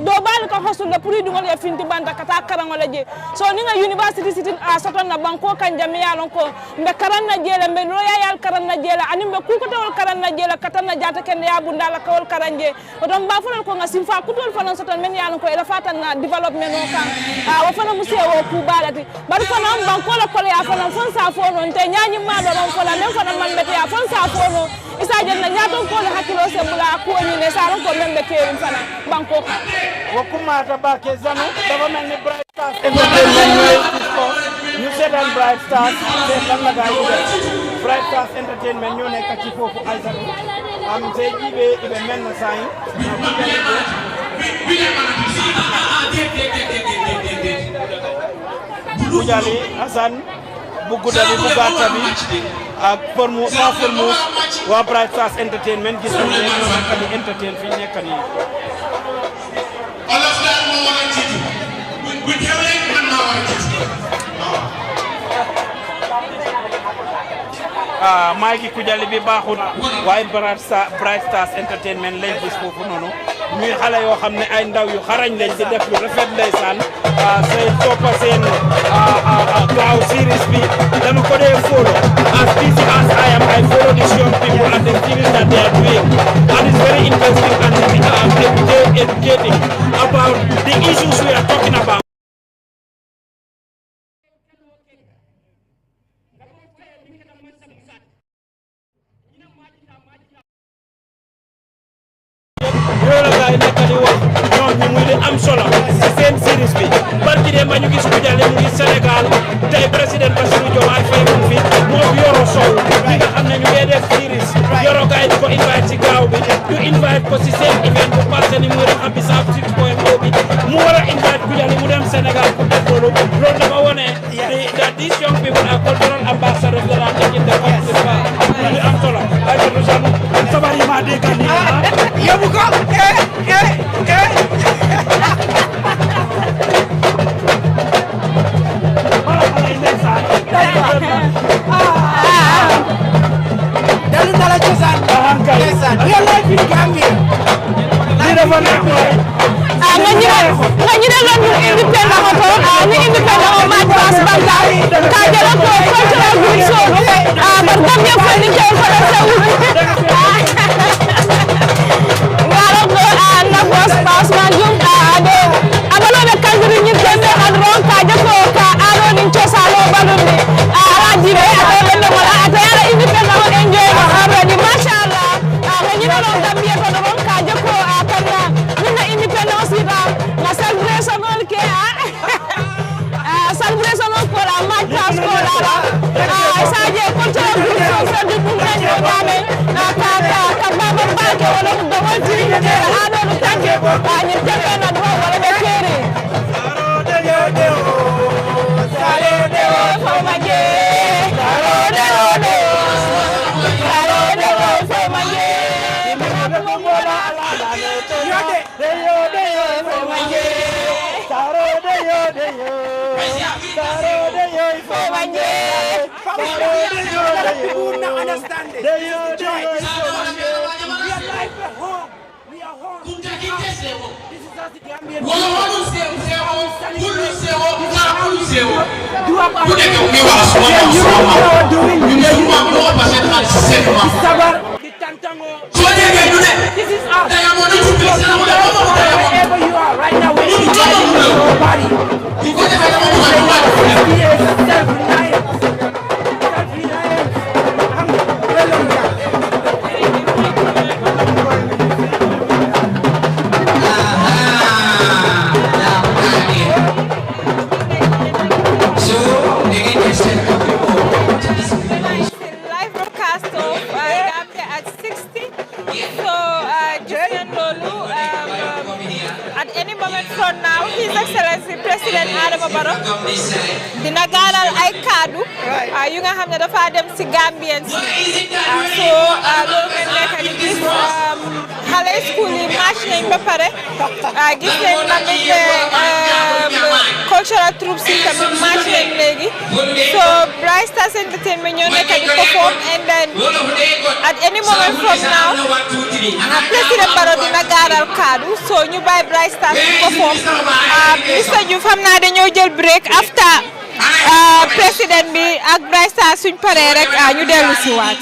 do bal ko hosul le pour dingol ya finti banda kata karam wala je so ni nga university sitin soton na banko kan jamme yalon ko mbe karan na jele mbe royal karan na jele ani mbe ku ko tawol karan na jele katan na jata ken ya bunda la kawol karanje odon mba fula ko nga simfa kutol fana soton men yalon ko ela fatan na development no kan wa fana musie wo ku balati bari fana banko la ko ya fana fon sa fono nte nyaani ma do non fala men fana man bete ya fon sa fono isa jenna nyaaton ko la hakilo se bula ko ni ne sa ron ko men be kerim fana banko ka wa kuma ta ba ke zanu dafa mel ni Bright Stars entertainment ñu seetaan Bright Stars te lan la gaay def Bright Stars entertainment ñu nekk ci foofu Aïssatou am tey jibe ibe men na say Bujali Hassan bu gudda bi bu gàtta bi ak formu waa Bright Stars entertainment gis nañ ne ñoo nekk di entertain fi nekk nii maa ngi Kujali bi baaxul waaye Bright Stars entertainment lañ gis foofu noonu ñuy xale yoo xam ne ay ndaw yu xarañ lañ di def lu rafet ndeysaan seen toppa seen gaaw series bi dama ko dee follow as busy as I am I follow these young people and the series that they are doing and it's very interesting and educating about the issues we are talking about. loolu la nekk di wax ñoom ñu muy am solo ci seen series bi barki de ma ñu gis Kujali mu ngi Sénégal tey président Bassirou Diomaye Faye mu fi moo Yoro Sow bi nga xam ne ñu ngi def series Yoro gaay di ko invite ci gaaw bi ñu invite ko ci seen event bu passé ni muy def Ambissaab 6.0 bi mu war a invite Kujali mu dem Sénégal pour def loolu dafa wone that these young people are cultural ambassadors that are taking the country far ñu am solo ay ko sanu sabar yi ma dégg ni yóbbu ko dalu na la cosaan real life in Gambia li dafa nekk nga ñu la ñu independent ko ni independent o ma pass banda ka jala ko cultural group so bar Gambia fa ni ko fa sa ngalo ko na boss pass ma jum ado abalo be kanjuri ñu tembe ak ron ka jako ka ado ni ciosalo balunde ala dibe ado ben wala ata yara independent o enjoy ko already mashallah nga ñu la Gambia ko ron ka jako akana ñu na independence ita nga celebration ke celebration ko la ma pass ko la saje cultural group so du bunga ñu dame ka baba banke wala do wati ke ado du tanke ni tembe na do wala be kere sale de o fo maje sale de o fo maje This is us. Wherever you are right now, when you are in your body, this is self-reliance. jël ay kaddu yu nga xam ne dafa dem si Gambien si so loolu ngeen nekk di gis xale school yi march nañ ba pare gis nañ tamit cultural troops yi tamit march nañ léegi so Bright Stars Entertainment ñoo nekk di perform and then at any moment from now President Barrow dina gaaral kaddu so ñu bàyyi Bright Stars di perform Mr Diouf xam naa dañoo jël break after président bi ak Bright Stars suñ paree rek ñu dellu si waat.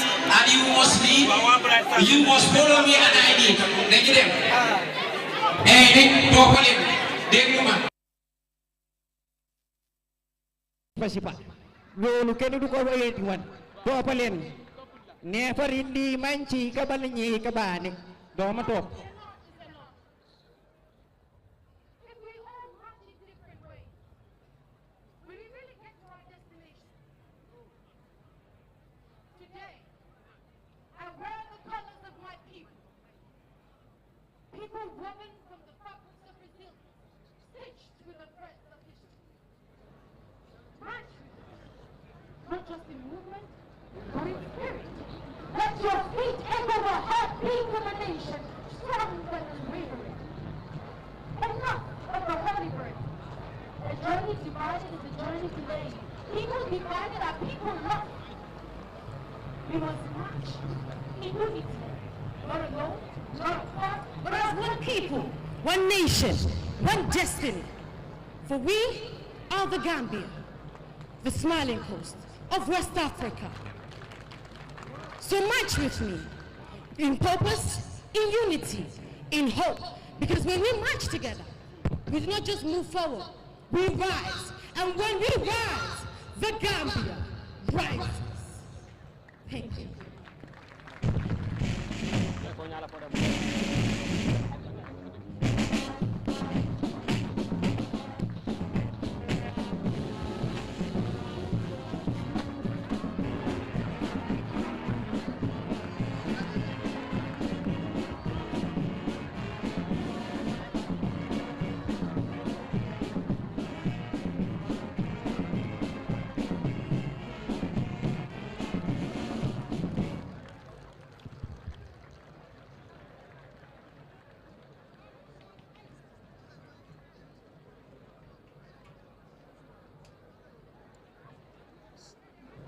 You must follow me and I need. Thank you. Pasipa. Loolu kenn du ko wéyati wan. Toppa leen. Neefar indi manci ka balanyi ka baani. Doo ma topp. People woven from the fabrics of Brazil, stitched with the threads of history. March, not just in movement, but in spirit. Let your feet echo the heartbeat of a nation, stronger than bravery. Enough of the holy bird. A journey divided is a journey delayed. People divided are people lost. We must march in unity, not alone, not apart, but as one people, one nation, one destiny. For we are the Gambia, the smiling coast of West Africa. So march with me, in purpose, in unity, in hope. Because when we march together, we do not just move forward, we rise. And when we rise, the Gambia rises. Thank you.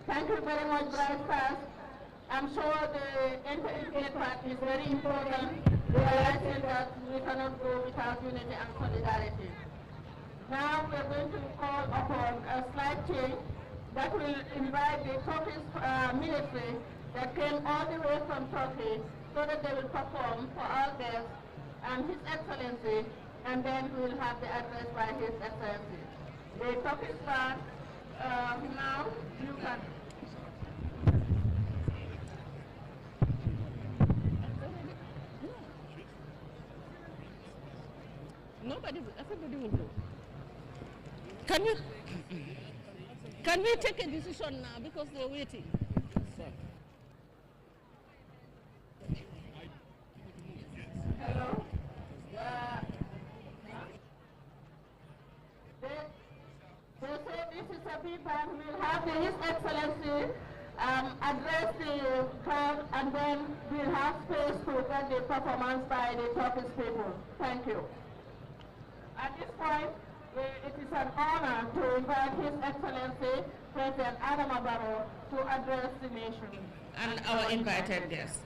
Thank you very much, Bright Stars. I'm sure the interfaith part is very important, realizing that we cannot go without unity and solidarity. Now we're going to call upon a slight change that will invite the Turkish military that came all the way from Turkey so that they will perform for our guests and His Excellency, and then we will have the address by His Excellency. The Turkish band, now you can. Everybody will know. Can we take a decision now because they're waiting? Hello? They say this is a feedback. We'll have His Excellency address the crowd, and then we'll have space to get the performance by the Turkish people. Thank you. At this point, it is an honor to invite His Excellency, President Adama Barrow, to address the nation. And our invited guests.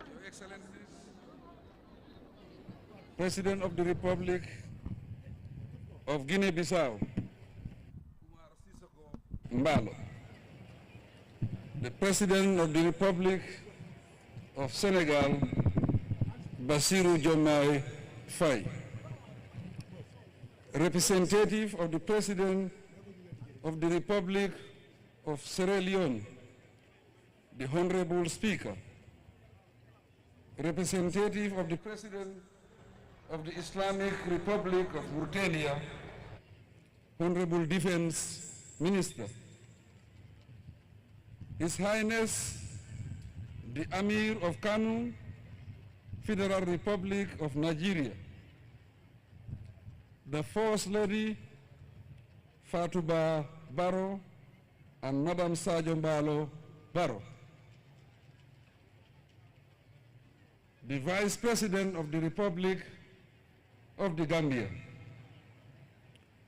Your Excellencies, President of the Republic of Guinea-Bissau, Mbalo, the President of the Republic of Senegal, Bassirou Diomaye Faye, representative of the President of the Republic of Sierra Leone, the Honorable Speaker, representative of the President of the Islamic Republic of Mauritania, Honorable Defense Minister, His Highness the Amir of Kano, Federal Republic of Nigeria, the First Lady Fatouba Barrow and Madam Sadio Mbalo Barrow, the Vice President of the Republic of the Gambia,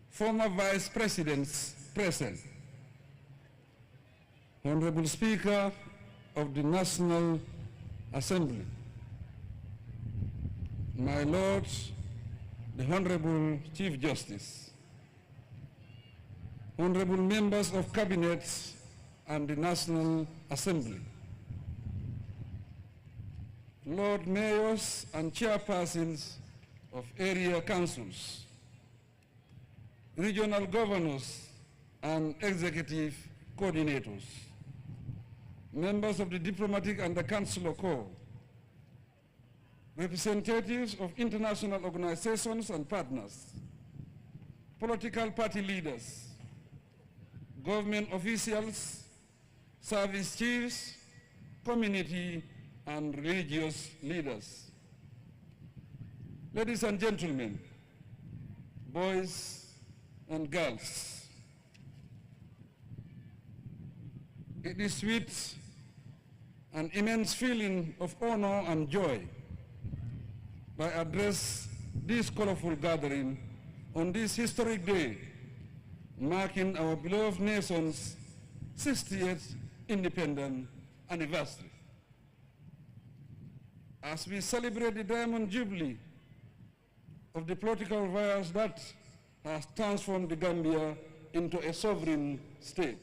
former Vice Presidents present, Honorable Speaker of the National Assembly, my Lord, the Honorable Chief Justice, Honorable Members of Cabinet and the National Assembly, Lord Mayors and Chairpersons of area councils, regional governors and executive coordinators, members of the diplomatic and the consular corps, representatives of international organizations and partners, political party leaders, government officials, service chiefs, community and religious leaders. Ladies and gentlemen, boys and girls, it is with an immense feeling of honor and joy that I address this colorful gathering on this historic day, marking our beloved nation's 60th independent anniversary. As we celebrate the Diamond Jubilee of the political virus that has transformed the Gambia into a sovereign state,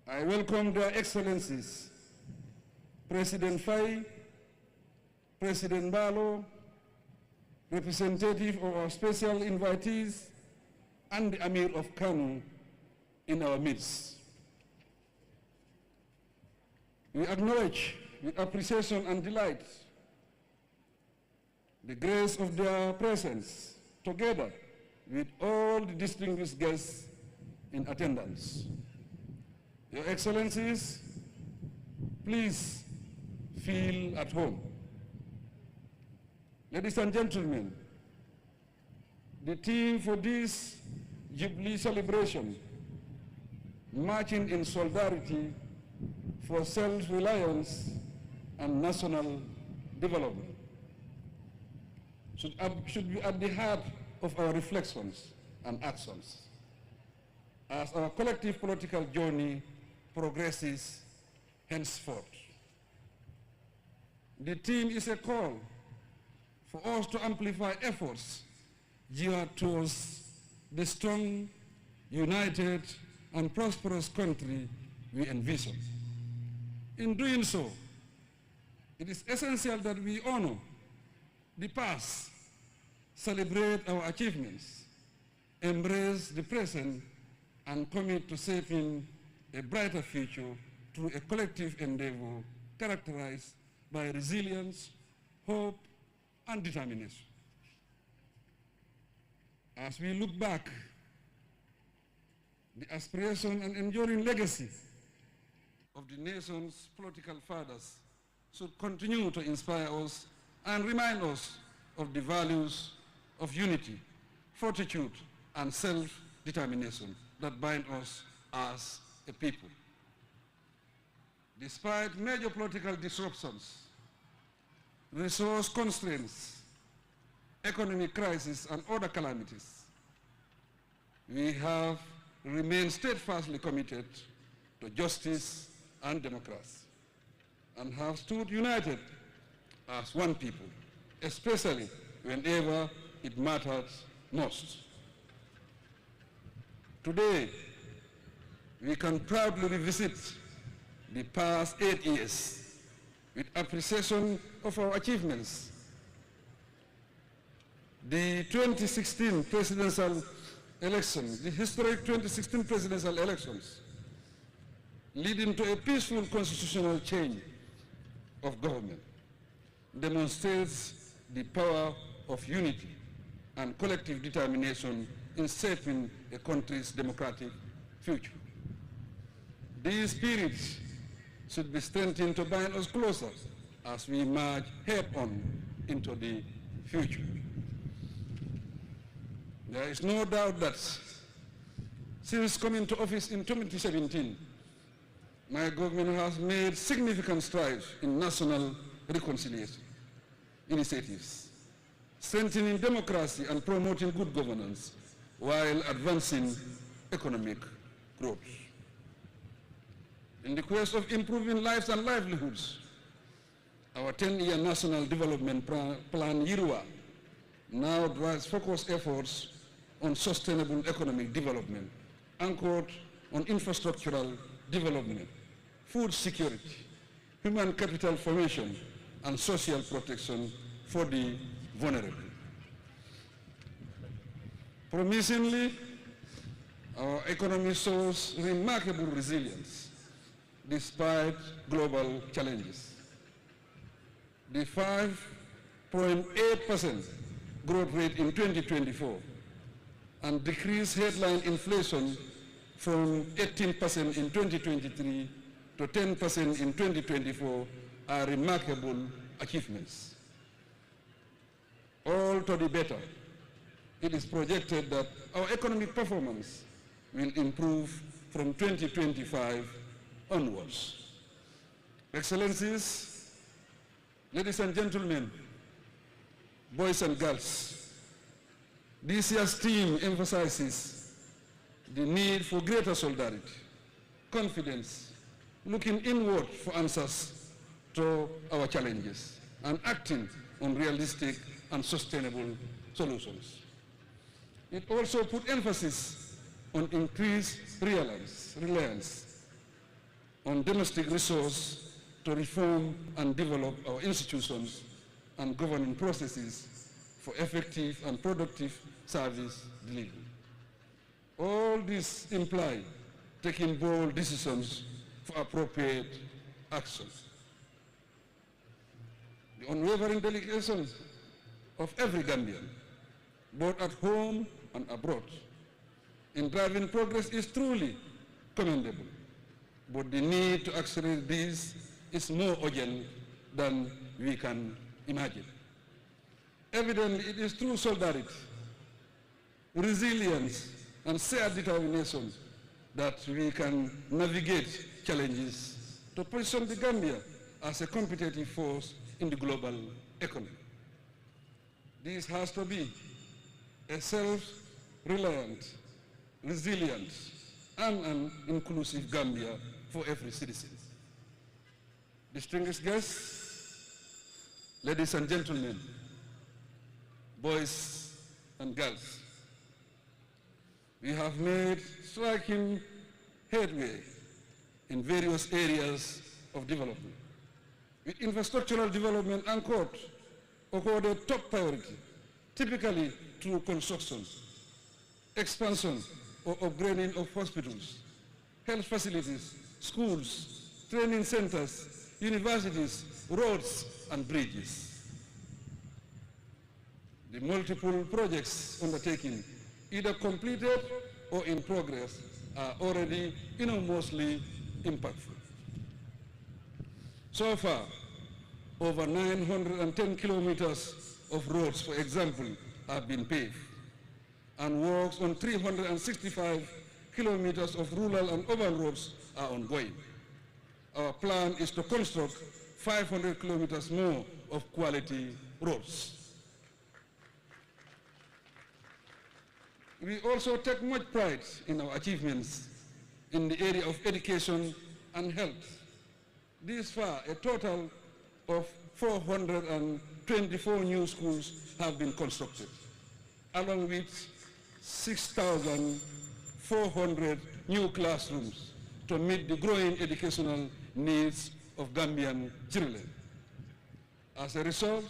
I welcome their excellencies, President Faye, President Mbalo, representative of our special invitees, and the Amir of Kano in our midst. We acknowledge with appreciation and delight the grace of their presence, together with all the distinguished guests in attendance. Your Excellencies, please feel at home. Ladies and gentlemen, the theme for this Jubilee celebration, marching in solidarity for self-reliance and national development, should be at the heart of our reflections and actions as our collective political journey progresses henceforth. The theme is a call for us to amplify efforts geared towards the strong, united, and prosperous country we envision. In doing so, it is essential that we honor the past, celebrate our achievements, embrace the present, and commit to shaping a brighter future through a collective endeavor characterized by resilience, hope, and determination. As we look back, the aspiration and enduring legacy of the nation's political fathers should continue to inspire us and remind us of the values of unity, fortitude, and self-determination that bind us as a people. Despite major political disruptions, resource constraints, economic crisis, and other calamities, we have remained steadfastly committed to justice and democracy, and have stood united as one people, especially whenever it mattered most. Today, we can proudly revisit the past 8 years with appreciation of our achievements. The 2016 presidential election, the historic 2016 presidential elections, leading to a peaceful constitutional change of government, demonstrates the power of unity and collective determination in shaping a country's democratic future. These spirits should be strengthened to bind us closer as we march head-on into the future. There is no doubt that since coming to office in 2017, my government has made significant strides in national reconciliation initiatives, strengthening democracy and promoting good governance while advancing economic growth. In the quest of improving lives and livelihoods, our 10-year National Development Plan, YIRUA, now drives focused efforts on sustainable economic development, anchored on infrastructural development, food security, human capital formation, and social protection for the vulnerable. Promisingly, our economy shows remarkable resilience despite global challenges. The 5.8% growth rate in 2024 and decreased headline inflation from 18% in 2023 to 10% in 2024 are remarkable achievements. All to the better. It is projected that our economic performance will improve from 2025 onwards. Excellencies, ladies and gentlemen, boys and girls, this year's theme emphasizes the need for greater solidarity, confidence, looking inward for answers to our challenges, and acting on realistic and sustainable solutions. It also put emphasis on increased reliance on domestic resource to reform and develop our institutions and governing processes for effective and productive service delivery. All this imply taking bold decisions for appropriate actions. The unwavering dedication of every Gambian, both at home and abroad, in driving progress is truly commendable. But the need to accelerate this is more urgent than we can imagine. Evidently, it is through solidarity, resilience, and shared determination that we can navigate challenges to position the Gambia as a competitive force in the global economy. This has to be a self-reliant, resilient, and an inclusive Gambia for every citizen. Distinguished guests, ladies and gentlemen, boys and girls, we have made striking headway in various areas of development, with infrastructural development accorded top priority, typically through construction, expansion or upgrading of hospitals, health facilities, schools, training centers, universities, roads, and bridges. The multiple projects undertaken, either completed or in progress, are already enormously impactful. So far, over 910 kilometers of roads, for example, have been paved, and works on 365 kilometers of rural and urban roads are ongoing. Our plan is to construct 500 kilometers more of quality roads. We also take much pride in our achievements in the area of education and health. This far, a total of 424 new schools have been constructed, along with 6,400 new classrooms to meet the growing educational needs of Gambian children. As a result,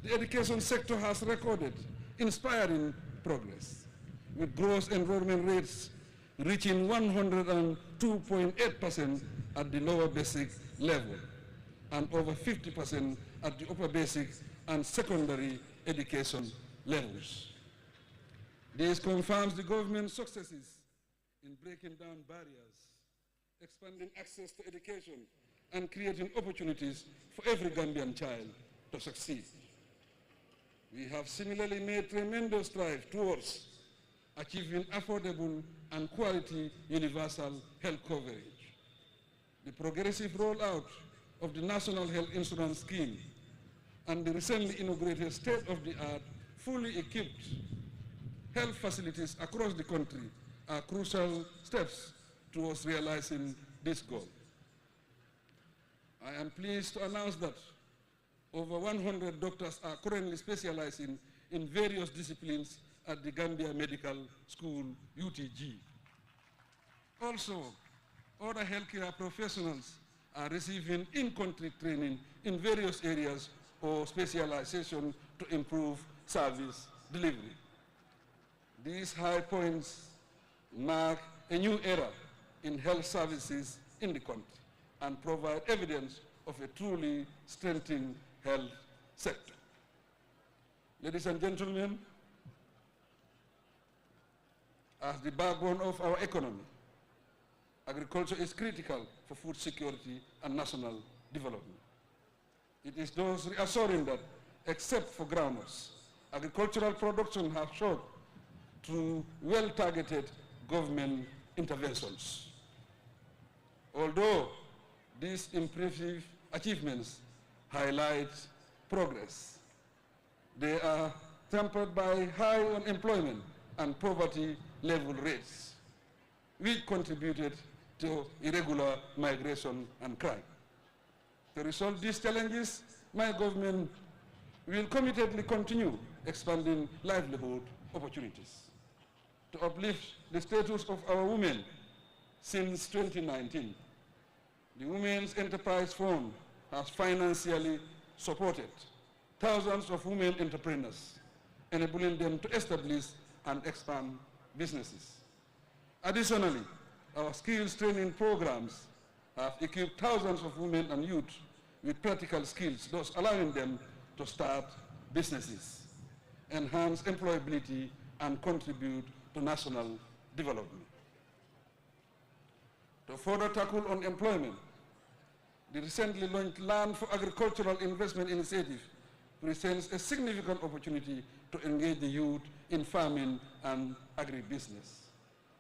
the education sector has recorded inspiring progress, with gross enrollment rates reaching 102.8% at the lower basic level and over 50% at the upper basic and secondary education levels. This confirms the government's successes in breaking down barriers, expanding access to education, and creating opportunities for every Gambian child to succeed. We have similarly made tremendous strides towards achieving affordable and quality universal health coverage. The progressive rollout of the National Health Insurance Scheme and the recently inaugurated state-of-the-art, fully equipped health facilities across the country are crucial steps towards realizing this goal. I am pleased to announce that over 100 doctors are currently specializing in various disciplines at the Gambia Medical School, UTG. Also, other healthcare professionals are receiving in-country training in various areas or specialization to improve service delivery. These high points mark a new era in health services in the country and provide evidence of a truly strengthening health sector. Ladies and gentlemen, as the backbone of our economy, agriculture is critical for food security and national development. It is thus reassuring that, except for groundnuts, agricultural production has showed through well-targeted government interventions. Although these impressive achievements highlight progress, they are tempered by high unemployment and poverty level rates, which contributed to irregular migration and crime. To resolve these challenges, my government will committedly continue expanding livelihood opportunities. To uplift the status of our women, since 2019, the Women's Enterprise Fund has financially supported thousands of women entrepreneurs, enabling them to establish and expand businesses. Additionally, our skills training programs have equipped thousands of women and youth with practical skills, thus allowing them to start businesses, enhance employability, and contribute to national development. To further tackle unemployment, the recently launched Land for Agricultural Investment Initiative presents a significant opportunity to engage the youth in farming and agribusiness,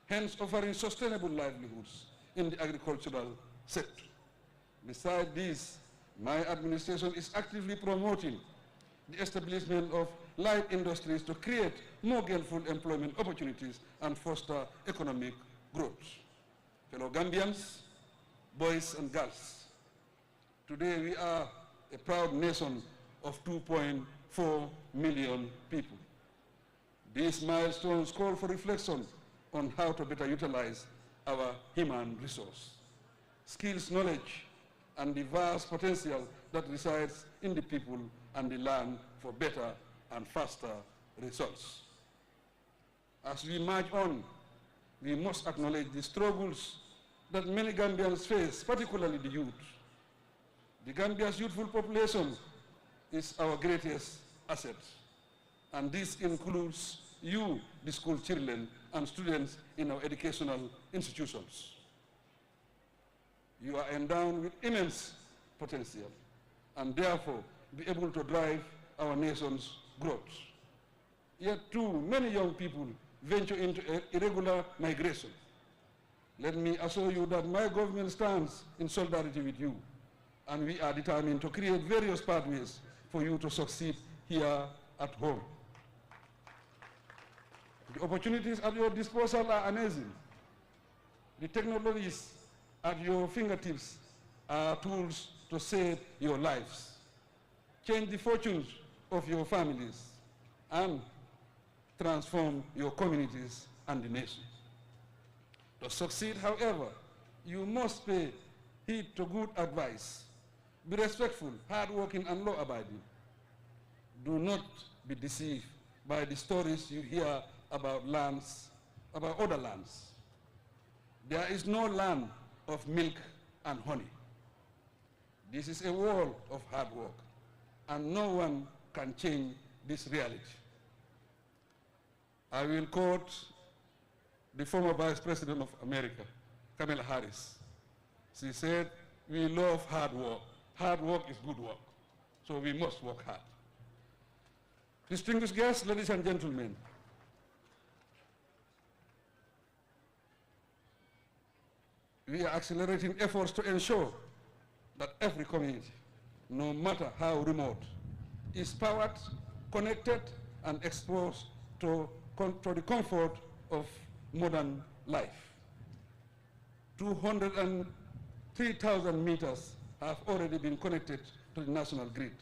hence offering sustainable livelihoods in the agricultural sector. Besides this, my administration is actively promoting the establishment of light industries to create more gainful employment opportunities and foster economic growth. Fellow Gambians, boys and girls, today we are a proud nation of 2.4 million people. These milestones call for reflection on how to better utilize our human resource, skills, knowledge, and the vast potential that resides in the people and the land for better and faster results. As we march on, we must acknowledge the struggles that many Gambians face, particularly the youth. The Gambia's youthful population is our greatest asset, and this includes you, the school children and students in our educational institutions. You are endowed with immense potential and therefore be able to drive our nation's growth. Yet too many young people venture into irregular migration. Let me assure you that my government stands in solidarity with you, and we are determined to create various pathways for you to succeed here at home. The opportunities at your disposal are amazing. The technologies at your fingertips are tools to save your lives, change the fortunes of your families, and transform your communities and the nation. To succeed, however, you must pay heed to good advice. Be respectful, hardworking, and law-abiding. Do not be deceived by the stories you hear about other lands. There is no land of milk and honey. This is a world of hard work, and no one can change this reality. I will quote the former Vice President of America, Kamala Harris. She said, "We love hard work. Hard work is good work, so we must work hard." Distinguished guests, ladies and gentlemen, we are accelerating efforts to ensure that every community, no matter how remote, is powered, connected, and exposed to the comfort of modern life. 203,000 meters have already been connected to the national grid,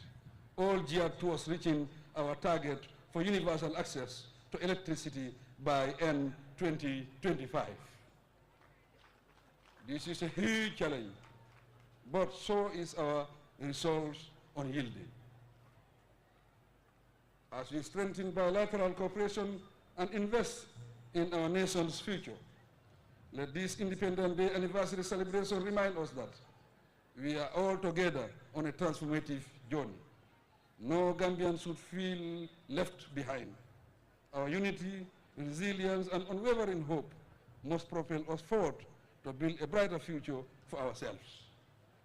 all geared towards reaching our target for universal access to electricity by end 2025. This is a huge challenge, but so is our resolve unyielding. As we strengthen bilateral cooperation and invest in our nation's future, let this Independence Day anniversary celebration remind us that we are all together on a transformative journey. No Gambian should feel left behind. Our unity, resilience, and unwavering hope must propel us forward to build a brighter future for ourselves,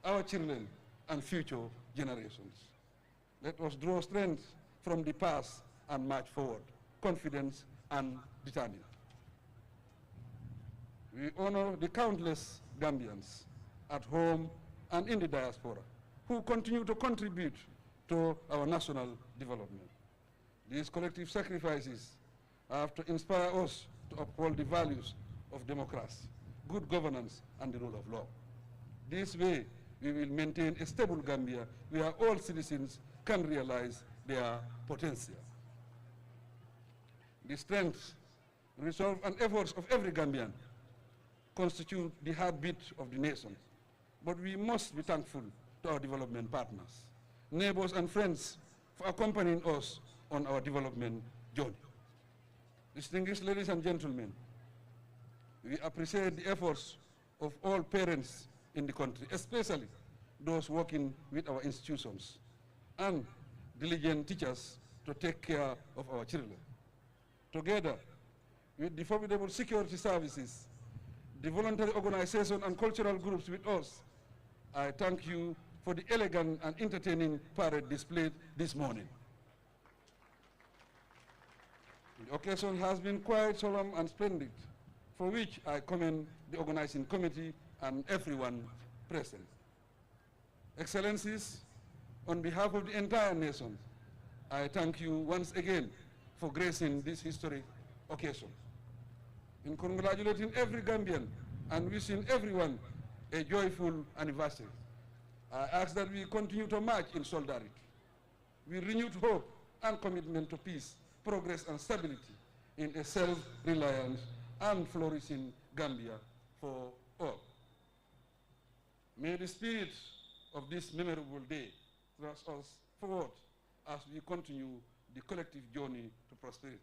our children, and future generations. Let us draw strength from the past and march forward, confident and determined. We honor the countless Gambians at home and in the diaspora who continue to contribute to our national development. These collective sacrifices have to inspire us to uphold the values of democracy, good governance, and the rule of law. This way, we will maintain a stable Gambia where all citizens can realize their potential. The strength, resolve, and efforts of every Gambian constitute the heartbeat of the nation. But we must be thankful to our development partners, neighbors, and friends for accompanying us on our development journey. Distinguished ladies and gentlemen, we appreciate the efforts of all parents in the country, especially those working with our institutions, and diligent teachers to take care of our children. Together with the formidable security services, the voluntary organization, and cultural groups with us, I thank you for the elegant and entertaining parade displayed this morning. The occasion has been quite solemn and splendid, for which I commend the organizing committee and everyone present. Excellencies, on behalf of the entire nation, I thank you once again for gracing this historic occasion. In congratulating every Gambian and wishing everyone a joyful anniversary, I ask that we continue to march in solidarity with renewed hope and commitment to peace, progress, and stability in a self-reliant and flourishing Gambia for all. May the spirit of this memorable day thrust us forward as we continue the collective journey to prosperity.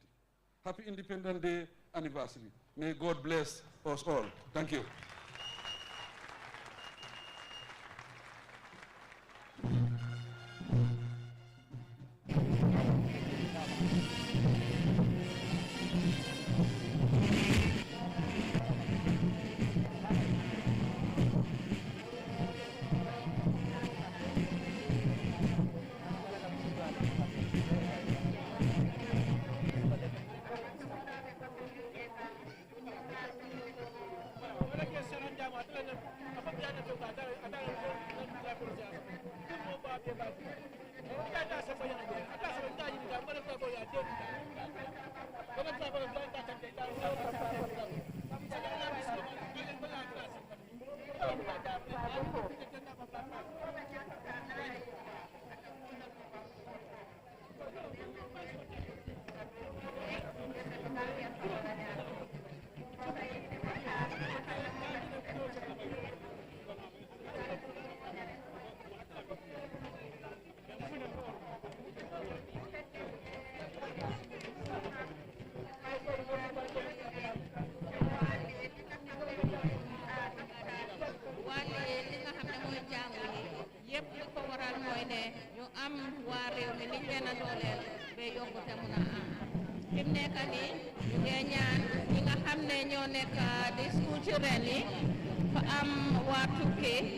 Happy Independence Day anniversary. May God bless us all. Thank you.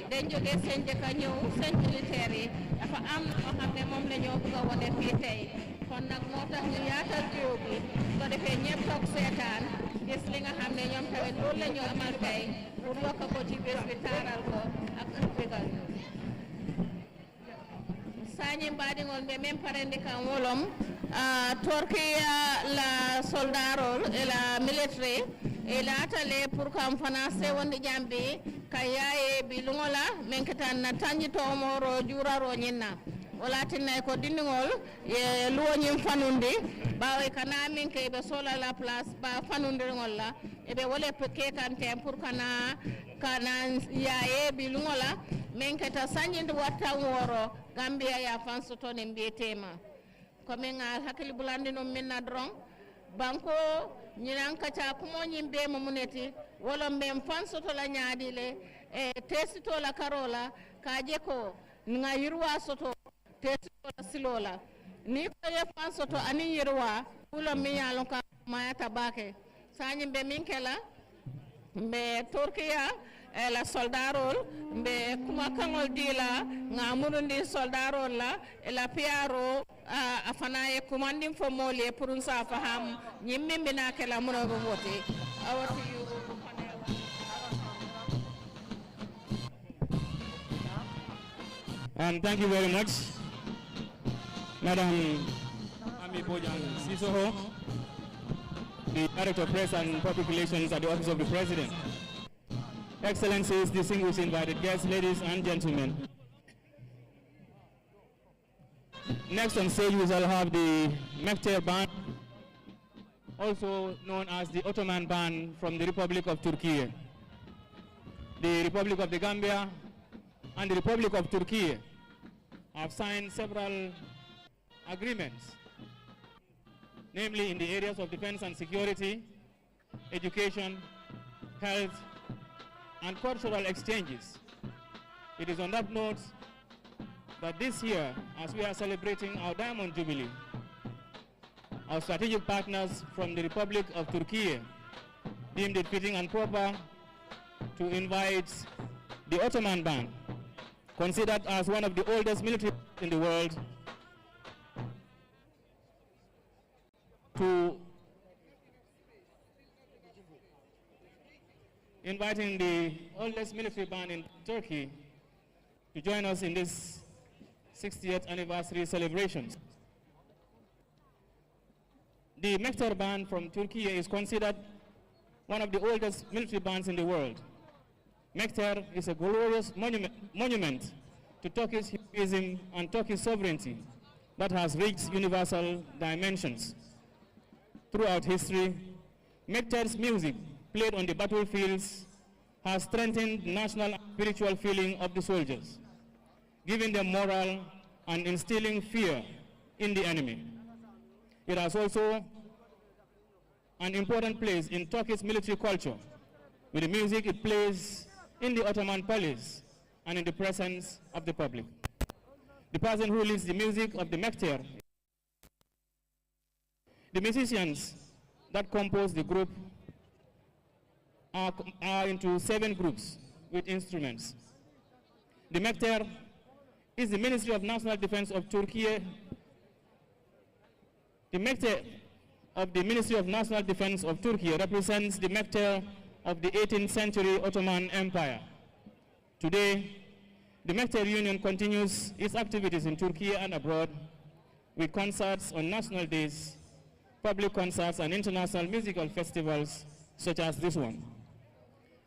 dañ jógee seen jëkka ñëw seen militaire yi dafa am loo xam ne moom la ñoo bëgg a wane fii tey kon nag moo tax ñu yaatal jiw bi su ko defee ñëpp toog seetaan gis li nga xam ne ñoom tamit loolu la ñu amal tey pour yokk ko ci bés bi taaral ko ak bégal ñu sañi mbaɗigol ɓe men parendi kan wolom torkiya la soldarol e la military e laatale pour kam fana sewondi jambi ka yaye bi lungola men ketan na tanjito moro juraro ñinna wala tinay ko dindigol e luwoñin fanundi ɓawo kana min ke ɓe sola la place ba fanundirgol la eɓe wole kekante pour kana yaye bi lungola min keta sañinde wattan woro Gambia ya fansoto ne mbiyetema komin ngal hakkili bulandi no minna dron banko ñinan kaca kumoñin be mo muneti wala men fansoto la ñaadile e tesito la karola kaje ko nga yirwa soto tesito la silola ni ko ye fansoto ani yirwa ulo mi yalon ka mayata bake sañi be min kela be Turkiya la soldarol be kuma kangol dila nga murundi soldarol la la piaro afana e kumandin fo mole pour sa faham nyimbe bina kala muno go wote awati yu and thank you very much Madam Ami Bojang Sisoho, the Director of Press and Public Relations at the Office of the President. Excellencies, distinguished invited guests, ladies and gentlemen. Next on stage we shall have the Mekter Band, also known as the Ottoman Band from the Republic of Turkey. The Republic of the Gambia and the Republic of Turkey have signed several agreements, namely in the areas of defense and security, education, health, and cultural exchanges. It is on that note that this year, as we are celebrating our Diamond Jubilee, our strategic partners from the Republic of Turkey deemed it fitting and proper to invite the Ottoman Band, considered as one of the oldest military in the world, to inviting the oldest military band in Turkey to join us in this 60th anniversary celebrations. The Mekter Band from Turkey is considered one of the oldest military bands in the world. Mekter is a glorious monument to Turkish heroism and Turkish sovereignty that has reached universal dimensions. Throughout history, Mekter's music played on the battlefields has strengthened the national and spiritual feeling of the soldiers, giving them morale and instilling fear in the enemy. It has also an important place in Turkish military culture, with the music it plays in the Ottoman palace and in the presence of the public. The person who leads the music of the Mekter, the musicians that compose the group are into 7 groups with instruments. The Mekter is the Ministry of National Defense of Turkey. The Mekter of the Ministry of National Defense of Turkey represents the Mekter of the 18th century Ottoman Empire. Today, the Mekter Union continues its activities in Turkey and abroad with concerts on national days, public concerts and international musical festivals such as this one.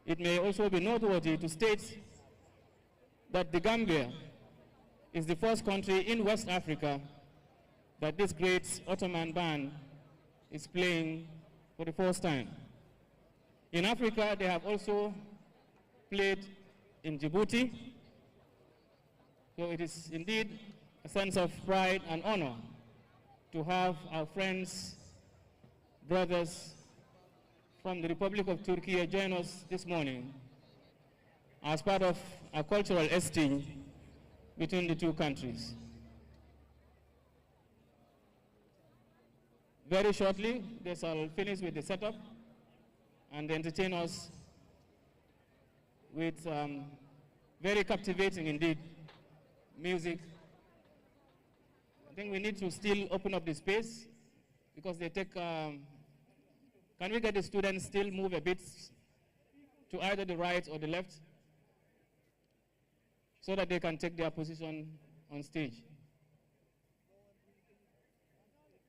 It may also be noteworthy to state that the Gambia is the first country in West Africa that this great Ottoman band is playing for the first time. In Africa, they have also played in Djibouti, so it is indeed a sense of pride and honor to have our friends, brothers from the Republic of Turkey join us this morning as part of a cultural exchange between the two countries. Very shortly, they shall finish with the setup and entertain us with very captivating indeed music. I think we need to still open up the space because they take, can we get the students still move a bit to either the right or the left so that they can take their position on stage?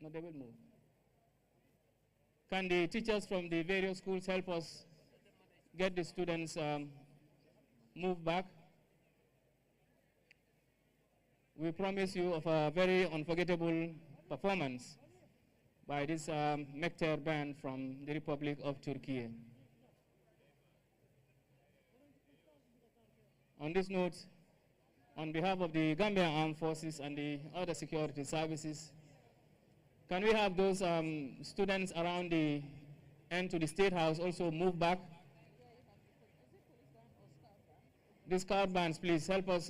No, they will move. Can the teachers from the various schools help us get the students move back? We promise you of a very unforgettable performance by this Mekter band from the Republic of Turkey. On this note, on behalf of the Gambian Armed Forces and the other security services, can we have those students around the end to the State House also move back? These card bands, please help us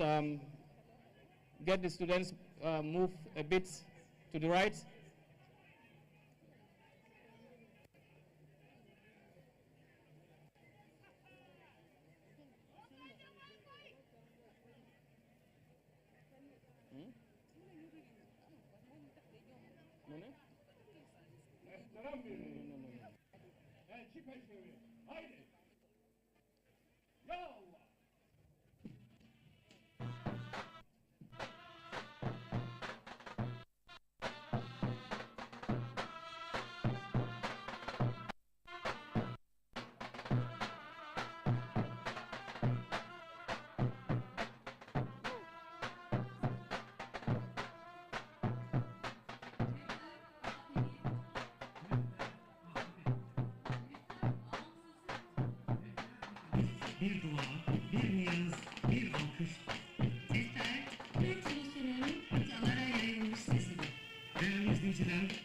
get the students move a bit to the right. Bir dua, bir niyaz, bir alkış. Sesler, Türk ulusunun kıtalara yayılmış sesidir. Değerli izleyiciler,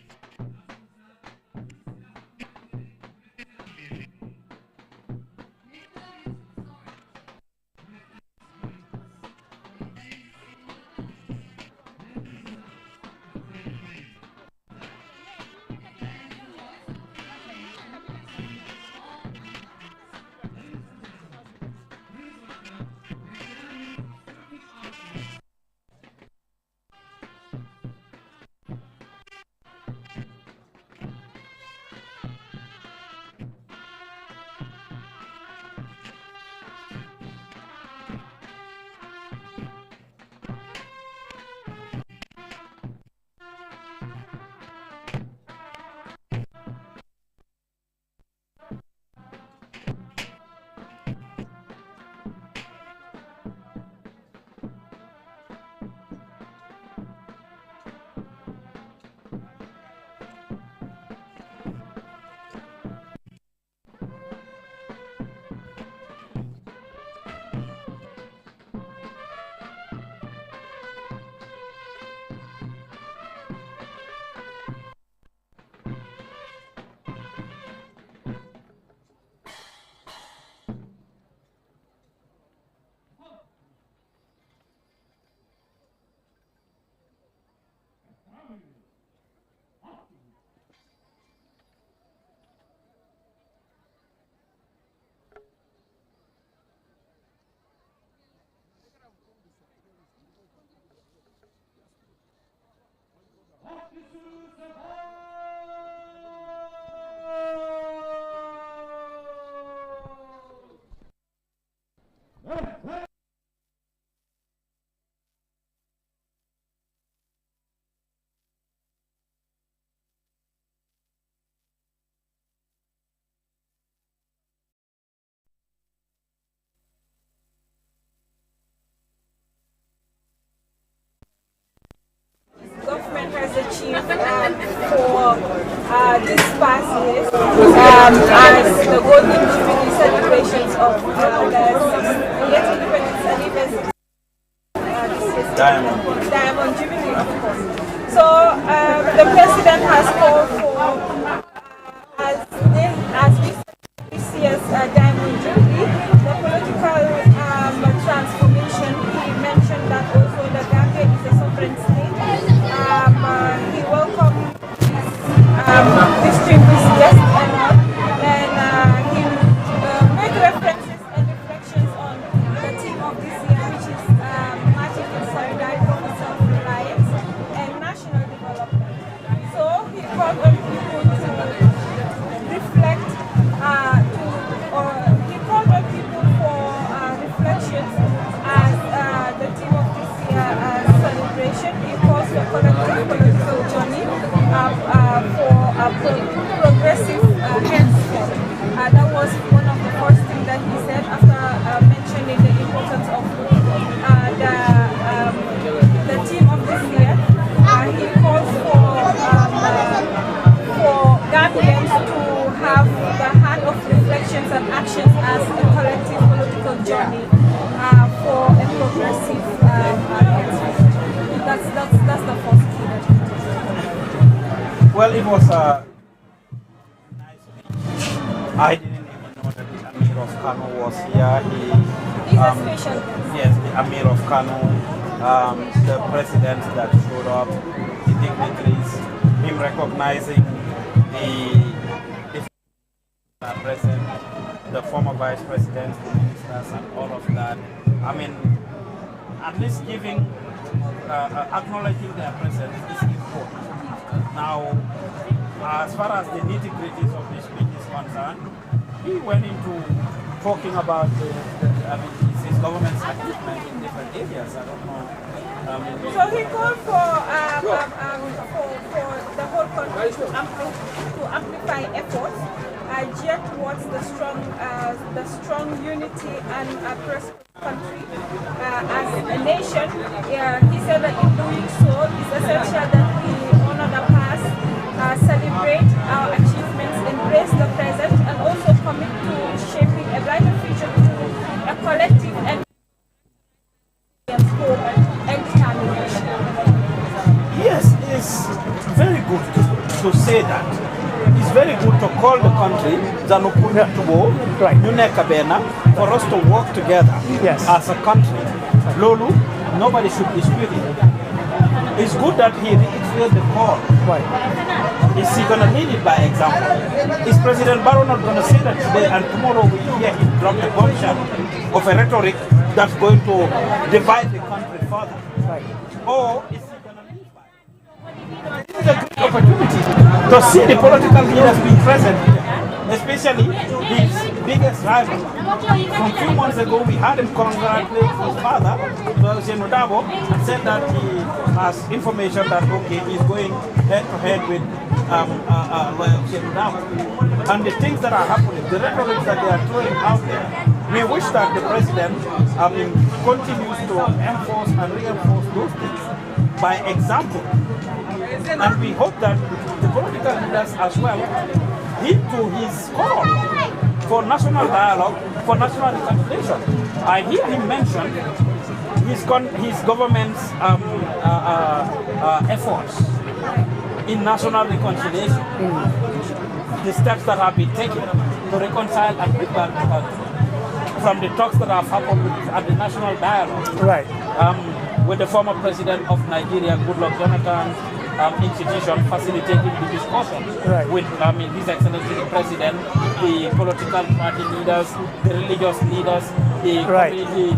this past year as the Golden Jubilee celebrations of the 60th independence anniversary. Diamond Jubilee, of course. So the president has called for, as this year's Diamond Jubilee, the political transformation. He mentioned that also the Gambia is a sovereign state. He welcomed distinguished guests and all, and he made references and reflections on the theme of this year, which is marching in solidarity for self-reliance and national development. So he called on people to reflect, he called on people for reflections as the theme of this year celebration. He calls for collective political journey for a progressive henceforth. That was one of the first things that he said after mentioning the importance of the theme of this year. He calls for Gambians to have the heart of reflections and actions as a collective political journey for a progressive henceforth. That's the first key that he mentioned. Well, it was nice speech. I didn't even know that the Amir of Kano was here. He's a special guest. Yes, the Amir of Kano, the presidents that showed up, the dignitaries, him recognizing the president, the former vice president, the ministers, and all of that. I mean, at least giving, acknowledging their presence is important. Now, as far as the nitty-gritties of the speech is concerned, he went into talking about his government's achievement in different areas. I don't know. So he called for the whole country to amplify efforts geared towards the strong unity and prosperous country as a nation. He said that in doing so, it's essential that we honor the past, celebrate our achievements, embrace the present, and also commit to shaping a brighter future through a collective and hope and determination. Yes, it's very good to say that. It's very good to call the country for us to work together as a country. Lulu, nobody should dispute it. It's good that he reiterated the call. Is he going to lead it by example? Is President Barrow not going to say that today and tomorrow we hear him drop a bombshell of a rhetoric that's going to divide the country further? Or is he going to lead by? This is a great opportunity to see the political leaders being present here, especially his biggest rival. From a few months ago, we had him congratulate his father, Dabo, and said that he has information that, okay, he's going head-to-head with Dabo. And the things that are happening, the rhetoric that they are throwing out there, we wish that the president continues to enforce and reinforce those things by example. And we hope that the political leaders as well heed to his call for national dialogue, for national reconciliation. I hear him mention his government's efforts in national reconciliation. The steps that have been taken to reconcile and prepare the country from the talks that have happened at the national dialogue. With the former president of Nigeria, Goodluck Jonathan, institution facilitating the discussion with His Excellency the President, the political party leaders, the religious leaders, the community,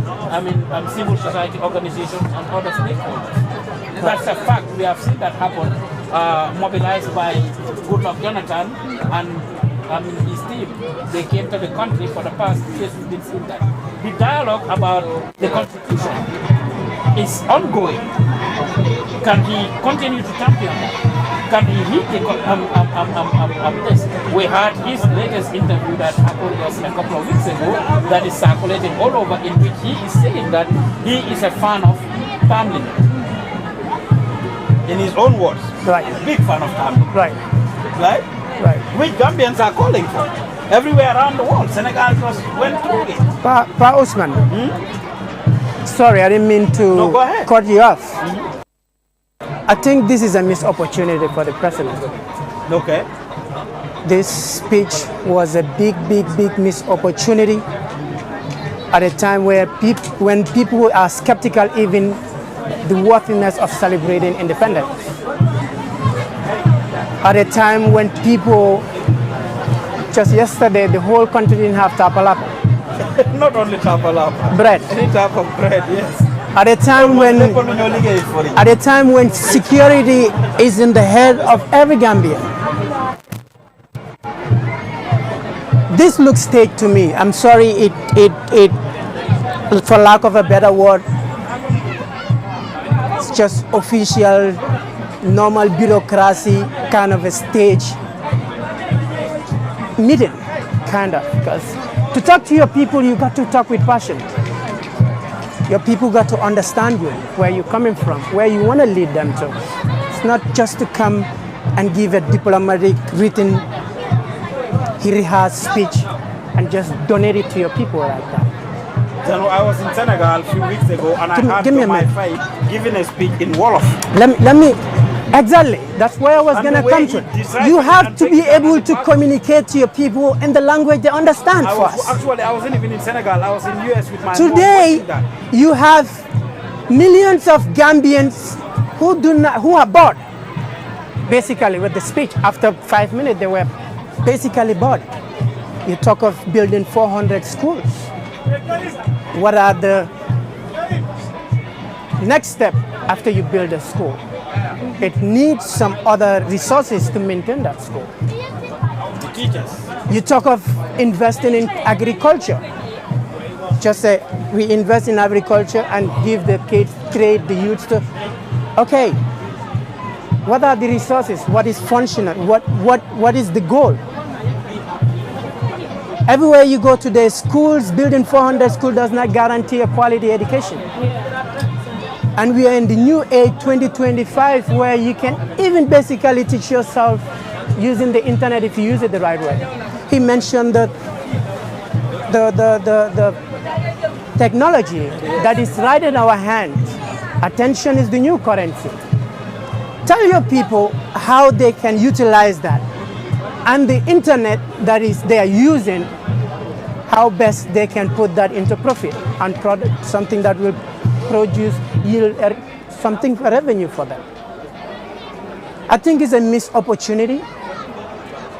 civil society organizations and other stakeholders. That's a fact. We have seen that happen, mobilized by Goodluck Jonathan and his team. They came to the country for the past years. We've been seeing that. The dialogue about the constitution is ongoing. Can he continue to champion that? Can he lead this? We had his latest interview that happened just a couple of weeks ago that is circulating all over, in which he is saying that he is a fan of family. In his own words. A big fan of family. Right? which Gambians are calling for. Everywhere around the world, Senegal just went through it. Pa Usman, sorry, I didn't mean to No, go ahead. cut you off. I think this is a missed opportunity for the president. Okay. This speech was a big missed opportunity at a time where when people are skeptical even the worthiness of celebrating independence. At a time when people, just yesterday, the whole country didn't have tapalapa. Not only tapalapa. Bread. Any type of bread, yes. At a time when security is in the head of every Gambian. This looks staged to me. I'm sorry, it for lack of a better word, it's just official, normal bureaucracy kind of a stage meeting, kind of. Because to talk to your people, you got to talk with passion. Your people got to understand you, where you're coming from, where you want to lead them to. It's not just to come and give a diplomatic, written, rehearsed speech and just donate it to your people like that. You know, I was in Senegal a few weeks ago and I had my fight giving a speech in Wolof. Let me, exactly, that's where I was going to come to. You have to be able to communicate to your people in the language they understand first. Actually, I wasn't even in Senegal, I was in the US with my Today, you have millions of Gambians who are bored, basically, with the speech. After 5 minutes, they were basically bored. You talk of building 400 schools. What are the next step after you build a school? It needs some other resources to maintain that school. The teachers. You talk of investing in agriculture. Just say we invest in agriculture and give the kids, create the youth to. Okay. What are the resources? What is functional? What is the goal? Everywhere you go today, schools, building 400 schools does not guarantee a quality education. And we are in the new age, 2025, where you can even basically teach yourself using the internet if you use it the right way. He mentioned the technology that is right in our hands. Attention is the new currency. Tell your people how they can utilize that. And the internet that is they are using, how best they can put that into profit and product something that will yield something for revenue for them. I think it's a missed opportunity.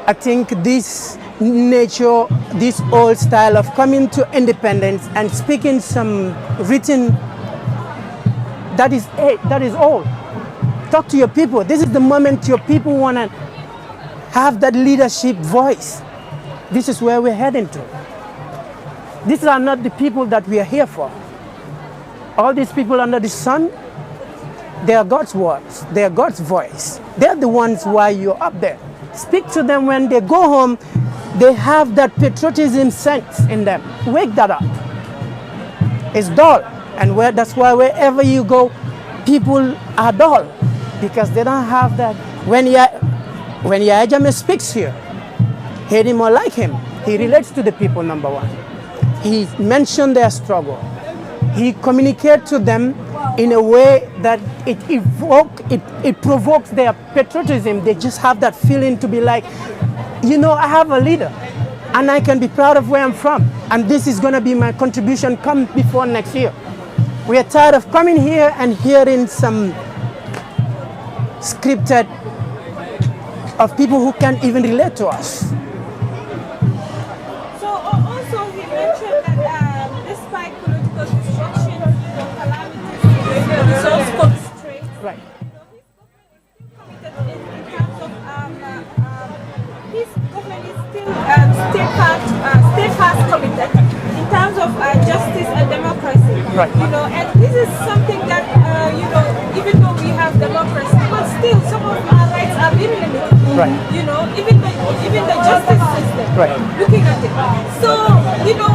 I think this nature, this old style of coming to independence and speaking some written, that is old. Talk to your people. This is the moment your people want to have that leadership voice. This is where we're heading to. These are not the people that we are here for. All these people under the sun, they are God's words. They are God's voice. They're the ones why you're up there. Speak to them when they go home. They have that patriotism sense in them. Wake that up. It's dull. And that's why wherever you go, people are dull. Because they don't have that. When Yahya Jammeh speaks here, hate him or like him, he relates to the people, number one. He mentioned their struggle. He communicates to them in a way that it provokes their patriotism. They just have that feeling to be like, you know, I have a leader and I can be proud of where I'm from. And this is going to be my contribution come before next year. We are tired of coming here and hearing some scripted of people who can't even relate to us. So also he mentioned that despite political destruction, calamities, resource constraints, right. His government is still steadfast committed in terms of justice and democracy. Right. You know, and this is something that you know, even though we have democracy, but still some of our rights are very limited. Right. You know, even the justice system. Right. Looking at it. So you know,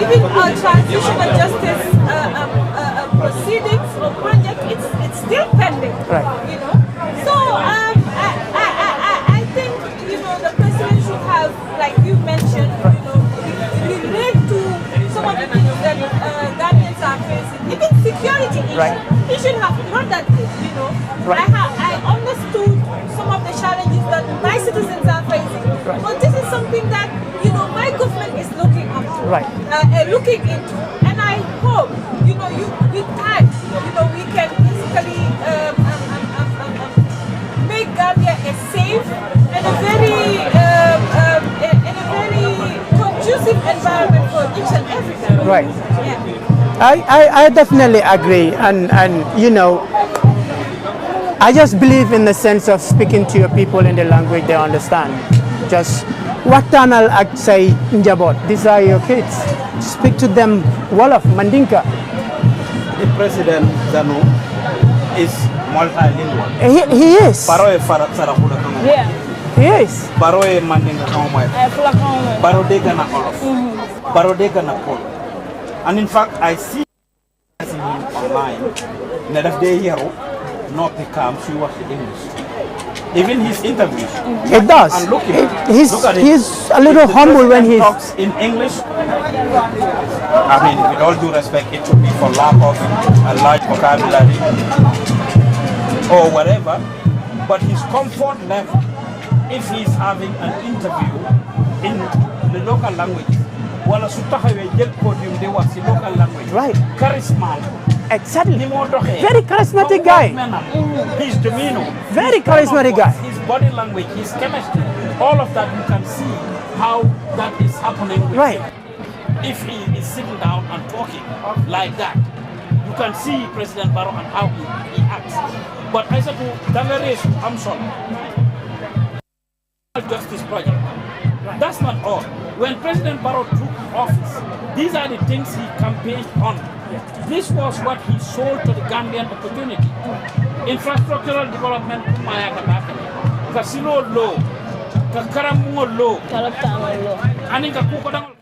even our transitional justice proceedings or project, it's still pending. Right. You know, so I think, you know, Right. He should have thought that, you know. Right. I understood some of the challenges that my citizens are facing. Right. But this is something that, you know, my government is looking up to. Right. Looking into. And I hope, you know, with time, you know, we can basically make Gambia a safe and a very conducive environment for each and every Gambian. Right. Yeah. I definitely agree, and you know, I just believe in the sense of speaking to your people in the language they understand. Just waxtaanal ak say njaboot. These are your kids. Speak to them Wolof, Mandinka. The president Zanu is multilingual. He is. Baro e Sarakuda Kango. Yeah. He is. Baro e Mandinka Kango. Baro dega na Olof. Baro dega na Polo. And in fact, I see him online. Nedaf de hero, no picam, she was English. Even his interviews. It does. And look at it. He's a little humble when he talks in English. I mean, with all due respect, it should be for lack of a large vocabulary or whatever. But his comfort level, if he's having an interview in the local language, wala su taxawé jël podium di wax ci local language. Right. Charisma. Exactly. Very charismatic guy. His demeanor. Very charismatic guy. His body language, his chemistry, all of that you can see how that is happening. Right. If he is sitting down and talking like that, you can see President Barrow and how he acts. But I said to Dignitaries, I'm sorry. Justice project. That's not all. When President Barrow took office, these are the things he campaigned on. This was what he sold to the Gambian opportunity. Infrastructural development, Casino law, Karamu law, Aninka Kukodang.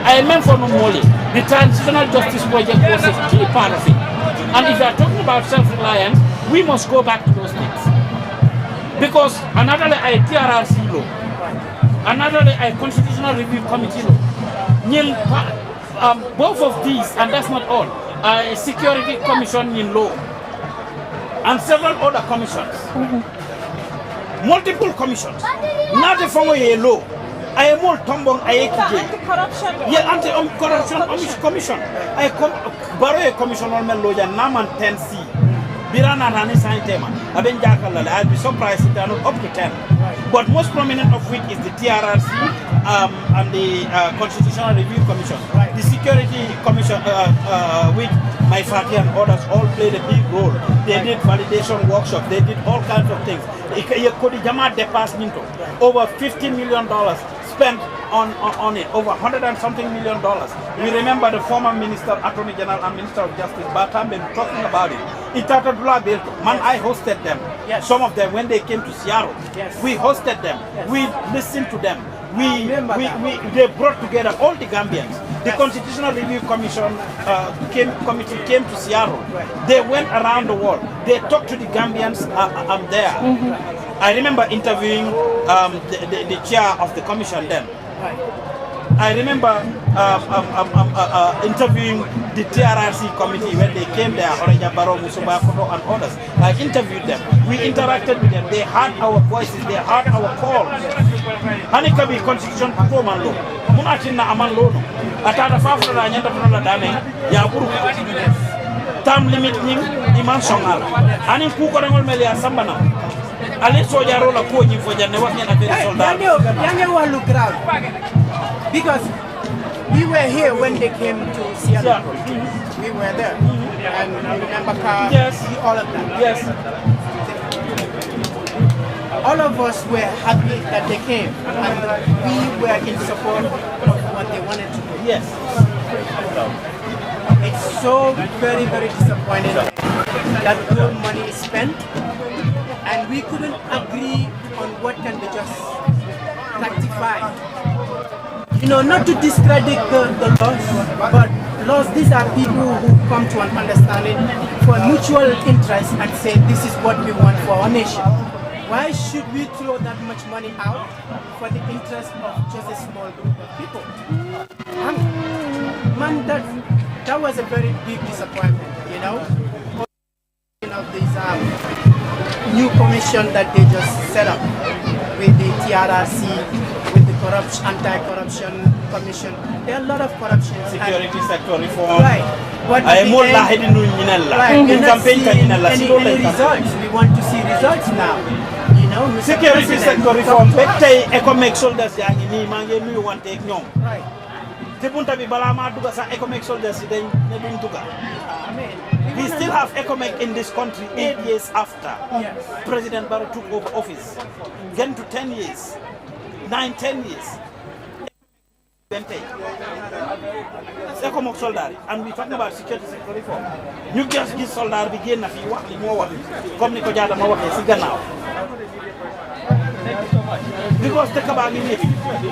I meant for Moli, the Transitional Justice Project was a key part of it. And if you are talking about self-reliance, we must go back to those things. Because another I TRRC law, another I Constitutional Review Committee law, both of these, and that's not all, a Security Commission in law, and several other commissions, multiple commissions, not a former law. I am all tombong anti-corruption. Yeah, anti-corruption commission. I borrow a commission on Meloja Naman 10C. Birana Rani Saintema. I'll be surprised if they are not up to 10. But most prominent of which is the TRRC and the Constitutional Review Commission. The Security Commission, which my party and others all played a big role. They did validation workshops. They did all kinds of things. Over $50 million spent on it, over $100 and something million. We remember the former Minister, Attorney General and Minister of Justice, Batambe, talking about it. I hosted them. Yes. Some of them, when they came to Seattle, yes. We hosted them. Yes. We listened to them. They brought together all the Gambians. The Constitutional Review Commission committee came to Seattle. Right. They went around the world. They talked to the Gambians there. I remember interviewing the chair of the commission then. I remember interviewing the TRRC committee when they came there, Oreja Baro, Musuba Koto and others. I interviewed them. We interacted with them. They heard our voices. They heard our calls. Hanikabi Constitution Patrolman Law. Munatina Aman Law. Atata Fafra Nyanda Panola Dame, Yaburu. Time limit him, Iman Songal. Anin Kukorangol Melia Sambana. Ale Sojaro la Koji for Janewaki and a soldier. Daniel look around. Because we were here when they came to Seattle. We were there. And remember Carl, yes. All of that. Yes. All of us were happy that they came. And we were in support of what they wanted to do. Yes. It's so very, very disappointing that no money is spent. And we couldn't agree on what can be just rectified. You know, not to discredit the laws, but laws, these are people who come to an understanding for mutual interest and say this is what we want for our nation. Why should we throw that much money out for the interest of just a small group of people? Man, that was a very big disappointment, you know? Of this new commission that they just set up with the TRRC, with the anti-corruption commission. There are a lot of corruption. Security sector reform. Right. But I more right. We're not seeing any results. We want to see results now. You know, Mr. Security President, sector reform. Betay economic soldiers yangi ni mange mi want take nyom. Right. Tepunta bi balama duga sa economic soldiers den ne duñ duga. We still have ECOMEC in this country 8 years after President Barrow took over office. Getting to 10 years, 9-10 years. ECOMEC soldats, and we're talking about security sector reform. You just give soldats begin a few work, more come ni ko jada ma waxe ci gannaaw. Because the kabagi ni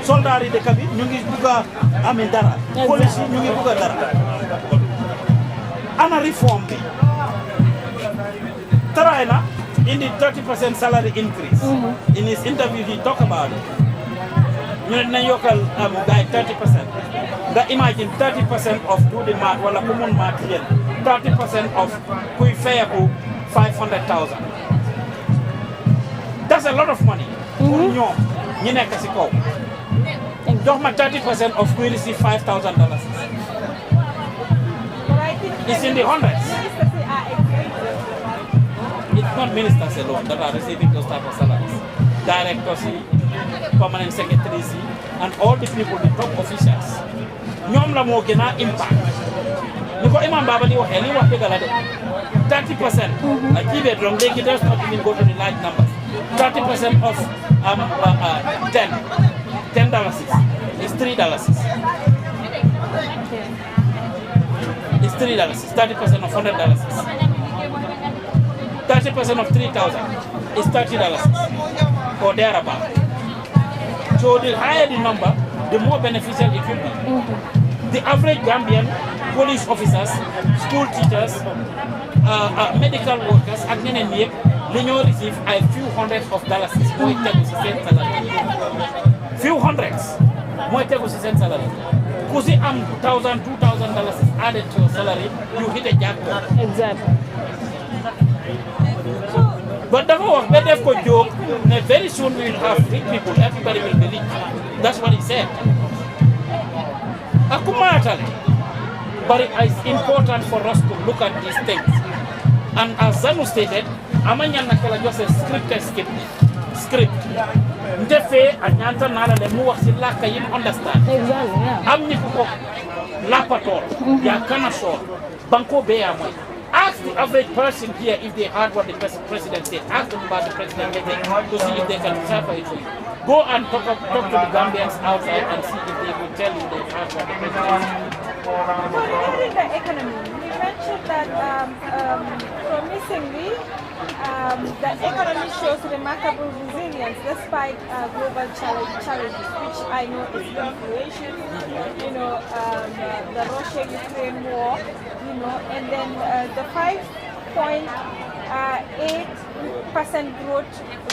soldats yi de kabi ñu ngi buga amin dara. Police ñu ngi buga dara. And a reform Taraina in the 30% salary increase. In his interview he talked about it. You know, local guy 30%. That imagine 30% of do the math wala common math 30% of kui fair 500,000. That's a lot of money. You nekk ci kaw. Jox ma 30% of kui receive $5,000. It's in the hundreds. It's not ministers alone that are receiving those type of salaries. Directors, permanent secretaries, and all the people, the top officials. Nyom la mo gena impact. Niko Imam Babali wa heli wa pega la de 30%. I give it wrong. They does not even go to the large numbers. 30% of $10 is $3. It's $3. It's 30% of $100. 30% of 3,000 is $30 or thereabout. So the higher the number, the more beneficial it will be. The average Gambian police officers, school teachers, medical workers, and many they receive a few hundreds of dollars. Few hundreds. More salary. Because $1,000, $2,000 added to your salary, you hit a jackpot. Exactly. But the more better joke, very soon we will have rich people, everybody will be rich. That's what he said. But it's important for us to look at these things. And as Zanu stated, Amanyan Nakala just a script. Ndefe anyanta nala le muwa sila kayim understand. Exactly, yeah. Amni kuko lapatol, ya kanasol, banko beya mo. Ask the average person here if they heard what the president said. Ask them about the president meeting to see if they can decipher it for you. Go and talk to the Gambians outside and see if they will tell you they've heard what the president said. Regarding the economy, you mentioned that promisingly the economy shows remarkable resilience despite global challenges, which I know is inflation, you know, the Russia-Ukraine war, you know, and then the 5.8% growth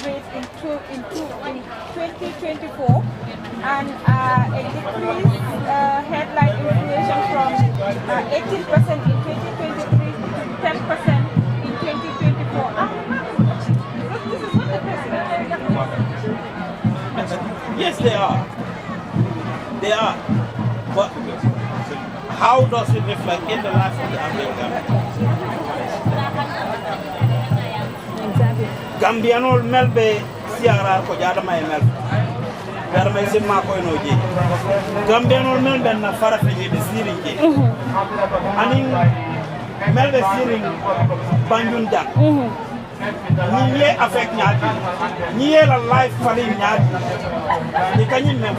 rate in 2024 and a decreased headline inflation from 18% in 2023 to 10% in 2024. This is what the president Yes, they are. They are. But how does it reflect in the life of the American? Gambianol melbe siarar ko jada may mel dar may sim ma koy no ji Gambianol melbe na farafe ji de sirin ji ani melbe sirin banjun jak ni ye affect nyaati ni ye la life fali nyaati ni kanyin mem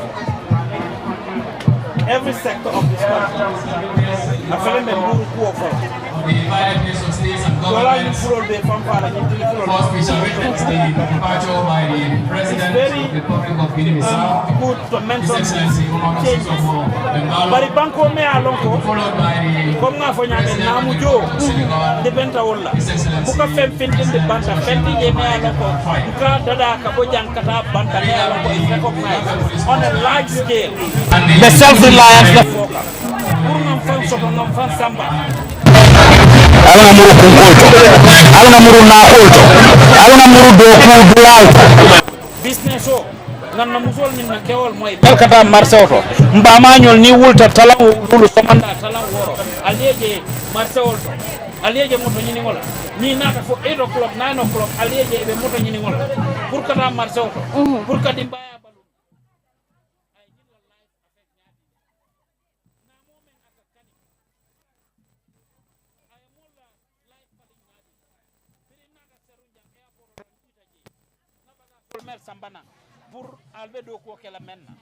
every sector of this country afele me mburu ko for the United Nations states and First, we shall witness the departure by the President of the Republic of Guinea-Bissau, His Excellency Umar Sissoco Embalo, followed by the President of Senegal, His Excellency on a large scale. The self-reliance. Aluna muru kunkolto, aluna muru na kolto, aluna muru doku dualto. Business o nganna musol min na kewol moy belkata marché oto mbamañol ni wulta talan lulu somanda talan woro aliyeje marché oto aliyeje moto ñini ngola ni nata fo 8 o'clock 9 o'clock aliyeje be moto ñini ngola pour kata marché oto pour kadi mbaya sambana pour albedo ko kala menna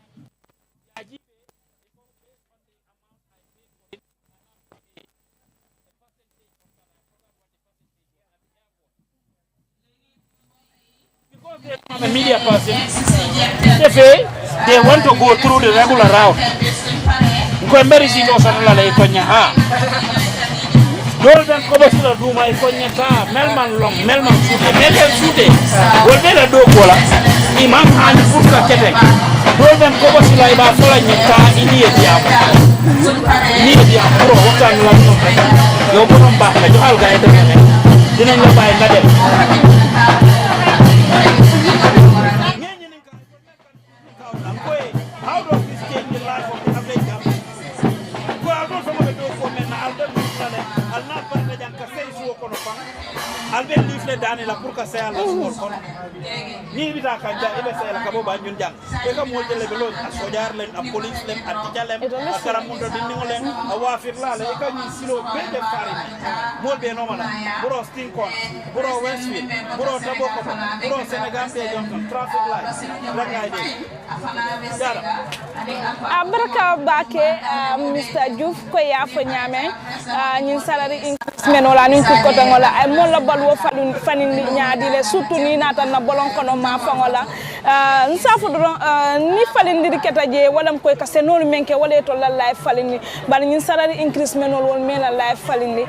because I'm a media person, they want to go through the regular route. Ko merisi no sanala lay ko nya ha dol dan ko basula duma e ko nya ta melman long melman suute wol bela do ko la imam an furka kete dol dan ko basula e ba sola nya ta iniye dia pro wakan la no yo bonom ba la jo alga e dem dinañ la bay nga dem how does this change the life of the average Gambian? Ko aldo sama do ko men aldo al na parle jan ka sey suwo kono fa albe lifle dani la pour ka sey ala suwo kono ni bita ka ja ibe sey la ka bo ba ñun jang e ka mo jele be lo a sojar len a police len a tijalem a karamundo dinni ngolen a wafir la le ka ni silo be de farine mo be no mala buro stinkon buro westfield buro taboko buro senegal be jom traffic light rek ay de Abaraka Bake, Mr. Diouf ko ya fo ñame ñin salary increasement wala ñu ko ko ngola ay mo la balwo fanin ñaadi le surtout ni nata na bolon kono ma fa ngola nsafu do ni falin di keta je wala ko ka senol menke wala to la life falin bal ñin salary increasement wol mela life falin be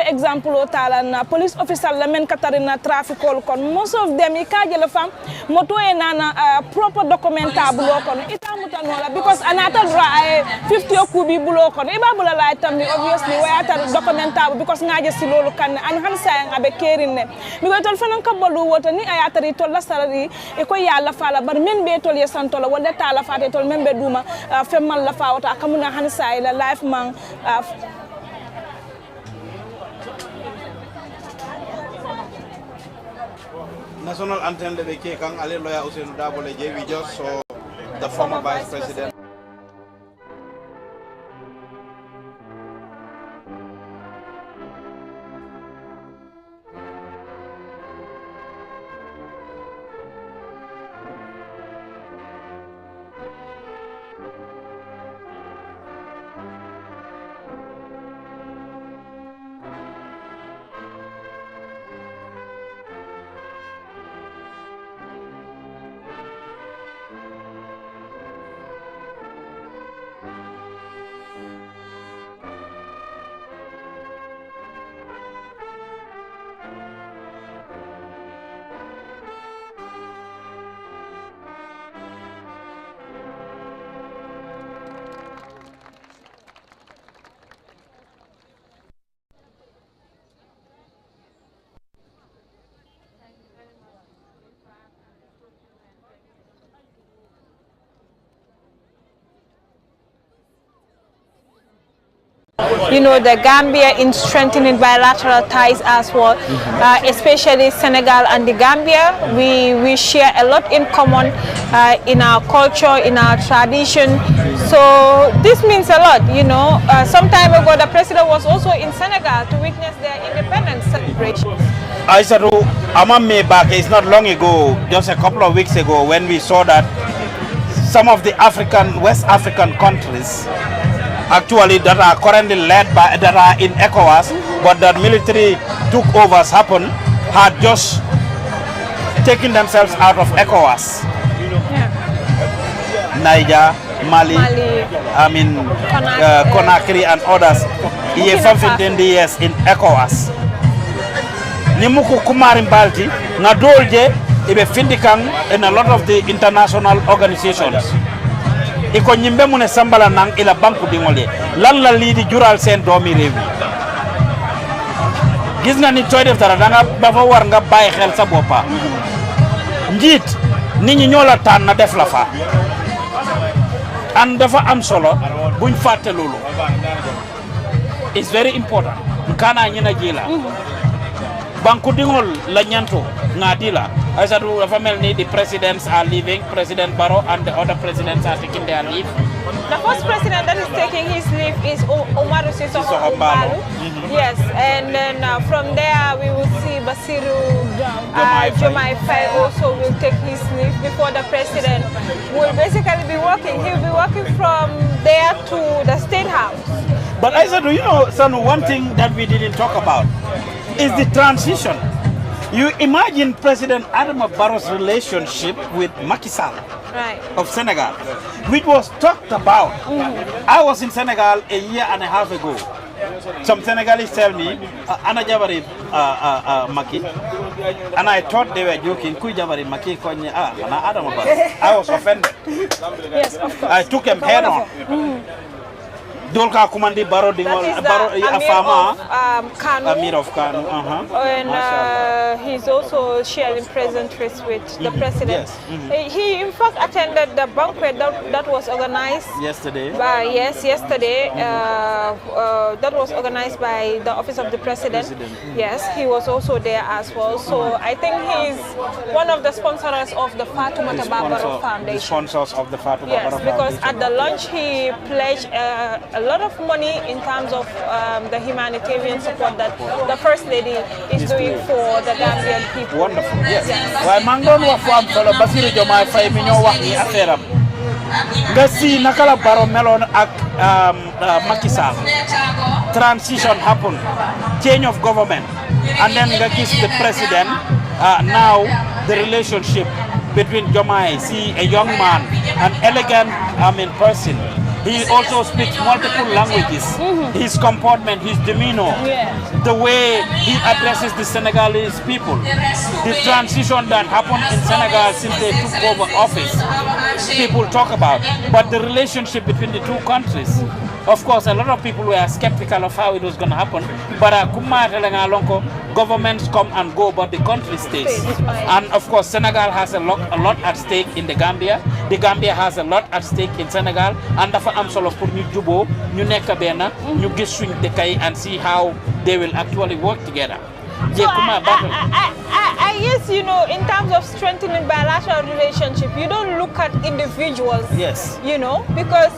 exemple o tala na police officer la men katarina traffic kon most of them ikaje la fam moto e nana proper documentable kon itamuta nola because anata dra ay 50 kubi bulo kon iba bula la tammi obviously wayata documentable because ngaje si lolu kan an han sayang abe kerinne mi ko tol fanan kabolu wota ni ayata ri tol la salary e ko yalla fala bar men be tol ye santola wala tala fate tol men be duma femmal la fawata kamuna han say la life man national anthem de be ke kan ale loya Ousainou Darboe je we just saw the former vice president. You know, the Gambia in strengthening bilateral ties as well, especially Senegal and the Gambia. We share a lot in common in our culture, in our tradition. So this means a lot, you know. Some time ago, the president was also in Senegal to witness their independence celebration. Aissatou, Amame back, it's not long ago, just a couple of weeks ago, when we saw that some of the West African countries actually that are currently led by, that are in ECOWAS, but that military took overs happened had just taken themselves out of ECOWAS. Niger, Mali, I mean Conakry and others. He have in the years in ECOWAS. Nimuku Kumarin Balti, Nadolje, Ibe Findikang in a lot of the international organizations. Iko nyimbe mune sambala nang ila banku dingole. Lan la lidi jural sen domi rewi. Gis nga ni toy def dara da nga dafa war nga baye xel sa bopa. Njit nit ñi ñola tan na def la fa. And dafa am solo buñ faté lolu. It's very important. Kana ñina jila. Banku dingol la ñanto ngadila. I said the presidents are leaving, President Barrow and the other presidents are taking their leave. The first president that is taking his leave is Umaru Sissoco Embaló. Yes, and then from there we will see Basiru Diomaye Faye also will take his leave before the president will basically be working. He will be working from there to the State House. But I said, you know, son, one thing that we didn't talk about is the transition. You imagine President Adama Barrow's relationship with Macky Sall of Senegal, which was talked about. I was in Senegal a year and a half ago. Some Senegalese tell me, Ana Jabari Macky, and I thought they were joking. Kui Jabari Macky konye Ana Adama Barrow. I was offended. Yes, of course. I took him head on. Dolka Kumandi Barrow Dingol Amir of Kanu. And he's also sharing pleasantries with the president. He in fact attended the banquet that was organized yesterday. Yesterday. That was organized by the office of the president. Yes, he was also there as well. So I think he's one of the sponsors of the Fatoumata Barrow Foundation. The sponsors of the Fatoumata Barrow Foundation. Yes, because at the launch he pledged a lot of money in terms of the humanitarian support that the First Lady is doing for the Gambian people. Wonderful, yes. Why Mangon wa fam solo Basiru Diomaye Faye mi ñoo wax ni affaire am. Nga si nakala Barrow melon ak Macky Sall. Transition happened, change of government, and then nga gis the president now the relationship between Diomaye, see a young man, an elegant person. He also speaks multiple languages. His comportment, his demeanor, the way he addresses the Senegalese people, the transition that happened in Senegal since they took over office, people talk about. But the relationship between the two countries, of course, a lot of people were skeptical of how it was going to happen. But governments come and go, but the country stays. And of course, Senegal has a lot at stake in the Gambia. The Gambia has a lot at stake in Senegal. And I'm sort of putting Jubo, you nekabena, you get swing the kai and see how they will actually work together. So I guess, you know, in terms of strengthening bilateral relationship, you don't look at individuals. Yes. You know, because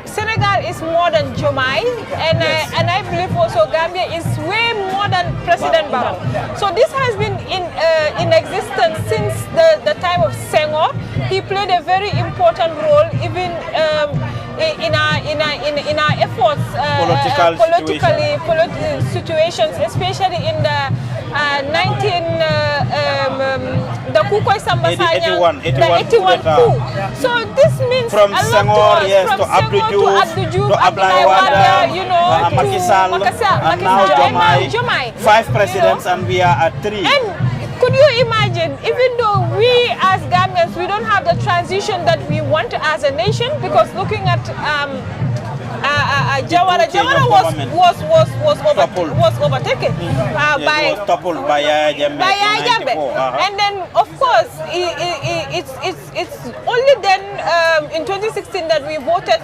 Senegal is more than Diomaye, and I believe also Gambia is way more than President Barrow. So this has been in existence since the time of Senghor. He played a very important role, even in our efforts, political situations, especially in the the Kukoy Sambasanya, the 81 coup. So this means from a lot Senghor, to us, yes, from to Abdou Diouf, to Abdoulaye Wade, you know, Macky Sall, and now Diomaye. 5 presidents, and we are at 3. And could you imagine, even though we as Gambians, we don't have the transition that we want as a nation, because looking at Jawara was overtaken by Yaya Jammeh. And then of course it's only then in 2016 that we voted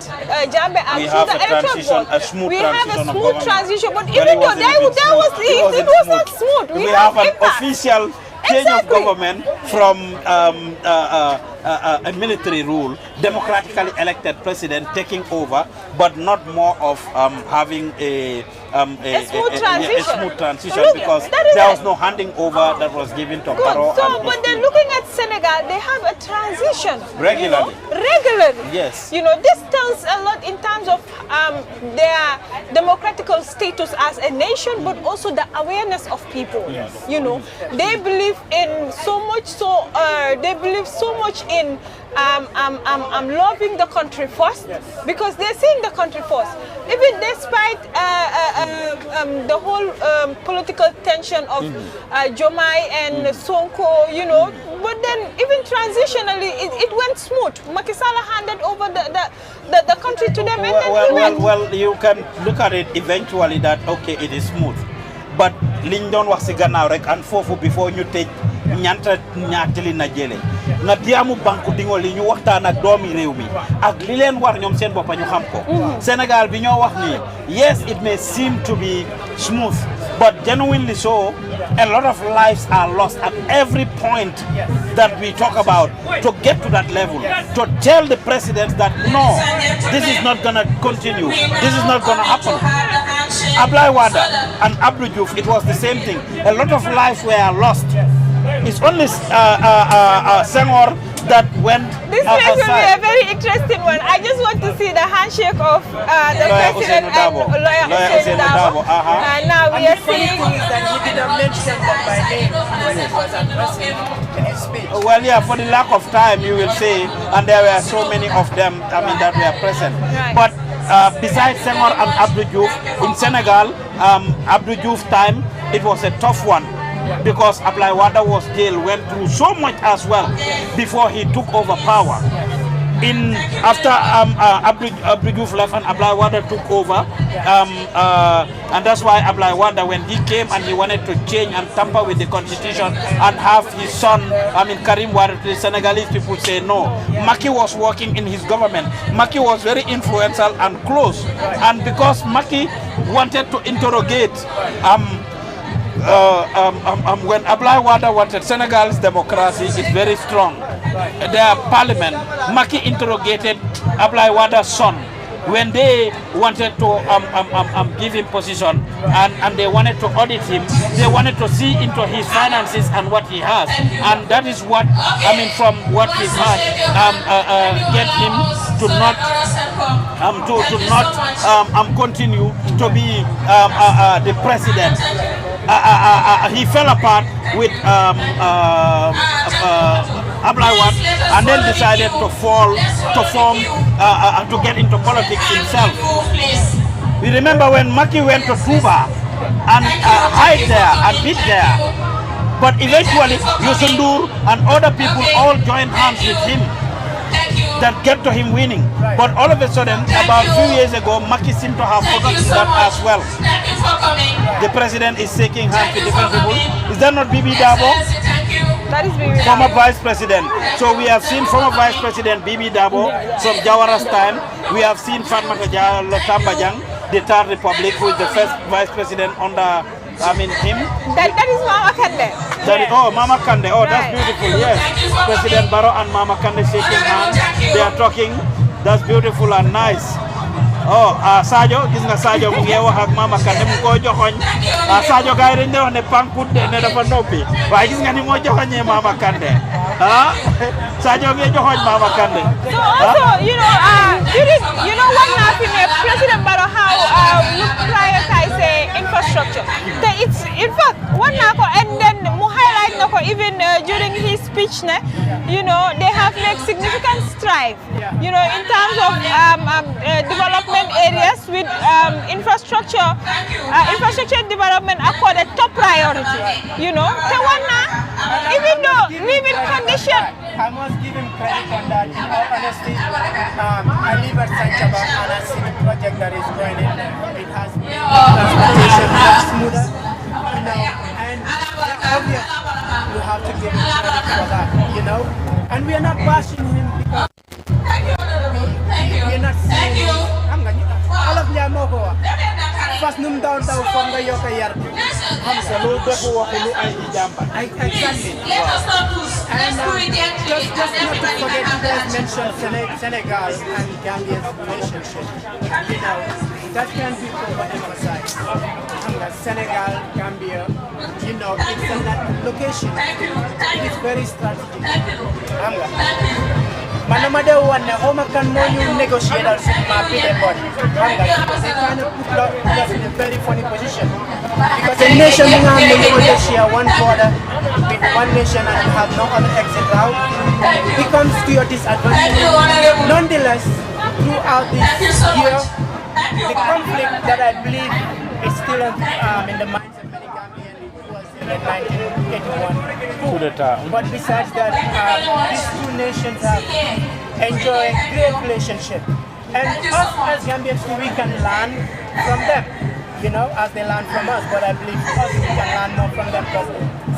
Jammeh out through the electoral vote. We have a smooth transition, but even though it was not smooth, we have an official change of government from a military rule, democratically elected president taking over, but not more of having a smooth transition Look, because there was no handing over that was given to Barrow. So, but then looking at Senegal, they have a transition regularly. Regularly. Yes. You know, this tells a lot in terms of their democratical status as a nation, but also the awareness of people. Yes. You know, they believe in so much. They believe so much in loving the country first, because they're seeing the country first. Even despite the whole political tension of Jomai and Sonko, you know, but then even transitionally, it went smooth. Macky Sall handed over the country to them, and then well, you can look at it eventually that okay, it is smooth, but liñ doon wax ci gannaaw rek and fofu before ñu tej ñanta ñaatali na jëlé na diamu banku dingo li ñu waxtaan ak doomi réew mi ak li leen war ñoom seen boppa ñu xam ko Sénégal bi ñoo wax ni yes, it may seem to be smooth, but genuinely so, a lot of lives are lost at every point that we talk about to get to that level, to tell the president that no, this is not going to continue, this is not going to happen. Ablaye Wade and Abdou Diouf, it was the same thing. A lot of lives were lost. It's only Senghor that went This will be a very interesting one. I just want to see the handshake of the president and lawyer Hussein Dabo. And now we are seeing that he didn't mention that by name when he was addressing in his speech. Well, yeah, for the lack of time, you will say, and there were so many of them, I mean, that were present. Right. But besides Senghor and Abdou Diouf, in Senegal, Abdou Diouf's time, it was a tough one, because Ablaye Wade was still went through so much as well before he took over power. After Abdou Diouf left and Ablaye Wade took over, and that's why Ablaye Wade, when he came and he wanted to change and tamper with the constitution and have his son, I mean Karim Wade, the Senegalese people say no. Macky was working in his government. Macky was very influential and close, and because Macky wanted to interrogate when Ablaye Wade wanted, Senegal's democracy is very strong. Their parliament, Macky interrogated Ablaye Wade's son when they wanted to give him position, and they wanted to audit him. They wanted to see into his finances and what he has, and that is what, I mean, from what he had, get him to not continue to be the president. He fell apart with Ablaye Wade, and then decided to get into politics himself. We remember when Macky went to Touba and hide there and beat there, but eventually Youssou Ndour and other people all joined hands with him that get to him winning. But all of a sudden, about a few years ago, Macky seemed to have forgotten that as well. The president is shaking hands with different people. Is that not Bibi Dabo? That is Bibi Dabo. Former vice president. So we have seen former vice president Bibi Dabo from Jawara's time. We have seen Fatmata Tambajang, the Third Republic, who is the first vice president under, I mean, him. That is Mama Kande. Oh, Mama Kande. Oh, that's beautiful. Yes. President Barrow and Mama Kande shaking hands. They are talking. That's beautiful and nice. Oh, Sadio, gis nga Sadio mu ngi wax ak Mama Kande mu ko joxoñ. Sadio gay dañ wax ne pankut ne dafa noppi. Waaye gis nga ni mo joxoñé Mama Kande. Sadio ngi joxoñ Mama Kande. So also, you know what happened, President Barrow, how we prioritize infrastructure. It's in fact one nako, and then mu highlight nako even during his speech, you know, they have made significant strides, you know, in terms of development areas with infrastructure development accorded top priority, you know. Even though living condition, I must give him credit on that. In all honesty, I never think about the project that is going in. It has made transportation much smoother, you know, and obvious you have to give him credit for that, you know. And we are not bashing him because we are not saying all of them. class num daw daw fo nga yokk yar xam nga lu defu waxu lu ay jamba exactly and just not to forget you guys mentioned Senegal and Gambia's relationship, you know, that can be overemphasized. Senegal, Gambia, you know, it's a location. It's very strategic. Manamada one home can more you negotiators my big body. They kind of put us in a very funny position. Because the nation will share one border with one nation and you have no other exit route, becomes to your disadvantage. Nonetheless, throughout this year, the conflict that I believe is still in the minds of many Gambians was in the 1981 coup. But besides that, these two nations have enjoyed great relationship. And us as Gambians, we can learn from them, you know, as they learn from us. But I believe us, we can learn more from them because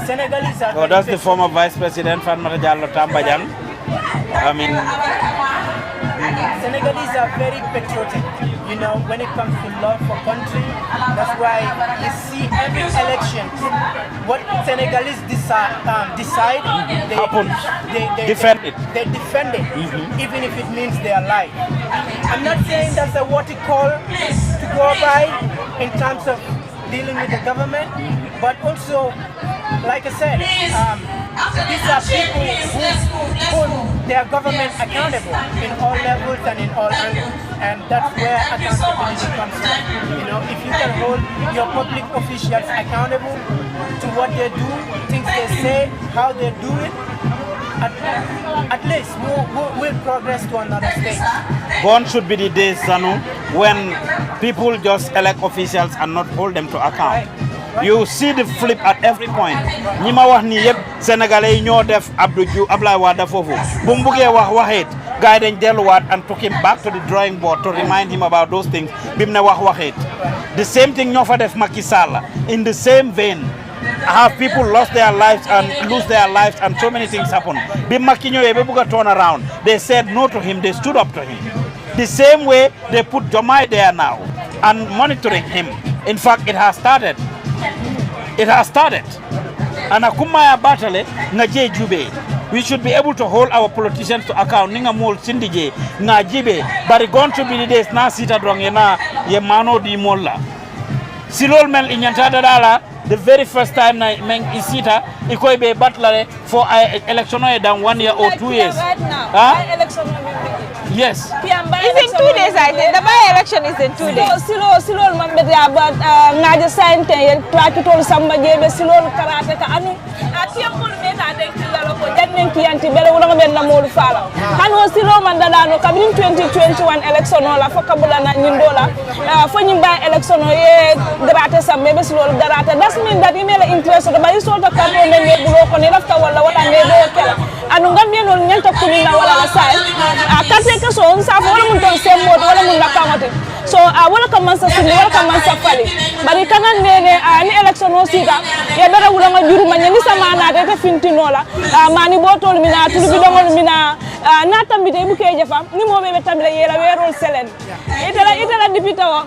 Senegalese are... Oh, that's the former Vice President, Fatmata Jallow Tambajang. I mean... Senegalese are very patriotic, you know, when it comes to love for country. That's why you see every election, what Senegalese decide, they defend it. They defend it, even if it means their life. I'm not saying that's a what you call to go by in terms of dealing with the government, but also, like I said, these are people who hold their government accountable in all levels and in all angles. And that's where accountability comes from. You know, if you can hold your public officials accountable to what they do, things they say, how they do it, at least we'll progress to another stage. Gone should be the days, Sanu, when people just elect officials and not hold them to account. You see the flip at every point. Nima wax ni yeb Sénégalais ñoo def Abdou Diouf Ablaye Wade fofu. Bu mbugé wax waxet, gaay dañ deluwaat and took him back to the drawing board to remind him about those things. Bim ne wax waxet. The same thing ñoo fa def Macky Sall. In the same vein, have people lost their lives and lose their lives and so many things happen. Bim Macky ñëwé ba bëgg turn around. They said no to him, they stood up to him. The same way they put Jomai there now and monitoring him. In fact, it has started. It has started. And akumaya battle nga je jube. We should be able to hold our politicians to account. Ninga mol sindije nga jibe. But going to be the days na sita drong na ye mano di molla. Silol mel inyanta dala. The very first time na men isita ikoy be battle for election down 1 year or 2 years. Right now. Yes. It's in 2 days, I think. The by-election is in 2 days. Silol mambete about ngaje sante ye twakitol samba jebe silol karate ka anu atiyamul meta den kilalo ko jannen kiyanti bele wona ben na molu fala hano silo mandada no kabrin 2021 election la fokabula na nyindola fo nyimba election ye grate sambe be silol grate das mean that email interest to bayi so to kapo men ne bulo ko ne lafta wala ne do kala anu ngam yenol nyanta kunina wala la sai akate ka so on sa wala mun ton sembo wala mun na kamate so wala kamansa sini wala kamansa fali bari kanan nene ni election o sita ya dara wula nga juru ma nyani sama na ta fintinola mani botol mina tulu bidongol mina na tambite buke jefa ni mo be tambile yela werol selen itala dipita o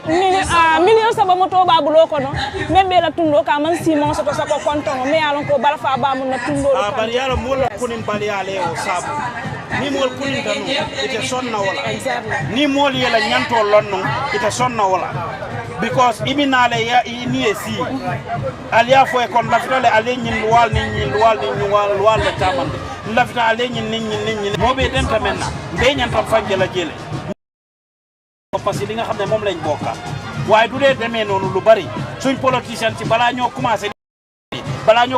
million saba moto ba bulo ko no membe la tundo ka man simon so to sako konton me alon ko bala fa ba mun na tundo bari yala mo la kunin bali ale o sabu ni mol kunin tanu ite sonna wala ni mol yela nyanto lonno ite sonna wala because ibinale ya ni esi alia fo e kon lafitale ale nyin wal le tamande lafita ale nyin mo be denta menna be nyanto fanjela jele parce que li nga xamne mom lañ bokka waye du dé démé nonu lu bari suñ politicien ci bala ñoo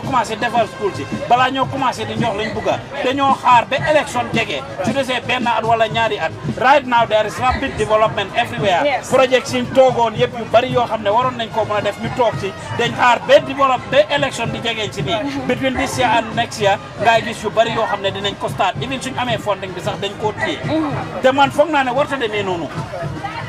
commencé defar school ci bala ñoo commencé di ñox lañ bëgga dañoo xaar ba election jege su déssé ben at wala ñaari at right now there is rapid development everywhere projects ci togon yépp yu bari yo xamné waron nañ ko mëna def ñu tok ci dañ xaar ba develop ba election di jege ci ni between this year and next year ngay gis yu bari yo xamné dinañ ko start even suñ amé funding bi sax dañ ko téye té man fogg na né warta démé nonu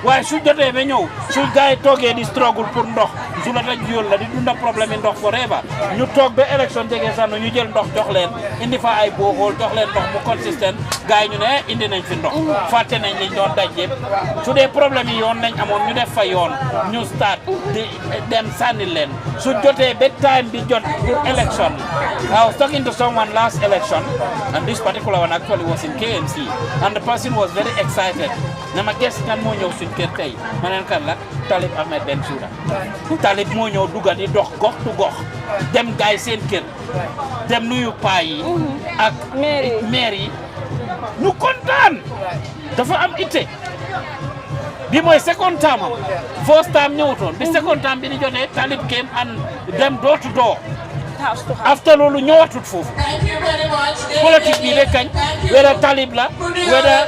waye su jotté ba ñew su gaay togué di struggle pour ndox su la taj yol la di dunda problème ndox forever ñu tok ba election jege sa ñu jël ndox jox leen indi fa ay bohol jox leen ndox mu consistent gaay ñu ne indi nañ fi ndox fàtte nañ liñ doon daj yëpp su dee problème yi yoon nañ amoon ñu def fa yoon ñu start di dem sànni leen su jotee ba time bi jot pour election I was talking to someone last election and this particular one actually was in KMC and the person was very excited na ma guess kan moo ñëw suñ kër tey ma neen kan la Talib Ahmed Bensouda Talib moo ñëw dugga di dox gox tu gox dem gaay seen kër dem nuyu paa yi ak maire yi ñu kontaan dafa am itte bi mooy second time am first time ñëwutoon bi second time bi di jotee Talib came and dem door to door after loolu ñëwatut foofu politique bi rek kañ whether Talib la whether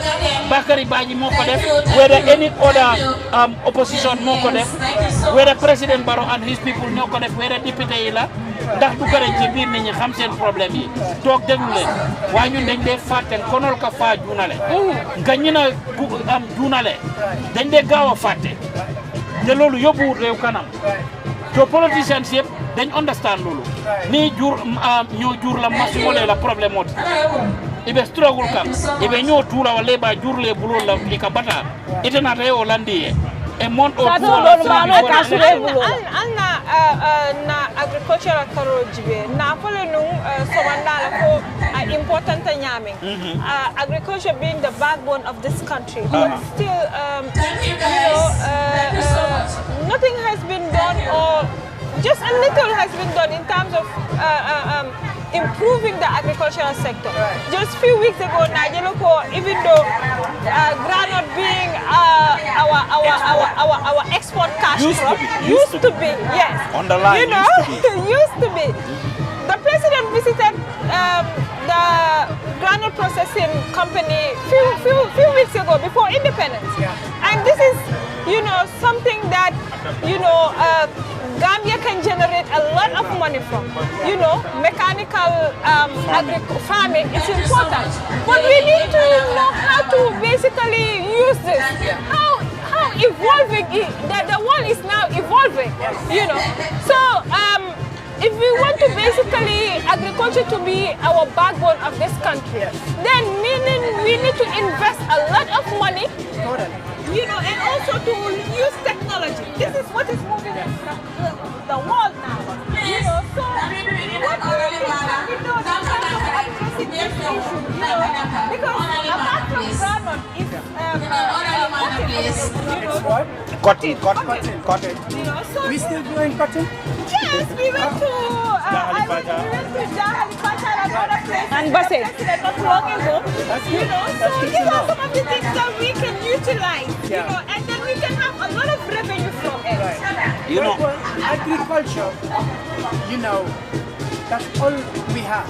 Bakary Badji moo ko def whether any other opposition moo ko def whether President Barrow and his people ñoo ko def whether député yi la ndax du garañ ci biir nit ñi xam seen problème yi toog déglu leen waaye ñun dañ dee fàtte konol ka faa juunale nga ñi na am juunale dañ dee gaaw a fàtte te loolu yóbbuwut réew kanam so politicians yëpp dañ understand loolu ni jur ñoo jur la masuwole la problème oti ibe struggle kam ibe ñoo tuula wala ba jurle bulol la ika bata ite na tayo landi e mon o tuula na agricultural karo jibe na pole nung somandala ko important nyaming agriculture being the backbone of this country but still nothing has been done or just a little has been done in terms of improving the agricultural sector. Just a few weeks ago, Najeloko, even though granite being our export cash crop, used to be, yes. On the line, you know, used to be. The president visited the granite processing company few weeks ago before independence, and this is, you know, something that, you know, Gambia can generate a lot of money from. You know, mechanical farming is important, but we need to know how to basically use this. How evolving the world is now evolving. You know, so if we want to basically agriculture to be our backbone of this country, then meaning we need to invest a lot of money. You know, and also to use technology. This is what is moving the world now. You know, so what do you think we do to address this issue? You know, because apart from granite, cotton. You know, so we still doing cotton? Yes, we went to Jahalipata and other places. And Basse. Not long ago. You know, so these are some of the things that we can utilize. You know, and then we can have a lot of revenue from it. You know, agriculture, you know, that's all we have.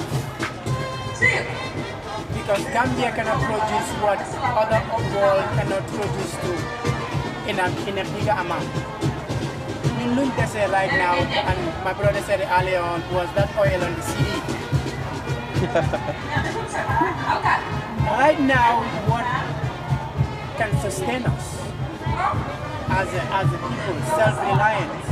Because Gambia cannot produce what other world cannot produce too in a bigger amount. We look at it right now, and my brother said it earlier on, was that oil on the CD. Right now, what can sustain us as a people, self-reliance,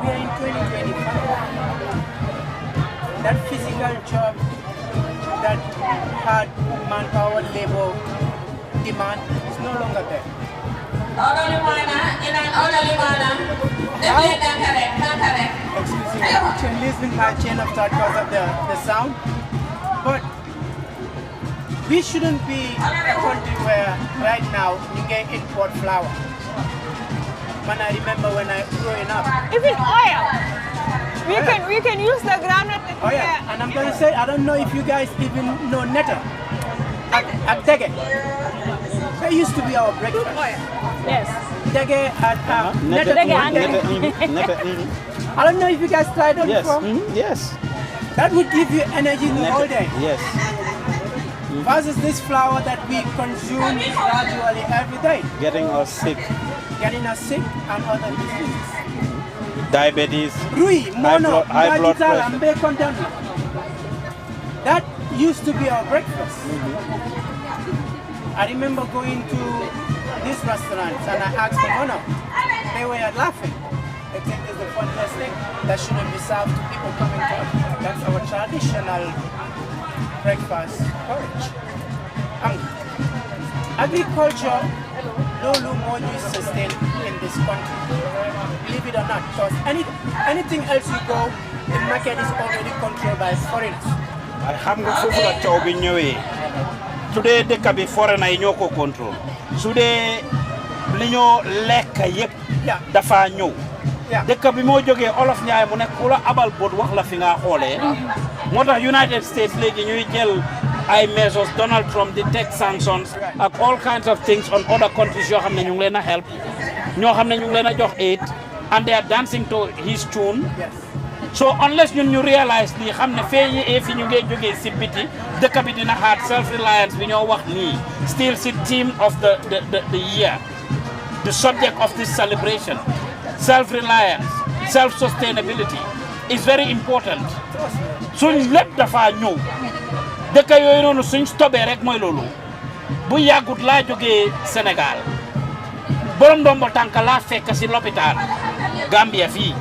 we are in 2025. That physical job that had manpower, labor, demand is no longer there. Excuse me, I'm losing my chain of thought because of the sound. But we shouldn't be a country where right now you can import flour. Man, I remember when I growing up. Even oil. We can use the groundnut. Oh yeah, and I'm going to say, I don't know if you guys even know netta. At Dege. That used to be our breakfast. Yes. Dege at netta. I don't know if you guys tried it before. Yes. That would give you energy the whole day. Yes. Versus this flour that we consume gradually every day. Getting us sick. Getting us sick and other diseases. Diabetes. High blood pressure. pressure. That used to be our breakfast. I remember going to these restaurants and I asked them, oh no, they were laughing. They think it's the funniest thing that shouldn't be served to people coming to us. That's our traditional breakfast, porridge. Agriculture, no more is sustained in this country. Believe it or not, because anything else you go, the market is already controlled by foreigners. Today the kabi foreigner yi ñoko control su dé li ñoo lekk yépp dafa ñëw dëkk bi moo jógee olof ñaay mu nekk ku la abal bot wax la fi nga xoolee moo tax United States léegi ñuy jël ay measures Donald Trump di take sanctions ak all kinds of things on other countries yoo xam ne ñu ngi leen a help ñoo xam ne ñu ngi leen a jox aid and they are dancing to his tune. So unless you realize the if you get biti the dina hard self-reliance we know what still the theme of the year, the subject of this celebration, self-reliance, self-sustainability is very important. Suñ lepp dafa ñew dekk yoy nonu suñ stopé rek moy lolu bu yagut la joggé Sénégal borom ndombo tank la fekk ci l'hôpital Gambia fi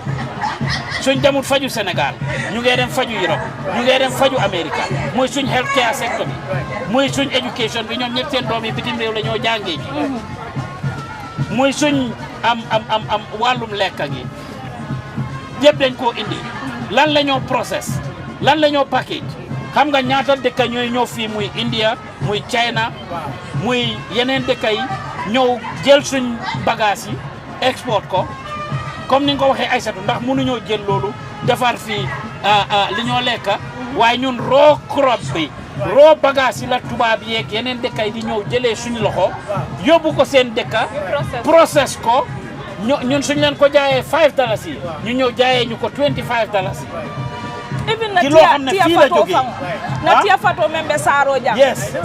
suñ demul faju Sénégal ñu ngi dem faju Europe ñu ngi dem faju America moy suñ healthcare sector bi moy suñ education bi ñom ñepp seen doomi bitim rew la ñoo jangé moy suñ am walum lekk gi yépp dañ ko indi lan lañoo process lan lañoo package xam nga ñaata dëkk ñoy ñoo fi muy India muy China muy yeneen dëkk yi ñëw jël suñ bagage yi export ko comme ni nga ko waxee Aïssatou ndax mënuñoo jël loolu defar fii li ñoo lekk waaye ñun raw crop bi raw bagage yi la tubaab yeeg yeneen dëkk yi di ñëw jëlee suñu loxo yóbbu ko seen dëkk process ko ñun suñ leen ko jaayee $5 yi ñu ñëw jaayee ñu ko $25 even na tia fato membe saro jam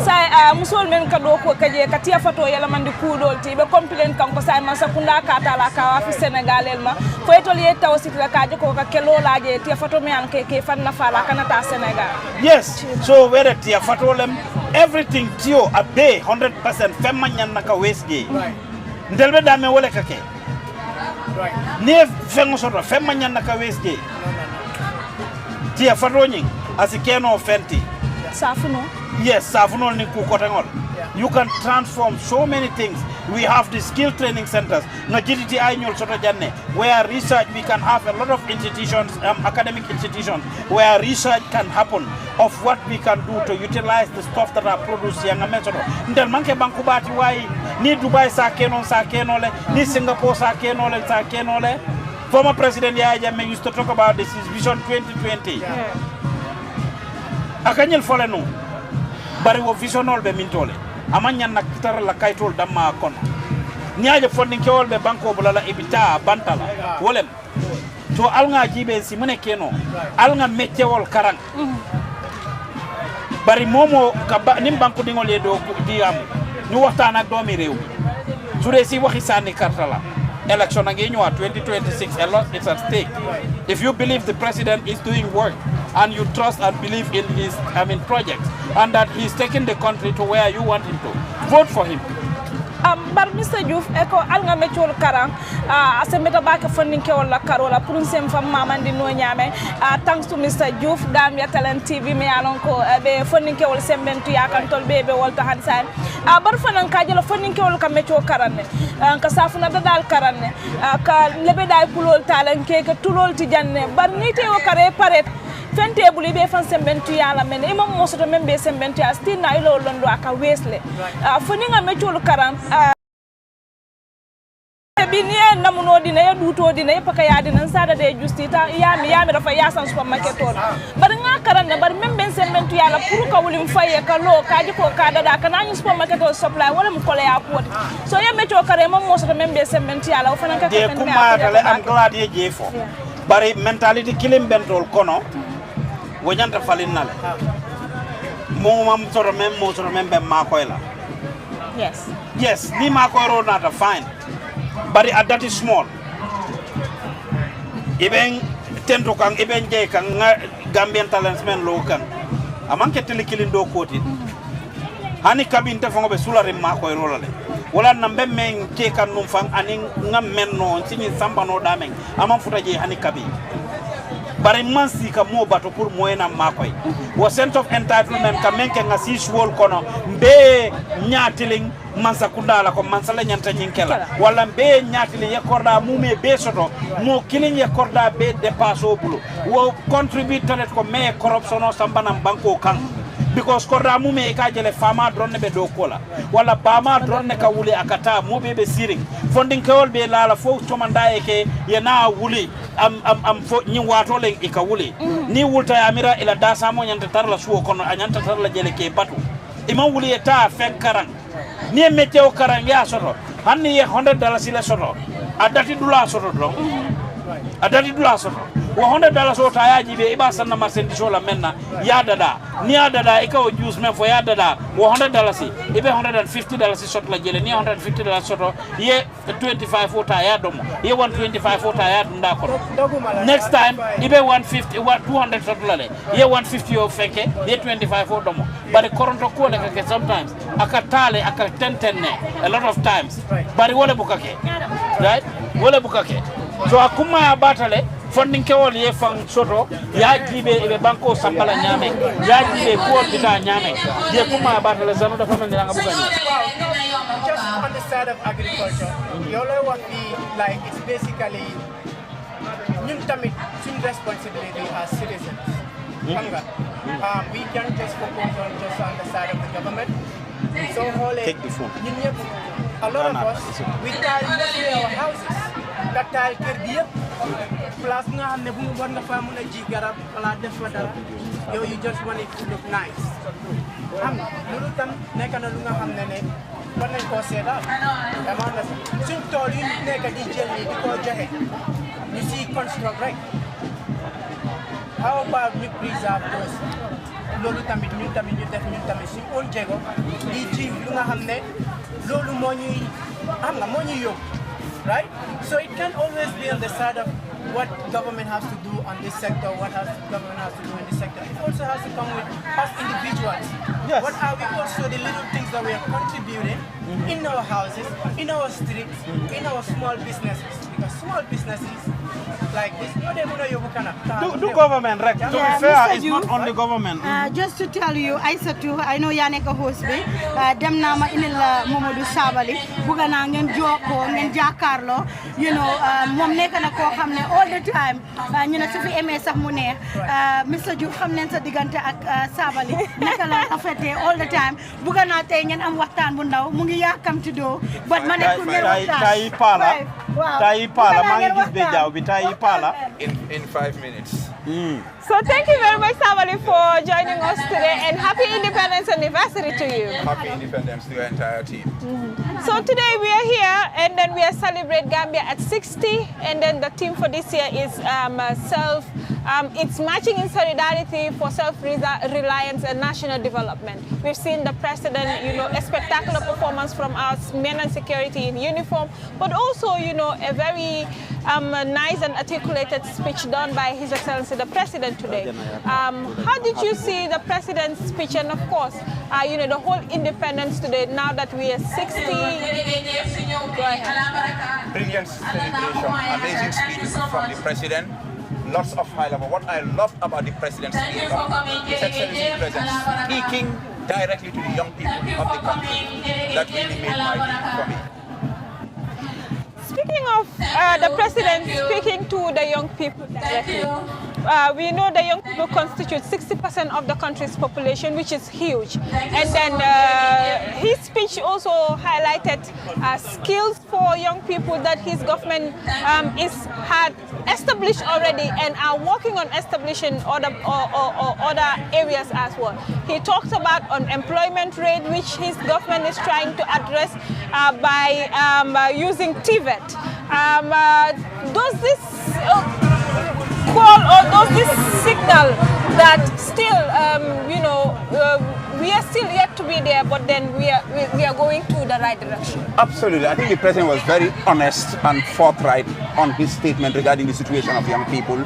say musol men ka do ko kaje ka tia fato yala mandi kudol ti be complain kan ko say man sakunda ka tala ka wa fi Sénégal ma ko etol ye taw sitla ka je ko ka kelo laaje tia fato me an ke fan na fala kana ta Sénégal yes so where tia fato lem everything tio a day 100% femma nyan naka wesge ndelbe dame wole kake ne fengo soto femma nyan naka wesge tia faroñing asikeno fenti safuno yes safuno ni ku kotengol you can transform so many things. We have the skill training centers no jiditi ay ñol soto janne where research we can have a lot of institutions academic institutions where research can happen of what we can do to utilize the stuff that are produced yang mesoto ndel manke banku bati way ni Dubai sa kenole ni Singapore sa kenole Former President Yahya Jammeh used to talk about this is Vision 2020. Akanyel folenu bari wo visionol be mintole amanya nak tar la kaytol damma kon nyaaje funding kewol be banko bulala ibita bantala wolem to alnga jibe si mune keno alnga meccewol karang bari momo ka nim banko dingol ye do diam ñu waxtaan ak doomi rew su dé si waxi sani kartala election again 2026 a lot is at stake. If you believe the president is doing work and you trust and believe in his projects and that he's taking the country to where you want him to, vote for him. Bar Mr. Diouf eko alga metiol karang asemeta baka funding ke wala karola pour sem fam mamandi no nyame thanks to Mr. Diouf Gambia Talent TV me alon ko be funding ke wala sembentu yakan tol be wolta hansan bar fanan ka jelo funding ke wala ka metio karanne ka safuna dal karanne ka lebe dai pulol talan ke tulol ti janne bar nite o kare paret fente buli be fan sembentu yala men imam mosoto men be sembentu ya still na ilo londo aka wesle funding a metio karan biniye namuno dina ya duto dina ya paka ya dina sada de justita yami rafa yasan supermarket on bar nga karanne bar memben sementu yala pour ka wulim faye ka lo kaji ko ka dada kana ñu supermarket o supply wala mu kole ya pot so ya meto kare mom mo so membe sementu yala fana ka de kuma dale am glad ye jefo bari mentality kilim bentol kono wonyanta falin nale mo mam soro membe ma koy la yes ni ma koy ro nata fine. But that is small. Even tento kang even jay kang Gambian talents men low kang. Amang ketili killing do quoted. Hani kabin te fongo be sulare ma ko rolale. Wala nambe men ke kan num fang aning ngam men no sini samba no dameng. Amang futa jay hani kabi. bari mansi ka mo bato pour moyena makoy wo sense of entitlement ka menke nga si suwol kono mbe nyatiling mansa kundala ko mansa la nyanta nyinkela wala mbe nyatiling yakorda mume be soto mo killing yakorda be depasso bulu wo contribute talet ko me corruption o sambana banko kan because korda mume e ka jele fama dronne be do kola wala bama dronne ka wuli akata mo be siring funding kewol be lala fo to manda e ke yena wuli am fo nyi wato le e ka wuli ni wulta amira ila dasa mo nyanta tarla suwo kono anyanta tarla jele ke batu ima wuli eta fen karang ni métier o karang ya soto hanni ye $100 la soto adati dula soto do adati dula soto wo $100 o ta yaji be iba sanna marchandise la menna ya dada ni ya dada e ka o juice men fo ya dada wo $100 ibe $150 soto la jele ni $150 soto ye 25 o ta ya domo ye 125 o ta ya dunda ko next time ibe 150 200 soto la le ye 150 o feke ye 25 o domo but koronto ko le ka sometimes akatale akatentene a lot of times but wole bukake right wole bukake so akuma batale funding kewol ye fang soto ya jibe e banko sambala nyame ya jibe ko bita nyame je kuma batale zanu da fama nga bugani just on the side of agriculture what we like is basically ñun tamit suñ responsibility as citizens we can just focus on the side of the government so take the phone a lot of us we tile mostly our houses that tile kër gi yëpp place nga xam ne bu war nga fa mën a ji garab wala def fa dara yow you just want it to look nice xam nga loolu tam nekk na lu nga xam ne war nañ koo seetaat dama na suñ tool yi nekk di jël nii di ko joxe ñu si construct rek how about ñu preserve those loolu tamit ñu def ñun tamit suñ own jéego di ji lu nga xam ne loolu moo ñuy xam nga moo ñuy yóbbu right? So it can't always be on the side of what government has to do on this sector, government has to do in this sector. It also has to come with us individuals. Yes. What are we also the little things that we are contributing in our houses, in our streets, in our small businesses? Because small businesses like this, do government, right? To be fair, it's not only government. Just to tell you, I know Yaneka host be, dem nama inila Momodu Sabali, bugana ngen joko, ngen jakarlo, you know, mom neka na ko xamne all the time, ñu na su fi aimé sax mu neex, Mr. Diouf xam nañ sa digante ak Sabali, neka la afete all the time, bugana tay ngeen am waxtaan bu ndaw, mu ngi yakamti do, but mané ku ngeen waxtaan. Tai pala, mangi gis be jaw bi tai pala. In 5 minutes. So thank you very much, Sabali, for joining us today, and happy Independence Anniversary to you. Happy Independence to your entire team. So today we are here, and then we are celebrate Gambia at 60, and then the theme for this year is it's marching in solidarity for self-reliance and national development. We've seen the president, you know, a spectacular performance from our men and security in uniform, but also, you know, a very nice and articulated speech done by His Excellency the President today. How did you see the President's speech, and of course, you know, the whole independence today, now that we are 60? Go ahead. Brilliant celebration, amazing speech from the President. Lots of high level. What I loved about the President's speech, His Excellency the President speaking directly to the young people of the country, that really made my day for me. Speaking of the President speaking to the young people directly, we know the young people constitute 60% of the country's population, which is huge. And then his speech also highlighted skills for young people that his government had established already and are working on establishing other areas as well. He talked about unemployment rate, which his government is trying to address by using TVET. Does this call or does this signal that still, you know, we are still yet to be there, but then we are going to the right direction? Absolutely. I think the President was very honest and forthright on his statement regarding the situation of young people,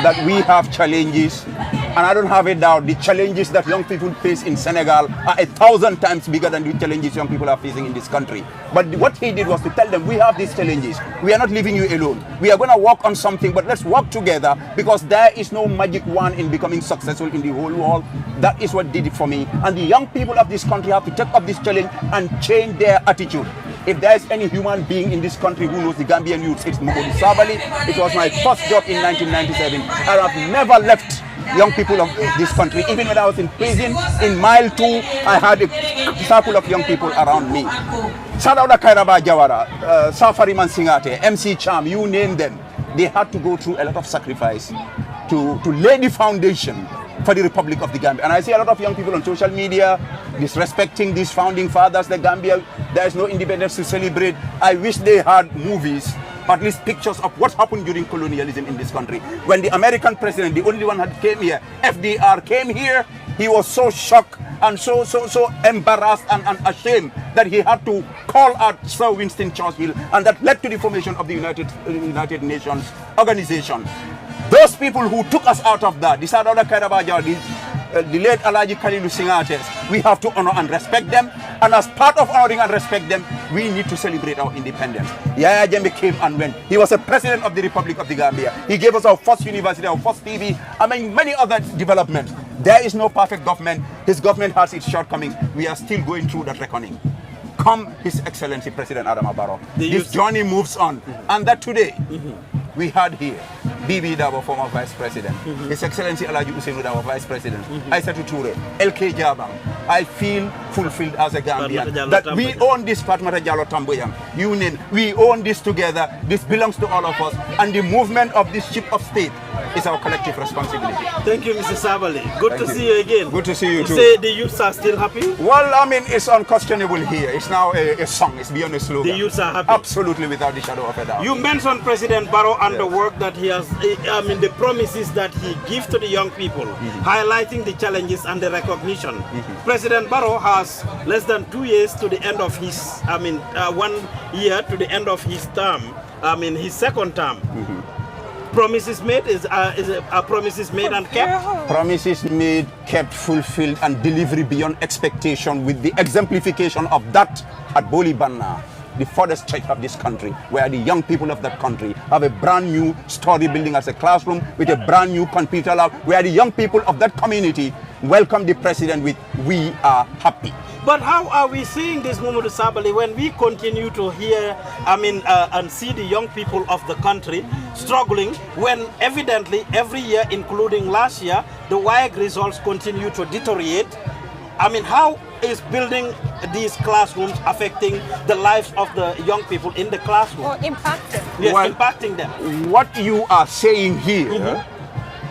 that we have challenges And I don't have a doubt the challenges that young people face in Senegal are 1,000 times bigger than the challenges young people are facing in this country. But what he did was to tell them, we have these challenges. We are not leaving you alone. We are going to work on something, but let's work together, because there is no magic wand in becoming successful in the whole world. That is what did it for me. And the young people of this country have to take up this challenge and change their attitude. If there is any human being in this country who knows the Gambian youth, it's Mohamed Sabali. It was my first job in 1997. I have never left young people of this country. Even when I was in prison, in mile 2, I had a circle of young people around me. Sadauda Kairaba Jawara, Safari Mansingate, MC Cham, you name them. They had to go through a lot of sacrifice to lay the foundation for the Republic of the Gambia. And I see a lot of young people on social media disrespecting these founding fathers, the Gambia. There is no independence to celebrate. I wish they had movies, at least pictures of what happened during colonialism in this country. When the American president, the only one that came here, FDR, came here, he was so shocked and so embarrassed and ashamed that he had to call out Sir Winston Churchill, and that led to the formation of the United Nations organization. Those people who took us out of that, the Sadauda Kairabaja, the late Alaji Kalilu Singates, we have to honor and respect them. And as part of honoring and respect them, we need to celebrate our independence. Yaya Jammeh came and went. He was a president of the Republic of the Gambia. He gave us our first university, our first TV, among many other developments. There is no perfect government. His government has its shortcomings. We are still going through that reckoning. Come, His Excellency President Adama Barrow. This journey moves on. And that today, we had here Bibi Dabo, former Vice President, His Excellency Alaji Usainu Dabo, Vice President, Aissatou Touré, LK Jabang. I feel fulfilled as a Gambian that we own this Fatmata Jallow Tamboyang Union. We own this together. This belongs to all of us. And the movement of this ship of state is our collective responsibility. Thank you, Mr. Sabali. Good to see you again. Good to see you too. Say the youths are still happy? Well, I mean, it's unquestionable here. It's now a song. It's beyond a slogan. The youths are happy? Absolutely, without the shadow of a doubt. You mentioned President Barrow and the work that he has, the promises that he gives to the young people, highlighting the challenges and the recognition. President Barrow has less than 2 years to the end of his, 1 year to the end of his term, his second term. Promises made promises made and kept? Promises made, kept, fulfilled, and delivery beyond expectation, with the exemplification of that at Boli Banna, the furthest church of this country, where the young people of that country have a brand new story building as a classroom with a brand new computer lab, where the young people of that community welcome the president with, "We are happy." But how are we seeing this, Mamadou Sabali, when we continue to hear, and see the young people of the country struggling, when evidently every year, including last year, the WAEC results continue to deteriorate? How is building these classrooms affecting the lives of the young people in the classroom? Or impacting? Yes, Well, impacting them. What you are saying here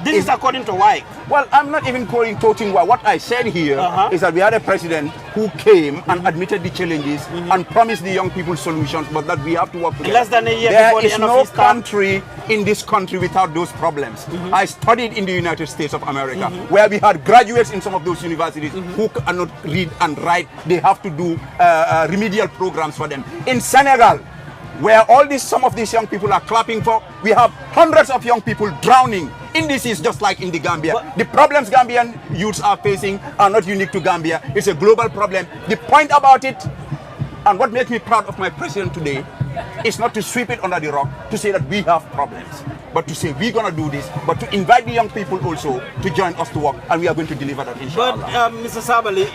This is according to WAEC. Well, I'm not even quoting what I said here is that we had a president who came and admitted the challenges and promised the young people solutions, but that we have to work together. Less than a year there before the is end of no his term. country in this country without those problems. I studied in the United States of America, where we had graduates in some of those universities who cannot read and write. They have to do remedial programs for them. In Senegal, where some of these young people are clapping for, we have hundreds of young people drowning in this is just like in the Gambia. The problems Gambian youths are facing are not unique to Gambia. It's a global problem. The point about it, and what makes me proud of my president today, is not to sweep it under the rug, to say that we have problems, but to say we're going to do this, but to invite the young people also to join us to work, and we are going to deliver that, inshallah. But Mr. Sabali,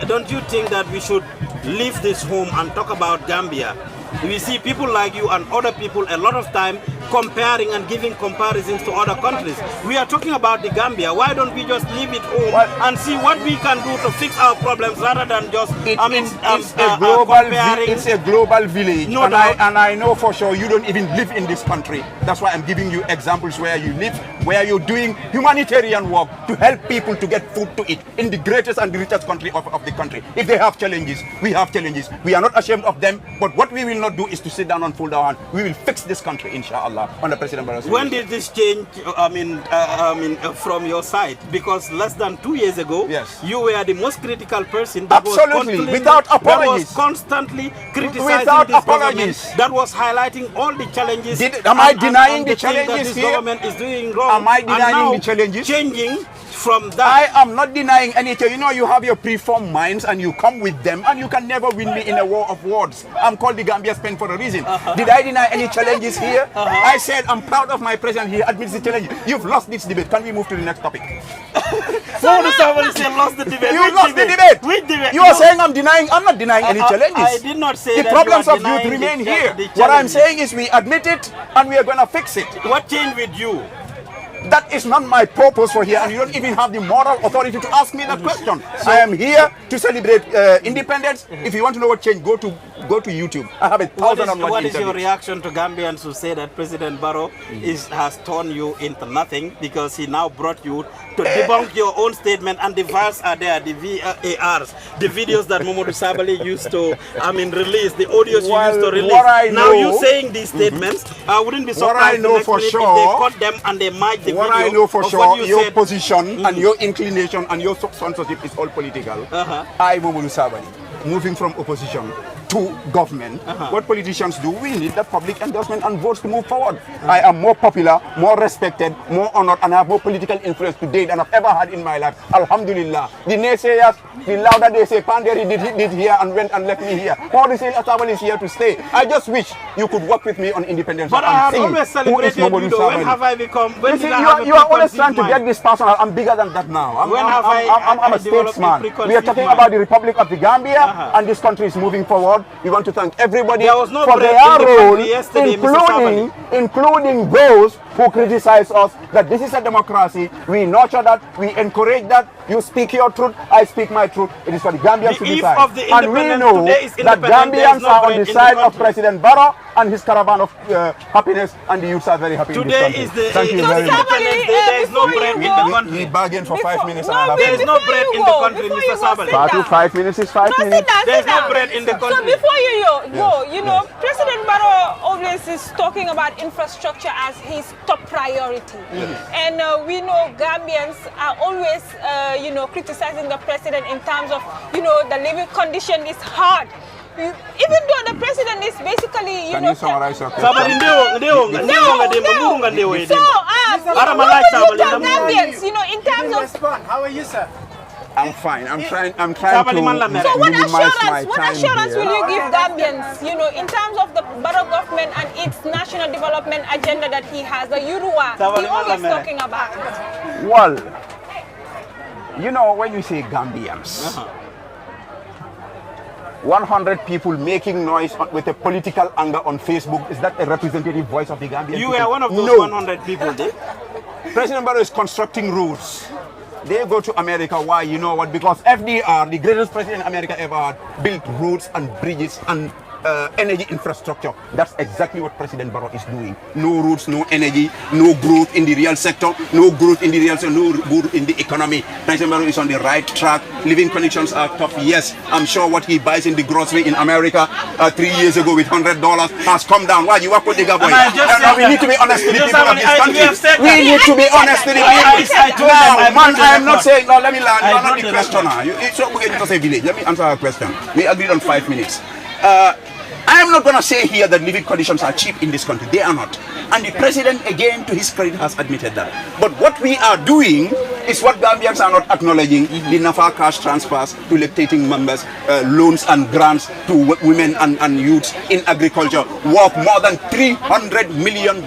don't you think that we should leave this home and talk about Gambia? We see people like you and other people a lot of time comparing and giving comparisons to other countries. We are talking about the Gambia. Why don't we just leave it home and see what we can do to fix our problems rather than just comparing? It's a global village, No and doubt. I know for sure you don't even live in this country. That's why I'm giving you examples where you live, where you're doing humanitarian work to help people to get food to eat in the greatest and the richest country of the country. If they have challenges, we have challenges. We are not ashamed of them, but what we will not do is to sit down and fold our hand. We will fix this country, inshallah, under President Barrow. When did this change, from your side? Because less than 2 years ago, you were the most critical person that Absolutely, without apologies. That was constantly criticizing Without this apologies. government, that was highlighting all the challenges. Am I denying the things that challenges this here? government is doing wrong. Am I denying and now the challenges? from that. I am not denying anything. You know, you have your preformed minds and you come with them, and you can never win me in a war of words. I'm called the Gambia Spain for a reason. Did I deny any challenges here? I said I'm proud of my president. He admits the challenge. You've lost this debate. Can we move to the next topic? Somebody said lost the debate. You lost the debate. Which debate? You are saying I'm denying. I'm not denying any challenges. I did not say the that problems you are of youth remain the here. challenges. What I'm saying is we admit it and we are going to fix it. What changed with you? That is not my purpose for here, and you don't even have the moral authority to ask me that question. I am here to celebrate independence. If you want to know what changed, go to YouTube. I have 1,000 What is your reaction to Gambians who say that President Barrow has turned you into nothing because he now brought you to debunk your own statement, and the VARs are there, the VARs, the videos that Mamadou Sabally used to, release, the audios you used to release. Now you saying these statements, I wouldn't be surprised the next minute if they cut them and they might the what video I know for of sure, what you your said. position and your inclination and your sponsorship is all political. I, Mamadou Sabally, moving from opposition to government, what politicians do, we need that public endorsement and votes to move forward. I am more popular, more respected, more honored, and I have more political influence today than I've ever had in my life. Alhamdulillah. The naysayers, the louder they say, Panderi did here and went and left me here. Maurice Asabali is here to stay. I just wish you could work with me on independence. But I have always celebrated you, though. When have I become? When did I have you are always trying to get this personal. I'm bigger than that now. I'm a statesman. We are talking about the Republic of the Gambia, and this country is moving forward. We want to thank everybody for their role, including those who criticize us, that this is a democracy. We nurture that, we encourage that. You speak your truth, I speak my truth. It is for the Gambians to decide. And we know that Gambians are on the side of President Barrow and his caravan of happiness, and the youths are very happy in this country. Thank you very much. There is no bread in the country. We bargained for 5 minutes. There is no bread in the country, Mr. Sabali. 5 minutes is 5 minutes. There is no bread in the country. So before you go, you know, President Barrow always is talking about infrastructure as his top priority. And we know Gambians are always, criticizing the president in terms of, the living condition is hard. Even though the president is basically, Can you summarize your question? So, what Gambians, in terms of... How are you, sir? I'm fine. I'm trying to minimize my time. What assurance will you give Gambians, in terms of the Barrow government and its national development agenda that he has, the Urua, he always talking about it? Well, when you say Gambians, 100 people making noise with a political anger on Facebook, is that a representative voice of the Gambian You people? were one of those 100 people, did? President Barrow is constructing roads. They go to America. Why? You know what? Because FDR, the greatest president America ever had, built roads and bridges and energy infrastructure. That's exactly what President Barrow is doing. No roads, no energy, no growth in the real sector, no growth in the real sector, no growth in the economy. President Barrow is on the right track. Living conditions are tough. Yes, I'm sure what he buys in the grocery in America 3 years ago with $100 has come down. Why? You work with the government. We need to be honest with the people of this country. We need to be honest with the people. I am not saying, no, let me learn. You are not the questioner. It's not going to say village. Let me answer our question. We agreed on 5 minutes. I am not going to say here that living conditions are cheap in this country. They are not. And the president, again, to his credit, has admitted that. But what we are doing is what Gambians are not acknowledging, the NAFA cash transfers to lactating members, loans and grants to women and youths in agriculture, worth more than $300 million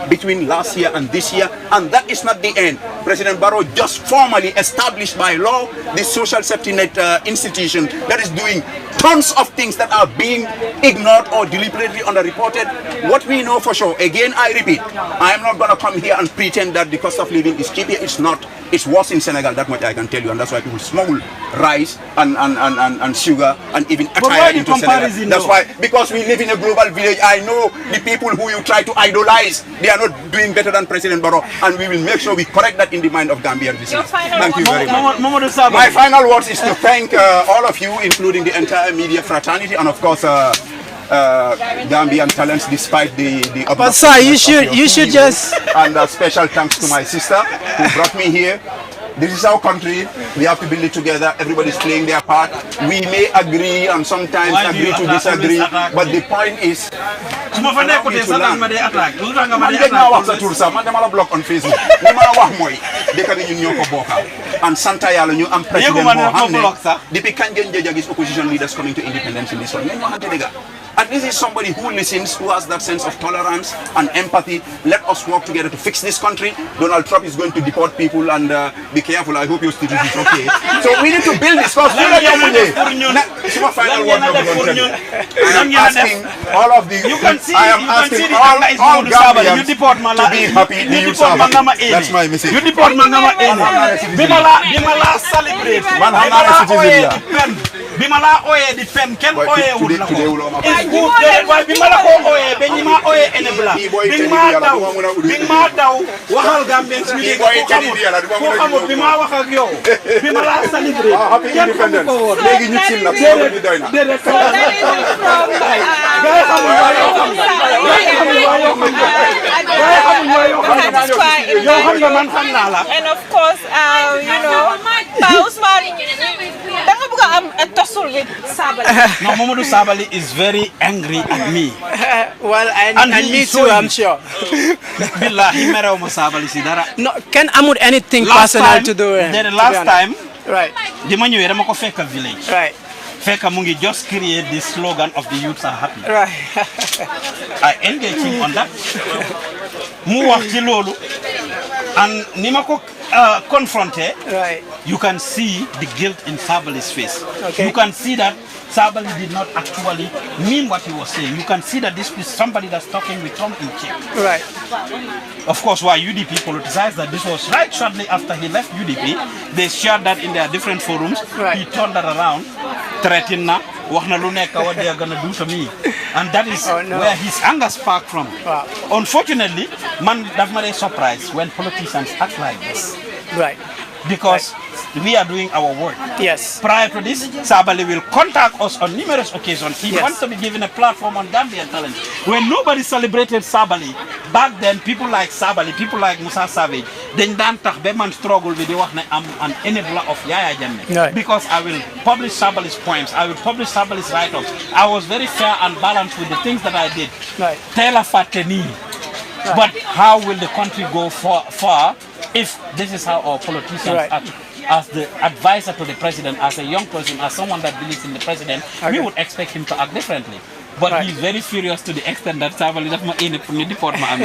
between last year and this year. And that is not the end. President Barrow just formally established by law the social safety net institution that is doing tons of things that are being ignored or deliberately underreported. What we know for sure, again I repeat, I am not going to come here and pretend that the cost of living is cheap here. It's not. It's worse in Senegal, that much I can tell you, and that's why people smuggle rice and sugar and even attire into Senegal. That's why, because we live in a global village, I know the people who you try to idolize, they are not doing better than President Barrow, and we will make sure we correct that in the mind of Gambia. Thank you very much. My final words is to thank all of you, including the entire media fraternity, and of course Gambian talents, despite the but sir, you should just and special thanks to my sister who brought me here. This is our country. We have to build it together. Everybody's playing their part. We may agree and sometimes agree to disagree, but the point is Suma fa nekkute sa dang ma day attack. Lu tax nga ma man day dégg naa wax attack. sa tur sax man dama la block on Facebook li ma la wax mooy dëkk bi ñun ñoo ko bokka and sant yàlla ñu am président boo xam ne depuis kañ ngeen jëj a gis opposition leaders coming to independence in this one ngeen waxante dëgg and this is somebody who listens, who has that sense of tolerance and empathy. Let us work together to fix this country. Donald Trump is going to deport people and be careful. I hope your student is okay. So we need to build this because final word I am asking all of the I am asking all Gambians to be happy the youth are happy. That's my message. You deport Mangama Bimala celebrate. Bimala oye the pen ken oye wula ko. It's good there why bimala ko oye benima oye enebla. Bima daw waxal Gambians ñu ko xamul bima wax ak yow. Bimala celebrate. Happy independence. Legi ñu sim nak ñu doy na. And of course, you know, with Sabali. No, Mamadou Sabali is very angry at me. Well, and me too, I'm sure. Billahi meraw mo Sabali si dara. No, can amul anything personal to do. The last time, right. Di ma ñëwé dama ko fekk village. Right. Fekk mu ngi just create this slogan of the youths are happy. Right. I engage him on that. Mu wax ci lolu and ni ma ko confronté, right. You can see the guilt in Sabali's face. Okay. You can see that Sabali did not actually mean what he was saying. You can see that this is somebody that's talking with tongue in cheek. Right. Of course, why UDP politicized that this was right shortly after he left UDP. They shared that in their different forums. Right. He turned that around, threatening na, wax na lu nekk what they are going to do to me. And that is where his anger sparked from. Wow. Unfortunately, man, that's not a surprise when politicians act like this. Right. Because we are doing our work. Yes. Prior to this, Sabali will contact us on numerous occasions. He wants to be given a platform on Gambian talent. When nobody celebrated Sabali, back then people like Sabali, people like Musa Savage, then dan tax be man struggle with the wax na am an enabler of Yaya Jammeh. Right. Because I will publish Sabali's poems, I will publish Sabali's write-ups. I was very fair and balanced with the things that I did. Right. Tela Fateni. But how will the country go far if this is how our politicians act? As the advisor to the president, as a young person, as someone that believes in the president, we would expect him to act differently. But he's very furious to the extent that Sabali does not in the department.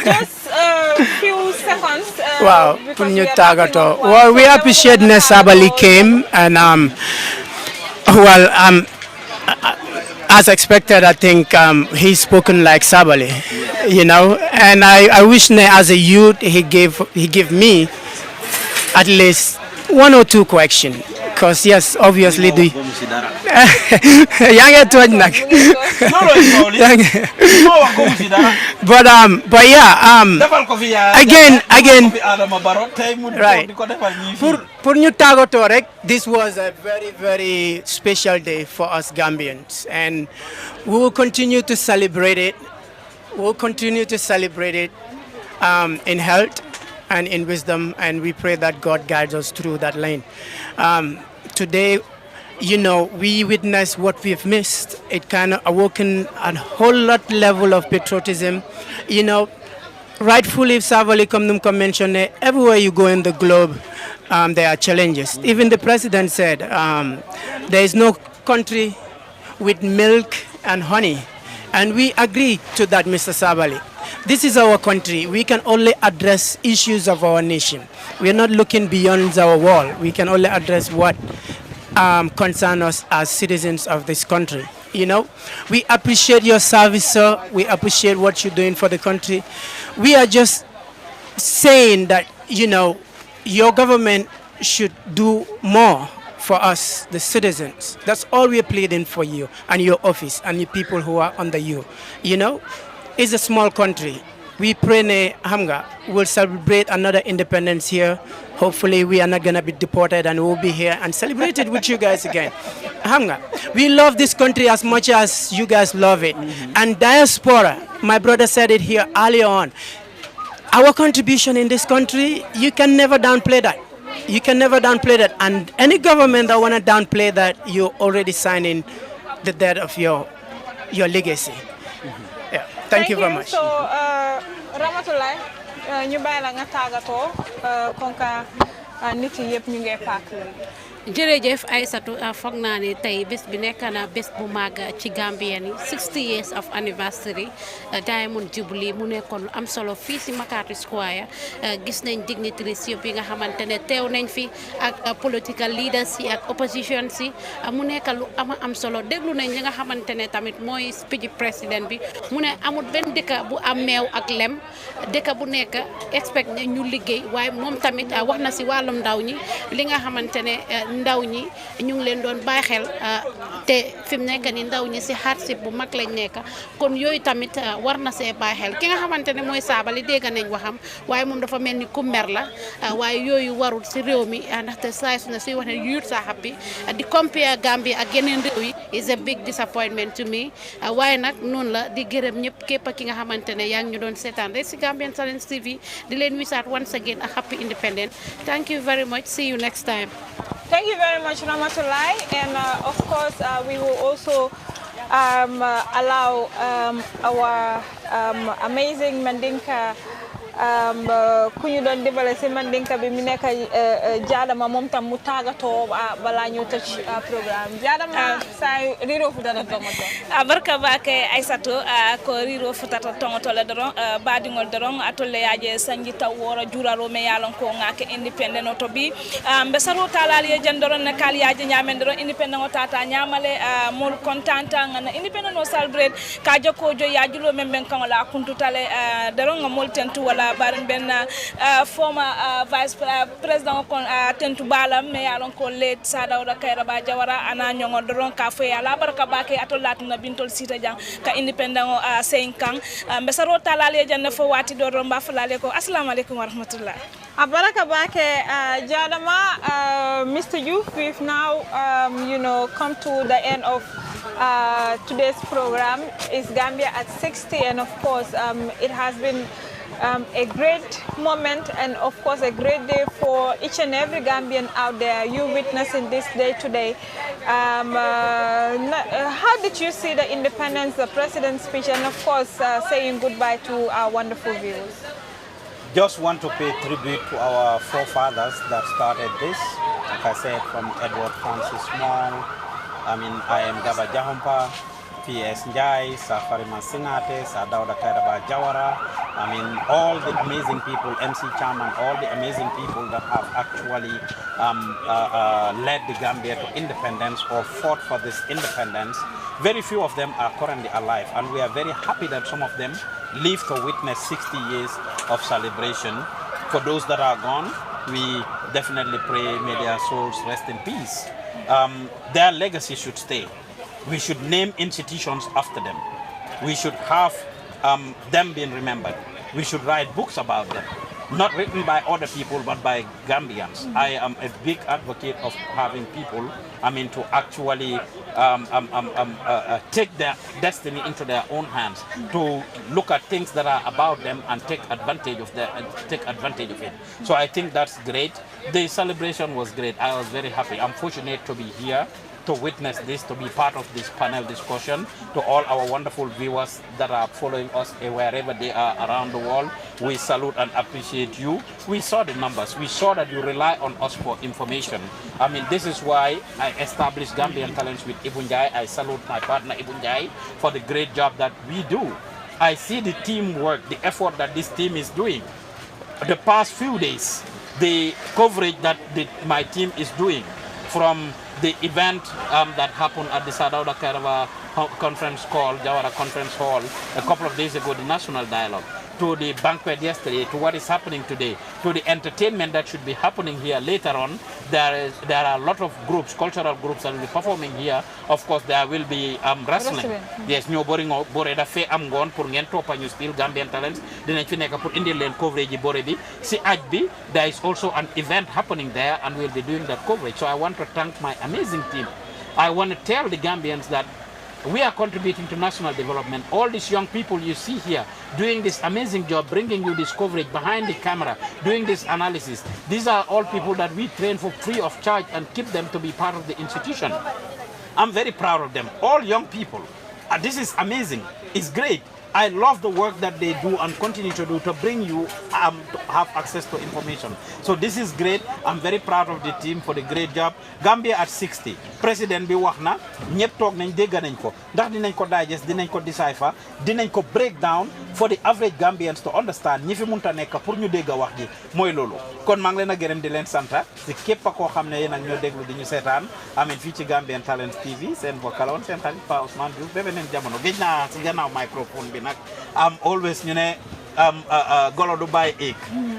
Just a few seconds. Wow, Punyutagato. Well, we appreciate Sabali came and as expected, I think he's spoken like Sabali, you know, and I wish as a youth he gave me at least 1 or 2 questions, because yes, obviously the but yeah, again, right. For ñu tagato rek, this was a very, very special day for us Gambians, and we will continue to celebrate it. We'll continue to celebrate it in health and in wisdom, and we pray that God guides us through that lane. Today, you know, we witnessed what we've missed. It kind of awoken a whole lot level of patriotism. You know, rightfully, Savali Komnum mentioned, everywhere you go in the globe, there are challenges. Even the president said there is no country with milk and honey. And we agree to that, Mr. Sabali. This is our country. We can only address issues of our nation. We are not looking beyond our wall. We can only address what concerns us as citizens of this country. You know, we appreciate your service, sir. We appreciate what you're doing for the country. We are just saying that, you know, your government should do more for us, the citizens. That's all we're pleading for you and your office and the people who are under you. You know, it's a small country. We pray Hamga will celebrate another independence here. Hopefully we are not going to be deported and we'll be here and celebrate it with you guys again. Hamga, we love this country as much as you guys love it. And diaspora, my brother said it here earlier on. Our contribution in this country, you can never downplay that. You can never downplay that. And any government that want to downplay that, you're already signing the death of your your legacy. Yeah. Thank you very much. So, Ramatullah, ñu bàyyi la nga tàggatoo konka nit yi yëpp ñu ngi paak jërëjëf Aïssatou foog naa ne tey bés bi nekk na bés bu màgg ci Gambien yi 60 years of anniversary Diamond Jubilee mu nekkoon lu am solo fii si Makati Square gis nañ dignitaries yëpp yi nga xamante ne teew nañ fi ak political leaders yi ak opposition si mu nekk lu am solo déglu nañ li nga xamante ne tamit mooy speech président bi mu ne amul benn dëkk bu am meew ak lem dëkk bu nekk expect ne ñu liggéey waaye moom tamit wax na si wàllum ndaw ñi li nga xamante ne ndaw ñi ñu ngi leen doon bàyyi xel te fi mu nekk ni ndaw ñi si hardship bu mag lañ nekk kon yooyu tamit war na see bàyyi xel ki nga xamante ne mooy Sabally dégg nañ waxam waaye moom dafa mel ni ku mer la waaye yooyu warul si réew mi ndaxte saa su ne suy wax ne youth are happy di compare Gambia ak yeneen réew yi is a big disappointment to me waaye nag noonu la di gërëm ñëpp képp ki nga xamante ne yaa ngi ñu doon seetaan rek si Gambian Talents TV di leen wisaat once again a happy independence. Thank you very much. See you next time. Thank you very much, Ramatullah. And of course, we will also allow our amazing Mandinka ku ñu doon dimbale si Mandinka bi mi nekk Jadama moom tam mu tàggatoo balaa ñu tëj programme Jadama say riro futata tongoto barka bake Aïssatou ko riro futata tongoto le doron badingol doron atolle yaje sanji taworo juraro me yalon ko ngake independent oto bi be saro talali ye jandoron na kali yaje nyamen doron independent otata nyamale mol contenta ngana independent no celebrate ka joko jo yajulo men ben kan la kuntutale doron ngol tentu wala barin ben former vice president kon tentu balam me yalon ko late Sadawda Kairaba Jawara ana nyongo doron ka fe ala barka bake atolat na bintol sita jang ka independent o 5 kan be saro talale janna fo wati do romba falale ko assalamu alaikum wa rahmatullah Abaraka Bake Jadama, Mr. Youth, we've now come to the end of today's program. It's Gambia at 60, and of course it has been a great moment and of course a great day for each and every Gambian out there. You witnessing this day today. How did you see the independence, the president's speech, and of course saying goodbye to our wonderful viewers? Just want to pay tribute to our forefathers that started this. Like I said, from Edward Francis Small, I am Gaba Jahumpa, P.S. Njai, Safari Masingate, Sadawda Kairaba Jawara, all the amazing people, MC Chairman, all the amazing people that have actually led the Gambia to independence or fought for this independence. Very few of them are currently alive, and we are very happy that some of them live to witness 60 years of celebration. For those that are gone, we definitely pray may their souls rest in peace. Their legacy should stay. We should name institutions after them. We should have them being remembered. We should write books about them. Not written by other people, but by Gambians. I am a big advocate of having people, to actually take their destiny into their own hands, to look at things that are about them and take advantage of it. So I think that's great. The celebration was great. I was very happy. I'm fortunate to be here, to witness this, to be part of this panel discussion. To all our wonderful viewers that are following us wherever they are around the world, we salute and appreciate you. We saw the numbers. We saw that you rely on us for information. This is why I established Gambian Talents with Ibunjai. I salute my partner Ibunjai for the great job that we do. I see the teamwork, the effort that this team is doing. The past few days, the coverage that my team is doing, from the event that happened at the Sadawda Kairaba conference call, Jawara Conference Hall, a couple of days ago, the National Dialogue, to the banquet yesterday, to what is happening today, to the entertainment that should be happening here later on. There are a lot of groups, cultural groups that will be performing here. Of course, there will be wrestling. Yes, no boring bore da fe am gon pour ngeen topa ñu spill Gambian Talents dinañ fi nekk pour indi leen coverage yi bore bi si aj bi. There is also an event happening there, and we'll be doing that coverage. So I want to thank my amazing team. I want to tell the Gambians that we are contributing to national development. All these young people you see here doing this amazing job, bringing you this coverage behind the camera, doing this analysis. These are all people that we train for free of charge and keep them to be part of the institution. I'm very proud of them. All young people This is amazing. It's great. I love the work that they do and continue to do to bring you to have access to information. So this is great. I'm very proud of the team for the great job. Gambia at 60. President bi wax na ñepp tok nañ dégg nañ ko ndax dinañ ko digest dinañ ko decipher dinañ ko break down for the average Gambians to understand ñi fi munta nekk pour ñu dégg wax ji mooy loolu kon maa ngi leen a gërëm di leen santa si képp koo xam ne yéen ak ñoo déglu di ñu seetaan amin fii ci Gambian Talents TV seen vocaloon seen xarit Pa Ousmane Diouf ba beneen jamono géej naa si gannaaw microphone bi nag I'm always ñu ne golo du bàyyi ache.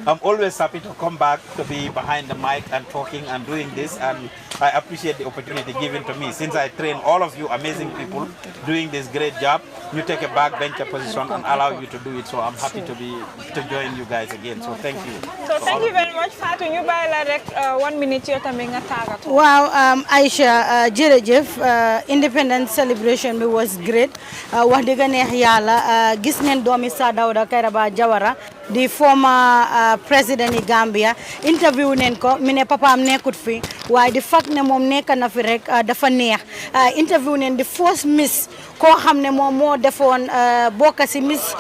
I'm always happy to come back to be behind the mic and talking and doing this, and I appreciate the opportunity given to me since I train all of you amazing people doing this great job. You take a backbencher position and allow you to do it, so I'm happy to join you guys again. So thank you. So thank you very much, Fatou. You buy like 1 minute here to make a target. Wow, Aisha, Jerejef, Independence celebration was great. Wax dëgg neex Yàlla gis neen doomi Sir Dawda Kairaba Jawara the former president in Gambia interview neen ko mi ne papaam nekkut fi waaye the fact ne moom nekk na fi rek dafa neex interview neen the first miss koo xam ne moom moo defoon bokk si Miss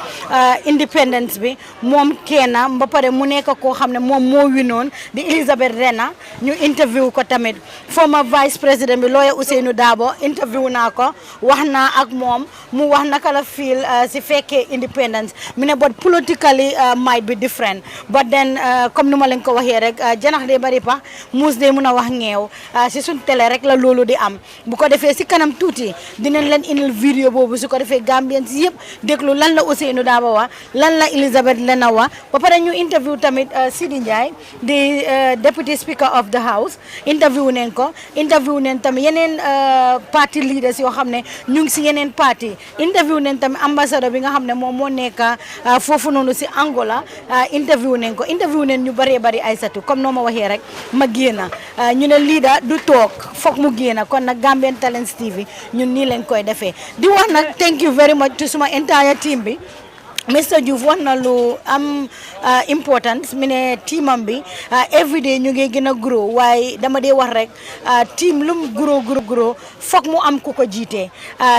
Independence bi moom keena ba pare mu nekk koo xam ne moom moo winoon di Elizabeth Rena ñu interview ko tamit former vice president bi lawyer Ousainou Darboe interview naa ko wax naa ak moom mu wax naka la feel si fekkee independence mi ne but politically might be different but then comme nu ma leen ko waxee rek janax de bari pa muus de mun a wax ngeew si suñ télé rek la loolu di am bu ko defee si kanam tuuti dinañ leen indil vidéo boobu su ko defee Gambians yëpp déglu lan la Ousainou Darboe wax lan la Elizabeth Lena wax ba pare ñu interview tamit Sidi Ndiaye di deputy speaker of the house interview neen ko interview neen tamit yeneen party leaders yoo xam ne ñu ngi si yeneen party interview neen tamit ambassadeur bi nga xam ne moom moo nekk foofu noonu si Angola interview neen ko interview neen ñu bëree bëri Aïssatou comme noo ma waxee rek ma génna ñu ne leader du toog foog mu génna kon nag Gambian Talents TV ñun nii leen koy defee di wax nag thank you very much to suma entire team bi Mr. Diouf wax na lu am importance mi ne teamam bi every day ñu ngi gën a grow waaye dama dee wax rek team lum grow foog mu am ku ko jiite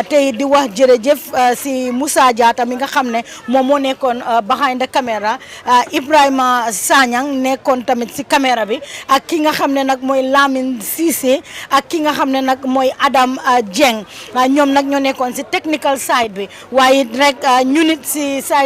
tey di wax jërëjëf si Moussa Diatta mi nga xam ne moom moo nekkoon behind the camera Ibrahima Sanyang nekkoon tamit si caméra bi ak ki nga xam ne nag mooy Lamine Cissé ak ki nga xam ne nag mooy Adam Dieng ñoom nag ñoo nekkoon si technical side bi waaye rek ñu nit si side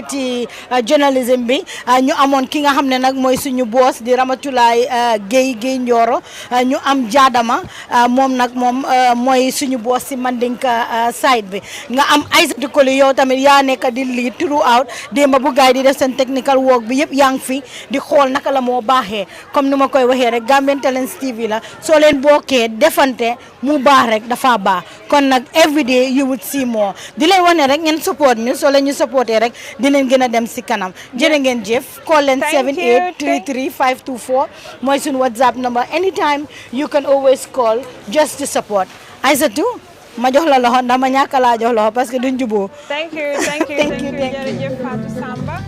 journalism bi ñu amoon ki nga xam ne nag mooy suñu boss di Ramatulaay Guèye Ndioro ñu am jaadama moom nag moom mooy suñu boss si Mandinka side bi nga am Aïssatou Koli yow tamit yaa nekk di lead throughout démba bu gaay di def seen technical work bi yëpp yaa ngi fi di xool naka la moo baaxee comme ni ma koy waxee rek Gambian Talents TV la soo leen bokkee defante mu baax rek dafa baax kon nag everyday you would see more di leen wane rek ngeen support ñu soo leen ñu supporté rek dinañ gën a dem si kanam jërë ngeen jëf call leen 7833524 mooy suñu WhatsApp number anytime you can always call just to support Aïssatou ma jox la loxo ndax ma ñàkk laa jox loxo parce que duñ juboo thank you jërëjëf Fatou Samba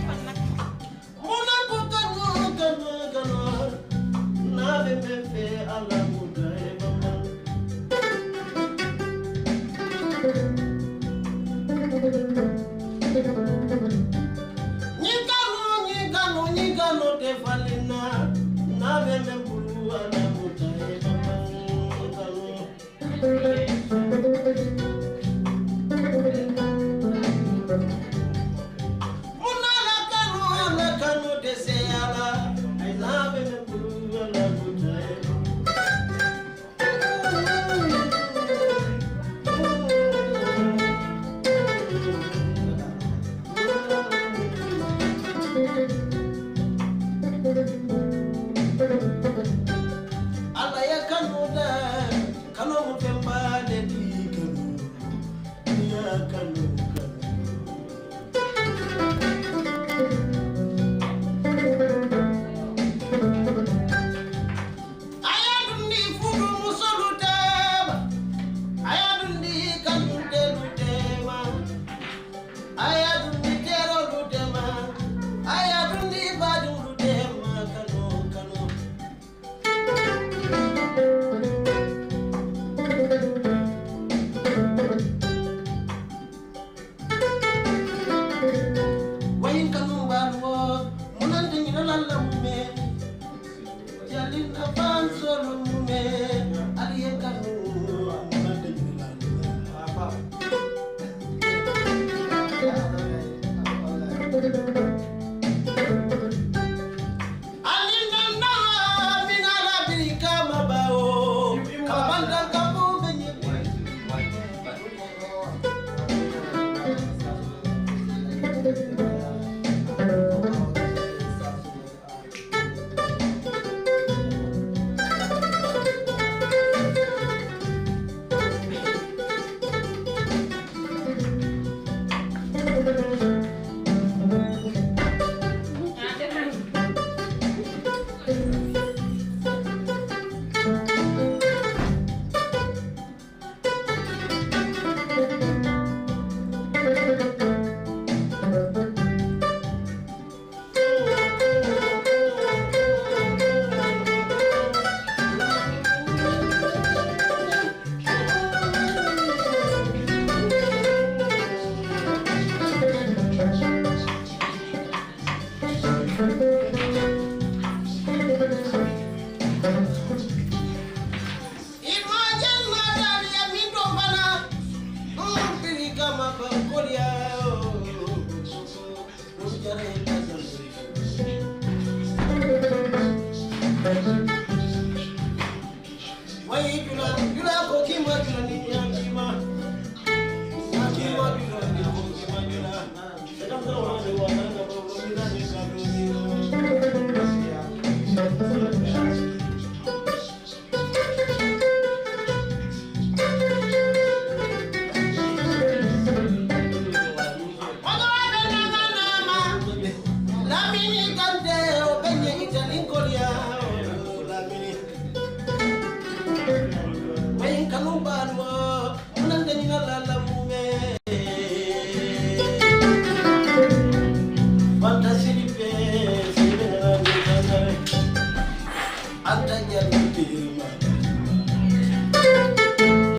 Thank you.